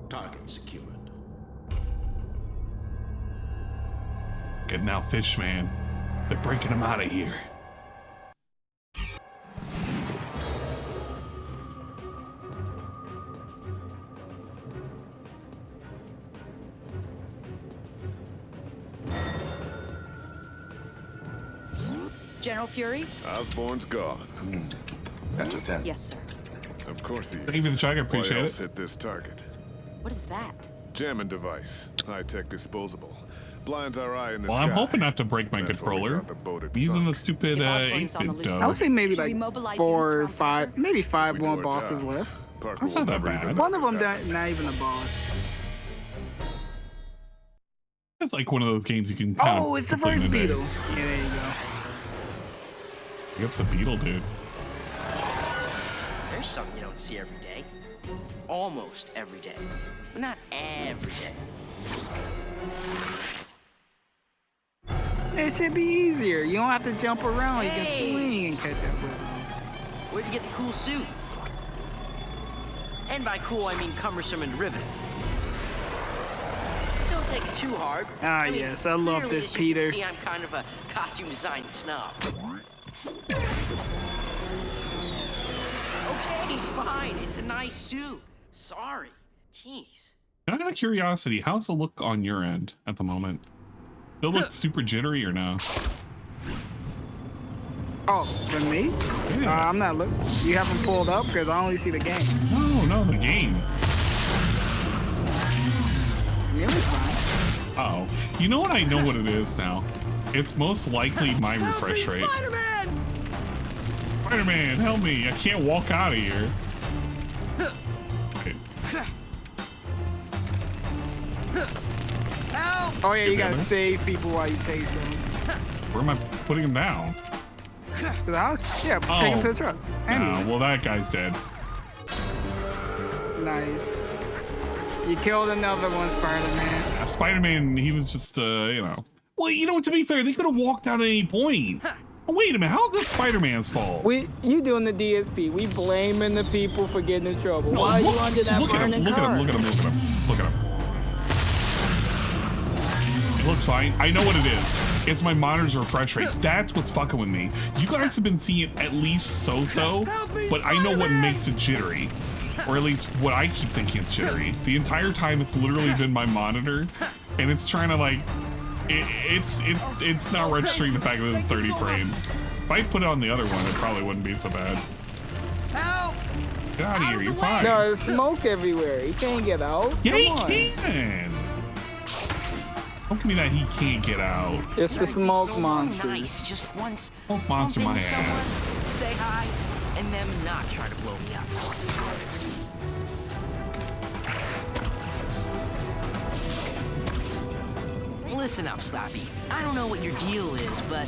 Target secured. Good now, Fishman. They're breaking him out of here. General Fury? Osborne's gone. That's a 10. Yes, sir. Of course he is. Thank you for the check, I appreciate Why it. else hit this target? What is that? Jamming device. High-tech disposable. Blinds our eye in the Well, sky. I'm hoping not to break my controller. I'm using the stupid 8-bit dough. I would say maybe like 4 or 5, maybe 5 more bosses left. That's not that bad. One of them not even a boss. It's like one of those games you can. Oh, it's the first beetle. Yeah, there you go. Yep, it's a beetle, dude. There's something you don't see every day. Almost every day. But not every day. It should be easier. You don't have to jump around. You can swing and catch up with them. Where'd you get the cool suit? And by cool, I mean cumbersome and riveting. Don't take it too hard. Ah, yes, I love clearly, this, as you Peter. can see, I'm kind of a costume design snob. Okay, fine. It's a nice suit. Sorry. Jeez. Out of curiosity, how's the look on your end at the moment? Still look super jittery or no? Oh, for me? Yeah. I'm not looking. You haven't pulled up because I only see the game. No, the game. Really fine. Oh, you know what? I know what it is now. It's most likely my refresh rate. Spider-Man, help me! I can't walk out of here. Okay. Oh yeah, you gotta save people while you chase them. Where am I putting him down? To the house? Yeah, take him to the truck. Well, that guy's dead. Nice. You killed another one, Spider-Man. Spider-Man, he was just, you know. Well, you know, to be fair, they could have walked out at any point. Oh, wait a minute, how's that Spider-Man's fault? You doing the DSP. We blaming the people for getting in trouble. Why are you under that burning car? Look at him. It looks fine. I know what it is. It's my monitor's refresh rate. That's what's fucking with me. You guys have been seeing it at least so-so, but I know what makes it jittery. Or at least what I keep thinking it's jittery. The entire time it's literally been my monitor, and it's trying to like, it's not registering the fact that it's 30 frames. If I put it on the other one, it probably wouldn't be so bad. Help! Get out of here, you're fine. No, there's smoke everywhere. He can't get out. Yeah, he can. Don't give me that he can't get out. It's the smoke monster. Nice, just once. Smoke monster my ass. Say hi, and them not try to blow me up. Listen up, Slappy. I don't know what your deal is, but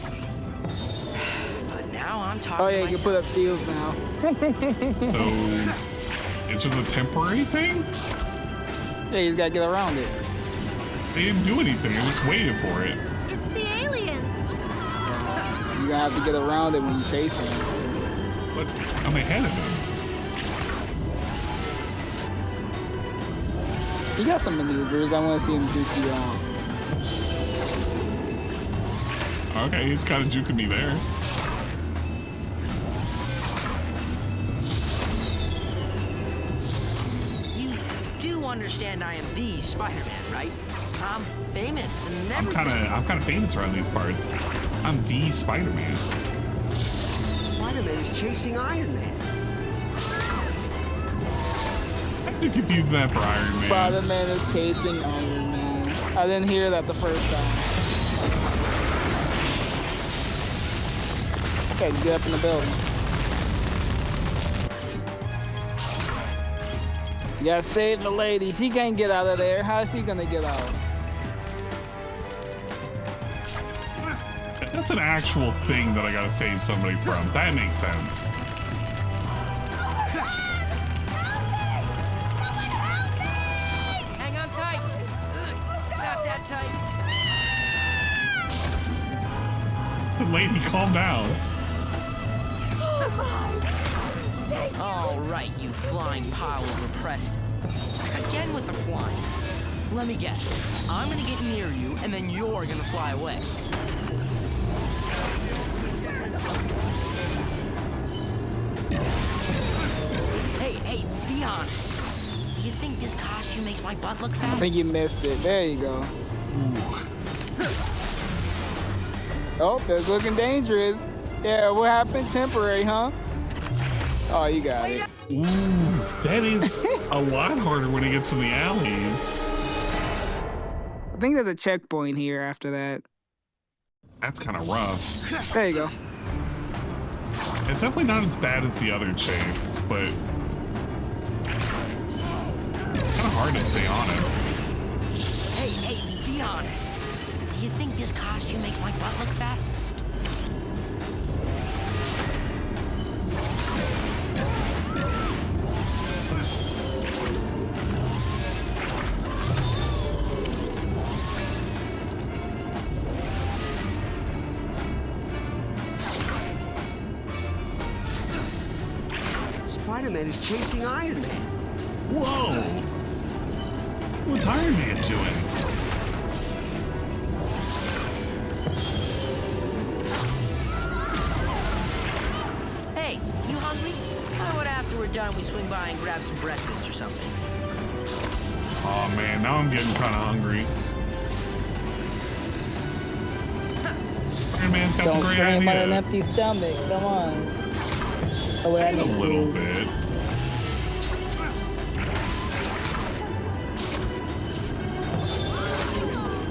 now I'm talking. Oh yeah, you can put up deals now. So it's just a temporary thing? Yeah, he's gotta get around it. They didn't do anything. I just waited for it. It's the aliens. You're gonna have to get around it when you chase him. But I'm ahead of him. You got some maneuvers. I want to see him juke you on. Okay, he's kind of juking me there. You do understand I am the Spider-Man, right? I'm famous and everything. I'm kind of famous around these parts. I'm the Spider-Man. Spider-Man is chasing Iron Man. You confuse that for Iron Man. Spider-Man is chasing Iron Man. I didn't hear that the first time. Okay, get up in the building. You gotta save the lady. She can't get out of there. How's she gonna get out? That's an actual thing that I gotta save somebody from. That makes sense. Hang on tight. Not that tight. Lady, calm down. All right, you flying pile of repressed. Again with the flying. Let me guess. I'm gonna get near you, and then you're gonna fly away. Hey, be honest. Do you think this costume makes my butt look fat? I think you missed it. There you go. Oh, that's looking dangerous. Yeah, what happened? Temporary, huh? Oh, you got it. Ooh, that is a lot harder when it gets to the alleys. I think there's a checkpoint here after that. That's kind of rough. There you go. It's definitely not as bad as the other chase, but kind of hard to stay on it. Hey, be honest. Do you think this costume makes my butt look fat? Spider-Man is chasing Iron Man. Whoa! What's Iron Man doing? Hey, you hungry? How about after we're done, we swing by and grab some breakfast or something? Oh man, now I'm getting kind of hungry. Iron Man's got Don't the great scream on an idea. empty stomach. Come on. Oh, wait, I A need little food. bit.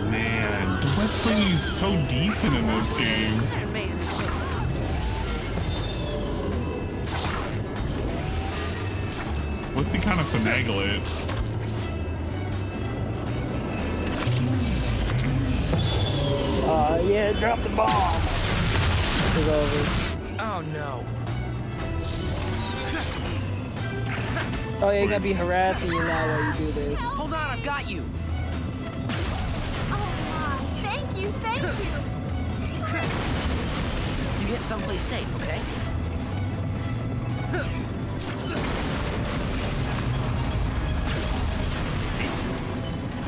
Man, the web slinging is so decent in this game. What's he kind of finagle it? Yeah, drop the bomb. It's over. Oh no. Oh, yeah, you're gonna be harassing you now while you do this. Hold on, I've got you. Thank you, thank you. You get someplace safe, okay?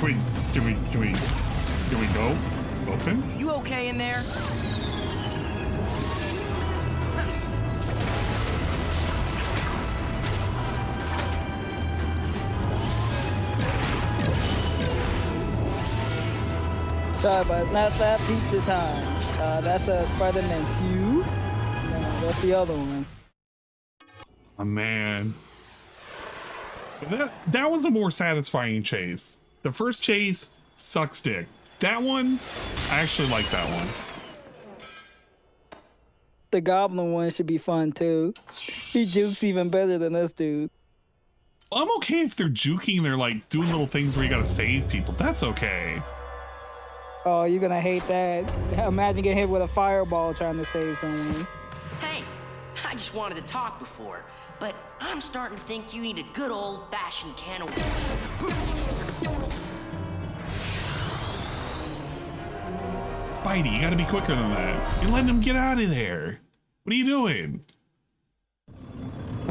Wait, can we go? Open? You okay in there? Sorry, but it's not that pizza time. That's a Spider-Man Q. No, that's the other one. Oh man. That was a more satisfying chase. The first chase sucks dick. That one, I actually like that one. The Goblin one should be fun too. He jukes even better than this dude. I'm okay if they're juking, they're like doing little things where you gotta save people. That's okay. Oh, you're gonna hate that. Imagine getting hit with a fireball trying to save someone. Hey, I just wanted to talk before, but I'm starting to think you need a good old-fashioned can of... Spidey, you gotta be quicker than that. You're letting him get out of there. What are you doing?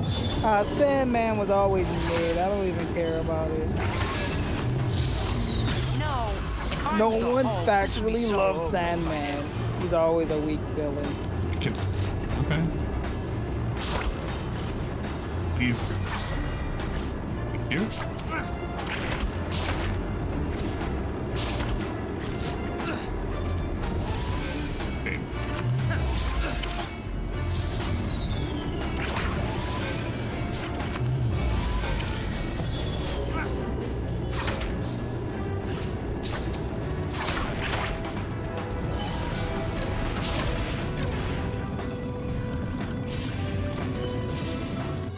Sandman was always mid. I don't even care about it. No, No one actually loves Sandman. He's always a weak villain. Okay. He's... Here? Okay.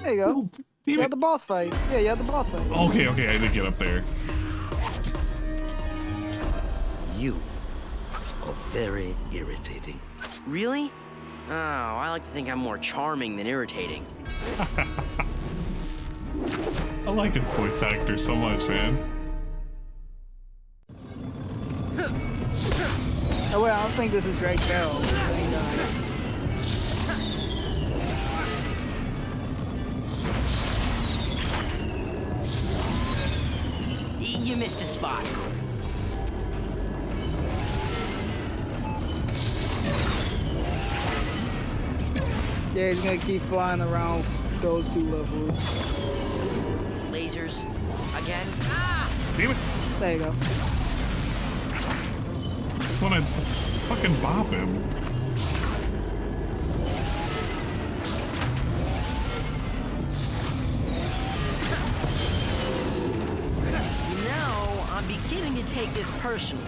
There you go. You had the boss fight. Yeah, you had the boss fight. Okay, I did get up there. You are very irritating. Really? Oh, I like to think I'm more charming than irritating. I like its voice actor so much, man. Oh, well, I don't think this is Drake Bell. Thank God. You missed a spot. Yeah, he's gonna keep flying around those two levels. Lasers. Again? Ah! Damn it. There you go. I wanna fucking bop him. I'm beginning to take this personally.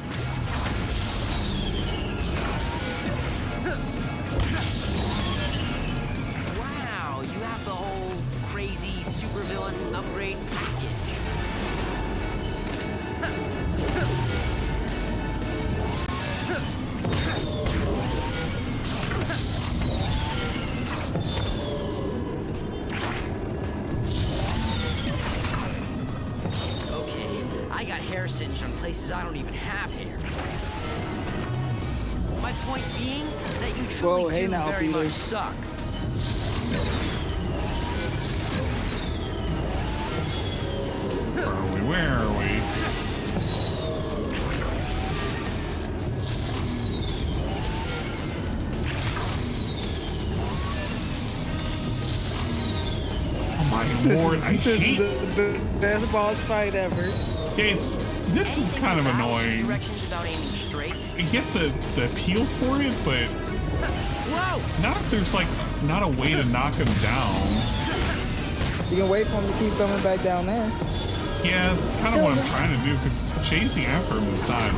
Wow, you have the whole crazy supervillain upgrade package. Okay, I got hair singed on places I don't even have hair. My point being that you truly do very much suck. Where are we? Oh my lord, I hate the best boss fight ever. This is kind of annoying. I get the appeal for it, but not if there's like not a way to knock him down. You can wait for him to keep coming back down there. Yeah, it's kind of what I'm trying to do, because chasing after him is not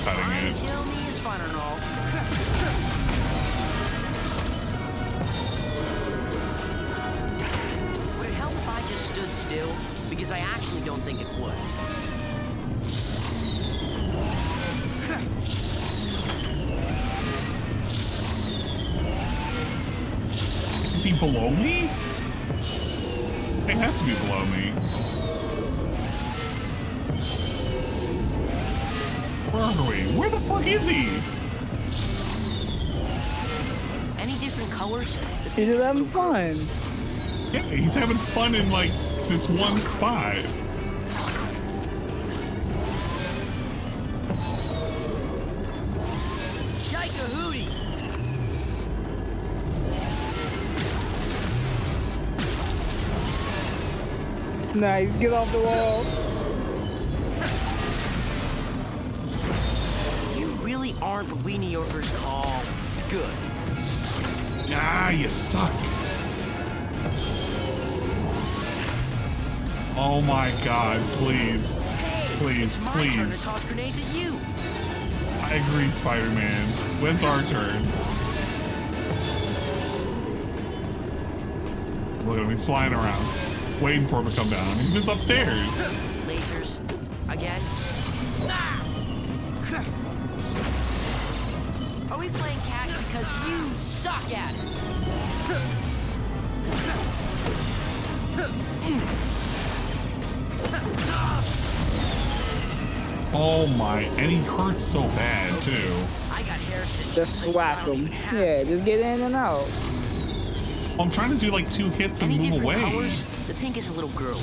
cutting it. Kill me is fun and all. Would it help if I just stood still? Because I actually don't think it would. Is he below me? It has to be below me. Where are we? Where the fuck is he? Any different colors? He's just having fun. Yeah, he's having fun in like this one spot. Yike-a-hootie! Nice, get off the wall. You really aren't what we New Yorkers call good. Ah, you suck. Oh my god, please. Please, My turn to please. toss grenades at you. I agree, Spider-Man. When's our turn? Look at him, he's flying around. Waiting for him to come down. He's just upstairs. Lasers. Again. Are we playing catch because you suck at it? Oh my, and he hurts so bad too. I got hair singed. Just whack him. Yeah, just get in and out. I'm trying to do like 2 hits and move away. Colors? The pink is a little girly.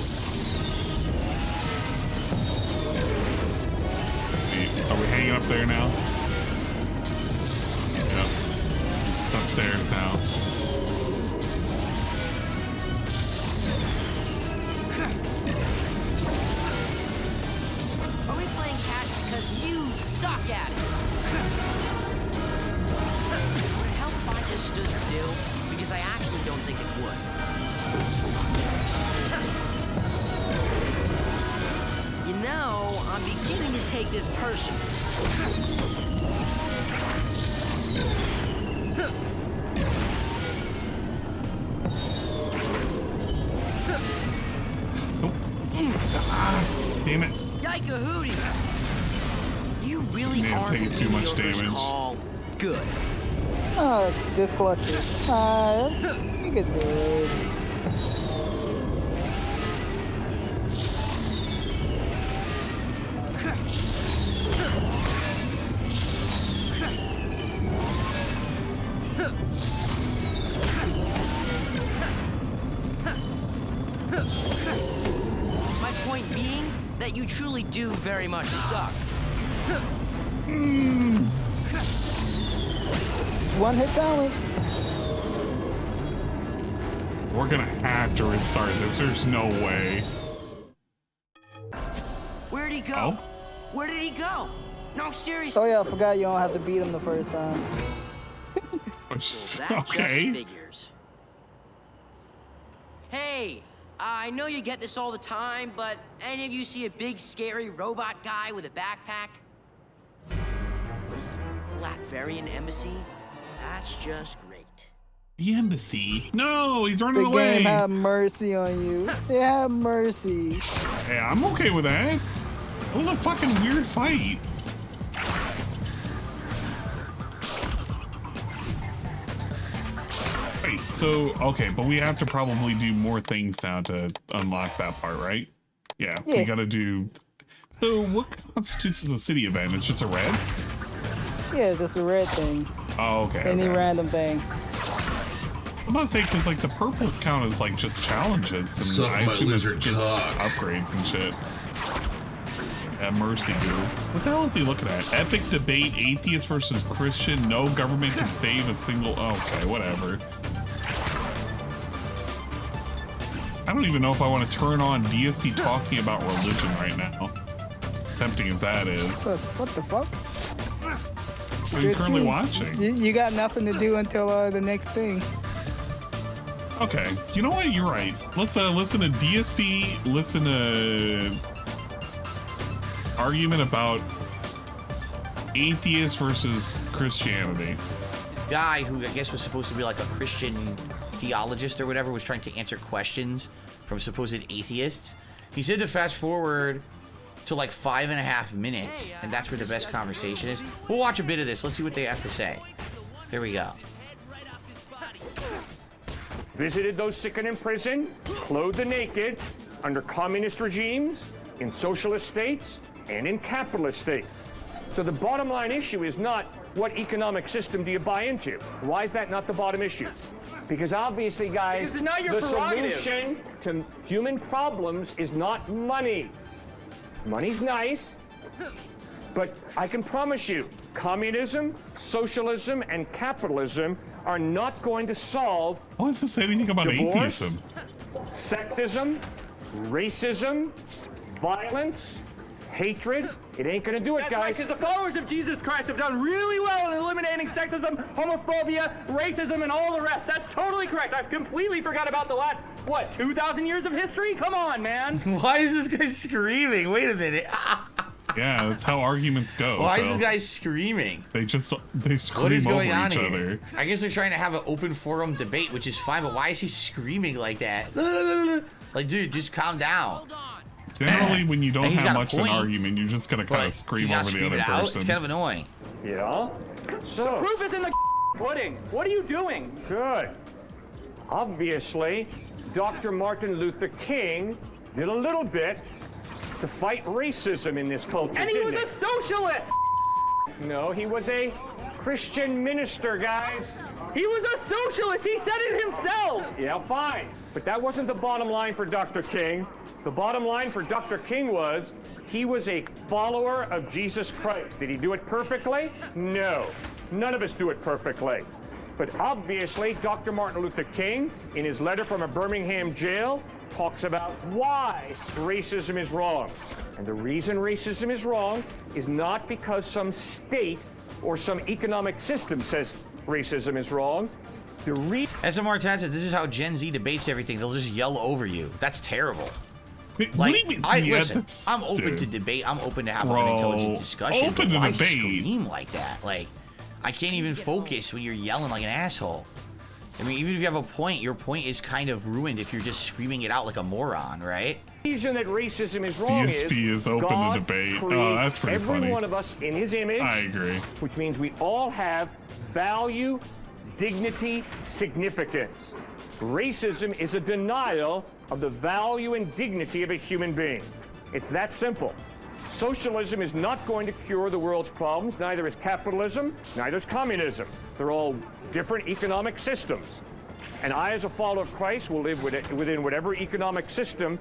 Are we hanging up there now? Yep. He's upstairs now. Are we playing catch because you suck at it? Would it help if I just stood still? Because I actually don't think it would. You know, I'm beginning to take this personally. Damn it. Yike-a-hootie! You really Man, are taking too much damage. Call good. Oh, just clutch it. You can do it. My point being that you truly do very much suck. One hit talent. We're gonna have to restart this. There's no way. Where'd he go? Oh? Where did he go? No, seriously. Oh yeah, I forgot you don't have to beat him the first time. That Okay. just figures. Hey, I know you get this all the time, but any of you see a big, scary robot guy with a backpack? Latverian embassy? That's just great. The embassy? No, he's running the away. The game have mercy on you. They have mercy. Hey, I'm okay with that. It was a fucking weird fight. Wait, so, okay, but we have to probably do more things now to unlock that part, right? Yeah, we gotta do... So, what constitutes as a city event? It's just a red? Yeah, just a red thing. Oh, okay. Any random thing. I'm about to say, because, like, the purples count as, like, just challenges. And Suck I my assume it's lizard just cock. upgrades and shit. At Mercy Goo. What the hell is he looking at? Epic debate, atheist versus Christian. No government can save a single... Okay, whatever. I don't even know if I want to turn on DSP talking about religion right now. As tempting as that is. What the fuck? So he's currently watching. You got nothing to do until the next thing. Okay, you know what? You're right. Let's listen to DSP. Listen to argument about atheist versus Christianity. This guy who I guess was supposed to be like a Christian theologist or whatever was trying to answer questions from supposed atheists. He said to fast forward to like 5.5 minutes, and that's where the best conversation is. We'll watch a bit of this. Let's see what they have to say. Here we go. Visited those sick and in prison, clothed the naked, under communist regimes, in socialist states, and in capitalist states. So the bottom line issue is not what economic system do you buy into. Why is that not the bottom issue? Because obviously, guys, This is not your the prerogative. solution to human problems is not money. Money's nice, but I can promise you, communism, socialism, and capitalism are not going to solve. Why does this say anything about divorce, atheism? Sexism, racism, violence, hatred. It ain't gonna do it, guys. Because the followers of Jesus Christ have done really well in eliminating sexism, homophobia, racism, and all the rest. That's totally correct. I've completely forgot about the last, what, 2,000 years of history? Come on, man. Why is this guy screaming? Wait a minute. Yeah, that's how arguments go. Why is Phil. this guy screaming? They scream What is going over on each here? other. I guess they're trying to have an open forum debate, which is fine, but why is he screaming like that? Like, dude, just calm down. Generally, when you don't And he's have got a much of an point, argument, you're just gonna kind but of scream you gotta over the scream other it out. person. It's kind of annoying. Yeah? So. The proof is in the pudding. What are you doing? Good. Obviously, Dr. Martin Luther King did a little bit to fight racism in this culture. And he was didn't a socialist. No, he was a Christian minister, guys. He was a socialist. He said it himself. Yeah, fine. But that wasn't the bottom line for Dr. King. The bottom line for Dr. King was he was a follower of Jesus Christ. Did he do it perfectly? No. None of us do it perfectly. But obviously, Dr. Martin Luther King, in his letter from a Birmingham jail, talks about why racism is wrong. And the reason racism is wrong is not because some state or some economic system says racism is wrong. SMR Tad said, this is how Gen Z debates everything. They'll just yell over you. That's terrible. What Like, do you mean? I Yeah, listen. that's- I'm open dude. to debate. I'm open to have Bro, an intelligent discussion. open but to why debate. scream like that? Like, I can't even focus when you're yelling like an asshole. I mean, even if you have a point, your point is kind of ruined if you're just screaming it out like a moron, right? The reason that racism is wrong DSP is open to God debate. Oh, creates that's pretty every funny. one of us in his image. I agree. Which means we all have value, dignity, significance. Racism is a denial of the value and dignity of a human being. It's that simple. Socialism is not going to cure the world's problems. Neither is capitalism, neither is communism. They're all different economic systems. And I, as a follower of Christ, will live within whatever economic system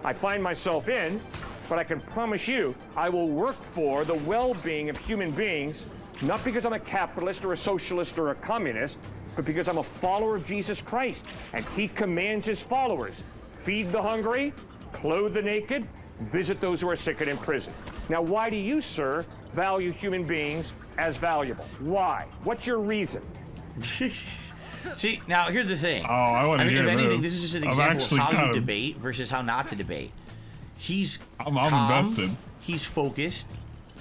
I find myself in. But I can promise you, I will work for the well-being of human beings, not because I'm a capitalist or a socialist or a communist, but because I'm a follower of Jesus Christ. And he commands his followers, feed the hungry, clothe the naked, visit those who are sick and in prison. Now, why do you, sir, value human beings as valuable? Why? What's your reason? See, now here's the thing. Oh, I want to hear if anything, this. this is just an example of how you debate versus how not to debate. I'm calm, invested. He's focused.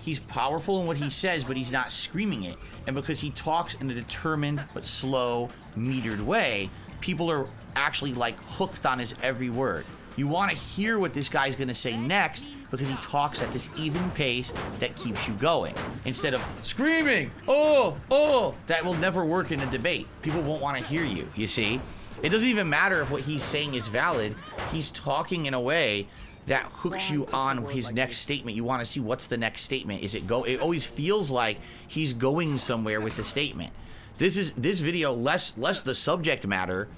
He's powerful in what he says, but he's not screaming it. And because he talks in a determined but slow, metered way, people are actually like hooked on his every word. You want to hear what this guy's going to say next because he talks at this even pace that keeps you going. Instead of screaming, oh, that will never work in a debate. People won't want to hear you, you see? It doesn't even matter if what he's saying is valid. He's talking in a way that hooks you on his next statement. You want to see what's the next statement. It always feels like he's going somewhere with the statement. This video, less the subject matter,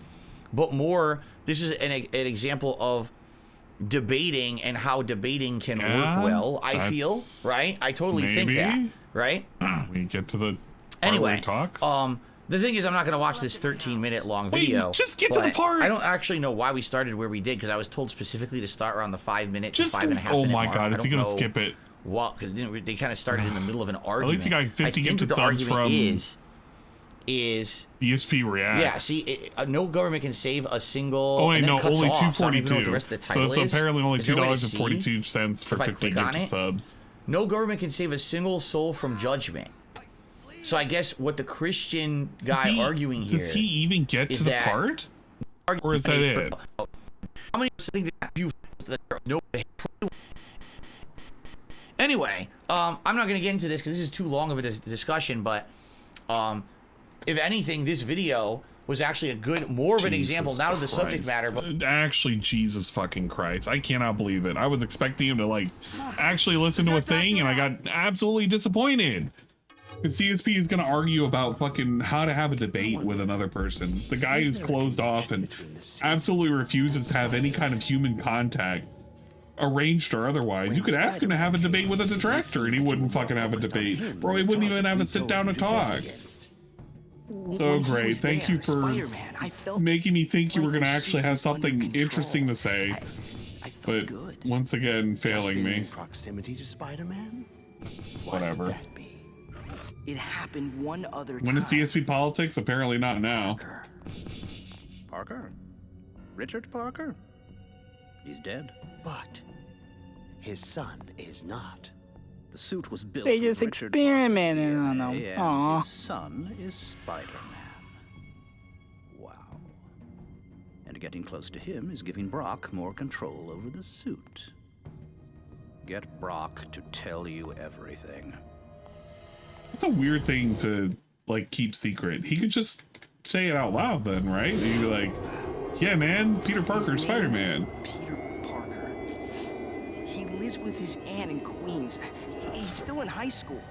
but more, this is an example of debating and how debating can work well, I feel, right? I totally think that, right? We get to the anyway, talks. The thing is, I'm not going to watch this 13-minute long video. Wait, just get to the part. I don't actually know why we started where we did, because I was told specifically to start around the 5-minute to 5.5 minute oh my mark. god, is he going to skip it? What? Because they kind of started in the middle of an argument. At least he got 50 gifted subs from is DSP Reacts. Yeah, see, no government can save a single. Oh wait, no, only $2.42. So it's apparently only $2.42 for 50 gifted subs. No government can save a single soul from judgment. So I guess what the Christian guy arguing here does he even get to the part, or is that it? How many things you? Anyway, I'm not going to get into this because this is too long of a discussion. But if anything, this video was actually more of an example, not of the subject matter, but actually, Jesus fucking Christ, I cannot believe it. I was expecting him to like actually listen to a thing, and I got absolutely disappointed. Because DSP is going to argue about fucking how to have a debate with another person. The guy is closed off and absolutely refuses to have any kind of human contact, arranged or otherwise. You could ask him to have a debate with a detractor and he wouldn't fucking have a debate. Bro, he wouldn't even have a sit down and talk. So great. Thank you for making me think you were going to actually have something interesting to say. But once again, failing me. Proximity to Spider-Man? Whatever. It happened one other time. When is DSP politics? Apparently not now. Parker? Richard Parker? He's dead. But his son is not. The suit was built They with just Richard experimented on them. and Aw. his son is Spider-Man. Wow. And getting close to him is giving Brock more control over the suit. Get Brock to tell you everything. It's a weird thing to like keep secret. He could just say it out loud then, right? He'd be like, yeah man, Peter Parker, Spider-Man. Peter Parker. He lives with his aunt in Queens. He's still in high school.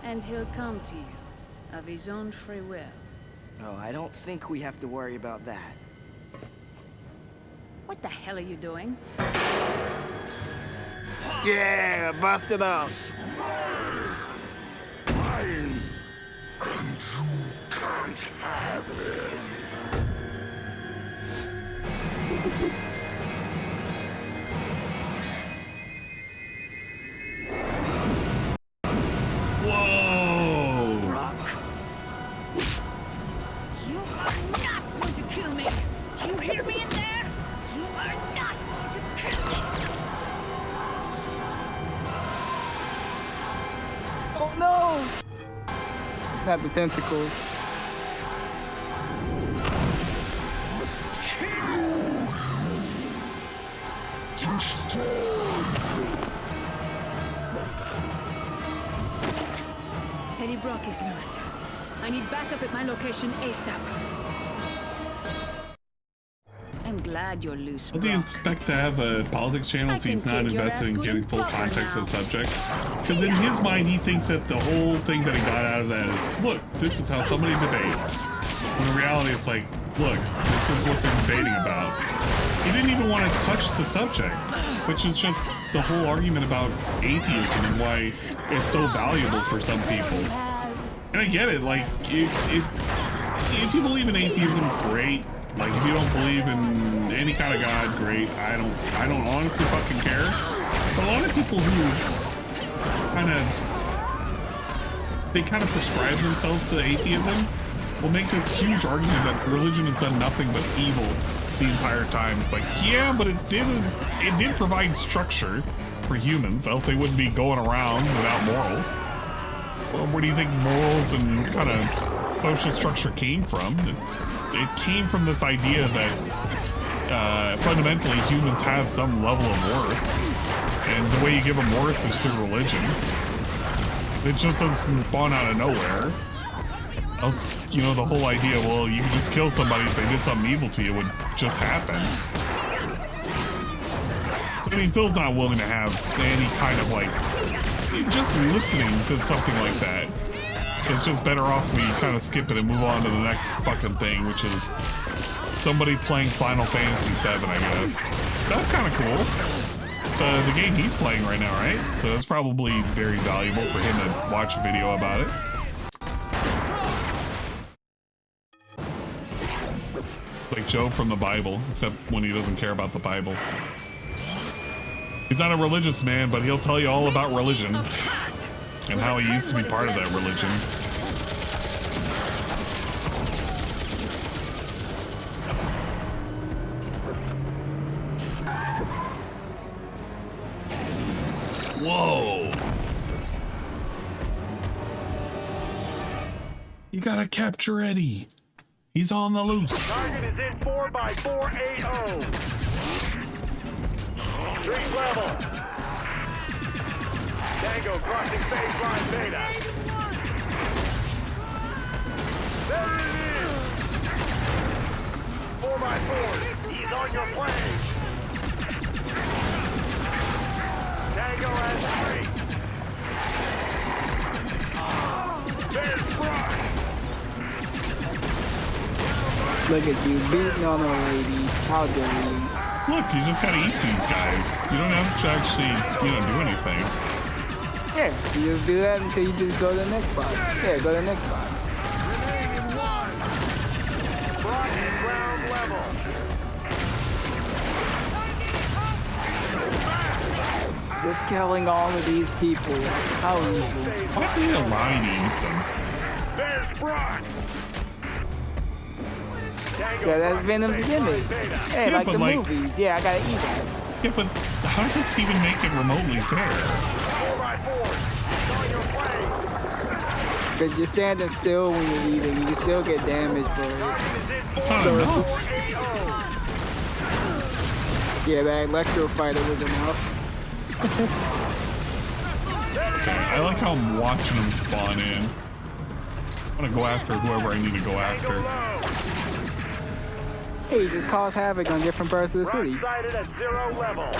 And he'll come to you of his own free will. No, I don't think we have to worry about that. What the hell are you doing? Yeah, bust it out. And you can't have him. Whoa! Brock. You are not going to kill me! Do you hear me in there? You are not going to kill me! Oh no! Not the tentacles. Eddie Brock is loose. I need backup at my location ASAP. I'm glad you're loose, Does he Brock. expect to have a politics channel if he's not kick your invested ass in good getting and full proper context now. of the subject? Because in his mind, he thinks that the whole thing that he got out of that is, look, this is how somebody debates. When in reality, it's like, look, this is what they're debating about. He didn't even want to touch the subject, which is just the whole argument about atheism and why it's so valuable for some people. And I get it, like, if you believe in atheism, great. Like, if you don't believe in any kind of God, great. I don't honestly fucking care. But a lot of people who kind of prescribe themselves to atheism, will make this huge argument that religion has done nothing but evil the entire time. It's like, yeah, but it did provide structure for humans, else they wouldn't be going around without morals. Well, where do you think morals and kind of social structure came from? It came from this idea that fundamentally humans have some level of worth, and the way you give them worth is through religion. It just doesn't spawn out of nowhere. Else, you know, the whole idea, well, you can just kill somebody if they did something evil to you would just happen. I mean, Phil's not willing to have any kind of like, just listening to something like that. It's just better off we kind of skip it and move on to the next fucking thing, which is somebody playing Final Fantasy VII, I guess. That's kind of cool. It's the game he's playing right now, right? So it's probably very valuable for him to watch a video about it. It's like Job from the Bible, except when he doesn't care about the Bible. He's not a religious man, but he'll tell you all about religion and how he used to be part of that religion. Whoa! You gotta capture Eddie. He's on the loose. Target is in 4x480. Street level. Tango crossing baseline beta. There it is. 4x4. He's on your plane. Tango has 3. There's Brock. Look at you beating on a lady. How dare you? Look, you just gotta eat these guys. You don't have to actually, you know, do anything. Yeah, you just do that until you just go to the next spot. Yeah, go to the next spot. Brock is ground level. Just killing all of these people. How evil. Why do you allow me to eat them? There's Brock. Yeah, that's Venom's gimmick. Hey, Yeah, like but the like- movies. Yeah, I gotta eat that. Yeah, but how does this even make it remotely fair? 4x4. On your plane. Cause you're standing still when you're eating. You can still get damage for it. It's not So- enough. Yeah, that electro fighter was enough. Okay, I like how I'm watching them spawn in. I'm gonna go after whoever I need to go after. Hey, you just cause havoc on different parts of the city. Sighted at 0 level.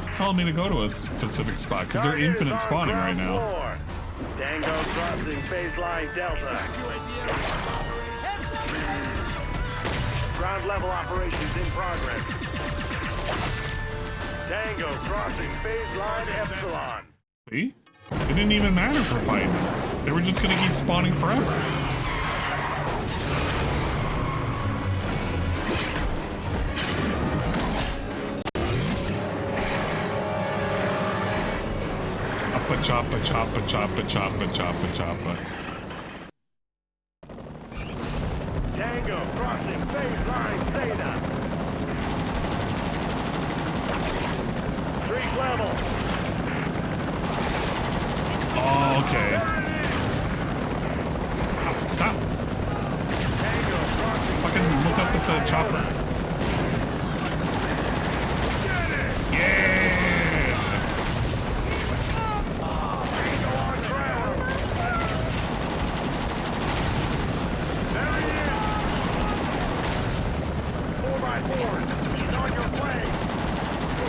It's telling me to go to a specific spot because they're infinite spawning right now. Tango crossing baseline Delta. Ground level operations in progress. Tango crossing baseline Epsilon. See? It didn't even matter for fighting. They were just gonna keep spawning forever. Choppa, choppa, choppa, choppa, choppa, choppa. Tango crossing baseline Theta. Street level. Oh, okay. Stop. Tango crossing. Fucking look up at the chopper. Yeah!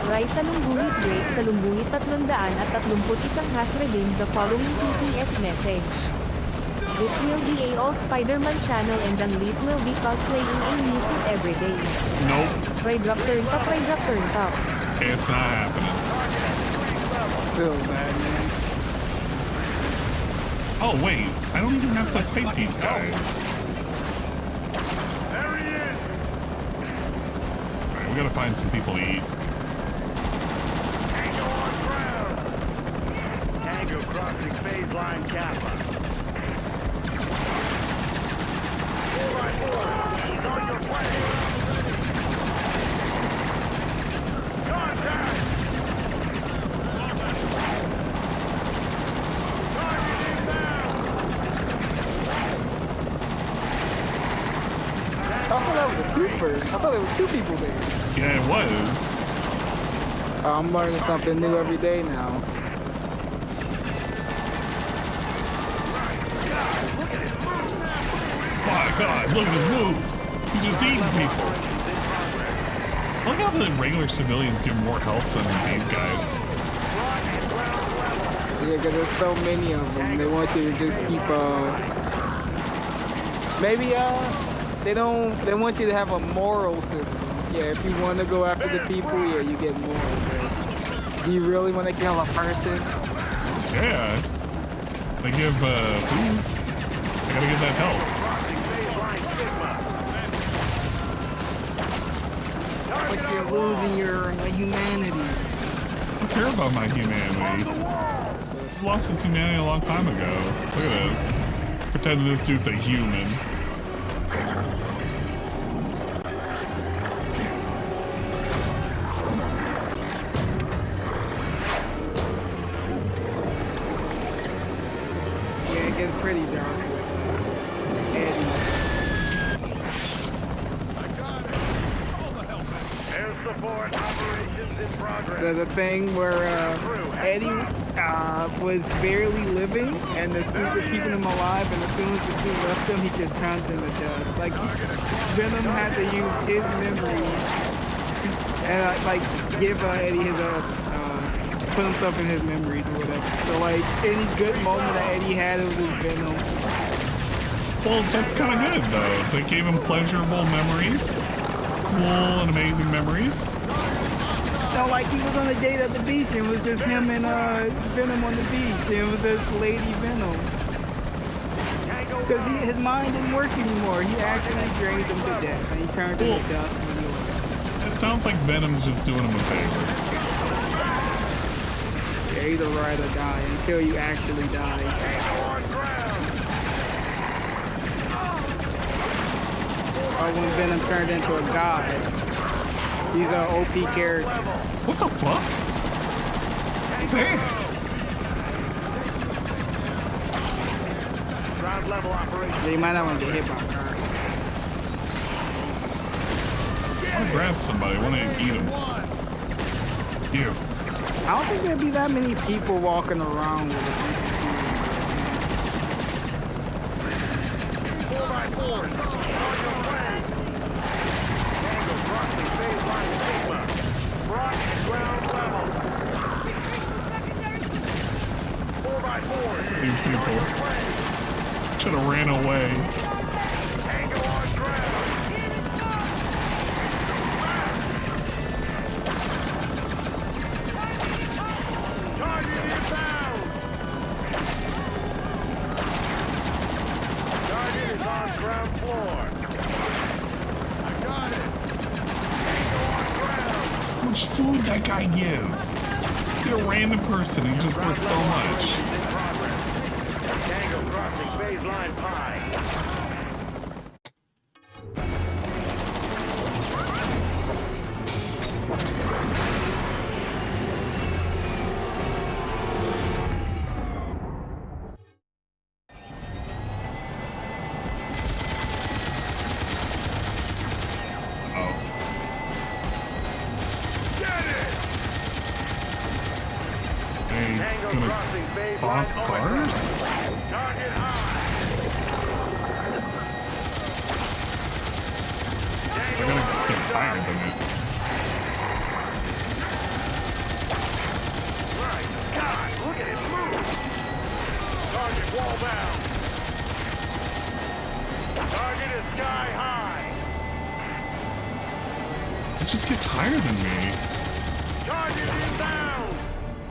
Rai salumbuhit Drake salumbuhit 331 has redeemed the following TTS message. This will be a all Spider-Man channel and Unlit will be cosplaying a new suit every day. Nope. RyDrake turn top, RyDrake turn top. It's not happening. Feel bad, man. Oh, wait. I don't even have to fight these guys. There he is. Alright, we gotta find some people to eat. Tango crossing baseline Kappa. first. I thought there was 2 people there. Yeah, it was. I'm learning something new every day now. My God, look at his moves. He's just eating people. Look how the regular civilians give more health than these guys. Yeah, because there's so many of them. They want you to just keep, maybe, they want you to have a moral system. Yeah, if you want to go after the people, yeah, you get moral. But do you really want to kill a person? Yeah. They give, food. They gotta get that help. But you're losing your humanity. I don't care about my humanity. I lost his humanity a long time ago. Look at this. Pretending this dude's a human. Yeah, it gets pretty dark. There's a thing where Eddie was barely living, and the suit was keeping him alive, and as soon as the suit left him, he just turned into dust. Like, Venom had to use his memories and, like, give Eddie his, put himself in his memories or whatever. So, like, any good moment that Eddie had, it was his Venom. Well, that's kind of good, though. They gave him pleasurable memories. Cool and amazing memories. No, like he was on a date at the beach and it was just him and Venom on the beach. And it was just Lady Venom. Because his mind didn't work anymore. He actually drained him to death and he turned into dust when he was. It sounds like Venom's just doing him a favor. Yeah, either ride or die until you actually die. Or when Venom turned into a god. He's an OP character. What the fuck? His ass. Ground level operation. So you might not want to get hit by a car. I want to grab somebody. I want to eat him. You. I don't think there'd be that many people walking around with a 4x4. These people should have ran away. Target inbound. Target is on ground floor. I got it. How much food that guy gives? He's a random person. He's just worth so much. Tango crossing baseline pie. Boss cars? Target high. I gotta get higher than it. Right. God, look at it move. Target wall bound. Target is sky high. It just gets higher than me. Target inbound.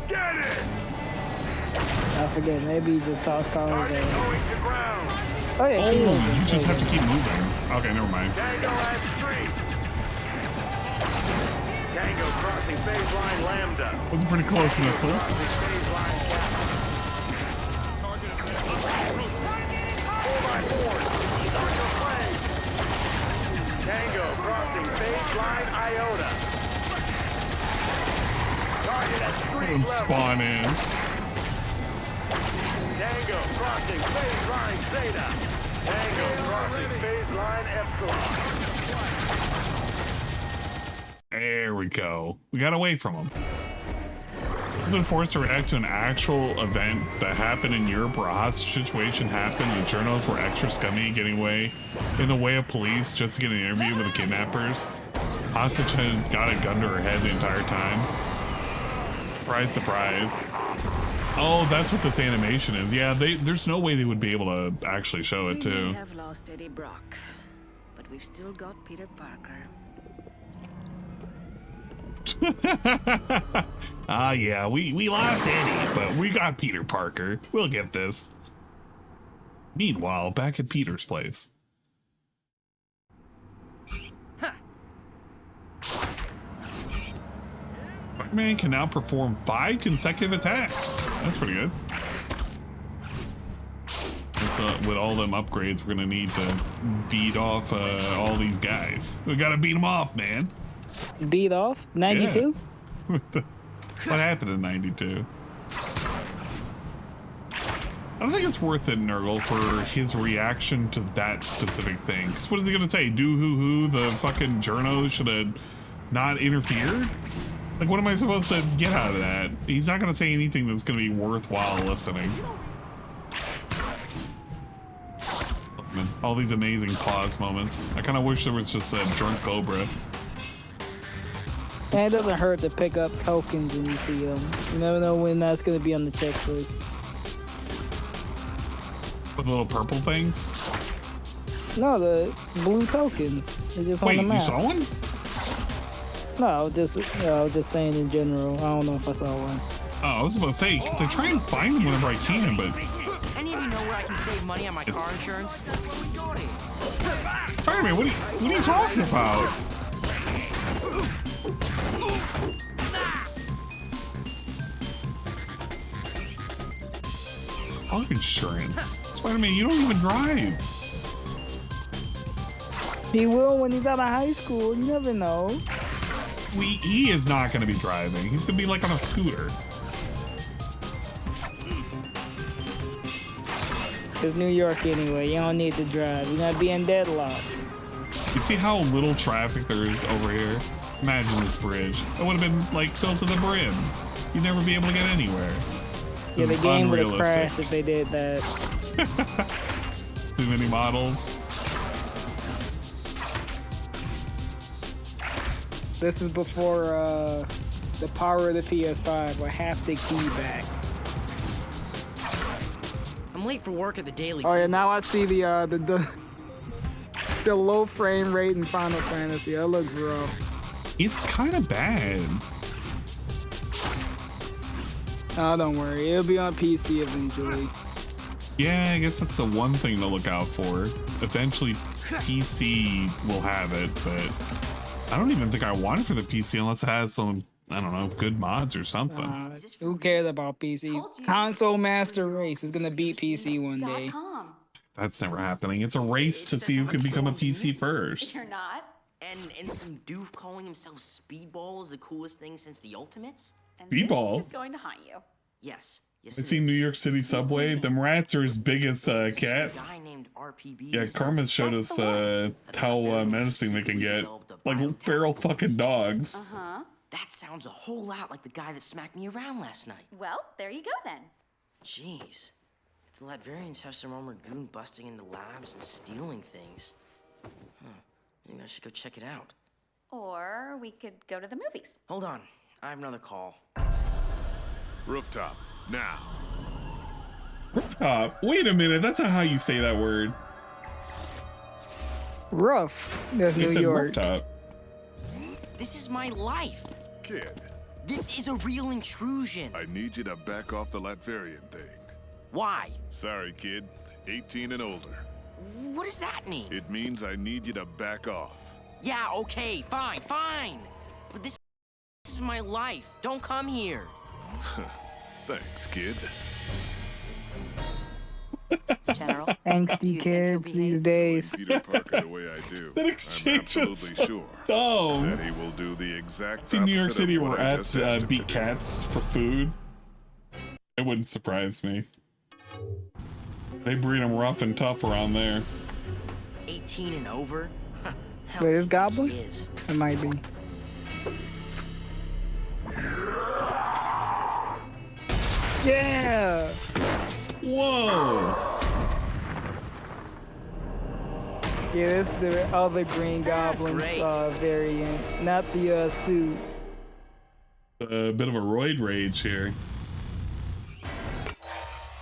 Get it. I forget, maybe he just tossed cars Going to ground. Oh yeah, oh, you just have to keep moving. Okay, never mind. Tango at street. Tango crossing baseline lambda. That's pretty close, missile. Baseline kappa. Target 4x4. On your plane. Tango crossing baseline iota. Target at street Let him spawn in. Tango crossing baseline Zeta. Tango crossing baseline Epsilon. There we go. We got away from him. I've been forced to react to an actual event that happened in Europe where a hostage situation happened. The journalists were extra scummy, getting away in the way of police just to get an interview with the kidnappers. Hostage had got a gun to her head the entire time. Surprise, surprise. Oh, that's what this animation is. Yeah, there's no way they would be able to actually show it too. We have lost Eddie Brock, but we've still got Peter Parker. Yeah, we lost Eddie, but we got Peter Parker. We'll get this. Meanwhile, back at Peter's place. Spider-Man can now perform 5 consecutive attacks. That's pretty good. That's, with all them upgrades, we're gonna need to beat off all these guys. We gotta beat them off, man. Beat off? 92? Yeah. What happened in 92? I don't think it's worth it, Nurgle, for his reaction to that specific thing. Because what is he gonna say? Do-hoo-hoo, the fucking journo should have not interfered? Like, what am I supposed to get out of that? He's not gonna say anything that's gonna be worthwhile listening. All these amazing pause moments. I kind of wish there was just a drunk cobra. And it doesn't hurt to pick up tokens when you see them. You never know when that's going to be on the checklist. With little purple things? No, the blue tokens. They're just on the map. You saw one? No, just saying in general. I don't know if I saw one. Oh, I was about to say, I try and find them whenever I can, but... Any of you know where I can save money on my car insurance? Spider-Man, what are you talking about? Car insurance? Spider-Man, you don't even drive. He will when he's out of high school. You never know. He is not going to be driving. He's going to be like on a scooter. It's New York anyway. You don't need to drive. You're not being deadlocked. You see how little traffic there is over here? Imagine this bridge. It would have been like filled to the brim. You'd never be able to get anywhere. Yeah, the game would have crashed if they did that. Too many models. This is before the power of the PS5 will have the key back. I'm late for work at the Daily. Oh yeah, now I see the low frame rate in Final Fantasy. That looks rough. It's kind of bad. Oh, don't worry. It'll be on PC eventually. Yeah, I guess that's the one thing to look out for. Eventually, PC will have it, but I don't even think I want it for the PC unless it has some, I don't know, good mods or something. Who cares about PC? Console Master Race is gonna beat PC one day. That's never happening. It's a race to see who can become a PC first. You're not. And some doof calling himself Speedball is the coolest thing since the Ultimates? Speedball? This is going to haunt you. Yes. I seen New York City subway. Them rats are as big as cat. Yeah, Karma showed us how menacing they can get. Like feral fucking dogs. Uh-huh. That sounds a whole lot like the guy that smacked me around last night. Well, there you go then. Jeez. The Latvians have some armored goon busting into labs and stealing things. Huh. Maybe I should go check it out. Or we could go to the movies. Hold on. I have another call. Rooftop, now. Rooftop? Wait a minute, that's not how you say that word. Rough. That's New York. Rooftop. This is my life. Kid. This is a real intrusion. I need you to back off the Latvian thing. Why? Sorry, kid. 18 and older. What does that mean? It means I need you to back off. Yeah, okay, fine. But this is my life. Don't come here. Thanks, kid. General. Angsty kids these days. Peter Parker the way I do. That exchange I'm is absolutely so sure dumb. that he will do the exact See New York opposite of City what where I rats just asked him beat to do. cats for food. It wouldn't surprise me. They breed them rough and tough around there. 18 and over? Wait, is Goblin? Is. It might be. Yeah. Whoa. Yeah, this is the other Green Goblin variant, not the suit. A bit of a roid rage here.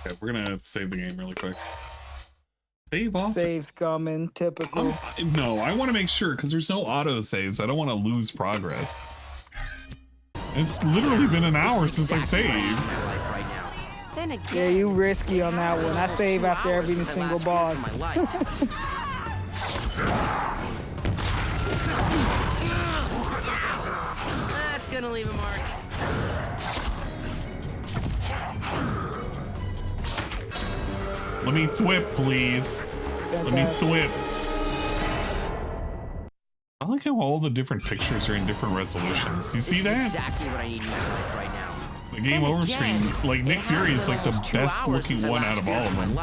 Okay, we're gonna save the game really quick. Save off. Saves coming, typical. No, I want to make sure because there's no auto saves. I don't want to lose progress. It's literally been an hour since I've saved. Yeah, you risky on that one. I save after every single boss. That's gonna leave a mark. Let me thwip, please. Let me thwip. I like how all the different pictures are in different resolutions. You see that? Exactly what I need in my life right now. The game over screen, like Nick Fury is like the best looking one out of all of them. Oh,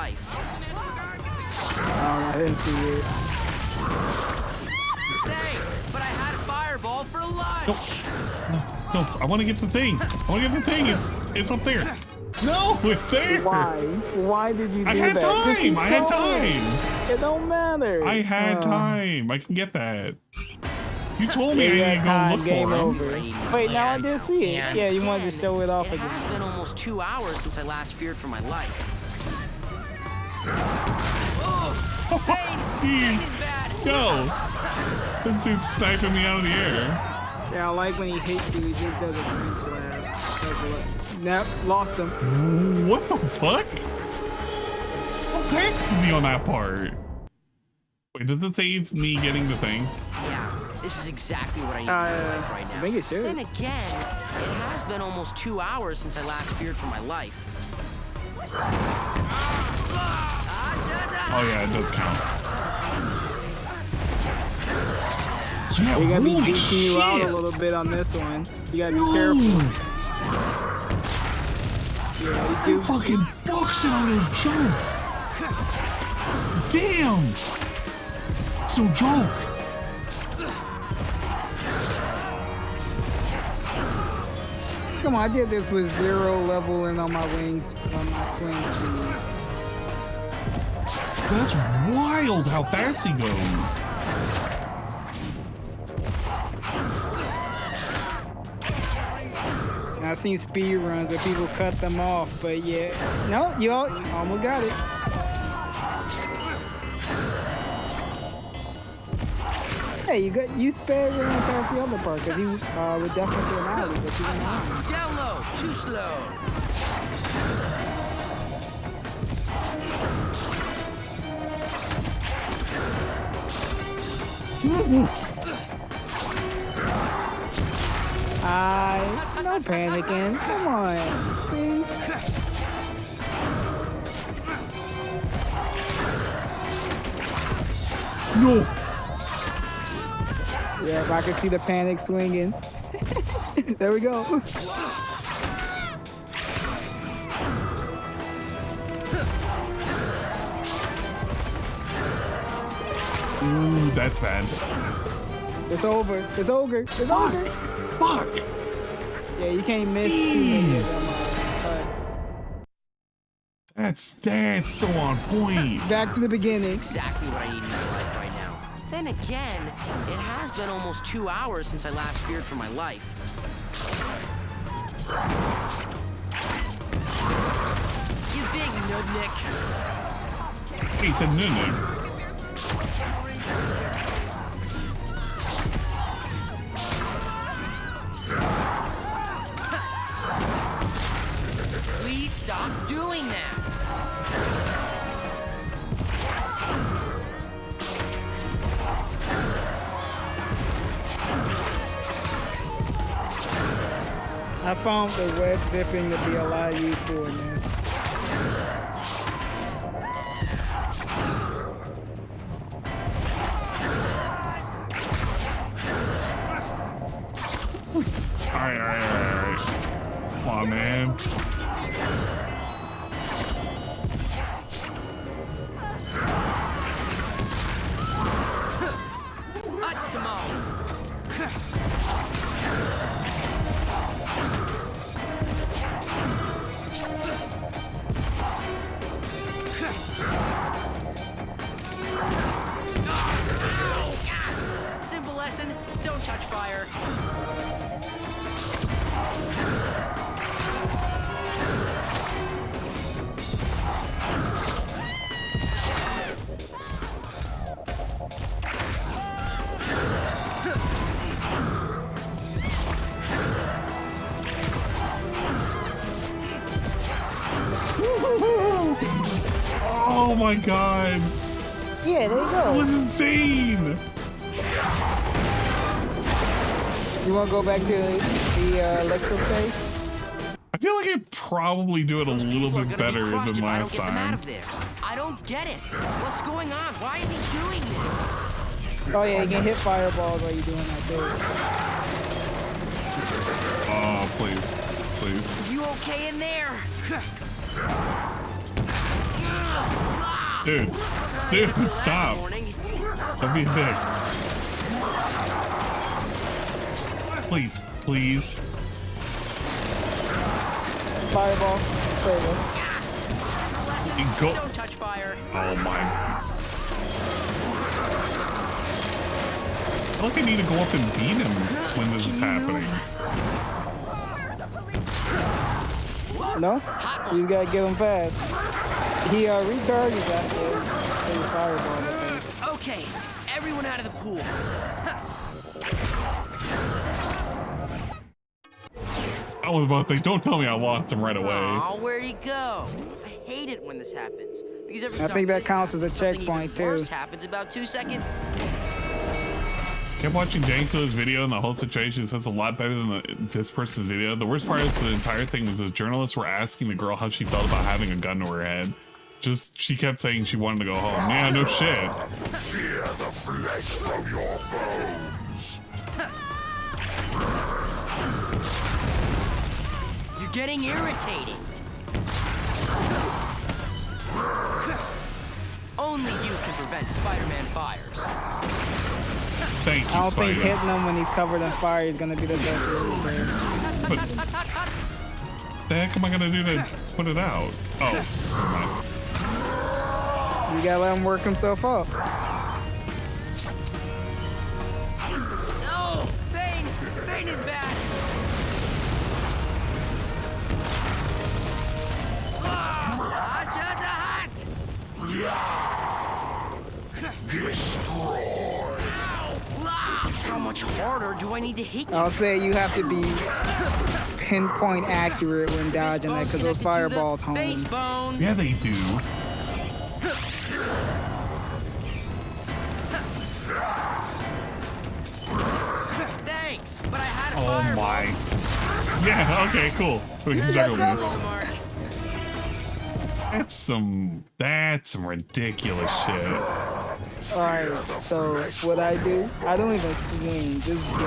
I didn't see it. Thanks, but I had a fireball for lunch. No, I want to get the thing. I want to get the thing. It's up there. No, it's there. Why? Why did you do I had that? time. I had time. It don't matter. I had time. I can get that. You told me I need to go look game for over. him. Wait, now I did see it. Yeah, you wanted to show it off It again. has been almost 2 hours since I last feared for my life. Go. This dude's sniping me out of the air. Yeah, I like when he hits you, he just does a green flash. Nope, lost him. What the fuck? What hacks me on that part? Wait, does it save me getting the thing? Yeah, this is exactly what I need in my life right now. I think it should. Then again, it has been almost 2 hours since I last feared for my life. Oh yeah, it does count. Yeah, you gotta be holy DQ you out a shit. little bit on this one. You gotta be careful. Yeah, I'm fucking boxing on those jumps. Damn. It's no joke. Come on, I did this with 0 leveling on my wings, on my swing speed. That's wild how fast he goes. I've seen speed runs where people cut them off, but yeah. No, you almost got it. Hey, you spared running past the other part because he would definitely get an alley, but you went on. Down low, too slow. No panicking. Come on. See? No. Yeah, if I could see the panic swinging. There we go. Ooh, that's bad. It's over. It's over. It's over. Fuck. Yeah, you can't miss too many of them. That's so on point. Back to the beginning. Exactly what I need in my life right now. Then again, it has been almost 2 hours since I last feared for my life. You big nudnik. He said nudnik. Please stop doing that. I found the web zipping to be a lot useful in this. Alright. Come on, man. Simple lesson, don't touch fire. Oh my god. Yeah, there you go. That was insane. You want to go back to the electro phase? I feel like I probably do it a little bit better than last time. I don't get it. What's going on? Why is he doing this? Oh yeah, you can hit fireballs while you're doing that too. Oh, please. Please. You okay in there? Dude, stop. Don't be a dick. Please, please. Fireball. Go. Don't touch fire. Oh my. I feel like I need to go up and beat him when this is happening. No? You gotta get him fast. He recharges after the fireball, I think. Okay, everyone out of the pool. I was about to say, don't tell me I lost him right away. Oh, where'd he go? I hate it when this happens. Because every I time think that this counts as a happens, checkpoint something even too. worse happens about 2 seconds. Kept watching Janko's video and the whole situation says a lot better than this person's video. The worst part is the entire thing was the journalists were asking the girl how she felt about having a gun to her head. Just, she kept saying she wanted to go home. Yeah, no shit. Fear the flesh from your bones. You're getting irritating. Only you can prevent Spider-Man fires. Thank you, I don't think Spider. hitting him when he's covered in fire is gonna be the best way. But the heck am I gonna do to put it out? Oh, never mind. You gotta let him work himself up. No! Bane! Bane is back! Destroy. How much harder do I need to hit you? I'll say you have to be pinpoint accurate when dodging that because those fireballs home. Yeah, they do. Thanks, but I had a Oh fireball. my. Yeah, okay, cool. We can juggle this. That's some ridiculous shit. Alright, so what I do, I don't even swing, just jump.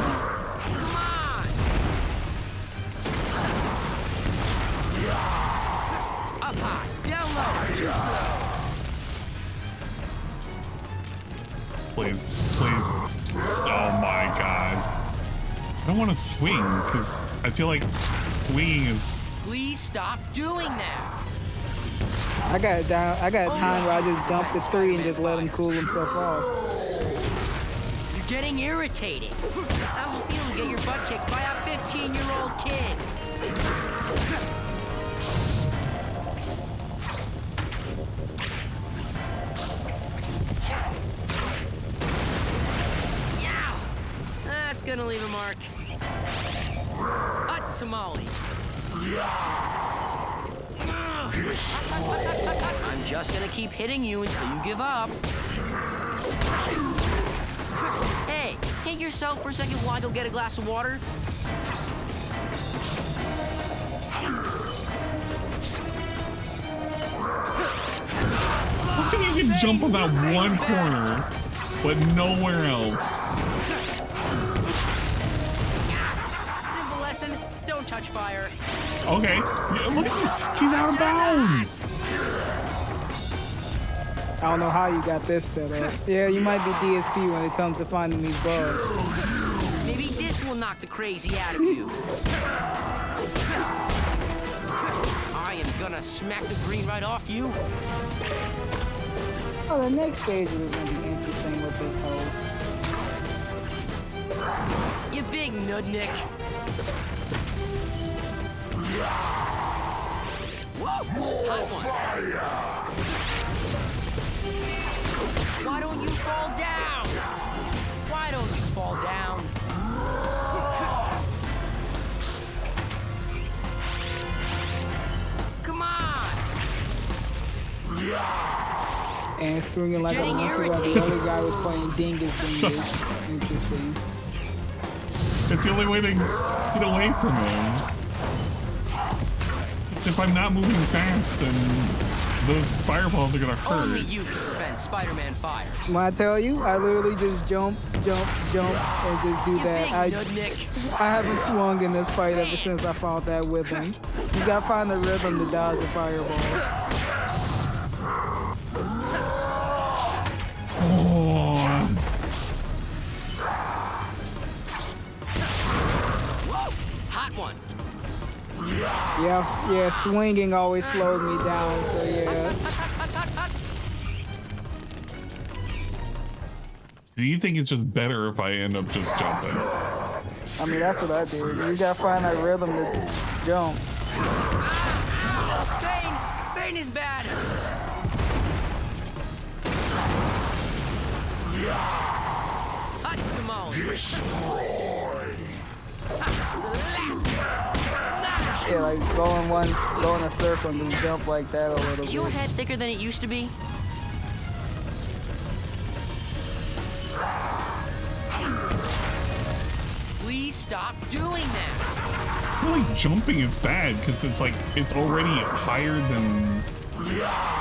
Up high, down low, too slow. Please, please. Oh my god. I don't want to swing because I feel like swinging is. Please stop doing that. I got a time where I just jump to 3 and just let him cool himself off. You're getting irritating. How's it feel to get your butt kicked by a 15-year-old kid? Yeah, that's gonna leave a mark. Hot tamale. I'm just gonna keep hitting you until you give up. Hey, hit yourself for a second while I go get a glass of water. How can you can jump on that one corner, but nowhere else? Simple lesson, don't touch fire. Okay, yeah, look at this. He's out of bounds. I don't know how you got this set up. Yeah, you might be DSP when it comes to finding these bugs. Maybe this will knock the crazy out of you. I am gonna smack the green right off you. Oh, the next stage is gonna be interesting with this hole. You big nudnik. Whoa! Hot one. Why don't you fall down? Why don't you fall down? Come on! And swinging like a monkey while the other guy was playing dingus. Interesting. It's the only way to get away from him. It's if I'm not moving fast, then those fireballs are gonna hurt. Only you can prevent Spider-Man fires. When I tell you, I literally just jump, and just do that. I haven't swung in this fight ever since I found that with him. You gotta find the rhythm to dodge the fireball. Oh. Hot one. Yeah, swinging always slows me down, so yeah. Do you think it's just better if I end up just jumping? I mean, that's what I do. You gotta find that rhythm to jump. Pain is bad. Hot tamale. Yeah, like go in a circle and just jump like that a little bit. Is your head thicker than it used to be? Please stop doing that. I feel like jumping is bad because it's like it's already higher than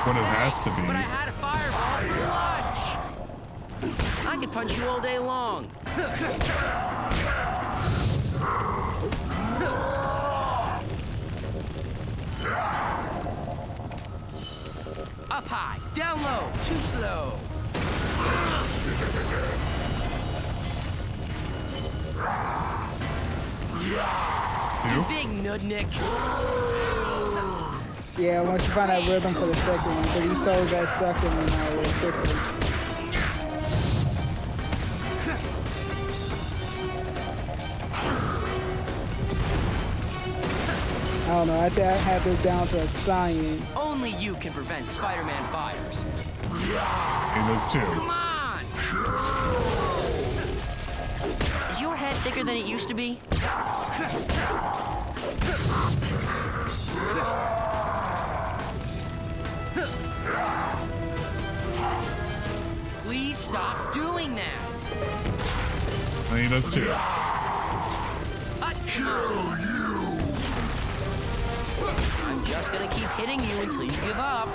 what it has to be. But I had a fireball for lunch. I could punch you all day long. Up high, down low, too slow. You big nudnik. Yeah, once you find that rhythm for the second one, but he throws that second one out real quickly. I don't know, I think I have this down to a science. Only you can prevent Spider-Man fires. It is too. Come on! Is your head thicker than it used to be? Please stop doing that. I think it does too. I'm just gonna keep hitting you until you give up.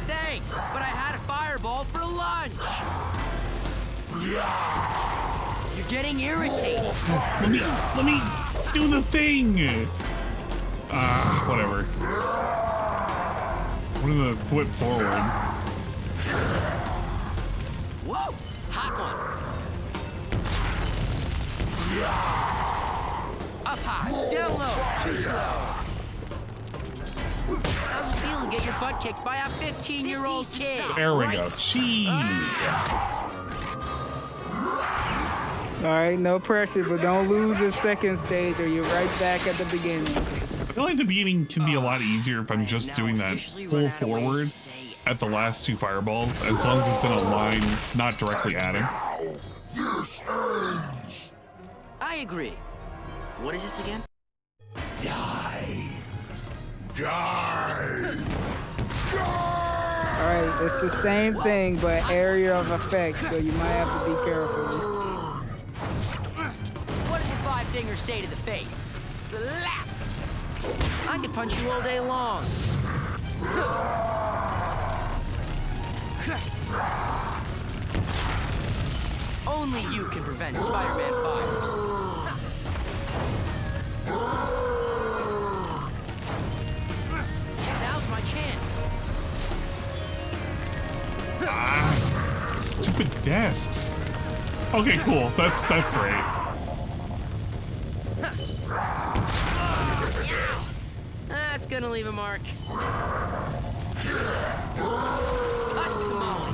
Thanks, but I had a fireball for lunch. You're getting irritated. Let me do the thing. Whatever. I'm gonna flip forward. Whoa, hot one. Up high, down low, too slow. How's it feel to get your butt kicked by a 15-year-old kid? There we go. Cheese. Alright, no pressure, but don't lose the second stage or you're right back at the beginning. I feel like the beginning can be a lot easier if I'm just doing that pull forward at the last two fireballs, as long as it's in a line, not directly at him. I agree. What is this again? Die. Alright, it's the same thing, but area of effect, so you might have to be careful. What does the five fingers say to the face? Slap! I could punch you all day long. Only you can prevent Spider-Man fires. Now's my chance. stupid desks. Okay, cool. That's great. That's gonna leave a mark. Hot tamale.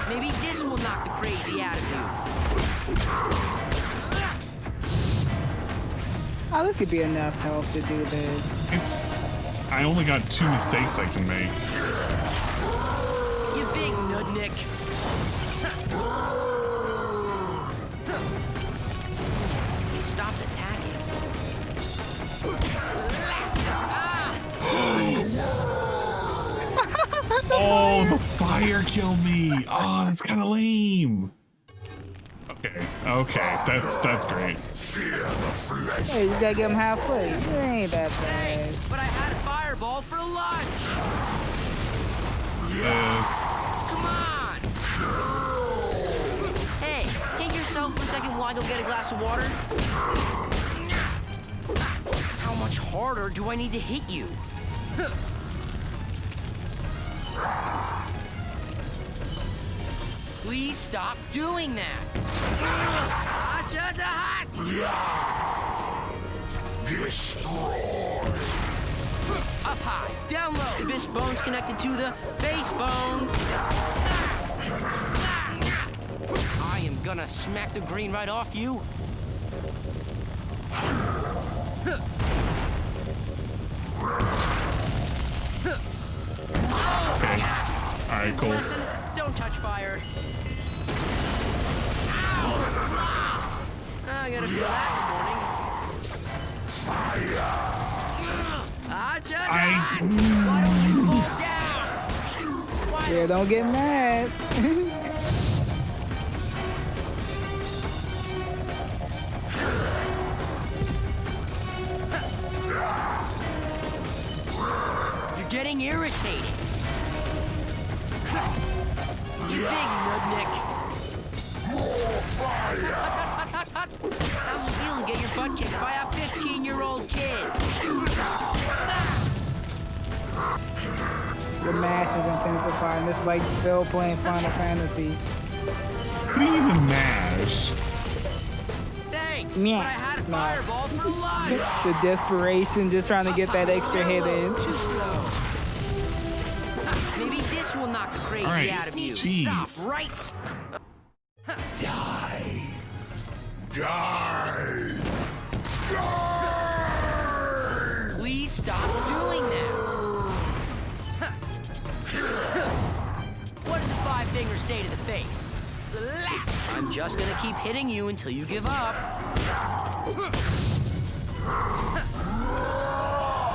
Maybe this will knock the crazy out of you. Oh, this could be enough help to do this. I only got 2 mistakes I can make. You big nudnik. He stopped attacking. Oh, the fire killed me. Oh, that's kind of lame. Okay, that's great. Hey, you gotta get him halfway. It ain't that bad. But I had a fireball for lunch. Yes. Come on. Hey, hit yourself for a second while I go get a glass of water. How much harder do I need to hit you? Please stop doing that. Up high, down low. This bone's connected to the base bone. I am gonna smack the green right off you. Okay. All right, cool. Lesson, don't touch fire. I gotta feel that in the morning. Why don't you fall down? Yeah, don't get mad. You're getting irritating. You big nudnik. More fire! Hot. How's it feel to get your butt kicked by a 15-year-old kid? The mash is intensifying. This is like Phil playing Final Fantasy. What do you mean the mash? Thanks, Yeah. but I had a fireball for lunch. The desperation, just trying to get that extra hit in. Too slow. Maybe this will knock the crazy Right. out of you. Jeez. Stop right. Die! Die! Please stop doing that. What did the 5 fingers say to the face? Slap! I'm just gonna keep hitting you until you give up.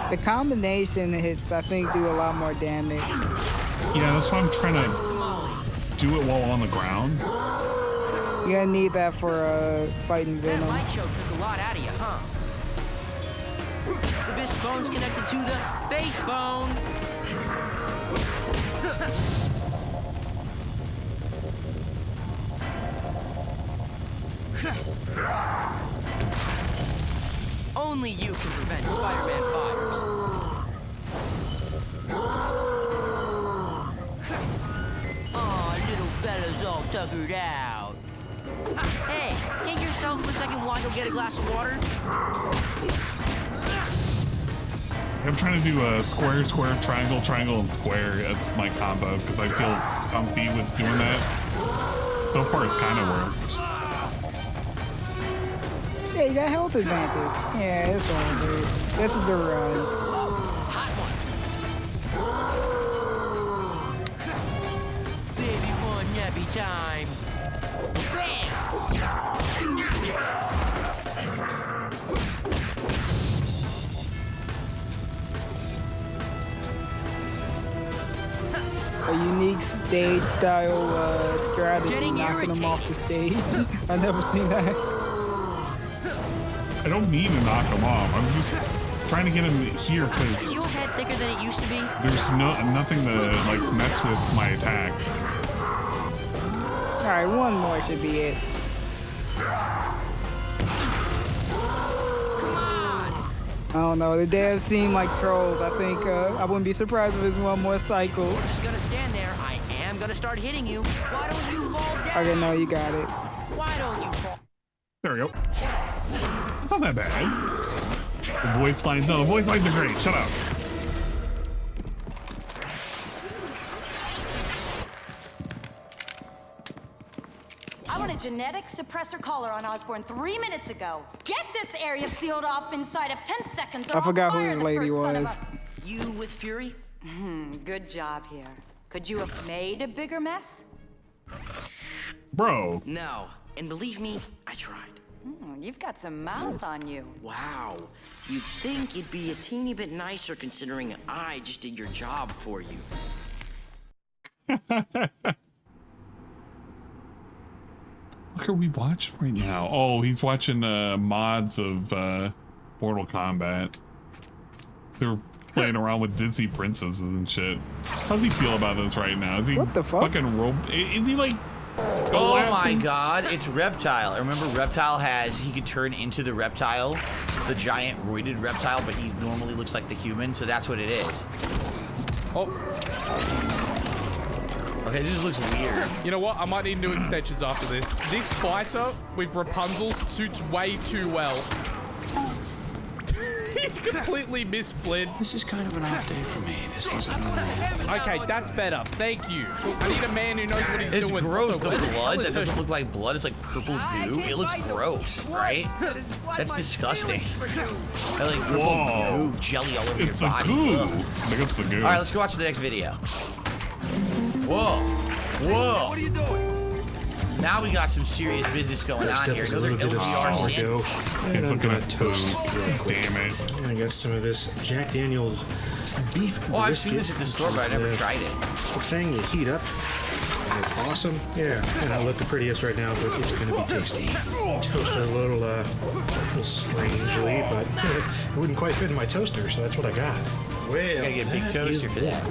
The combination hits, I think, do a lot more damage. Yeah, that's why I'm trying to do it while on the ground. You're gonna need that for fighting That Venom. light show took a lot out of you, huh? The bisque bone's connected to the base bone. Only you can prevent Spider-Man fires. Aw, little fella's all tuckered out. Hey, hit yourself for a second while I go get a glass of water. I'm trying to do a square, square, triangle, triangle, and square. That's my combo because I feel comfy with doing that. So far, it's kind of worked. Yeah, you got health advantage. Yeah, it's all good. This is the run. Baby, one nappy time. Bam! A unique stage style strategy, knocking them off the stage. I've never seen that. I don't mean to knock him off. I'm just trying to get him here because Is your head thicker than it used to be? there's nothing to like mess with my attacks. All right, one more should be it. Come on! I don't know. The devs seem like trolls. I think I wouldn't be surprised if it's one more cycle. You're just gonna stand there. I am gonna start hitting you. Why don't you fall down? Okay, no, you got it. Why don't you fall? There we go. It's not that bad. The voice lines, no, the voice lines are great. Shut up. I want a genetic suppressor collar on Osborn 3 minutes ago. Get this area sealed off inside of 10 seconds. I forgot who this lady was. You with Fury? Good job here. Could you have made a bigger mess? Bro. No. And believe me, I tried. You've got some mouth on you. Wow. You'd think you'd be a teeny bit nicer considering I just did your job for you. What are we watching right now? Oh, he's watching mods of Mortal Kombat. They're playing around with Disney princesses and shit. How's he feel about this right now? Is he what the fuck? Fucking is he like? Oh my god, it's Reptile. I remember Reptile he could turn into the reptile, the giant roided reptile, but he normally looks like the human, so that's what it is. Oh. Okay, this just looks weird. You know what? I might need new extensions after this. This fighter with Rapunzel suits way too well. He's completely missed Flynn. This is kind of an off day for me. This doesn't normally happen. Okay, that's better. Thank you. I need a man who knows what he's doing. It's gross. Also, The blood, that doesn't look like blood. It's like purple goo. It looks gross, right? That's disgusting. I like purple goo jelly all over your body. Goo. I think it's the goo. All right, let's go watch the next video. Whoa. Whoa. What are you doing? Now we got some serious business going on here. Another LVR sandwich. It's looking at toast. Damn it. I got some of this Jack Daniel's beef brisket. Oh, I've seen this at the store, but I never tried it. The thing you heat up, and it's awesome. Yeah, and I look the prettiest right now, but it's going to be tasty. Toasted a little strangely, but it wouldn't quite fit in my toaster, so that's what I got. Well, gotta get a big toaster for that.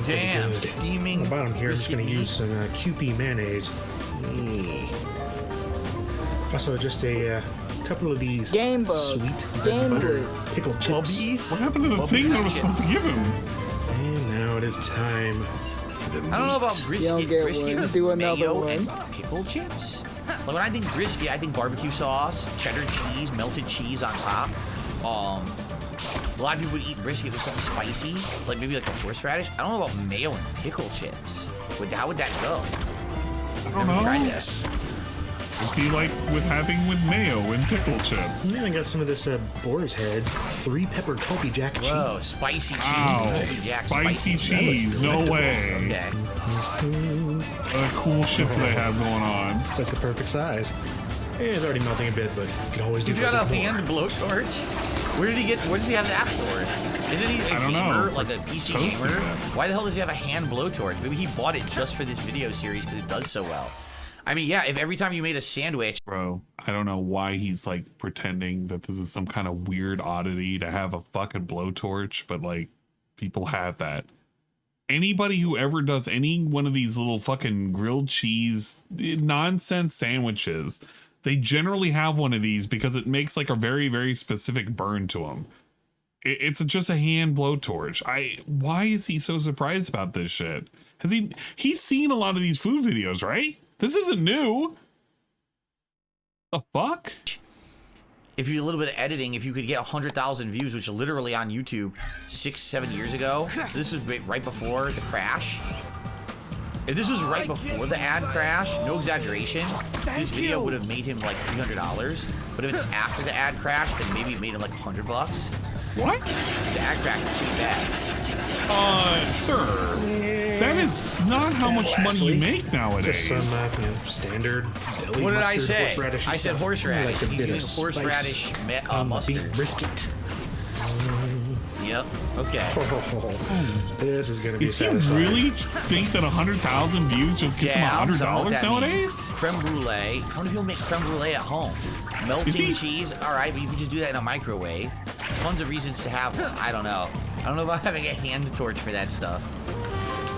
Damn, steaming. On the bottom here, I'm just going to use some Kewpie mayonnaise. Also, just a couple of these sweet butter pickled chips. What happened to the thing that I was supposed to give him? And now it is time for the meat. I don't know about brisket. Brisket with mayo and pickled chips. Like when I think brisket, I think barbecue sauce, cheddar cheese, melted cheese on top. A lot of people would eat brisket with something spicy, like maybe like a horseradish. I don't know about mayo and pickle chips. How would that go? I don't know. Tried this. It'd be like with mayo and pickle chips. And then I got some of this boar's head, 3-pepper Kobe Jack cheese. Whoa, spicy cheese. Wow. Kobe Jack Spicy cheese. No way. Okay. What a cool shit they have going on. It's like the perfect size. It's already melting a bit, but you can always do. He's got a hand blowtorch. Where did he get? What does he have that for? Isn't he a gamer, like a PC gamer? Why the hell does he have a hand blowtorch? Maybe he bought it just for this video series because it does so well. I mean, yeah, if every time you made a sandwich. Bro, I don't know why he's like pretending that this is some kind of weird oddity to have a fucking blowtorch, but like people have that. Anybody who ever does any one of these little fucking grilled cheese nonsense sandwiches, they generally have one of these because it makes like a very, very specific burn to them. It's just a hand blowtorch. Why is he so surprised about this shit? He's seen a lot of these food videos, right? This isn't new. The fuck? If you do a little bit of editing, if you could get 100,000 views, which literally on YouTube 6-7 years ago, so this was right before the crash. If this was right before the ad crash, no exaggeration, this video would have made him like $300. But if it's after the ad crash, then maybe it made him like $100. What? The ad crash was pretty bad. Sir, that is not how much money you make nowadays. Just some standard deli what did I mustard, say? horseradish I said horseradish. Like He's using horseradish mustard. Beef brisket. Yep. Okay. This is gonna be. Does he really think that 100,000 views just gets him $100 nowadays? Creme brulee. How many people make creme brulee at home? Melting cheese. All right, but you can just do that in a microwave. Tons of reasons to have one. I don't know. I don't know about having a hand torch for that stuff.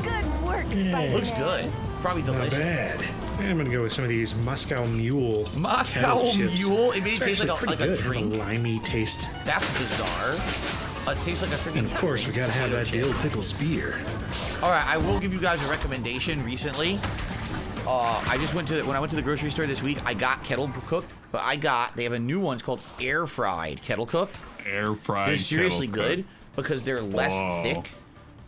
Good work, Spider-Man. Looks good. probably delicious. Not bad. I'm gonna go with some of these Moscow Mule. Moscow Mule? It made it taste like a good. drink. A limey taste. That's bizarre. It tastes like a freaking. And of course, we gotta have that dill pickle spear. All right, I will give you guys a recommendation. Recently, I just when I went to the grocery store this week, I got kettle cooked, but they have a new one. It's called air fried kettle cooked. Air fried. They're seriously kettle good cooked. because they're less thick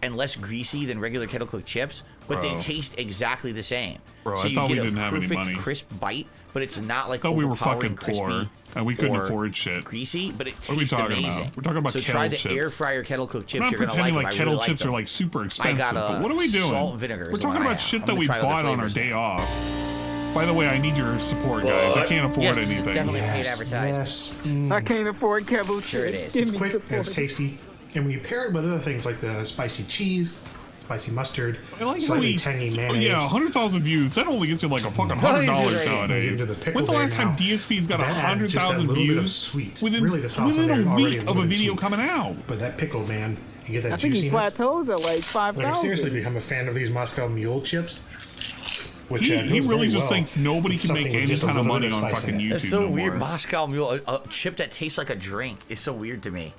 and less greasy than regular kettle cooked chips, but they taste exactly the same. Bro, so I thought you we get didn't a have any perfect money. crisp bite, but it's not like I thought we were fucking overpowering poor crispy and we couldn't or afford shit. Greasy, but it What are we tastes talking amazing. about? We're talking about so kettle try the chips. air fryer kettle cooked chips. I'm not You're gonna pretending like like them. kettle I really chips like are them. like super expensive, I got but what are we doing? Salt and vinegar. We're is the talking one I about have. shit I'm that gonna we try other bought on our flavors. day off. By the way, I need your support, guys. I can't afford yes, anything. Definitely paid advertising. I can't afford kettle chips. Sure it is. Give It's me quick and it's support. tasty. And when you pair it with other things like the spicy cheese, spicy mustard, I like how slightly we- tangy mayonnaise. Yeah, 100,000 views. That only gets you like a fucking $100 nowadays. Into the pickle When's the there last time now. DSP's got That adds just that 100,000 little bit of views sweet. within, Really, the sauce within in there a already week of a little bit video sweet. coming out? But that pickle, man, you get that I think he juiciness. plateaus at like Like, I've 5,000. seriously become a fan of these Moscow Mule chips. Which, He goes really very just well thinks nobody with can make something with any just a kind of little money bit on spice in fucking it. YouTube. It's so no weird. more. Moscow Mule, a chip that tastes like a drink, is so weird to me.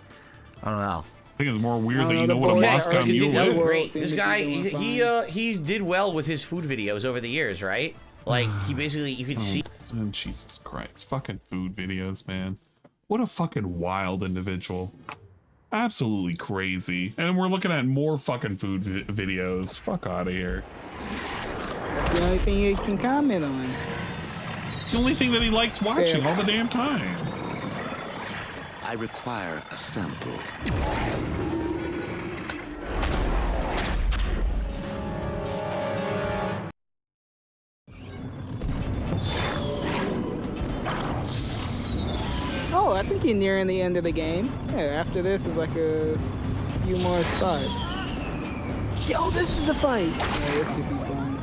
I don't know. I think it's more weird I that don't you know, know the what a boy- Moscow Let's Mule That was is. great. Seems This to be guy, doing he did well with his food videos over the years, right? Like he basically, you could see. Oh, Jesus Christ. Fucking food videos, man. What a fucking wild individual. Absolutely crazy. And we're looking at more fucking food videos. Fuck out of here. That's the only thing you can comment on. It's the only thing that he likes watching all the damn time. I require a sample. Oh, I think you're nearing the end of the game. Yeah, after this is like a few more spots. Yo, this is the fight. Yeah, this should be fun.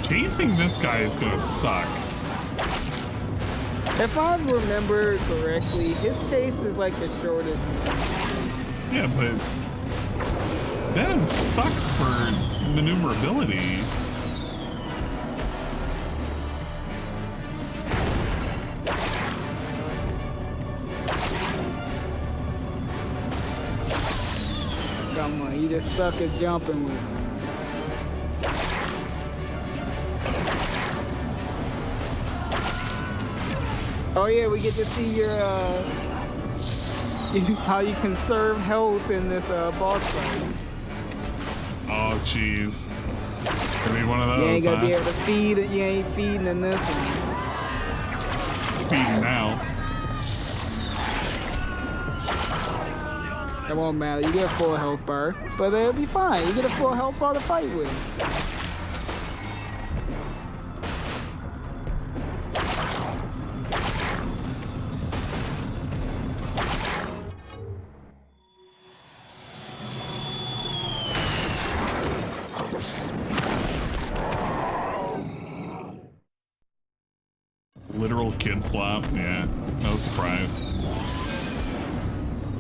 Chasing this guy is gonna suck. If I remember correctly, his chase is like the shortest. Yeah, but Venom sucks for maneuverability. Come on, you just suck at jumping with him. Oh yeah, we get to see your how you conserve health in this boss fight. Oh, jeez. Gonna be one of You ain't those, gonna be huh? able to feed it. You ain't feeding in this one. Feeding now. It won't matter. You get a full health bar, but it'll be fine. You get a full health bar to fight with. Literal kid slap. Yeah, no surprise.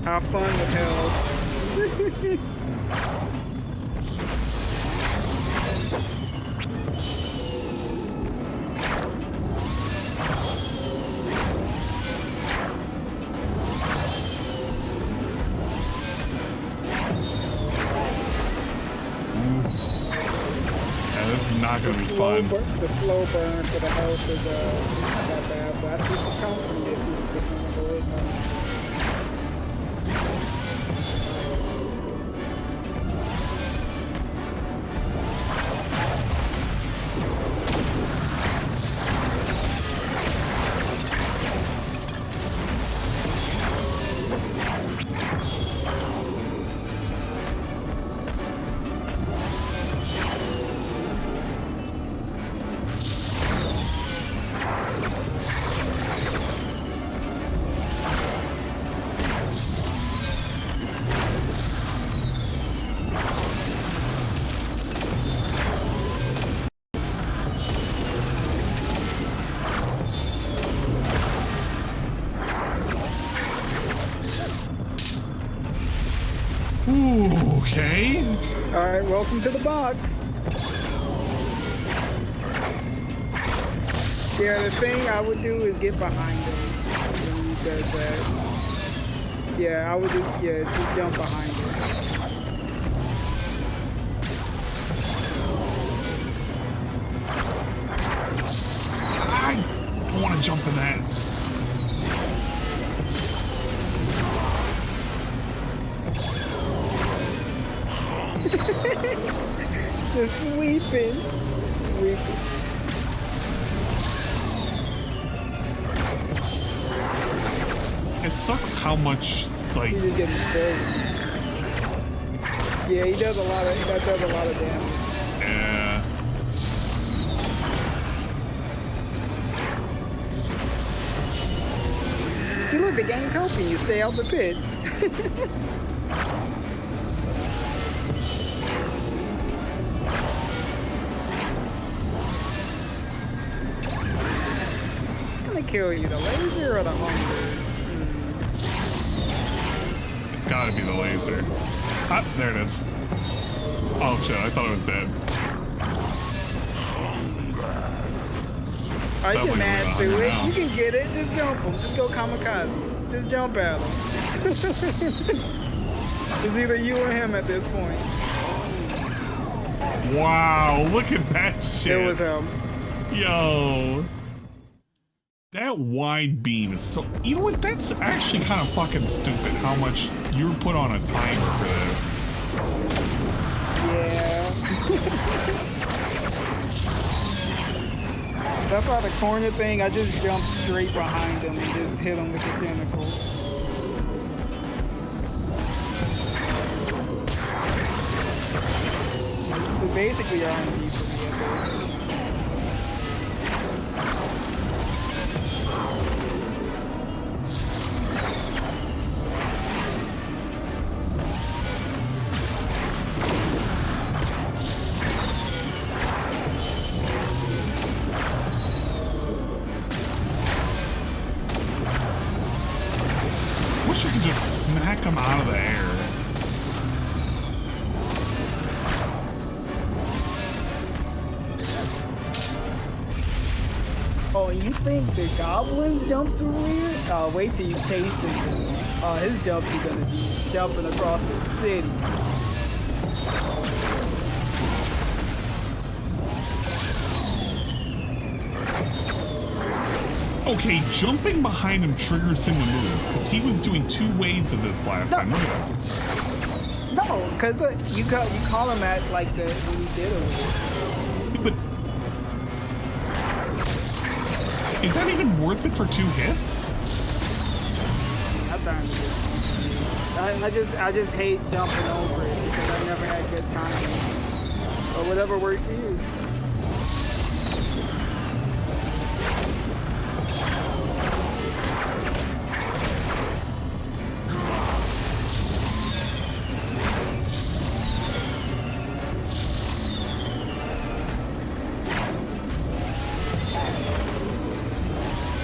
Have fun with health. Yeah, this is not gonna be fun. The slow burn for the health is not that bad, but I think the count from this is different. Ooh, okay. All right, welcome to the box. Yeah, the thing I would do is get behind him when he does that. Yeah, I would just jump behind him. I don't want to jump in that. Just sweeping. It sucks how much, like... He's just getting big. Yeah, he does a lot of damage. Yeah. See, look, the game's helping you stay out the pit. It's gonna kill you, the laser or the hunger? It's gotta be the laser. Ah, there it is. Oh shit, I thought it was dead. Oh, you can master it. You can get it. Just jump him. Just go kamikaze. Just jump at him. It's either you or him at this point. Wow, look at that shit. It was him. Yo. That wide beam is so... You know what? That's actually kind of fucking stupid how much you put on a timer for this. Yeah. That's why the corner thing, I just jumped straight behind him and just hit him with the tentacle. It's basically R&D for me at this. Wish you could just smack him out of the air. Oh, you think the goblin's jumps are weird? Oh, wait till you chase him. Oh, his jumps are gonna be jumping across the city. Okay, jumping behind him triggers him to move, because he was doing 2 waves of this last time. Look at this. No, because you call him at like the when he did it. But is that even worth it for 2 hits? I just hate jumping over it because I never had good timing. Or whatever works for you.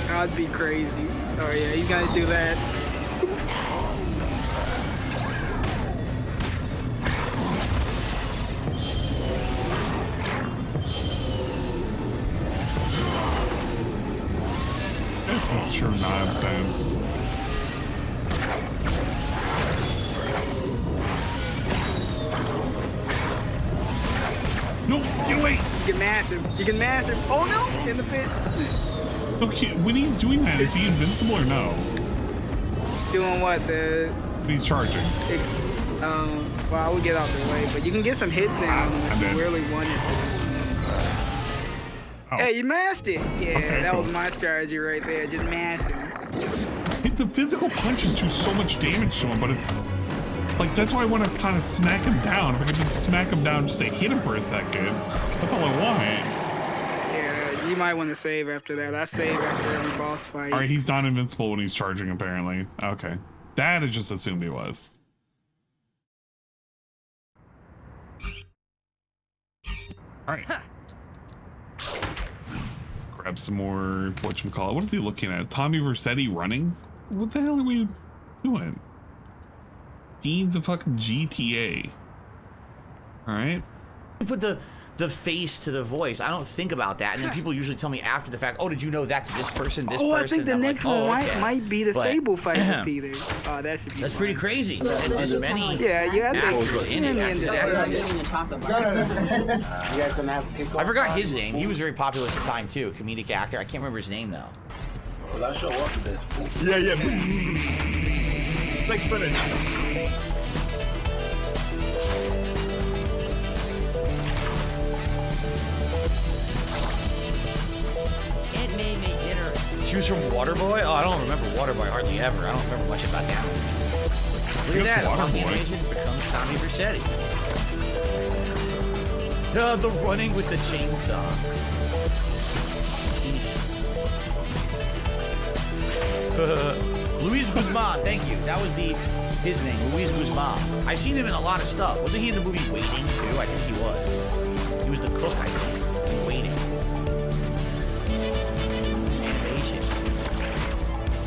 That'd be crazy. Oh yeah, he's gonna do that. This is true nonsense. No, get away! You can mash him. You can mash him. Oh no! In the pit. Okay, when he's doing that, is he invincible or no? Doing what? When he's charging. Well, I would get out the way, but you can get some hits in on him if you really want it. Oh. Hey, you mashed it! Yeah, okay, that was my strategy right there. Just mash him. The physical punches do so much damage to him, but it's... Like, that's why I want to kind of smack him down. If I could just smack him down, just say hit him for a second. That's all I want. Yeah, you might want to save after that. I save after every boss fight. Alright, he's not invincible when he's charging, apparently. Okay. That I just assumed he was. Alright. Grab some more, whatchamacallit. What is he looking at? Tommy Vercetti running? What the hell are we doing? Fiends of fucking GTA. All right. Put the face to the voice. I don't think about that, and then people usually tell me after the fact, "Oh, did you know that's this person? This person?" I think the next one might be the Sable fighter, Peter. Oh, that should be. That's pretty crazy. And as many I forgot his name. He was very popular at the time too. Comedic actor. I can't remember his name though. Well, I'll show up with this. Yeah. Thanks for it. She was from Waterboy? Oh, I don't remember Waterboy hardly ever. I don't remember much about that. Look at that. Waterboy becomes Tommy Vercetti. The running with the chainsaw. Luis Guzman, thank you. That was his name, Luis Guzman. I've seen him in a lot of stuff. Wasn't he in the movie Waiting too? I think he was. He was the cook, I think, in Waiting.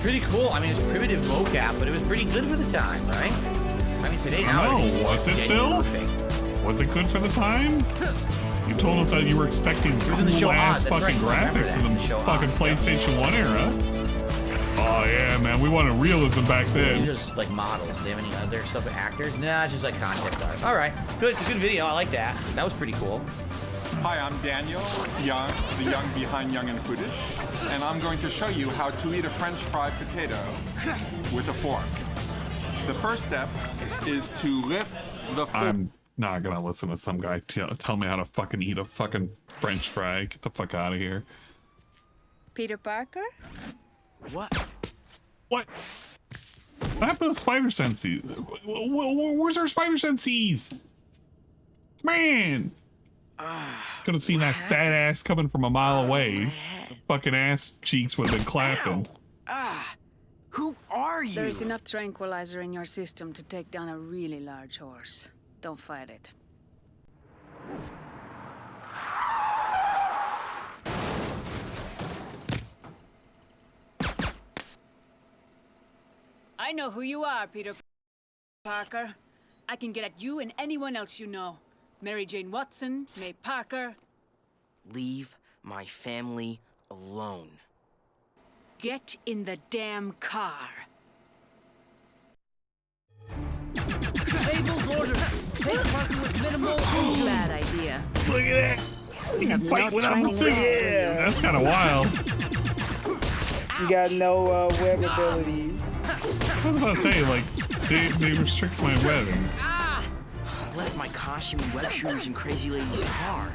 Pretty cool. I mean, it's primitive mocap, but it was pretty good for the time, right? I mean, today now was it, Phil? Was it good for the time? You told us that you were expecting cool ass fucking graphics in the fucking PlayStation 1 era. Oh yeah, man, we wanted realism back then. Just like models. Do they have any other stuff with actors? Nah, it's just like concept art. All right, good video. I like that. That was pretty cool. Hi, I'm Daniel, the young behind Young and Foodish, and I'm going to show you how to eat a French fried potato with a fork. The first step is to lift the fork. I'm not gonna listen to some guy tell me how to fucking eat a fucking French fry. Get the fuck out of here. Peter Parker? What? What happened to the spider senses? Where's our spider senses? Man! Could have seen that fat ass coming from a mile away. Fucking ass cheeks would have been clapping. Who are you? There is enough tranquilizer in your system to take down a really large horse. Don't fight it. I know who you are, Peter Parker. I can get at you and anyone else you know. Mary Jane Watson, May Parker. Leave my family alone. Get in the damn car. Table's order. Take Parker with minimal. Bad idea. Look at that. You can fight without the thing. Yeah. That's kind of wild. You got no web abilities. I was about to say, like, they restrict my webbing. Left my costume and web shooters in Crazy Lady's car.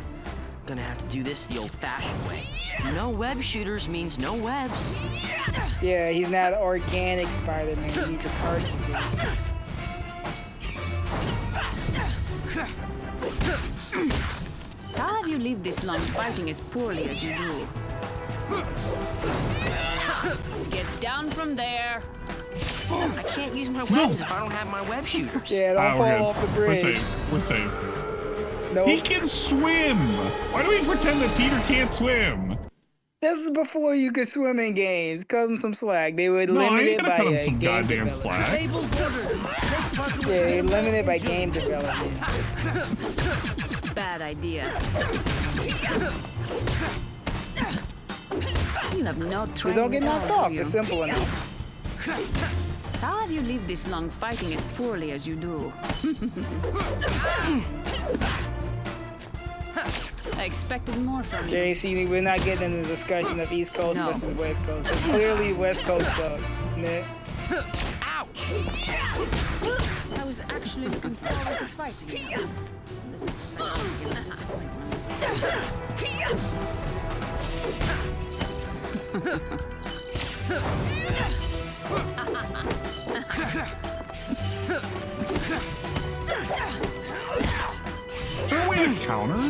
Gonna have to do this the old-fashioned way. No web shooters means no webs. Yeah, he's not an organic Spider-Man. He needs a cartridge. How have you lived this long fighting as poorly as you do? Get down from there. I can't use my webs if I don't have my web shooters. Yeah, don't fall off the bridge. We're safe. Nope. He can swim. Why do we pretend that Peter can't swim? This is before you could swim in games. Cut him some slack. They would limit it by some game goddamn slack. Yeah, they limit it by game development. Bad idea. You have no training. Just don't get knocked off. It's simple enough. How have you lived this long fighting as poorly as you do? I expected more from you. Okay, see, we're not getting into the discussion of East Coast versus West Coast. But clearly, West Coast sucks. Ouch! I was actually looking forward to fighting you. This is a disappointment. Are we in counter?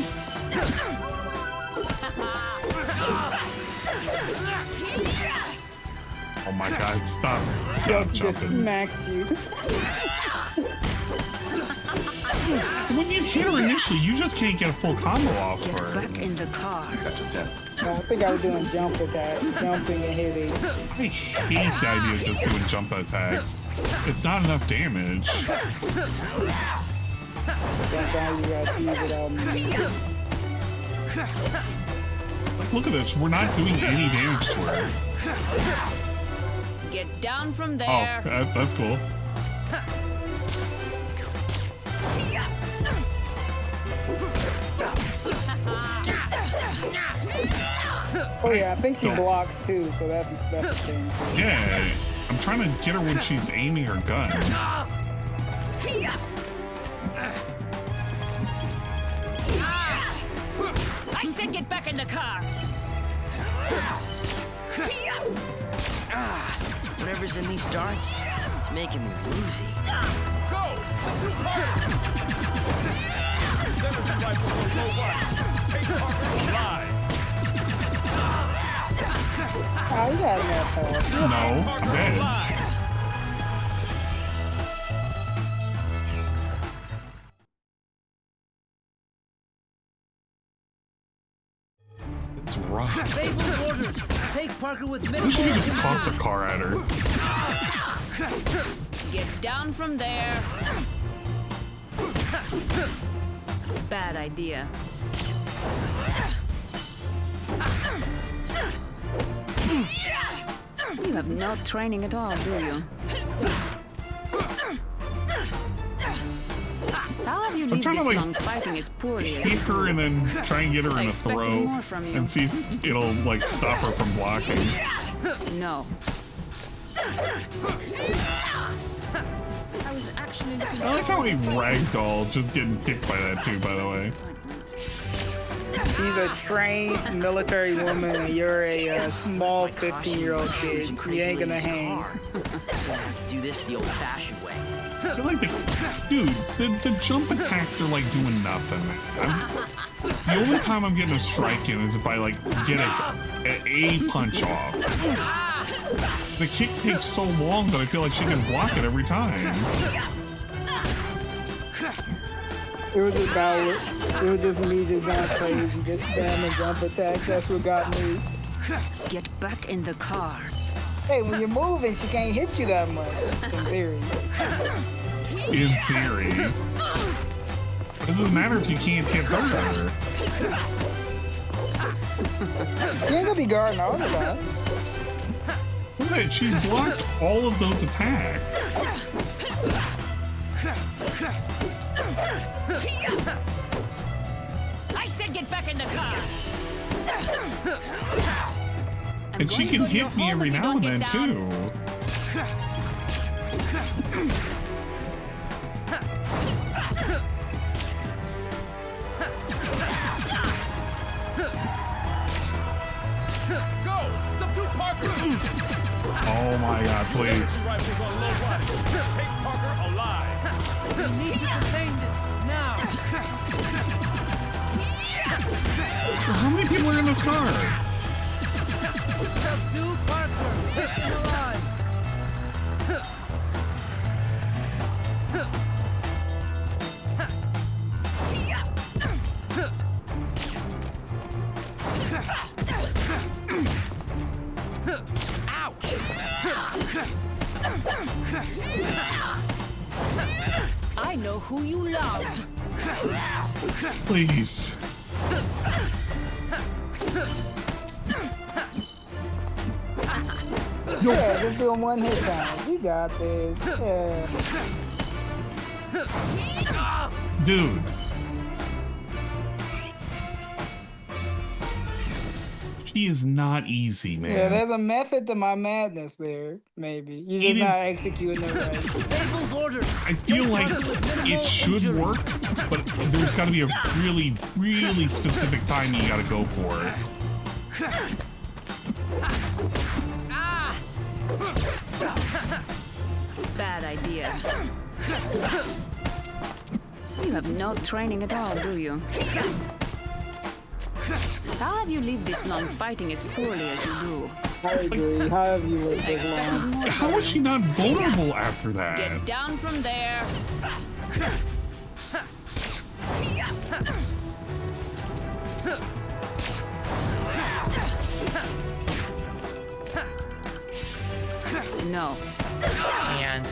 Oh my god, stop. Stop Just jumping. smacked you. When you hit her initially, you just can't get a full combo off her. Back in the car. No, I think I was doing jump attack, jumping and hitting. I hate the idea of just doing jump attacks. It's not enough damage. Sometimes you gotta choose it out. Look at this. We're not doing any damage to her. Get down from there. Oh, that's cool. Oh yeah, I think she blocks too, so that's the thing. Yeah, I'm trying to get her when she's aiming her gun. I said get back in the car. Whatever's in these darts, it's making me woozy. Go! Take Parker alive. Oh, you got enough health. No, I'm dead. It's rough. Fable's orders. Take Parker with We should just toss a car at her. Get down from there. Bad idea. You have no training at all, do you? How have you I'm lived trying this to, like, long fighting as poorly as hit you her do? and then try and get her in a expected throw more from you. and see if it'll like stop her from blocking. No. I was actually looking. I like how he ragdoll just getting kicked by that too, by the way. She's a trained military woman, and you're a small 15-year-old kid. You ain't gonna hang. Gonna have to do this the old-fashioned way. I like the jump attacks are like doing nothing. The only time I'm getting a strike in is if I like get a punch off. The kick takes so long that I feel like she can block it every time. It was just me just going crazy, just spamming jump attacks. That's what got me. Get back in the car. Hey, when you're moving, she can't hit you that much. In theory. In theory. It doesn't matter if you can't hit her. You ain't gonna be guarding all the time. Look at it, she's blocked all of those attacks. I said get back in the car. And she can hit me every now and then too. Go! Subdue Parker! Oh my god, please. Rifles on low wattage. Take Parker alive. We need to contain this now. How many people are in this car? Subdue Parker. Take him alive. I know who you love. Please. Yeah, just doing one hit count. You got this. Yeah. Dude. She is not easy, man. Yeah, there's a method to my madness there, maybe. You're just not executing it right. Fable's orders. I feel like it should work, but there's got to be a really, really specific time you got to go for it. Bad idea. You have no training at all, do you? How have you lived this long fighting as poorly as you do? I agree. How have you lived this long? How is she not vulnerable after that? Get down from there. No. And.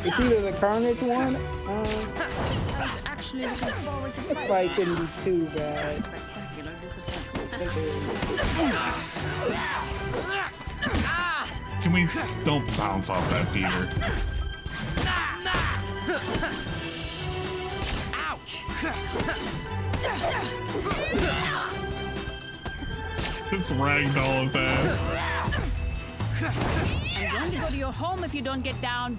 It's either the Carnage one. I was actually looking forward to This fight shouldn't be too bad. Spectacular disappointment. Can we don't bounce off that Peter? Ouch! It's ragdoll his ass. I'm going to go to your home if you don't get down.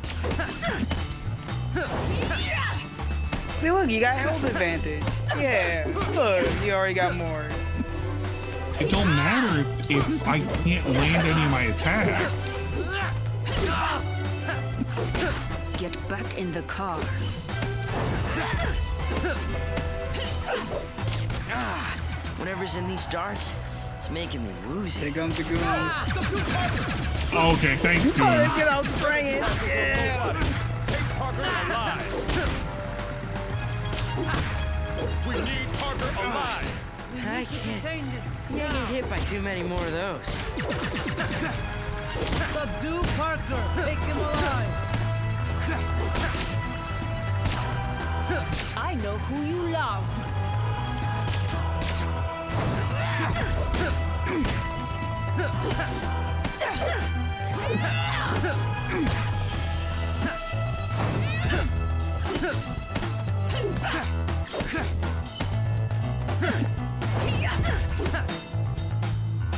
See, look, you got health advantage. Yeah, look, you already got more. It don't matter if I can't land any of my attacks. Get back in the car. Whatever's in these darts, it's making me woozy. Here comes the goon. Okay, thanks, Oh, let's Goons. get out spraying. Yeah. Take Parker alive. We need Parker alive. I can't get hit by too many more of those. Subdue Parker. Take him alive. I know who you love.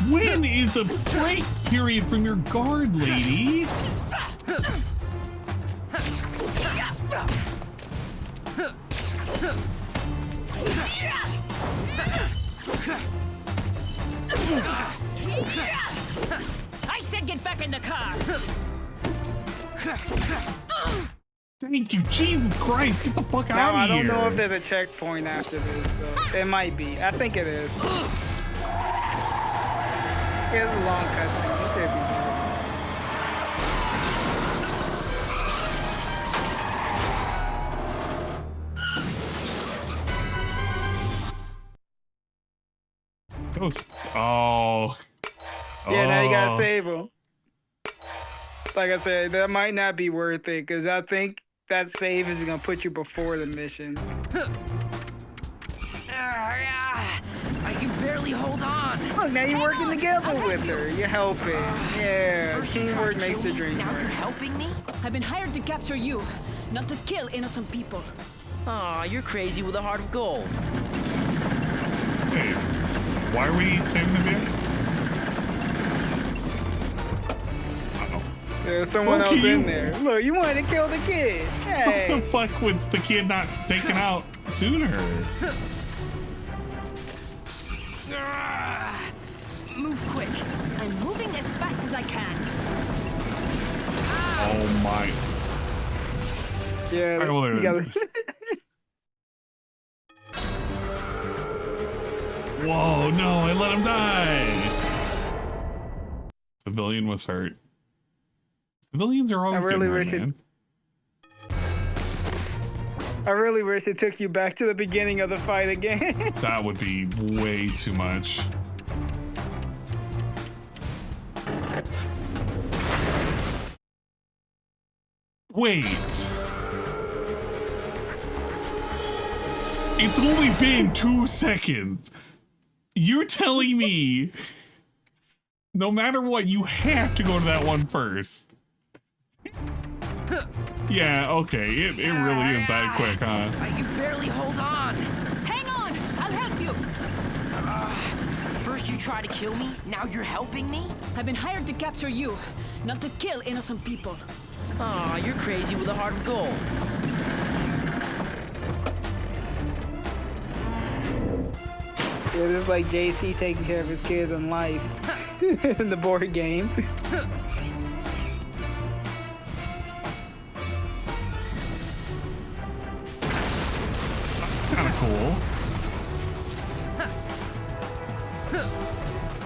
When is a break period from your guard, lady? I said get back in the car. Thank you, Jesus Christ, get the fuck Now, out I of here. don't know if there's a checkpoint after this, so it might be. I think it is. Yeah, it's a long cutscene. It should be good. Ghost. Oh. Yeah, now you gotta Oh. save him. Like I said, that might not be worth it, because I think that save is gonna put you before the mission. You barely hold on. Look, now you're working together with her. You're helping. Yeah, teamwork makes the dream Now work. you're helping me? I've been hired to capture you, not to kill innocent people. Aw, you're crazy with a heart of gold. Hey, why are we saving the vehicle? There's someone else in there. Look, you wanted to kill the kid. Hey. What the fuck was the kid not taken out sooner? Move quick. I'm moving as fast as I can. Oh my. Yeah, Alright, well, you gotta... Whoa, no, I let him die. Civilian was hurt. Civilians are always getting hurt, man. I really wish it took you back to the beginning of the fight again. That would be way too much. Wait. It's only been 2 seconds. You're telling me no matter what, you have to go to that one first. Yeah, okay. It really is that quick, huh? You barely hold on. Hang on, I'll help you. First you try to kill me, now you're helping me? I've been hired to capture you, not to kill innocent people. Aw, you're crazy with a heart of gold. Yeah, this is like JC taking care of his kids in life. In the board game. Kinda cool.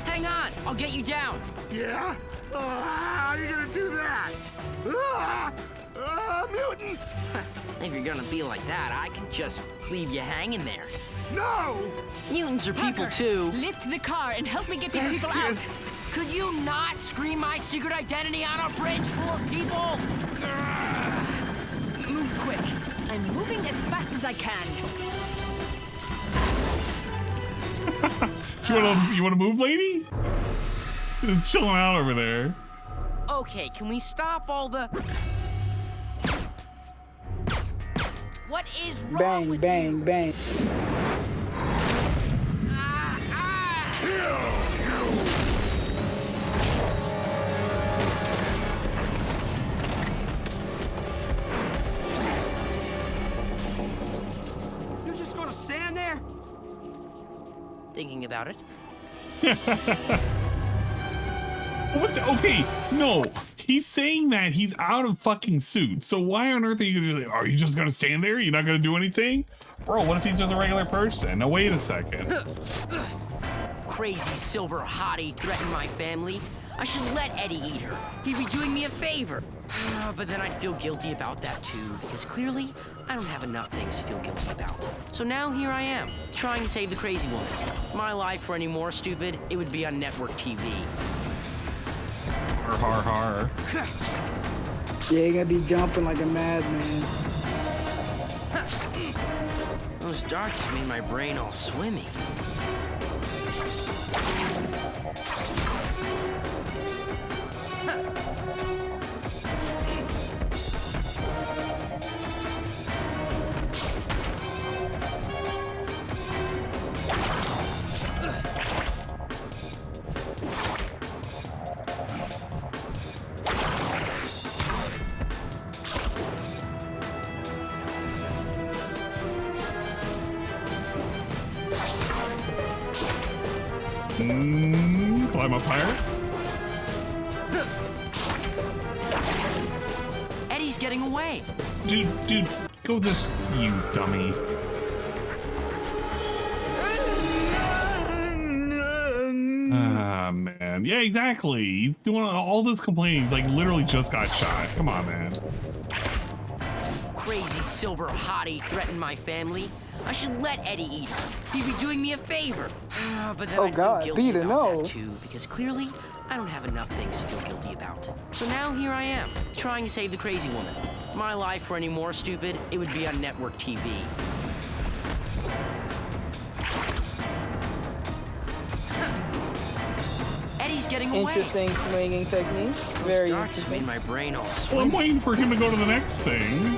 Hang on, I'll get you down. Yeah? How are you gonna do that? Mutant! If you're gonna be like that, I can just leave you hanging there. No! Mutants are people Parker, too. Lift the car and help me get these people out. Could you not scream my secret identity on a bridge full of people? Move quick. I'm moving as fast as I can. You wanna move, lady? It's chilling out over there. Okay, can we stop all the... What is wrong Bang, with bang, you? bang. You're just gonna stand there? Thinking about it. What the, okay, no. He's saying that he's out of fucking suit. So why on earth are you just gonna stand there? You're not gonna do anything? Bro, what if he's just a regular person? Now wait a second. Crazy silver hottie threatened my family. I should let Eddie eat her. He'd be doing me a favor. But then I'd feel guilty about that too, because clearly I don't have enough things to feel guilty about. So now here I am, trying to save the crazy woman. My life were any more stupid, it would be on network TV. Har har. Yeah, you're gonna be jumping like a madman. Those darts have made my brain all swimmy. Climb up higher. Eddie's getting away. Dude, go this, you dummy. Ah, man. Yeah, exactly. He's doing all this complaining. He's like literally just got shot. Come on, man. Crazy silver hottie threatened my family. I should let Eddie eat her. He'd be doing me a favor. But then I'd feel guilty about that too, because clearly I don't have enough things to feel guilty about. So now here I am, trying to save the crazy woman. If my life were any more stupid, it would be on network TV. Eddie's getting away. Interesting swinging technique. Very darts interesting. made my brain all swim. Well, I'm waiting for him to go to the next thing.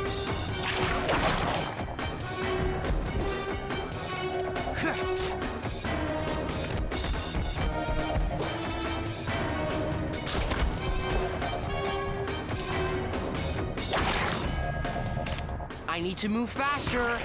I need to move faster.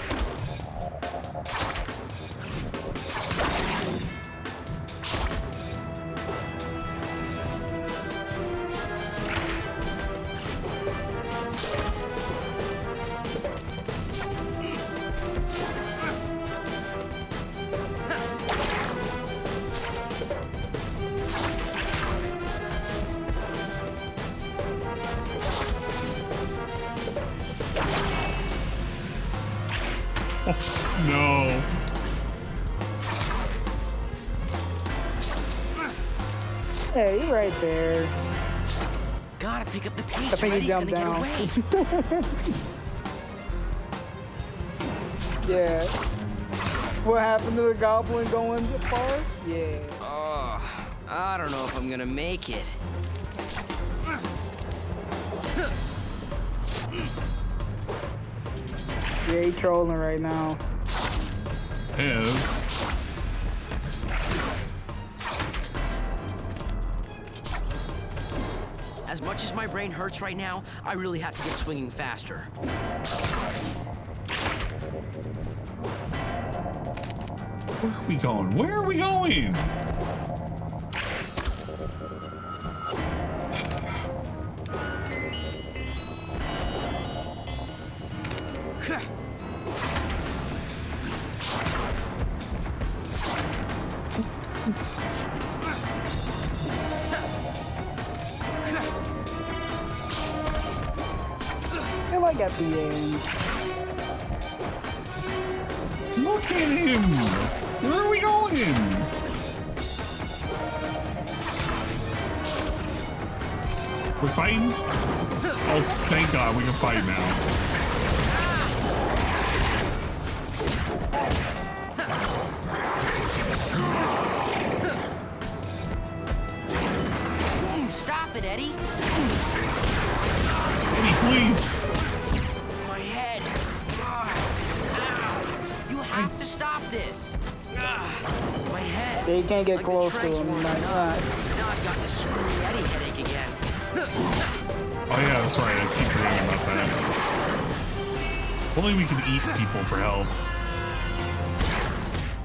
No. Hey, you're right there. Gotta pick up the pace. I think he jumped down. Yeah. What happened to the goblin going far? Yeah. Oh, I don't know if I'm gonna make it. Yeah, he trolling right now. Is. As much as my brain hurts right now, I really have to get swinging faster. Where are we going? Where are we going? And like at the end. Look at him! Where are we going? We're fighting? Oh, thank God we can fight now. Stop it, Eddie. Eddie, please. My head. You have to stop this. My head. They can't get Like close the to treads him. weren't Like, enough. Now I've got the screwy Eddie headache again. Oh yeah, that's right. I keep forgetting about that. Only we can eat people for help.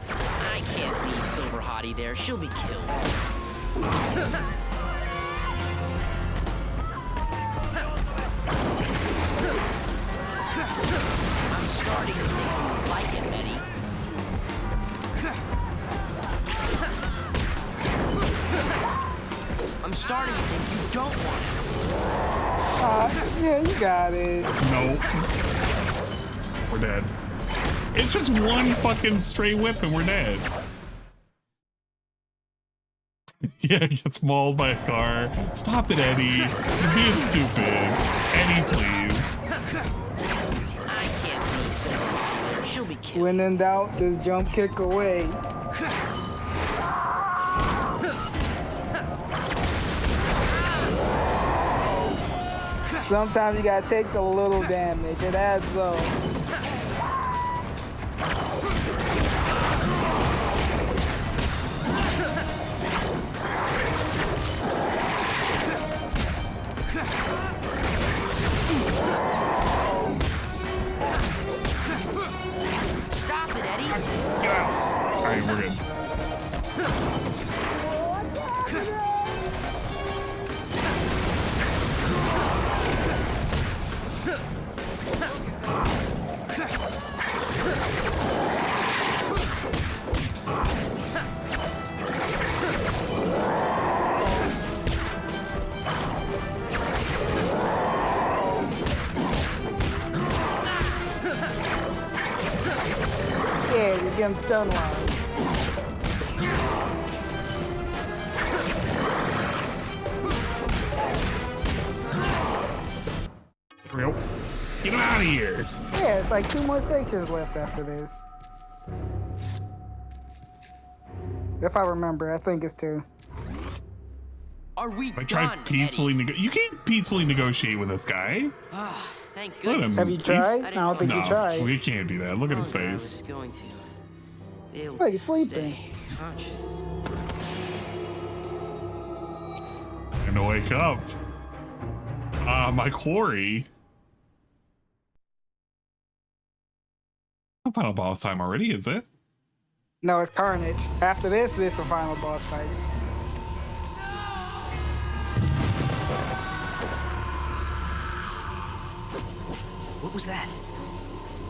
I can't leave Silver Hottie there. She'll be killed. I'm starting to think you like it, Eddie. I'm starting to think you don't want it. yeah, you got it. Nope. We're dead. It's just one fucking stray whip and we're dead. Yeah, he gets mauled by a car. Stop it, Eddie. You're being stupid. Eddie, please. I can't leave Silver Hottie there. She'll be killed. When in doubt, just jump kick away. Sometimes you gotta take the little damage. It adds up. Stop it, Eddie. Get out. All right, we're good. Yeah, you get him stun line. There we go. Get him out of here. Yeah, it's like 2 more sections left after this. If I remember, I think it's 2. Are we I tried peacefully you can't peacefully negotiate with this guy. Ah, thank Look at goodness. him. Have you tried? I don't think no, you tried. we can't do that. Look at his I face. was going to. Be able Wait, to he's sleeping. stay conscious. Time to wake up. My quarry. Not final boss time already, is it? No, it's Carnage. After this is the final boss fight. What was that?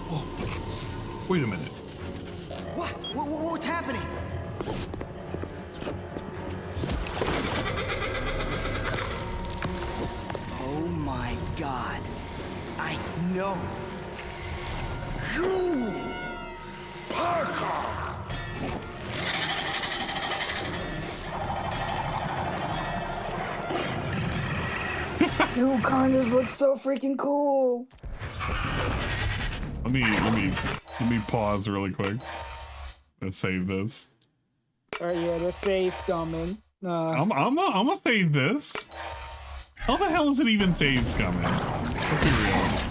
Whoa. Wait a minute. What's happening? Oh my God. I know. You, Parker! Dude, Carnage looks so freaking cool. Let me pause really quick. Let's save this. Oh yeah, the save's coming. I'm gonna save this. How the hell is it even saves coming? Let's be real.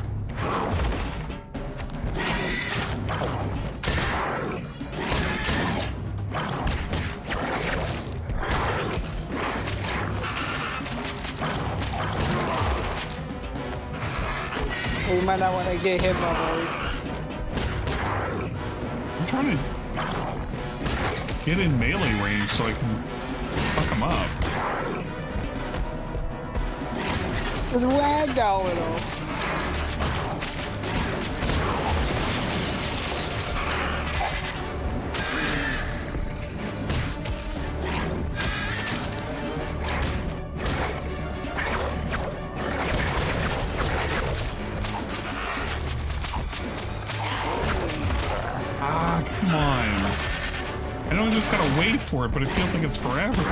We might not want to get hit by those. I'm trying to get in melee range so I can fuck him up. It's ragdoll it all. Come kind of just gotta wait for it, but it feels like it's forever.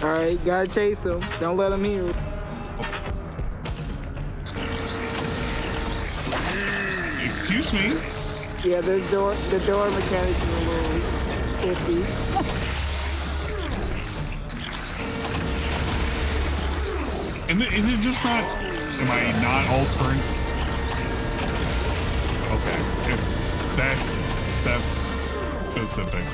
Alright, gotta chase him. Don't let him hear. Excuse me? Yeah, the door mechanics is a little iffy. And it just not... Am I not all turned? Okay, that's specific.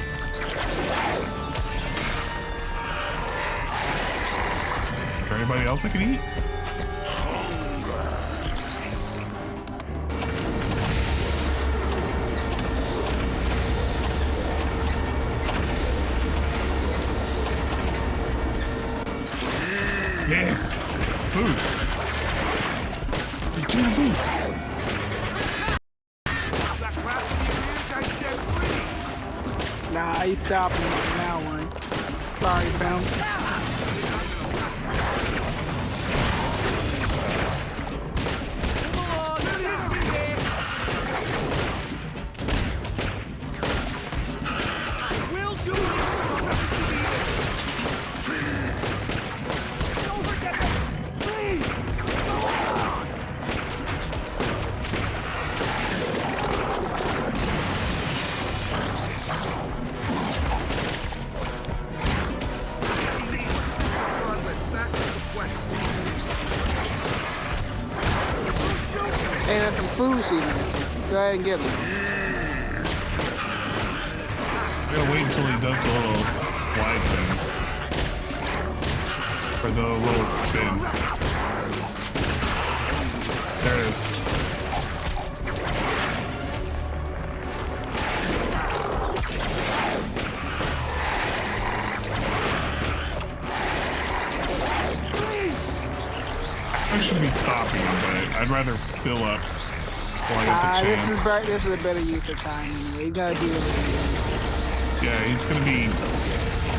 Is there anybody else I can eat? Yes! Food! Get the food! Nah, he's stopping me from that one. Sorry, fam. Hey, that's some food she mentioned. Go ahead and get me. I gotta wait until he does a little slide thing. Or the little spin. There it is. I should be stopping him, but I'd rather fill up while I get the chance. This is a better use of time anyway. You gotta do it. Yeah, he's gonna be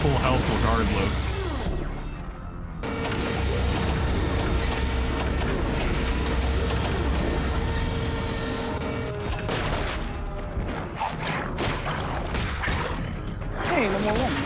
full health regardless. Hey, no more woman.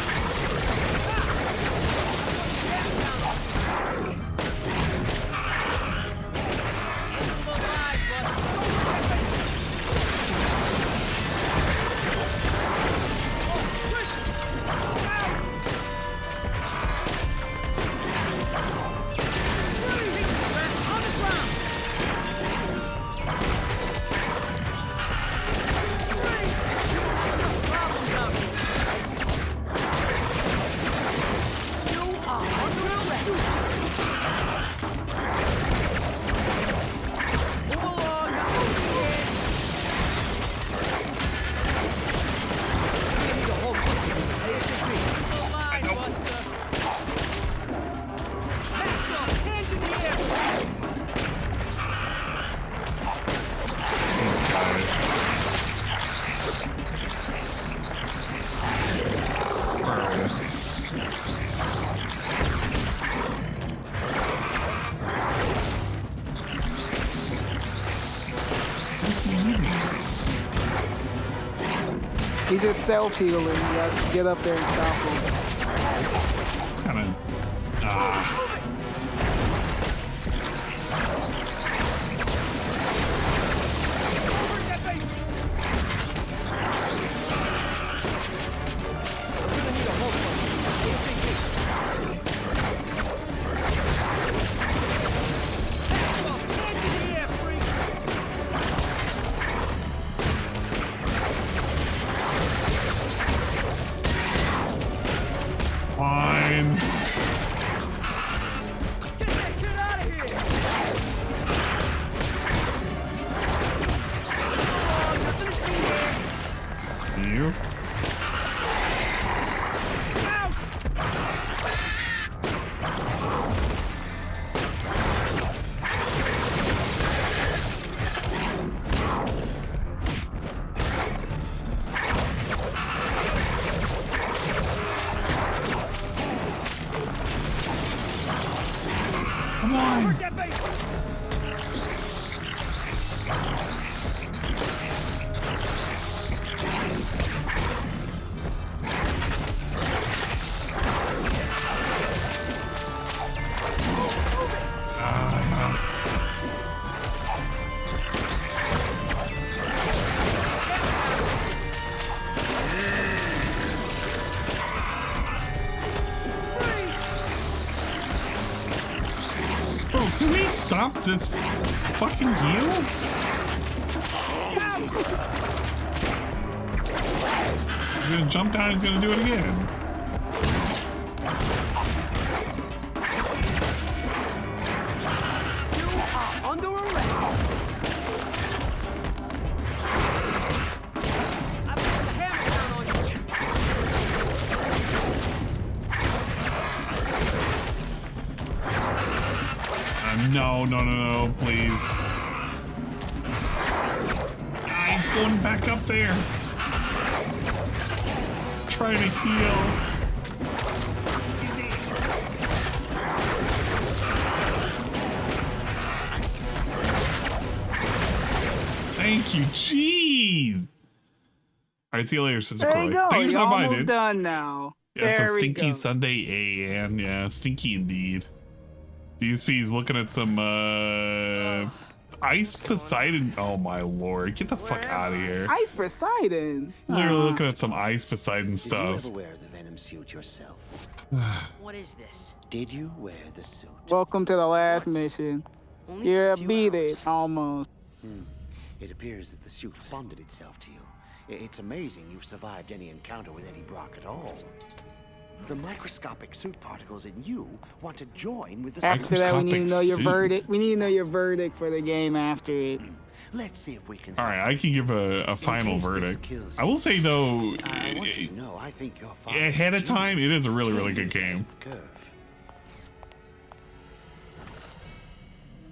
He just self-healing. You have to get up there and stop him. It's kind of... Fine. You? stop this fucking heal? He's gonna jump down, he's gonna do it again. You are under arrest. I'm putting the hammer down on you. No, please. Ah, he's going back up there. Trying to heal. Thank you, jeez. All right, see you later, Sister There Chloe. you go. Thank you You're so much, almost dude. done now. Yeah, it's There a we stinky go. Sunday AN. Yeah, stinky indeed. DSP's looking at some Ice Poseidon. Oh my lord, get the fuck out of here. Ice Poseidon. Literally looking at some Ice Poseidon Did you stuff. ever wear the Venom suit yourself? What is this? Did you wear the suit? Welcome to the last mission. Yeah, beat it. Almost. It appears that the suit bonded itself to you. It's amazing you've survived any encounter with Eddie Brock at all. The microscopic suit particles in you want to join with the After that, we need to know your suit. verdict. We need to know your verdict for the game after it. Let's see if we can. All right, I can give a final case this verdict. kills I will say though, I want you to know I think your father ahead of time, it is a really, really good game.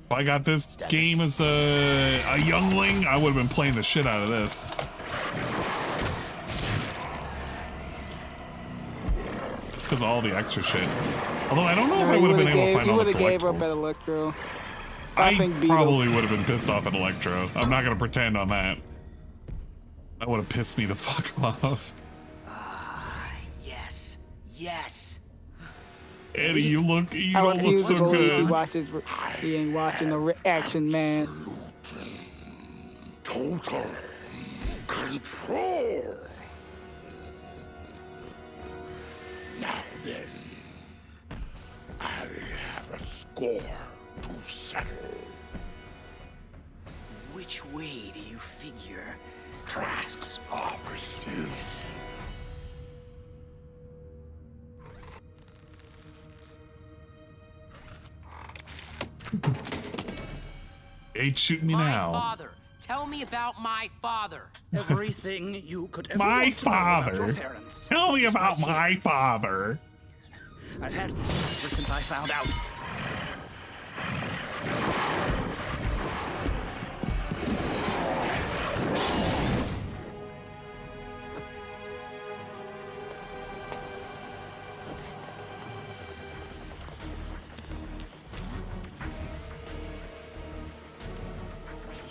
If I got this game as a youngling, I would have been playing the shit out of this. It's because of all the extra shit. Although I don't know if I would have been able to find all the You would have gave up at collectibles. Electro. I think beat probably would have been pissed off at Electro. I'm not gonna pretend on that. That would have pissed me the fuck off. Yes. Yes. Eddie, you don't look so He good. watches. He ain't watching the reaction, man. Total control. Now then, I have a score to settle. Which way do you figure? Trask's offices. Ain't shooting me My now. father. Tell me about my father. Everything you could ever My want to know about father. your parents. Tell me about my father. I've had this ever since I found out.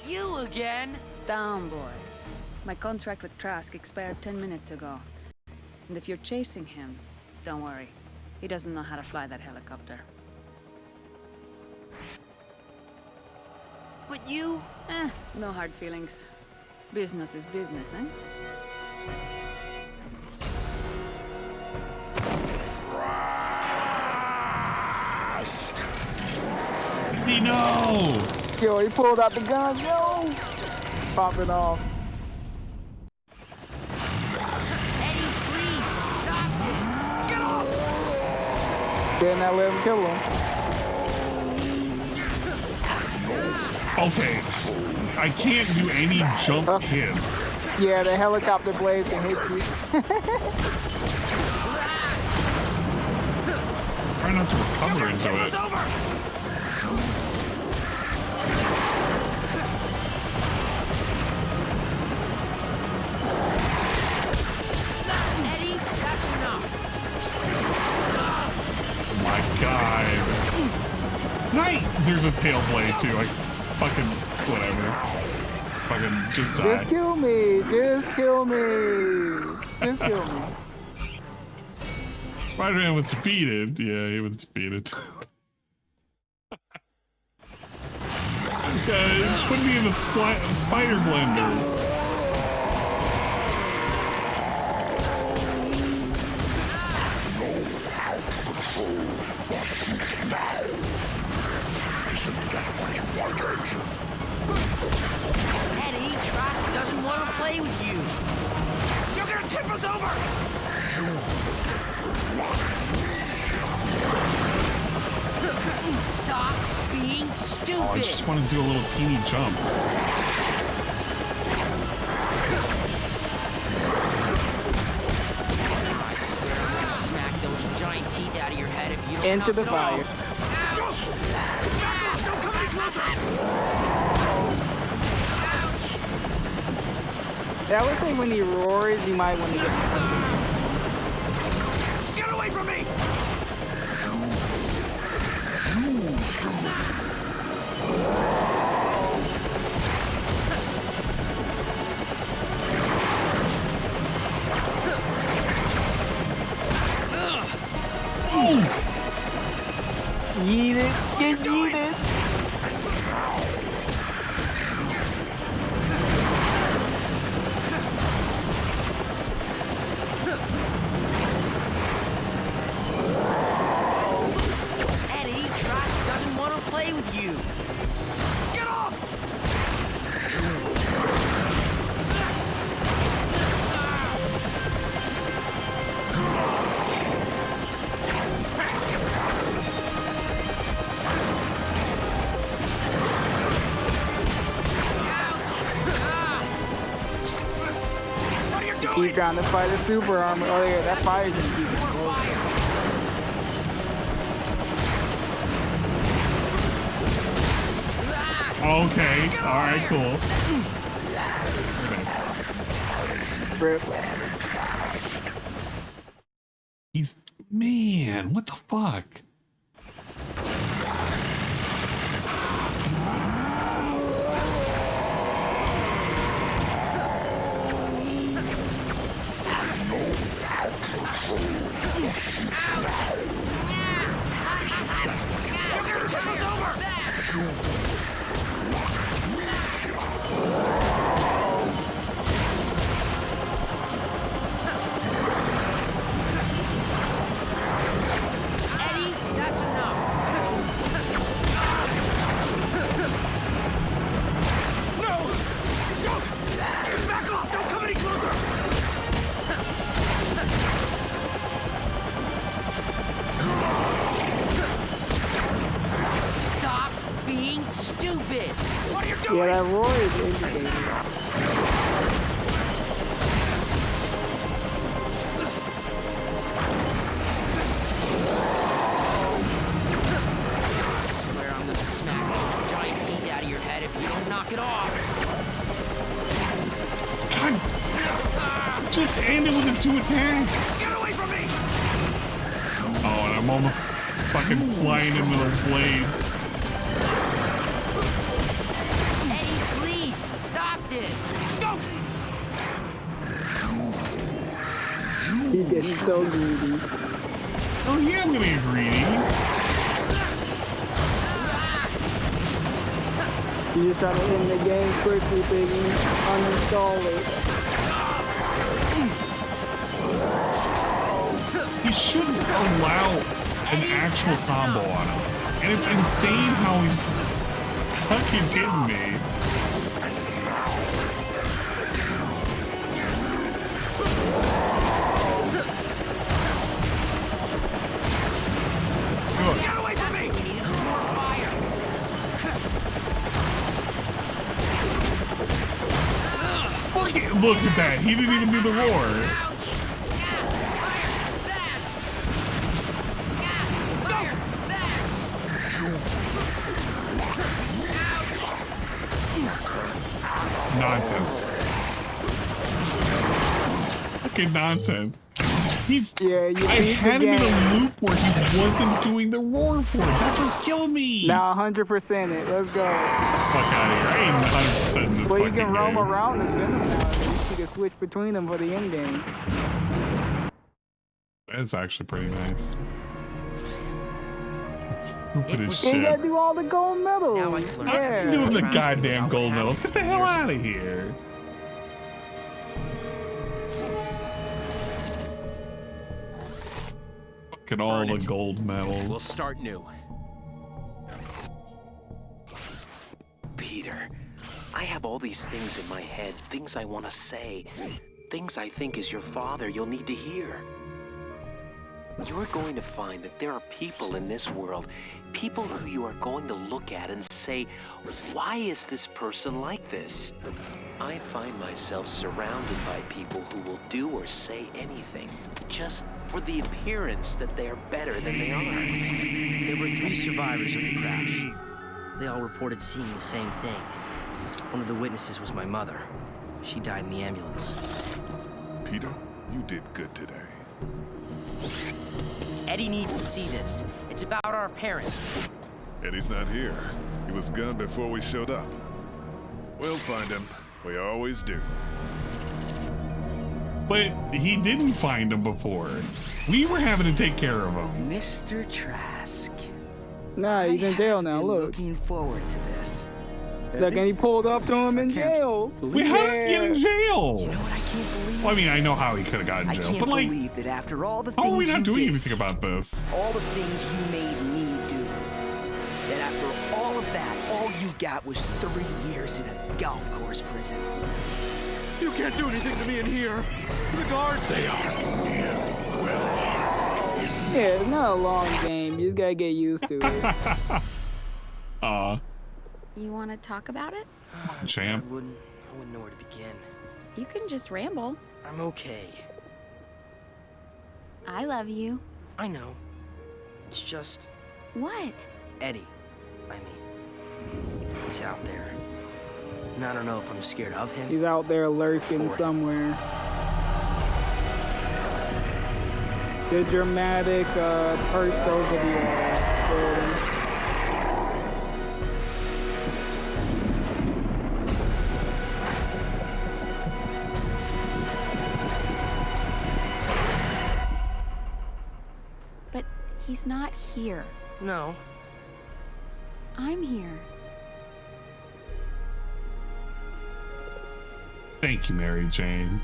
You again? Down, boy. My contract with Trask expired 10 minutes ago. And if you're chasing him, don't worry. He doesn't know how to fly that helicopter. But you... No hard feelings. Business is business, eh? No! Yo, he pulled out the gun, yo! Pop it off. Eddie, please, stop this! Get off! Better not let him kill him. Okay. I can't do any jump hits. Yeah, the helicopter blade can hit you. Try not to recover into it. Eddie, that's enough. Oh my god. Night! There's a tail blade too. Like, fucking, whatever. Fucking just die. Just kill me. Just kill me. Just kill me. Spider-Man was defeated. Yeah, he was defeated. Guys, put me in the spider blender. Isn't that what you wanted? Eddie, Trask doesn't want to play with you. You're gonna tip us over! Stop being stupid. Oh, I just want to do a little teeny jump. Smack those giant teeth out of your head if you don't Into the knock it off. fire. Don't come any closer! Yeah, I would say when he roars, you might want to get. Get away from me! Yeet it, get yeeted. Eddie, Trask doesn't want to play with you. Get off! What are you doing? Keep trying to fight a super armor. Oh yeah, that fire's gonna keep it close. Okay, alright, cool. Rip. He's, man, what the fuck? Eddie, that's enough. No! Don't! Back off! Don't come any closer! Stop being stupid. What are you doing? Yeah, that roar is indicating. I swear I'm gonna smack those giant teeth out of your head if you don't knock it off. God, just ended with the 2 attacks. Get away from me! Oh, and I'm almost fucking flying into the blades. Eddie, please, stop this. He's getting so greedy. Oh yeah, I'm gonna get greedy. He's just trying to end the game quickly, baby. Uninstall it. He shouldn't allow an actual combo on him. And it's insane how he's fucking hitting me. Get away from me! We needed more fire. Look at that. He didn't even do the roar. Nonsense. Fucking nonsense. He's. Yeah, I had him in a loop where he wasn't doing the roar for it. That's what's killing me. Now 100% it. Let's go. Fuck out of here. I ain't 100% in this Well, you fucking can roam game. around as Venom now. At least you can switch between them for the end game. That's actually pretty nice. Stupid as You shit. gotta do all the gold medals. I'm doing the goddamn gold medals. Get the hell out of here. Fucking all the gold medals. We'll start new. I have all these things in my head, things I want to say, things I think as your father you'll need to hear. You're going to find that there are people in this world, people who you are going to look at and say, why is this person like this? I find myself surrounded by people who will do or say anything, just for the appearance that they are better than they are. There were 3 survivors of the crash. They all reported seeing the same thing. One of the witnesses was my mother. She died in the ambulance. Peter, you did good today. Eddie needs to see this. It's about our parents. Eddie's not here. He was gone before we showed up. We'll find him. We always do. But he didn't find him before. We were having to take care of him. Mr. Trask. Nah, he's in jail now, look. Looking forward to this. Look, and he pulled up to him in jail. Wait, how did he get in jail? You know what I can't believe? Well, I mean, I know how he could have gotten in jail, but like, believe that after all the how are we things not you doing did, anything about this? all the things you made me do, that after all of that, all you got was 3 years in a golf course prison. You can't do anything to me in here. The guards, they aren't nearly well. Yeah, it's not a long game. You just gotta get used to it. You want to talk about it? Champ. I wouldn't know where to begin. You can just ramble. I'm okay. I love you. I know. It's just What? Eddie. I mean, he's out there. And I don't know if I'm scared of him. He's out there lurking somewhere. The dramatic perched over the building. But he's not here. No. I'm here. Thank you, Mary Jane.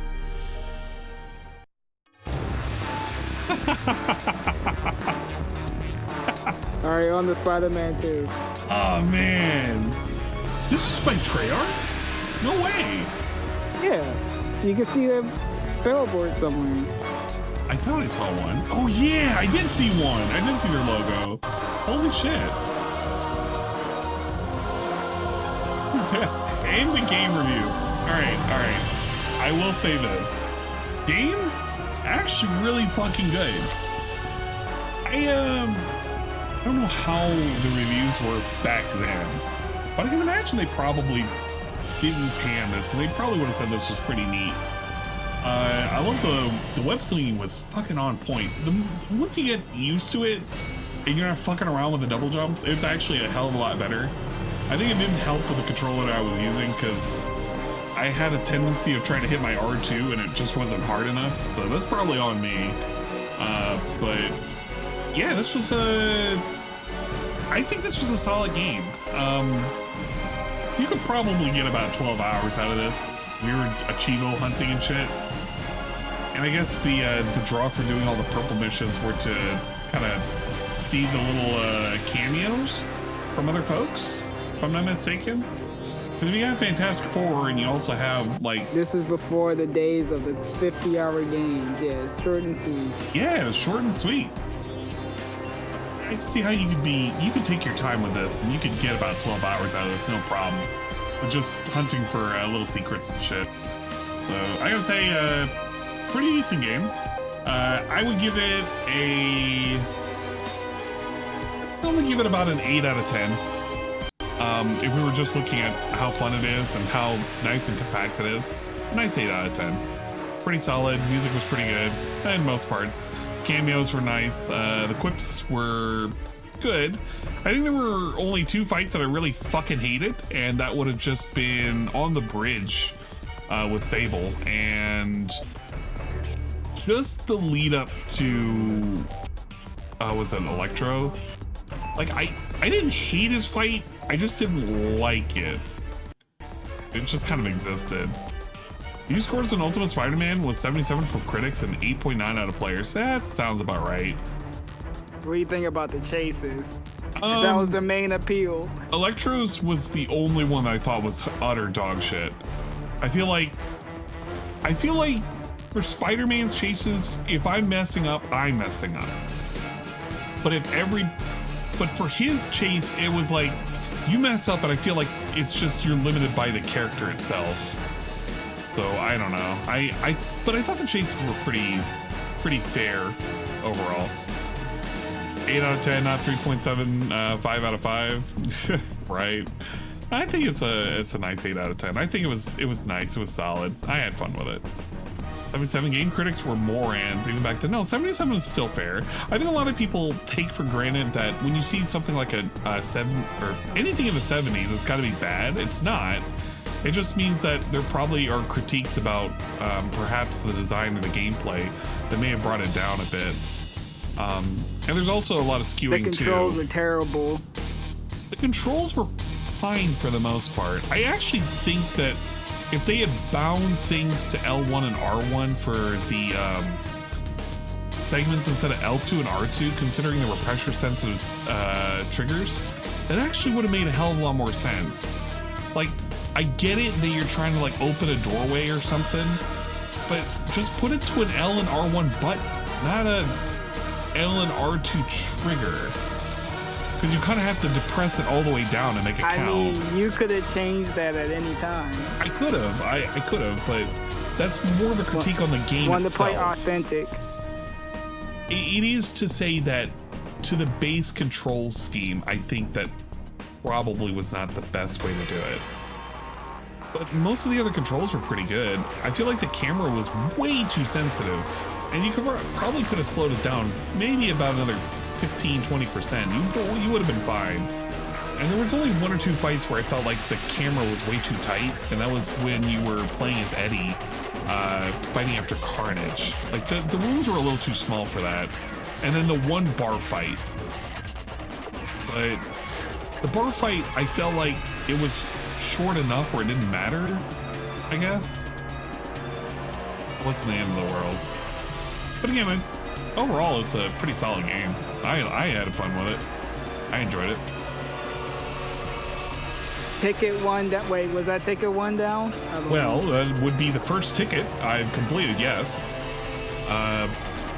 Alright, on the Spider-Man 2. Oh man. This is by Treyarch? No way. Yeah. You can see a billboard somewhere. I thought I saw one. Oh yeah, I did see one. I did see their logo. Holy shit. And the game review. Alright. I will say this. Game? Actually really fucking good. I don't know how the reviews were back then, but I can imagine they probably didn't pan this, and they probably would have said this was pretty neat. I love the web slinging was fucking on point. Once you get used to it, and you're not fucking around with the double jumps, it's actually a hell of a lot better. I think it didn't help with the controller that I was using, because I had a tendency of trying to hit my R2 and it just wasn't hard enough, so that's probably on me. But yeah, this was I think this was a solid game. You could probably get about 12 hours out of this. We were Achivo hunting and shit. And I guess the draw for doing all the purple missions were to kind of see the little cameos from other folks, if I'm not mistaken. Because if you got Fantastic Four and you also have like... This is before the days of the 50-hour games. Yeah, it's short and sweet. Yeah, it's short and sweet. I can see how you could take your time with this and you could get about 12 hours out of this, no problem. But just hunting for little secrets and shit. So I gotta say, pretty decent game. I would give it about an 8 out of 10. If we were just looking at how fun it is and how nice and compact it is, a nice 8 out of 10. Pretty solid. Music was pretty good in most parts. Cameos were nice. The quips were good. I think there were only 2 fights that I really fucking hated, and that would have just been on the bridge with Sable and just the lead up to was it Electro? Like I didn't hate his fight, I just didn't like it. It just kind of existed. View scores in Ultimate Spider-Man was 77 from critics and 8.9 out of players. That sounds about right. What do you think about the chases? That was the main appeal. Electro's was the only one that I thought was utter dog shit. I feel like for Spider-Man's chases, if I'm messing up, I'm messing up. But for his chase, it was like you mess up, and I feel like it's just you're limited by the character itself. So I don't know. But I thought the chases were pretty fair overall. 8 out of 10, not 3.7, 5 out of 5. Right. I think it's a nice 8 out of 10. I think it was nice. It was solid. I had fun with it. 77 game critics were morons even back then. No, 77 is still fair. I think a lot of people take for granted that when you see something like a 7 or anything in the 70s, it's got to be bad. It's not. It just means that there probably are critiques about perhaps the design or the gameplay that may have brought it down a bit. And there's also a lot of skewing too. The controls are terrible. The controls were fine for the most part. I actually think that if they had bound things to L1 and R1 for the segments instead of L2 and R2, considering there were pressure sensitive triggers, that actually would have made a hell of a lot more sense. Like, I get it that you're trying to like open a doorway or something, but just put it to an L and R1 button, not a L and R2 trigger. Because you kind of have to depress it all the way down to make it count. I mean, you could have changed that at any time. I could have. I could have, but that's more of a critique on the game Wanted itself. to play authentic. It is to say that to the base control scheme, I think that probably was not the best way to do it. But most of the other controls were pretty good. I feel like the camera was way too sensitive, and you probably could have slowed it down maybe about another 15-20%. You would have been fine. And there was only 1 or 2 fights where I felt like the camera was way too tight, and that was when you were playing as Eddie, fighting after Carnage. Like the rooms were a little too small for that. And then the one bar fight. But the bar fight, I felt like it was short enough where it didn't matter, I guess. It wasn't the end of the world. But again, overall, it's a pretty solid game. I had fun with it. I enjoyed it. Ticket 1 that way, was that ticket 1 down? Well, that would be the first ticket I've completed, yes.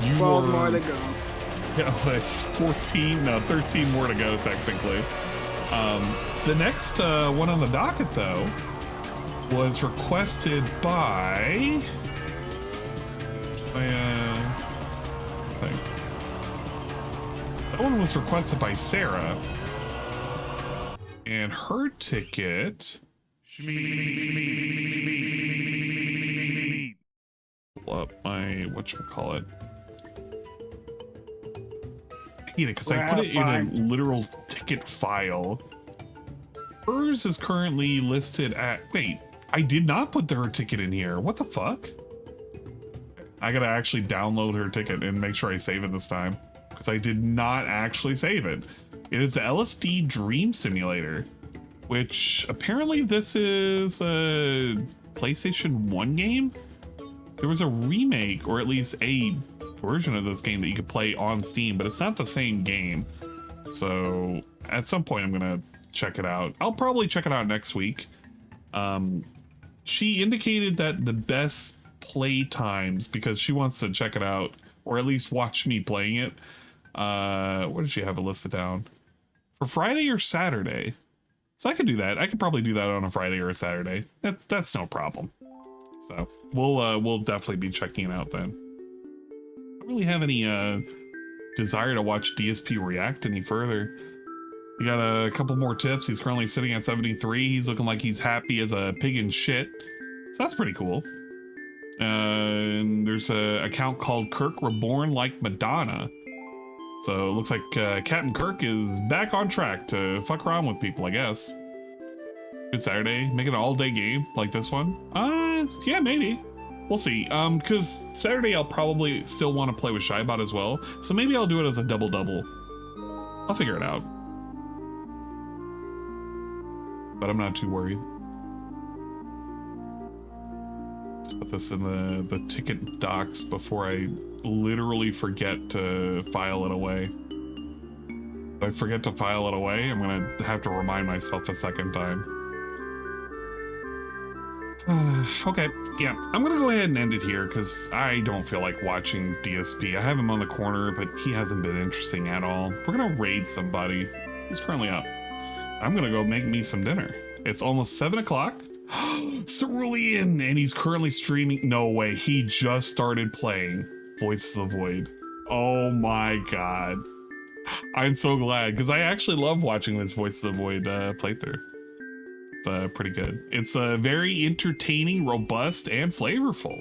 You 12 more to go. Yeah, it's 14, no, 13 more to go, technically. The next one on the docket, though, was requested by... That one was requested by Sarah, and her ticket. Pull up my whatchamacallit. Because I put it in a literal ticket file. Hers is currently listed at. Wait, I did not put her ticket in here. What the fuck? I gotta actually download her ticket and make sure I save it this time, because I did not actually save it. It is the LSD Dream Simulator, which apparently this is a PlayStation 1 game. There was a remake, or at least a version of this game that you could play on Steam, but it's not the same game. So at some point I'm gonna check it out. I'll probably check it out next week. She indicated that the best play times, because she wants to check it out, or at least watch me playing it. What did she have it listed down? For Friday or Saturday. So I could do that. I could probably do that on a Friday or a Saturday. That's no problem. So we'll definitely be checking it out then. I don't really have any desire to watch DSP react any further. We got a couple more tips. He's currently sitting at 73. He's looking like he's happy as a pig in shit. So that's pretty cool. And there's a account called Kirk Reborn Like Madonna. So it looks like Captain Kirk is back on track to fuck around with people, I guess. Good Saturday. Make it an all-day game like this one. Yeah, maybe. We'll see. Because Saturday I'll probably still want to play with Shybot as well. So maybe I'll do it as a double-double. I'll figure it out. But I'm not too worried. Let's put this in the ticket docs before I literally forget to file it away. If I forget to file it away, I'm gonna have to remind myself a second time. Okay, yeah, I'm gonna go ahead and end it here because I don't feel like watching DSP. I have him on the corner, but he hasn't been interesting at all. We're gonna raid somebody who's currently up. I'm gonna go make me some dinner. It's almost 7 o'clock. Cerulean, and he's currently streaming. No way, he just started playing Voices of Void. Oh my god. I'm so glad, because I actually love watching this Voices of Void playthrough. It's pretty good. It's very entertaining, robust, and flavorful.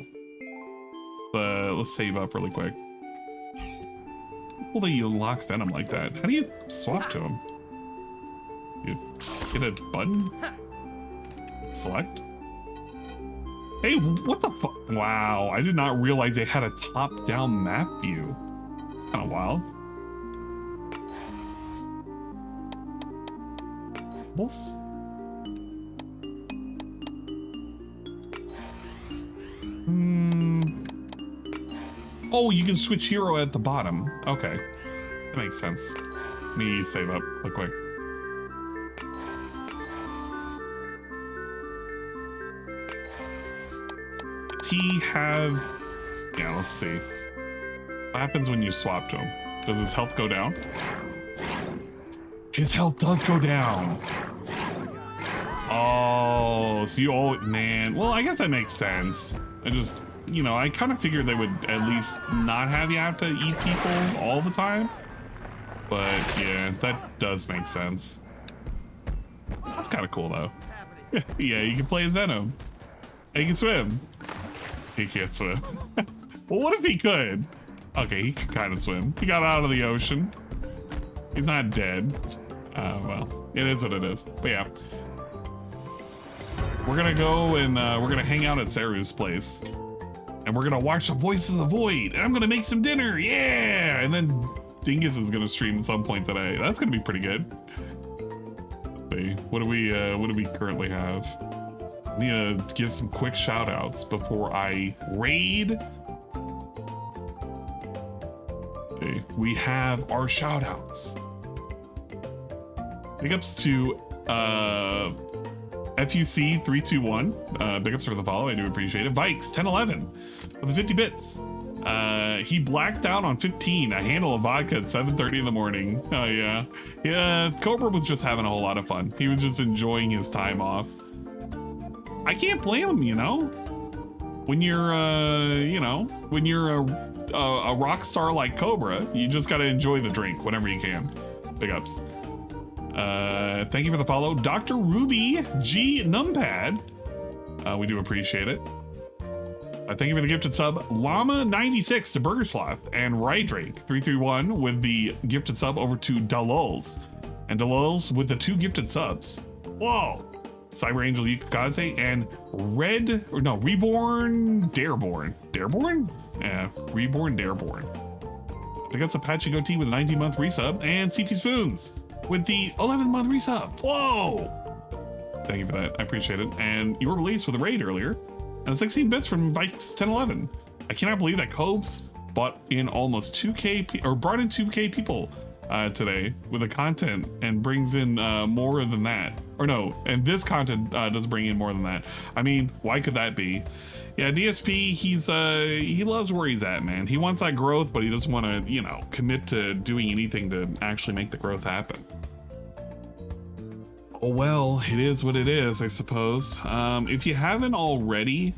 Let's save up really quick. Well, you unlock Venom like that. How do you swap to him? You hit a button? Select? Hey, what the fuck? Wow, I did not realize they had a top-down map view. It's kind of wild. Bulls? Oh, you can switch hero at the bottom. Okay, that makes sense. Let me save up real quick. Does he have... Yeah, let's see. What happens when you swap to him? Does his health go down? His health does go down. Oh, so you all... Man, well, I guess that makes sense. I just... You know, I kind of figured they would at least not have you have to eat people all the time. But yeah, that does make sense. That's kind of cool though. Yeah, you can play as Venom. And he can swim. He can't swim. Well, what if he could? Okay, he could kind of swim. He got out of the ocean. He's not dead. Well, it is what it is. But yeah. We're gonna go and we're gonna hang out at Saru's place. And we're gonna watch some Voices of Void, and I'm gonna make some dinner, yeah! And then Dingus is gonna stream at some point today. That's gonna be pretty good. Let's see, what do we currently have? I need to give some quick shout outs before I raid. Okay, we have our shout outs. Big ups to FUC321. Big ups for the follow, I do appreciate it. Vikes 1011 for the 50 bits. He blacked out on 15, a handle of vodka at 7:30 in the morning. Oh yeah. Yeah, Cobra was just having a whole lot of fun. He was just enjoying his time off. I can't blame him, you know? When you're, you know, when you're a rock star like Cobra, you just gotta enjoy the drink whenever you can. Big ups. Thank you for the follow, Dr. Ruby G Numpad. We do appreciate it. Thank you for the gifted sub, Llama96 to Burger Sloth, and RyDrake 331 with the gifted sub over to Dalulz, and Dalulz with the 2 gifted subs. Whoa! Cyber Angel Yukaze and Reborn Dareborn. Dareborn? Yeah, Reborn Dareborn. I got some Apache Goatee with a 19-month resub, and CP Spoons with the 11th-month resub. Whoa! Thank you for that. I appreciate it. And you were released with a raid earlier. And 16 bits from Vikes 1011. I cannot believe that Cobes brought in almost 2K or brought in 2K people today with the content and brings in more than that. Or no, and this content does bring in more than that. I mean, why could that be? Yeah, DSP, he loves where he's at, man. He wants that growth, but he doesn't want to, you know, commit to doing anything to actually make the growth happen. Oh, well, it is what it is, I suppose. If you haven't already,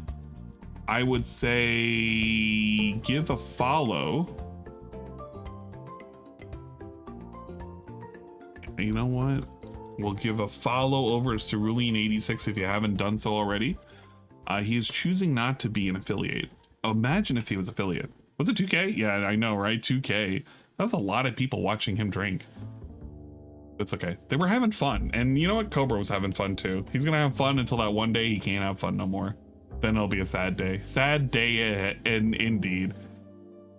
I would say give a follow. You know what? We'll give a follow over to Cerulean86 if you haven't done so already. He is choosing not to be an affiliate. Imagine if he was affiliate. Was it 2K? Yeah, I know, right? 2K. That was a lot of people watching him drink. It's okay. They were having fun. And you know what? Cobra was having fun too. He's gonna have fun until that one day he can't have fun no more. Then it'll be a sad day. Sad day indeed.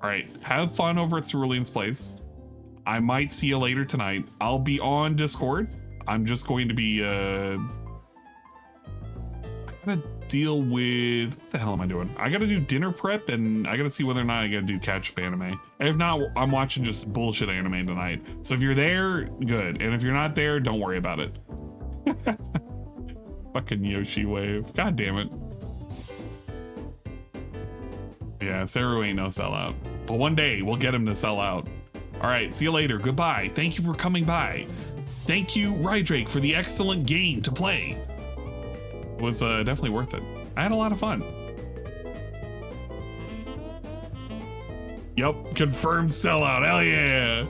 All right, have fun over at Cerulean's place. I might see you later tonight. I'll be on Discord. I'm just going to be, I gotta deal with, what the hell am I doing? I gotta do dinner prep, and I gotta see whether or not I gotta do catch up anime. And if not, I'm watching just bullshit anime tonight. So if you're there, good. And if you're not there, don't worry about it. Fucking Yoshi wave. God damn it. Yeah, Saru ain't no sellout. But one day we'll get him to sell out. All right, see you later. Goodbye. Thank you for coming by. Thank you, RyDrake, for the excellent game to play. It was definitely worth it. I had a lot of fun. Yup, confirmed sellout. Hell yeah.